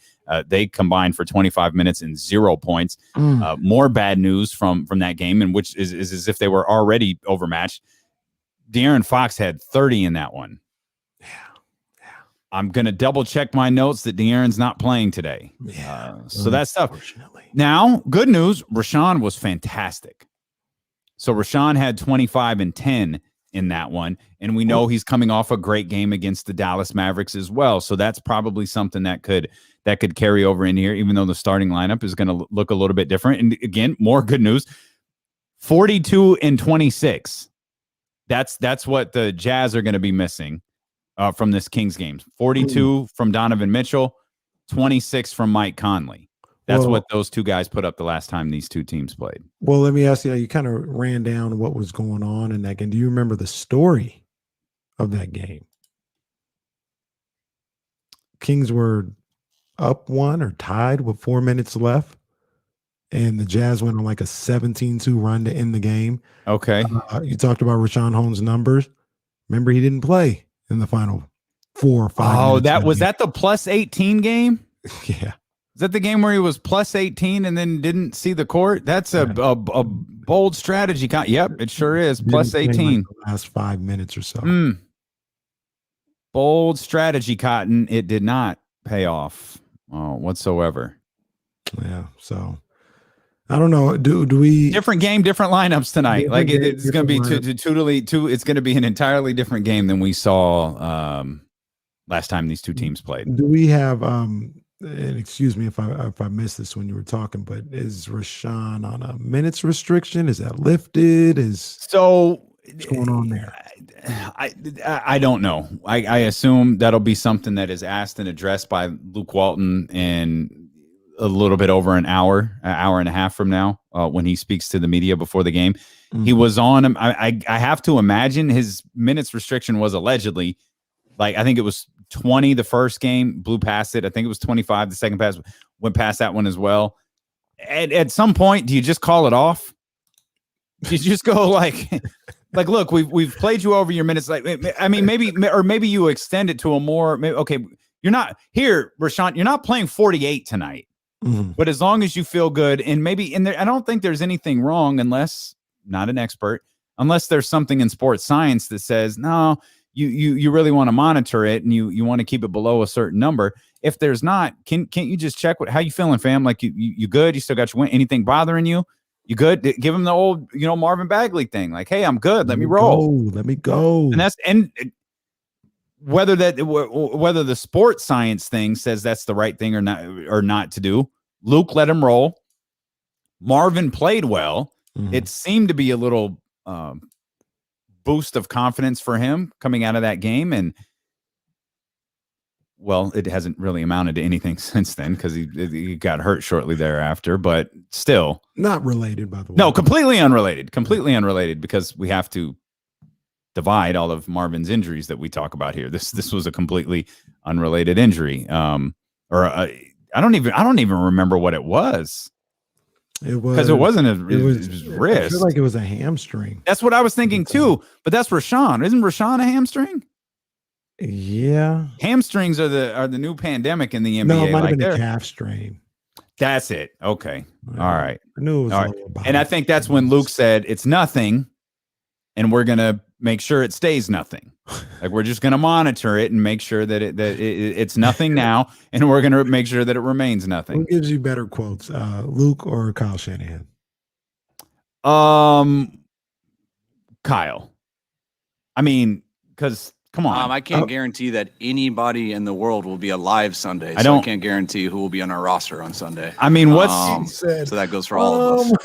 S1: They combined for 25 minutes and 0 points. More bad news from that game, and which is as if they were already overmatched. De'Aaron Fox had 30 in that one. Yeah. I'm going to double check my notes that De'Aaron's not playing today. So that's tough. Now, good news, Rashawn was fantastic. So Rashawn had 25 and 10 in that one, and we know he's coming off a great game against the Dallas Mavericks as well. So that's probably something that could carry over in here, even though the starting lineup is going to look a little bit different. And again, more good news, 42 and 26. That's what the Jazz are going to be missing from this Kings game. 42 from Donovan Mitchell, 26 from Mike Conley. That's what those two guys put up the last time these two teams played.
S2: Well, let me ask you, you kind of ran down what was going on in that game. Do you remember the story of that game? Kings were up 1 or tied with 4 minutes left, and the Jazz went on like a 17-2 run to end the game.
S1: Okay.
S2: You talked about Rashawn Holmes' numbers. Remember, he didn't play in the final 4 or 5
S1: Oh,
S2: minutes
S1: that
S2: of
S1: was
S2: the
S1: that the plus 18 game?
S2: Yeah.
S1: Is that the game where he was plus 18 and then didn't see the court? That's a bold strategy. Yep, it sure is. Plus
S2: Didn't play
S1: 18.
S2: like the last 5 minutes or so.
S1: Bold strategy, Cotton. It did not pay off whatsoever.
S2: Yeah. So I don't know. Do we
S1: different game, different lineups tonight?
S2: Different
S1: Like
S2: game,
S1: it's going to be it's going to be an entirely different game than we saw last time these two teams played.
S2: Do we have and excuse me if I missed this when you were talking, but is Rashawn on a minutes restriction? Is that lifted? What's going on there?
S1: I don't know. I assume that'll be something that is asked and addressed by Luke Walton in a little bit over an hour and a half from now, when he speaks to the media before the game. Mm-hmm. He was on. I have to imagine his minutes restriction was allegedly, like, I think it was 20 the first game, blew past it. I think it was 25 the second pass, went past that one as well. At some point, do you just call it off? Do you just go like look, we've played you over your minutes. Like, I mean, maybe you extend it to a more. Okay, you're not here, Rashawn. You're not playing 48 tonight. Mm-hmm. But as long as you feel good, and maybe in there, I don't think there's anything wrong, unless not an expert, unless there's something in sports science that says no. You really want to monitor it, and you want to keep it below a certain number. If there's not, can't you just check how you feeling, fam? Like you good? You still got your win? Anything bothering you? You good? Give him the old Marvin Bagley thing. Like, hey, I'm good. Let me roll.
S2: Let me go.
S1: And whether the sports science thing says that's the right thing or not to do. Luke let him roll. Marvin played well. Mm-hmm. It seemed to be a little boost of confidence for him coming out of that game, and well, it hasn't really amounted to anything since then because he got hurt shortly thereafter, but still
S2: not related, by the way.
S1: No, completely unrelated because we have to divide all of Marvin's injuries that we talk about here. This was a completely unrelated injury. I don't even remember what it was.
S2: It was
S1: because it wasn't it was wrist.
S2: I feel like it was a hamstring.
S1: That's what I was thinking too. But that's Rashawn. Isn't Rashawn a hamstring?
S2: Yeah.
S1: Hamstrings are the new pandemic in the NBA.
S2: No, it might have been a calf strain.
S1: That's it. Okay.
S2: Yeah.
S1: All right.
S2: I knew it was
S1: all right. And I think that's when Luke said it's nothing, and we're gonna make sure it stays nothing. Like, we're just gonna monitor it and make sure that it's nothing now, and we're gonna make sure that it remains nothing.
S2: Who gives you better quotes, Luke or Kyle Shanahan?
S1: Kyle. I mean, because come on,
S4: I can't guarantee that anybody in the world will be alive Sunday. I can't guarantee who will be on our roster on Sunday.
S1: I mean,
S4: so that goes for all of us.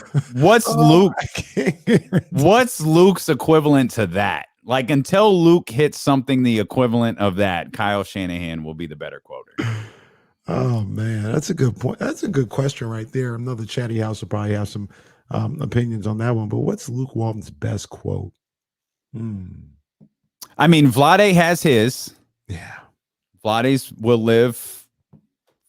S1: What's Luke's equivalent to that? Like, until Luke hits something the equivalent of that, Kyle Shanahan will be the better quoter.
S2: Oh man, that's a good point. That's a good question right there. Another chatty house will probably have some opinions on that one. But what's Luke Walton's best quote?
S1: I mean, Vlade has his.
S2: Yeah.
S1: Vlade's will live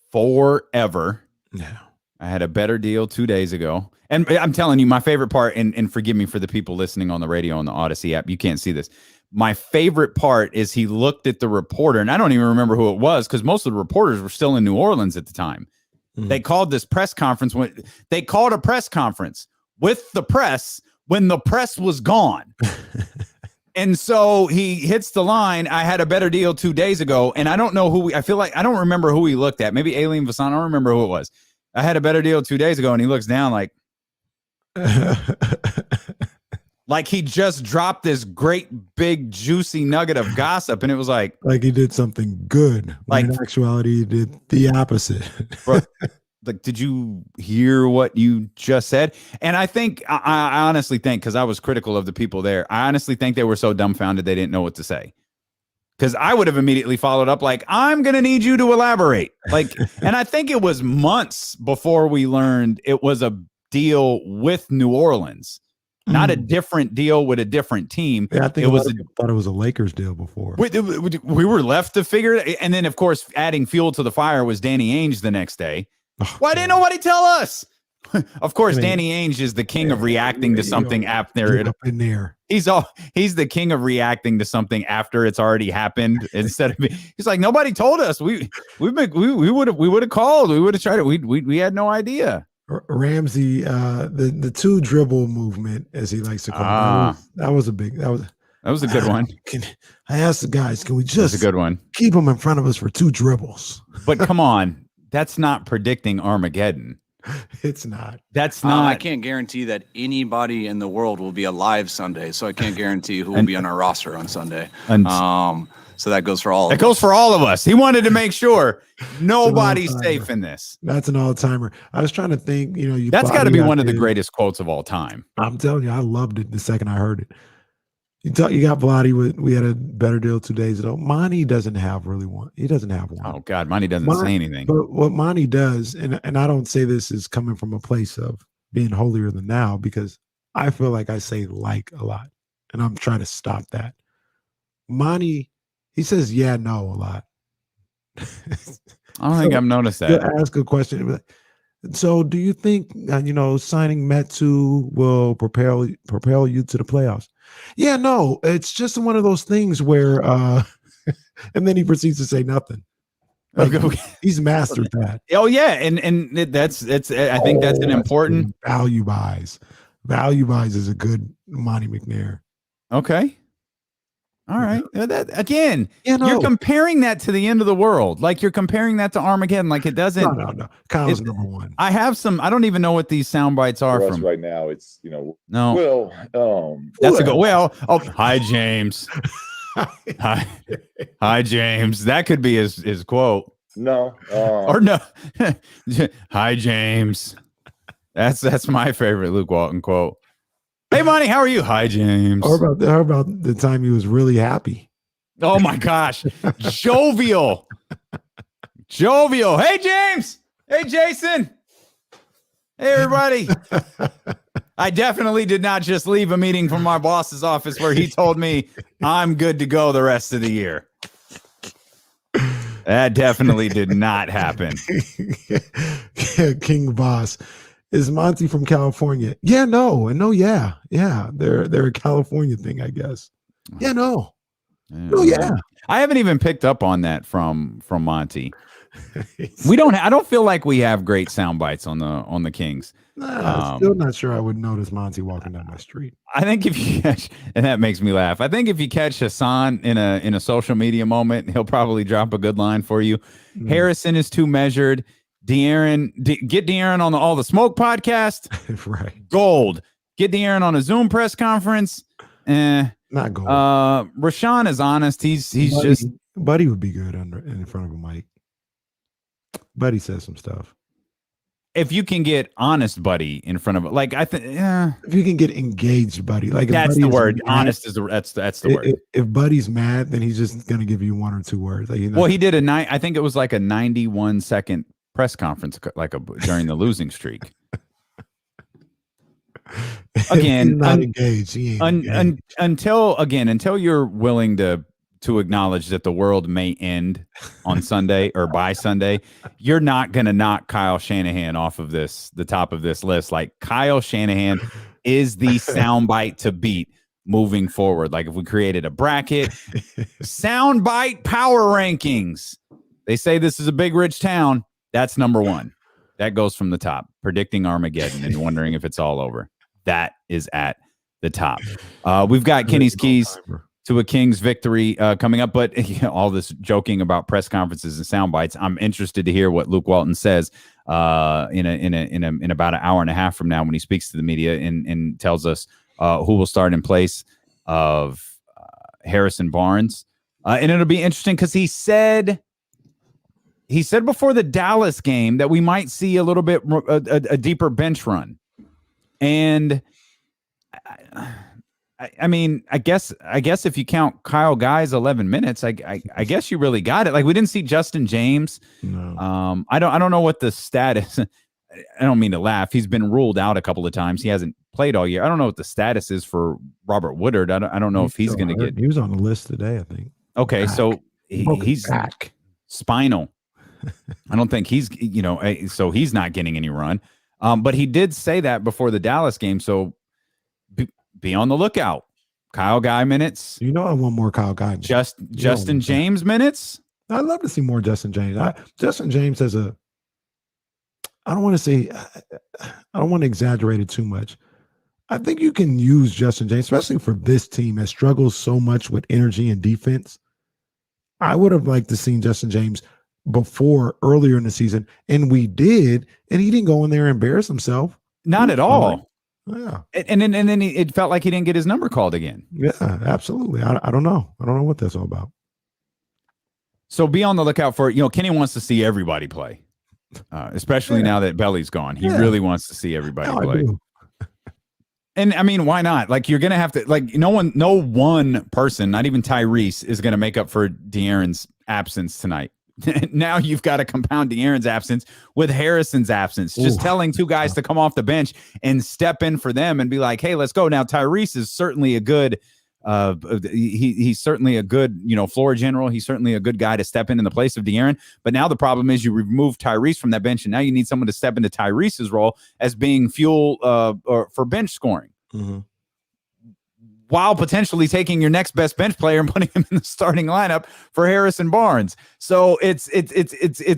S1: forever.
S2: Yeah.
S1: I had a better deal 2 days ago. And I'm telling you, my favorite part, and forgive me for the people listening on the radio on the Odyssey app, you can't see this. My favorite part is he looked at the reporter, and I don't even remember who it was because most of the reporters were still in New Orleans at the time. They called this press conference they called a press conference with the press when the press was gone. And so he hits the line, I had a better deal 2 days ago. And I don't know I feel like I don't remember who he looked at. Maybe Alien Vasan. I don't remember who it was. I had a better deal 2 days ago. And he looks down like he just dropped this great big juicy nugget of gossip. And it was like
S2: he did something good. Like, in actuality, he did the opposite.
S1: Bro, like, did you hear what you just said? And I think, I honestly think, because I was critical of the people there, I honestly think they were so dumbfounded they didn't know what to say. Because I would have immediately followed up like, I'm going to need you to elaborate. Like, and I think it was months before we learned it was a deal with New Orleans. not a different deal with a different team.
S2: Yeah, I think thought it was a Lakers deal before.
S1: We were left to figure it. And then, of course, adding fuel to the fire was Danny Ainge the next day. Why didn't nobody tell us? Of course, Danny Ainge is the king of reacting to something after it.
S2: In there.
S1: He's the king of reacting to something after it's already happened. Instead of he's like, nobody told us. We would have called. We would have tried it. We had no idea.
S2: Ramsey, the two dribble movement, as he likes to call it, that was a good one. I asked the guys, can we just
S1: a good one.
S2: Keep them in front of us for two dribbles?
S1: But come on, that's not predicting Armageddon.
S2: It's not.
S1: That's not.
S4: I can't guarantee that anybody in the world will be alive Sunday, so I can't guarantee who will be on our roster on Sunday. So that goes for all.
S1: That goes for all of us. He wanted to make sure nobody's safe in this.
S2: That's an all-timer. I was trying to think.
S1: That's got to be one of the greatest quotes of all time.
S2: I'm telling you, I loved it the second I heard it. You got Vladi. We had a better deal 2 days ago. Monty doesn't have really one. He doesn't have one.
S1: Oh God, Monty doesn't say anything.
S2: But what Monty does, and I don't say this is coming from a place of being holier than thou, because I feel like I say like a lot, and I'm trying to stop that. Monty, he says yeah, no a lot.
S1: I don't think I've noticed that.
S2: He'll ask a question. So, do you think signing Metu will propel you to the playoffs? Yeah, no, it's just one of those things where, and then he proceeds to say nothing. Like, he's mastered that.
S1: Oh yeah, and that's I think that's an important
S2: value buys. Value buys is a good Monty McNair.
S1: Okay. All right. That, again, you're comparing that to the end of the world. Like you're comparing that to Armageddon. Like it doesn't.
S2: No. Kyle's number one.
S1: I have some. I don't even know what these sound bites are
S10: for us
S1: from
S10: right now. It's
S1: no.
S10: That's
S1: a good. Well, hi James. Hi James. That could be his quote.
S10: No.
S1: Or no. Hi James. That's my favorite Luke Walton quote. Hey, Monty, how are you? Hi, James.
S2: Or about the time he was really happy.
S1: Oh, my gosh. Jovial. Hey, James. Hey, Jason. Hey, everybody. I definitely did not just leave a meeting from my boss's office where he told me I'm good to go the rest of the year. That definitely did not happen.
S2: King Boss. Is Monty from California? Yeah, no, and no, yeah. They're a California thing, I guess. Yeah, no. Oh, yeah.
S1: I haven't even picked up on that from Monty. I don't feel like we have great sound bites on the Kings.
S2: Still not sure I would notice Monty walking down my street.
S1: I think if you catch, and that makes me laugh. I think if you catch Hassan in a social media moment, he'll probably drop a good line for you. Harrison is too measured. Get De'Aaron on the All the Smoke podcast.
S2: Right.
S1: Gold. Get De'Aaron on a Zoom press conference.
S2: Not gold.
S1: Rashawn is honest. He's
S2: Buddy would be good in front of a mic. Buddy says some stuff.
S1: If you can get honest Buddy in front of it, like I think,
S2: if you can get engaged Buddy, like
S1: that's the word. Honest is that's the word.
S2: If Buddy's mad, then he's just gonna give you one or two words. Like,
S1: well, he did I think it was like a 91-second press conference, during the losing streak. Again,
S2: he's not engaged. He ain't engaged.
S1: Until you're willing to acknowledge that the world may end on Sunday or by Sunday, you're not going to knock Kyle Shanahan off of the top of this list. Like Kyle Shanahan is the soundbite to beat moving forward. Like if we created a bracket, soundbite power rankings, they say this is a big rich town. That's number one. That goes from the top. Predicting Armageddon and wondering if it's all over. That is at the top. We've got Kenny's keys to a Kings victory coming up, but all this joking about press conferences and sound bites. I'm interested to hear what Luke Walton says in about an hour and a half from now when he speaks to the media and tells us who will start in place of Harrison Barnes. And it'll be interesting because he said before the Dallas game that we might see a little bit a deeper bench run. And I mean, I guess if you count Kyle Guy's 11 minutes, I guess you really got it. Like we didn't see Justin James.
S2: No.
S1: I don't know what the stat is. I don't mean to laugh. He's been ruled out a couple of times. He hasn't played all year. I don't know what the status is for Robert Woodard. I don't know if he's going to get.
S2: He was on the list today, I think.
S1: Okay,
S2: back.
S1: so he's
S2: back.
S1: Spinal. I don't think he's, so he's not getting any run. But he did say that before the Dallas game. So be on the lookout. Kyle Guy minutes.
S2: I want more Kyle Guy minutes.
S1: Justin James minutes.
S2: I'd love to see more Justin James. Justin James has I don't want to exaggerate it too much. I think you can use Justin James, especially for this team that struggles so much with energy and defense. I would have liked to see Justin James earlier in the season, and we did, and he didn't go in there and embarrass himself.
S1: Not at all.
S2: Yeah.
S1: And then it felt like he didn't get his number called again.
S2: Yeah, absolutely. I don't know. I don't know what that's all about.
S1: So be on the lookout for, Kenny wants to see everybody play, especially now that Belly's gone. He really wants to see everybody play. And I mean, why not? Like, you're going to have to, no one person, not even Tyrese, is going to make up for De'Aaron's absence tonight. Now you've got to compound De'Aaron's absence with Harrison's absence. Just telling two guys to come off the bench and step in for them and be like, hey, let's go. Now, Tyrese is certainly a good, he's certainly a good, floor general. He's certainly a good guy to step in the place of De'Aaron. But now the problem is you remove Tyrese from that bench, and now you need someone to step into Tyrese's role as being fuel for bench scoring.
S2: Mm-hmm.
S1: While potentially taking your next best bench player and putting him in the starting lineup for Harrison Barnes. So it's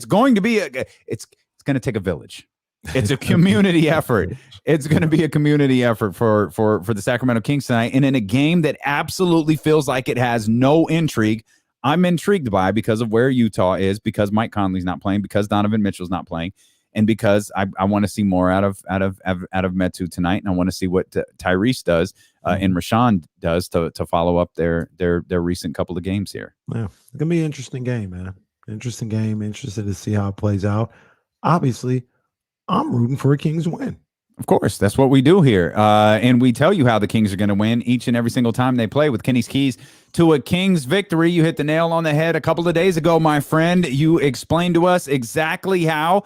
S1: going to be it's going to take a village. It's a community effort. It's going to be a community effort for the Sacramento Kings tonight. And in a game that absolutely feels like it has no intrigue, I'm intrigued by because of where Utah is, because Mike Conley's not playing, because Donovan Mitchell's not playing, and because I want to see more out of Metu tonight, and I want to see what Tyrese does and Rashawn does to follow up their recent couple of games here.
S2: Yeah, it's gonna be an interesting game, man. Interesting game. Interested to see how it plays out. Obviously, I'm rooting for a Kings win.
S1: Of course, that's what we do here. And we tell you how the Kings are going to win each and every single time they play with Kenny's Keys to a Kings victory. You hit the nail on the head a couple of days ago, my friend. You explained to us exactly how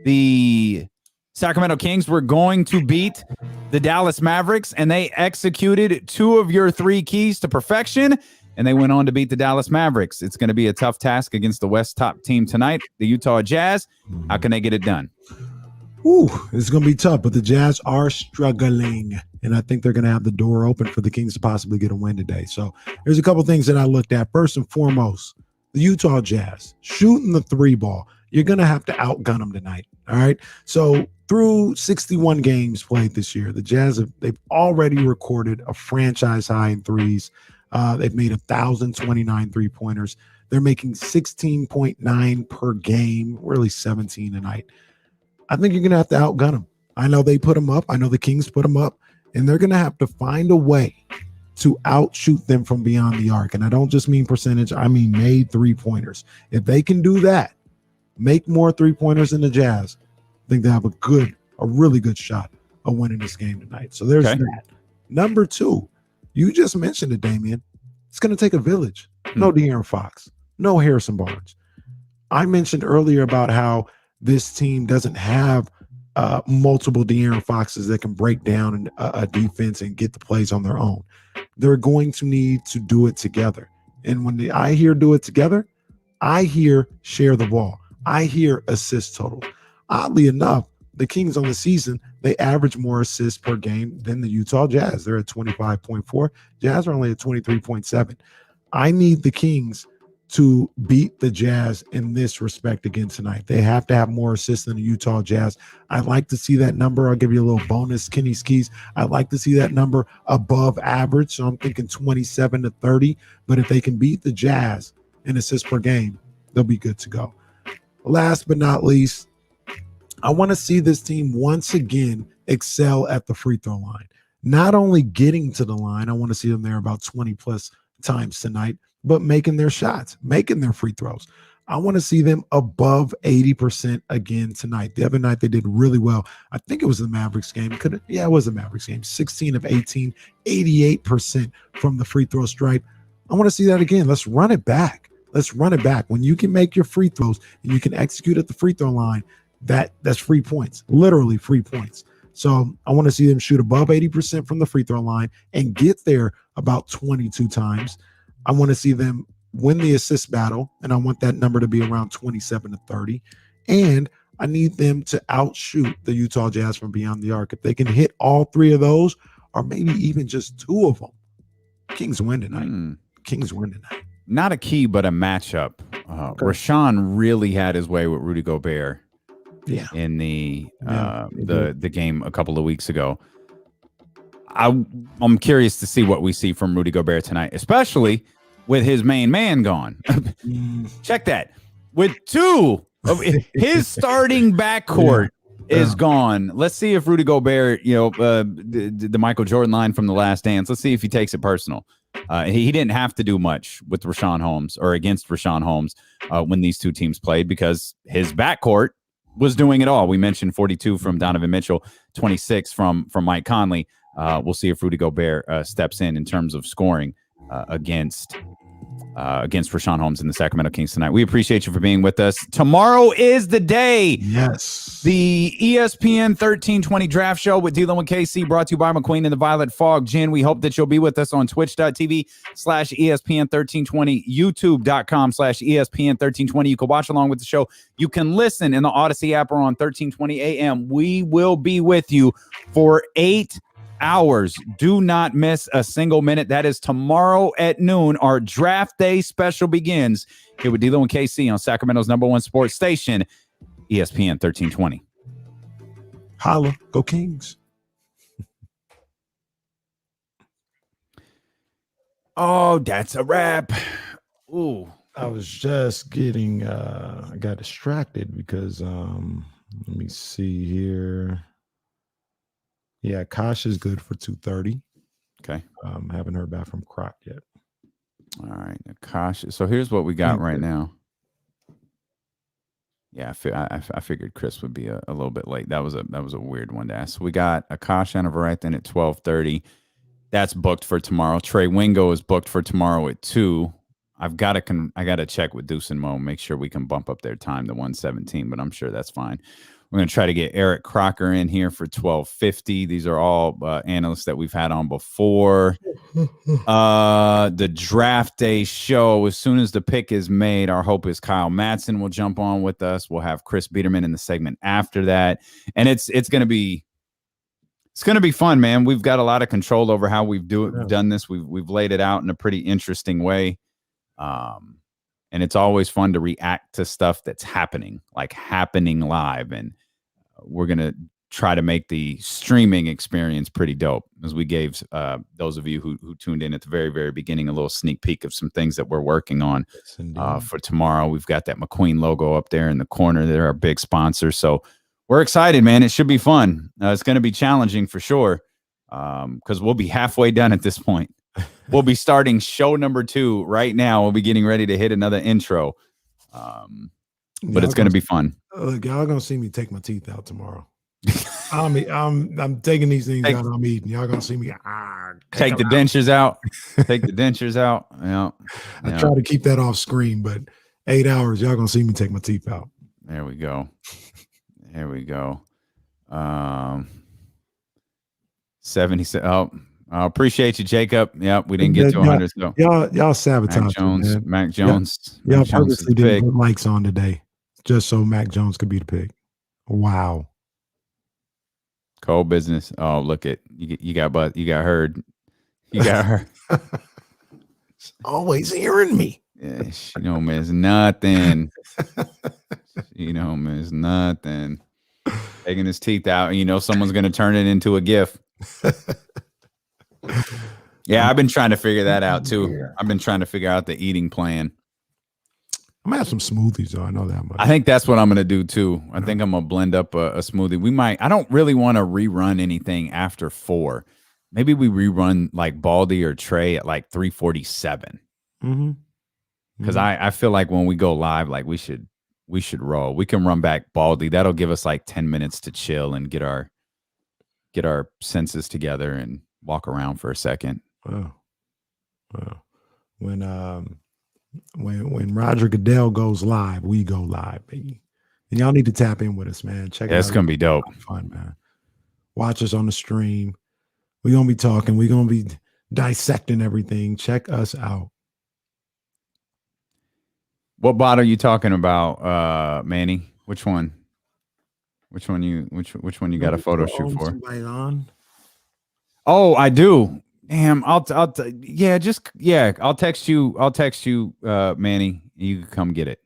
S1: the Sacramento Kings were going to beat the Dallas Mavericks, and they executed two of your three keys to perfection, and they went on to beat the Dallas Mavericks. It's going to be a tough task against the West top team tonight, the Utah Jazz. How can they get it done?
S2: Ooh, it's going to be tough, but the Jazz are struggling, and I think they're going to have the door open for the Kings to possibly get a win today. So there's a couple things that I looked at. First and foremost, the Utah Jazz shooting the three ball. You're going to have to outgun them tonight, all right? So through 61 games played this year, the Jazz, they've already recorded a franchise high in threes. They've made 1,029 three-pointers. They're making 16.9 per game, really 17 tonight. I think you're going to have to outgun them. I know they put them up. I know the Kings put them up, and they're going to have to find a way to outshoot them from beyond the arc. And I don't just mean percentage. I mean made three-pointers. If they can do that, make more three-pointers than the Jazz, I think they have a really good shot of winning this game tonight. So there's that. Number two, you just mentioned it, Damian. It's going to take a village. No De'Aaron Fox. No Harrison Barnes. I mentioned earlier about how this team doesn't have multiple De'Aaron Foxes that can break down a defense and get the plays on their own. They're going to need to do it together. And when I hear do it together, I hear share the ball. I hear assist total. Oddly enough, the Kings on the season, they average more assists per game than the Utah Jazz. They're at 25.4. Jazz are only at 23.7. I need the Kings to beat the Jazz in this respect again tonight. They have to have more assists than the Utah Jazz. I'd like to see that number. I'll give you a little bonus, Kenny's Keys. I'd like to see that number above average. So I'm thinking 27 to 30. But if they can beat the Jazz in assists per game, they'll be good to go. Last but not least, I want to see this team once again excel at the free throw line. Not only getting to the line, I want to see them there about 20 plus times tonight, but making their shots, making their free throws. I want to see them above 80% again tonight. The other night they did really well. I think it was the Mavericks game. It was the Mavericks game. 16 of 18, 88% from the free throw stripe. I want to see that again. Let's run it back. Let's run it back. When you can make your free throws and you can execute at the free throw line, that's free points, literally free points. So I want to see them shoot above 80% from the free throw line and get there about 22 times. I want to see them win the assist battle, and I want that number to be around 27 to 30. And I need them to outshoot the Utah Jazz from beyond the arc. If they can hit all three of those, or maybe even just two of them, Kings win tonight. Kings win tonight.
S1: Not a key, but a matchup. Rashawn really had his way with Rudy Gobert.
S2: Yeah.
S1: In the game a couple of weeks ago. I'm curious to see what we see from Rudy Gobert tonight, especially with his main man gone. Check that. With two of his starting backcourt is gone. Let's see if Rudy Gobert, the Michael Jordan line from The Last Dance, let's see if he takes it personal. He didn't have to do much with Rashawn Holmes or against Rashawn Holmes when these two teams played because his backcourt was doing it all. We mentioned 42 from Donovan Mitchell, 26 from Mike Conley. We'll see if Rudy Gobert steps in terms of scoring against Rashawn Holmes and the Sacramento Kings tonight. We appreciate you for being with us. Tomorrow is the day.
S2: Yes.
S1: The ESPN 1320 Draft Show with Dealing with KC, brought to you by McQueen and the Violet Fog Gin. We hope that you'll be with us on twitch.tv/ESPN1320, youtube.com/ESPN1320. You can watch along with the show. You can listen in the Odyssey app or on 1320 AM. We will be with you for 8 hours. Do not miss a single minute. That is tomorrow at noon. Our draft day special begins here with D'Lo and KC on Sacramento's #1 sports station, ESPN 1320.
S2: Holla, go Kings.
S1: Oh, that's a wrap. Ooh,
S2: I was just getting I got distracted because let me see here. Yeah, Kosh is good for 230.
S1: Okay.
S2: Haven't heard back from Croc yet.
S1: All right, Kosh. So here's what we got right now. Yeah, I figured Chris would be a little bit late. That was a weird one to ask. So we got Akash Anavarathan at 12:30. That's booked for tomorrow. Trey Wingo is booked for tomorrow at 2. I got to check with Deuce and Mo, make sure we can bump up their time to 1:17, but I'm sure that's fine. We're going to try to get Eric Crocker in here for 12:50. These are all analysts that we've had on before. The draft day show, as soon as the pick is made, our hope is Kyle Madsen will jump on with us. We'll have Chris Biederman in the segment after that. And it's going to be fun, man. We've got a lot of control over how we've done this. We've laid it out in a pretty interesting way. And it's always fun to react to stuff that's happening live. And we're going to try to make the streaming experience pretty dope, as we gave those of you who tuned in at the very, very beginning a little sneak peek of some things that we're working on for tomorrow. We've got that McQueen logo up there in the corner. They're our big sponsor. So we're excited, man. It should be fun. It's going to be challenging for sure, because we'll be halfway done at this point. We'll be starting show number 2 right now. We'll be getting ready to hit another intro. But it's going to be fun.
S2: Look, y'all going to see me take my teeth out tomorrow. I'm taking these things out. I'm eating. Y'all going to see me.
S1: Take the dentures out. Take the dentures out. Yeah.
S2: I try to keep that off screen, but 8 hours, y'all going to see me take my teeth out.
S1: There we go. There we go. 77. Oh, I appreciate you, Jacob. Yep, we didn't get to 100. So
S2: y'all sabotage
S1: Mac Jones.
S2: Y'all purposely didn't put likes on today just so Mac Jones could be the pick. Wow.
S1: Cold business. Oh, look at you got heard. You got her.
S2: Always hearing me.
S1: Yeah, she don't miss nothing. She don't miss nothing. Taking his teeth out, and someone's gonna turn it into a GIF. Yeah, I've been trying to figure that out too. I've been trying to figure out the eating plan.
S2: I'm gonna have some smoothies though. I know that much.
S1: I think that's what I'm gonna do too. I think I'm gonna blend up a smoothie. I don't really want to rerun anything after 4. Maybe we rerun like Baldy or Trey at like 3:47. Because I feel like when we go live, like we should roll. We can run back Baldy. That'll give us like 10 minutes to chill and get our senses together and walk around for a second.
S2: Wow. When Roger Goodell goes live, we go live, baby. And y'all need to tap in with us, man. Check it out.
S1: It's gonna be dope.
S2: Fun, man. Watch us on the stream. We're going to be talking. We're going to be dissecting everything. Check us out.
S1: What bot are you talking about, Manny? Which one? Which one you got a photo shoot for?
S2: Somebody on?
S1: Oh, I do. Damn, I'll text you, Manny. You can come get it.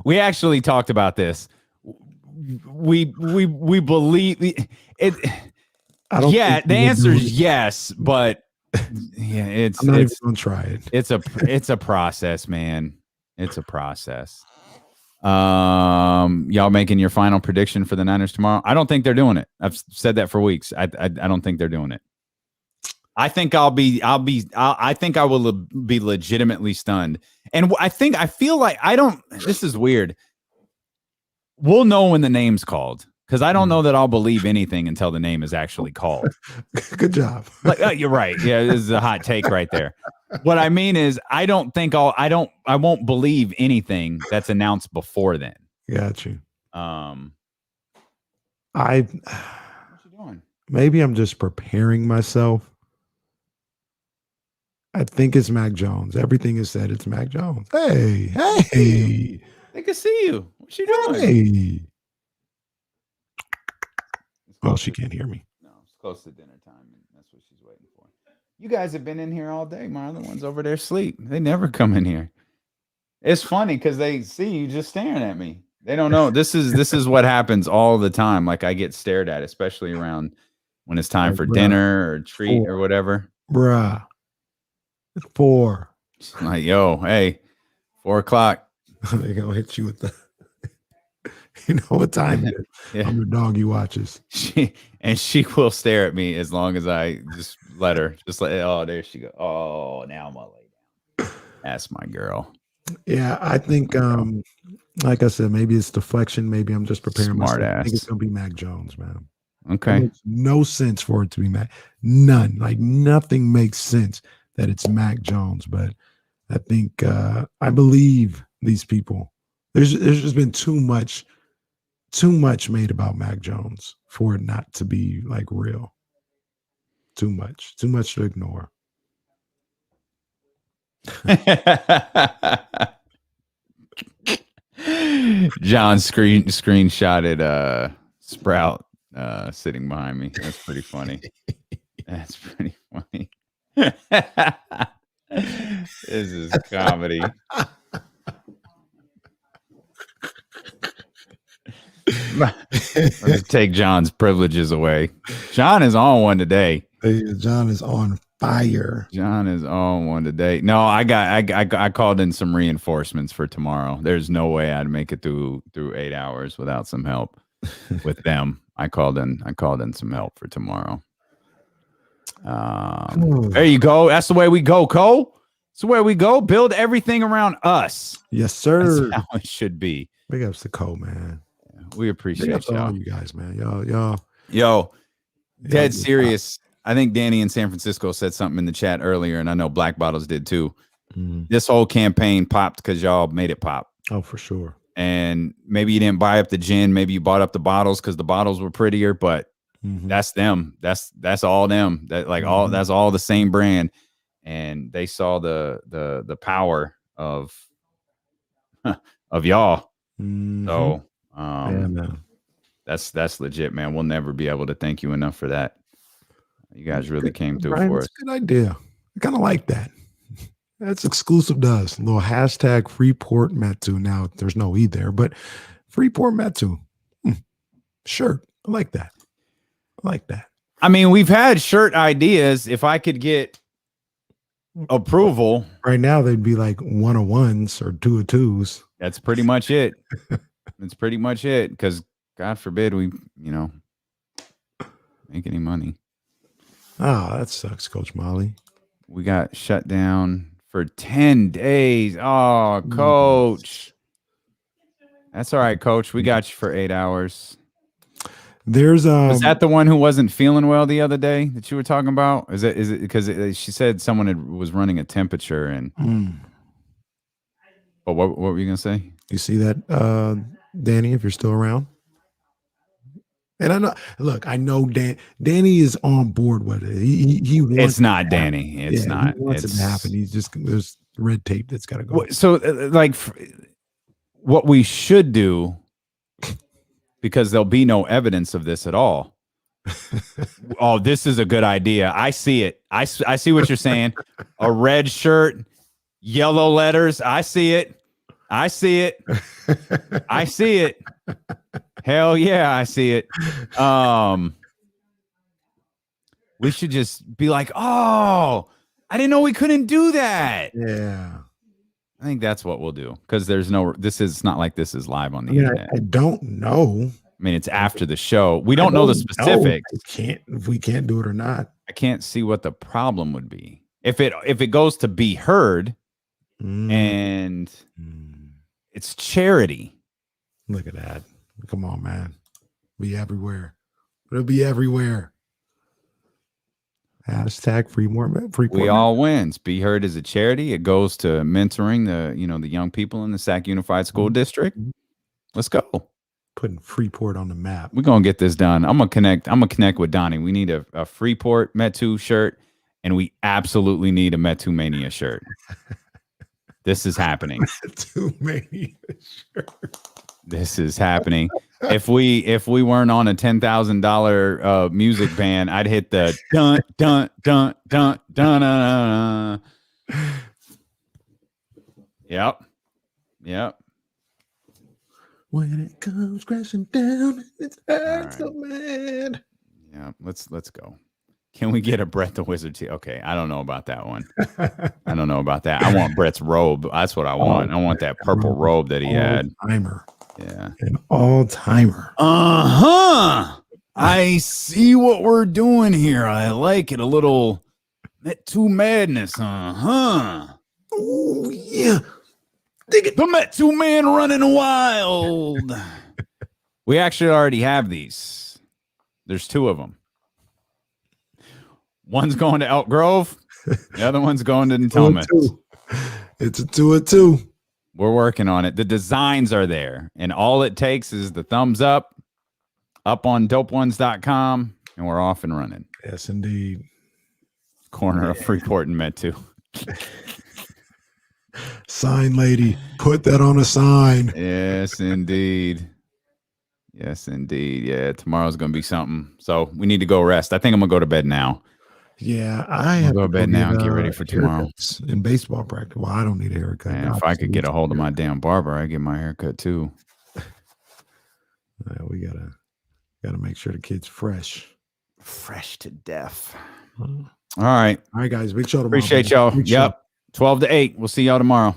S1: We actually talked about this. We believe it. Yeah, the answer is yes, but yeah,
S2: I'm not even gonna try it.
S1: It's a process, man. It's a process. Y'all making your final prediction for the Niners tomorrow? I don't think they're doing it. I've said that for weeks. I don't think they're doing it. I think I will be legitimately stunned. And I feel like this is weird. We'll know when the name's called, because I don't know that I'll believe anything until the name is actually called.
S2: Good job.
S1: You're right. Yeah, this is a hot take right there. What I mean is, I won't believe anything that's announced before then.
S2: Got you.
S1: What you doing?
S2: Maybe I'm just preparing myself. I think it's Mac Jones. Everything is said. It's Mac Jones. Hey.
S1: They can see you. What you doing?
S2: Hey. Oh, she can't hear me.
S1: No, it's close to dinner time, and that's what she's waiting for. You guys have been in here all day. My other one's over there asleep. They never come in here. It's funny because they see you just staring at me. They don't know. This is what happens all the time. Like, I get stared at, especially around when it's time for dinner or treat or whatever.
S2: Bruh. It's 4.
S1: Like, yo, hey, 4 o'clock.
S2: They're gonna hit you with the you know what time it is.
S1: Yeah.
S2: I'm the dog you watches.
S1: She will stare at me as long as I just let her. Just like, oh, there she go. Oh, now I'm gonna lay down. That's my girl.
S2: Yeah, I think like I said, maybe it's deflection. Maybe I'm just preparing
S1: Smart
S2: myself. I think
S1: ass.
S2: it's gonna be Mac Jones, man.
S1: Okay.
S2: It makes no sense for it to be Mac. None. Like, nothing makes sense that it's Mac Jones. But I think I believe these people. There's just been too much made about Mac Jones for it not to be like real. Too much to ignore.
S1: John screenshotted Sprout sitting behind me. That's pretty funny. That's pretty funny. This is comedy. Let's take John's privileges away. John is on one today.
S2: John is on fire.
S1: John is on one today. No, I called in some reinforcements for tomorrow. There's no way I'd make it through 8 hours without some help with them. I called in some help for tomorrow. There you go. That's the way we go, Cole. That's the way we go. Build everything around us.
S2: Yes, sir.
S1: That's how it should be.
S2: Big ups to Cole, man.
S1: We appreciate
S2: all
S1: y'all.
S2: you guys, man. Y'all.
S1: Yo, dead serious. I think Danny in San Francisco said something in the chat earlier, and I know Black Bottles did too.
S2: Mm-hmm.
S1: This whole campaign popped because y'all made it pop.
S2: Oh, for sure.
S1: And maybe you didn't buy up the gin. Maybe you bought up the bottles because the bottles were prettier, but that's them. That's all them. That's all the same brand. And they saw the power of y'all.
S2: Mm-hmm.
S1: So
S2: yeah, man.
S1: That's legit, man. We'll never be able to thank you enough for that. You guys really came through
S2: Brian,
S1: for
S2: that's
S1: us.
S2: a good idea. I kind of like that. That's exclusive to us. A little hashtag Freeport Metu. Now there's no E there, but Freeport Metu. Shirt. I like that.
S1: I mean, we've had shirt ideas. If I could get approval.
S2: Right now they'd be like 101s or 202s.
S1: That's pretty much it. That's pretty much it. Because God forbid we, make any money.
S2: Oh, that sucks, Coach Molly.
S1: We got shut down for 10 days. Oh, Coach. That's all right, Coach. We got you for 8 hours.
S2: Was
S1: that the one who wasn't feeling well the other day that you were talking about? Is it because she said someone was running a temperature and but what were you gonna say?
S2: You see that, Danny, if you're still around? And I know Danny is on board with it. He wants
S1: It's not Danny. It's not.
S2: He wants it to happen. He's just, there's red tape that's got to go.
S1: So, like, what we should do, because there'll be no evidence of this at all. Oh, this is a good idea. I see it. I see what you're saying. A red shirt, yellow letters. I see it. I see it. I see it. Hell yeah, I see it. We should just be like, oh, I didn't know we couldn't do that.
S2: Yeah.
S1: I think that's what we'll do, because it's not like this is live on the internet.
S2: I don't know.
S1: I mean, it's after the show. We don't know the specifics.
S2: If we can't do it or not.
S1: I can't see what the problem would be. If it goes to be heard and it's charity.
S2: Look at that. Come on, man. Be everywhere. It'll be everywhere. Hashtag Freeport.
S1: We all wins. Be Heard is a charity. It goes to mentoring the young people in the Sac Unified School District. Let's go.
S2: Putting Freeport on the map.
S1: We're gonna get this done. I'm gonna connect with Donnie. We need a Freeport Metu shirt, and we absolutely need a Metu Mania shirt. This is happening.
S2: Metu Mania shirt.
S1: This is happening. If we weren't on a $10,000 music band, I'd hit the dun dun dun dun dun dun. Yep.
S2: When it comes crashing down, it's so mad.
S1: Yeah, let's go. Can we get a Brett the Wizard tee? Okay, I don't know about that one. I don't know about that. I want Brett's robe. That's what I want. I want that purple robe that he had.
S2: Timer.
S1: Yeah.
S2: An all-timer.
S1: I see what we're doing here. I like it. A little Metu madness.
S2: Oh, yeah.
S1: Dig it. The Metu man running wild. We actually already have these. There's two of them. One's going to Elk Grove. The other one's going to Natomas.
S2: It's a 2-2.
S1: We're working on it. The designs are there. And all it takes is the thumbs up on dopeones.com, and we're off and running.
S2: Yes, indeed.
S1: Corner of Freeport and Metu.
S2: Sign lady. Put that on a sign.
S1: Yes, indeed. Yes, indeed. Yeah, tomorrow's going to be something. So we need to go rest. I think I'm going to go to bed now.
S2: Yeah, I have
S1: to go to bed now and get ready for tomorrow.
S2: In baseball practice. Well, I don't need a haircut.
S1: And if I could get a hold of my damn barber, I'd get my haircut too.
S2: We gotta make sure the kid's fresh.
S1: Fresh to death. All right.
S2: All right, guys. Big show tomorrow.
S1: Appreciate y'all. Yep. 12 to 8. We'll see y'all tomorrow.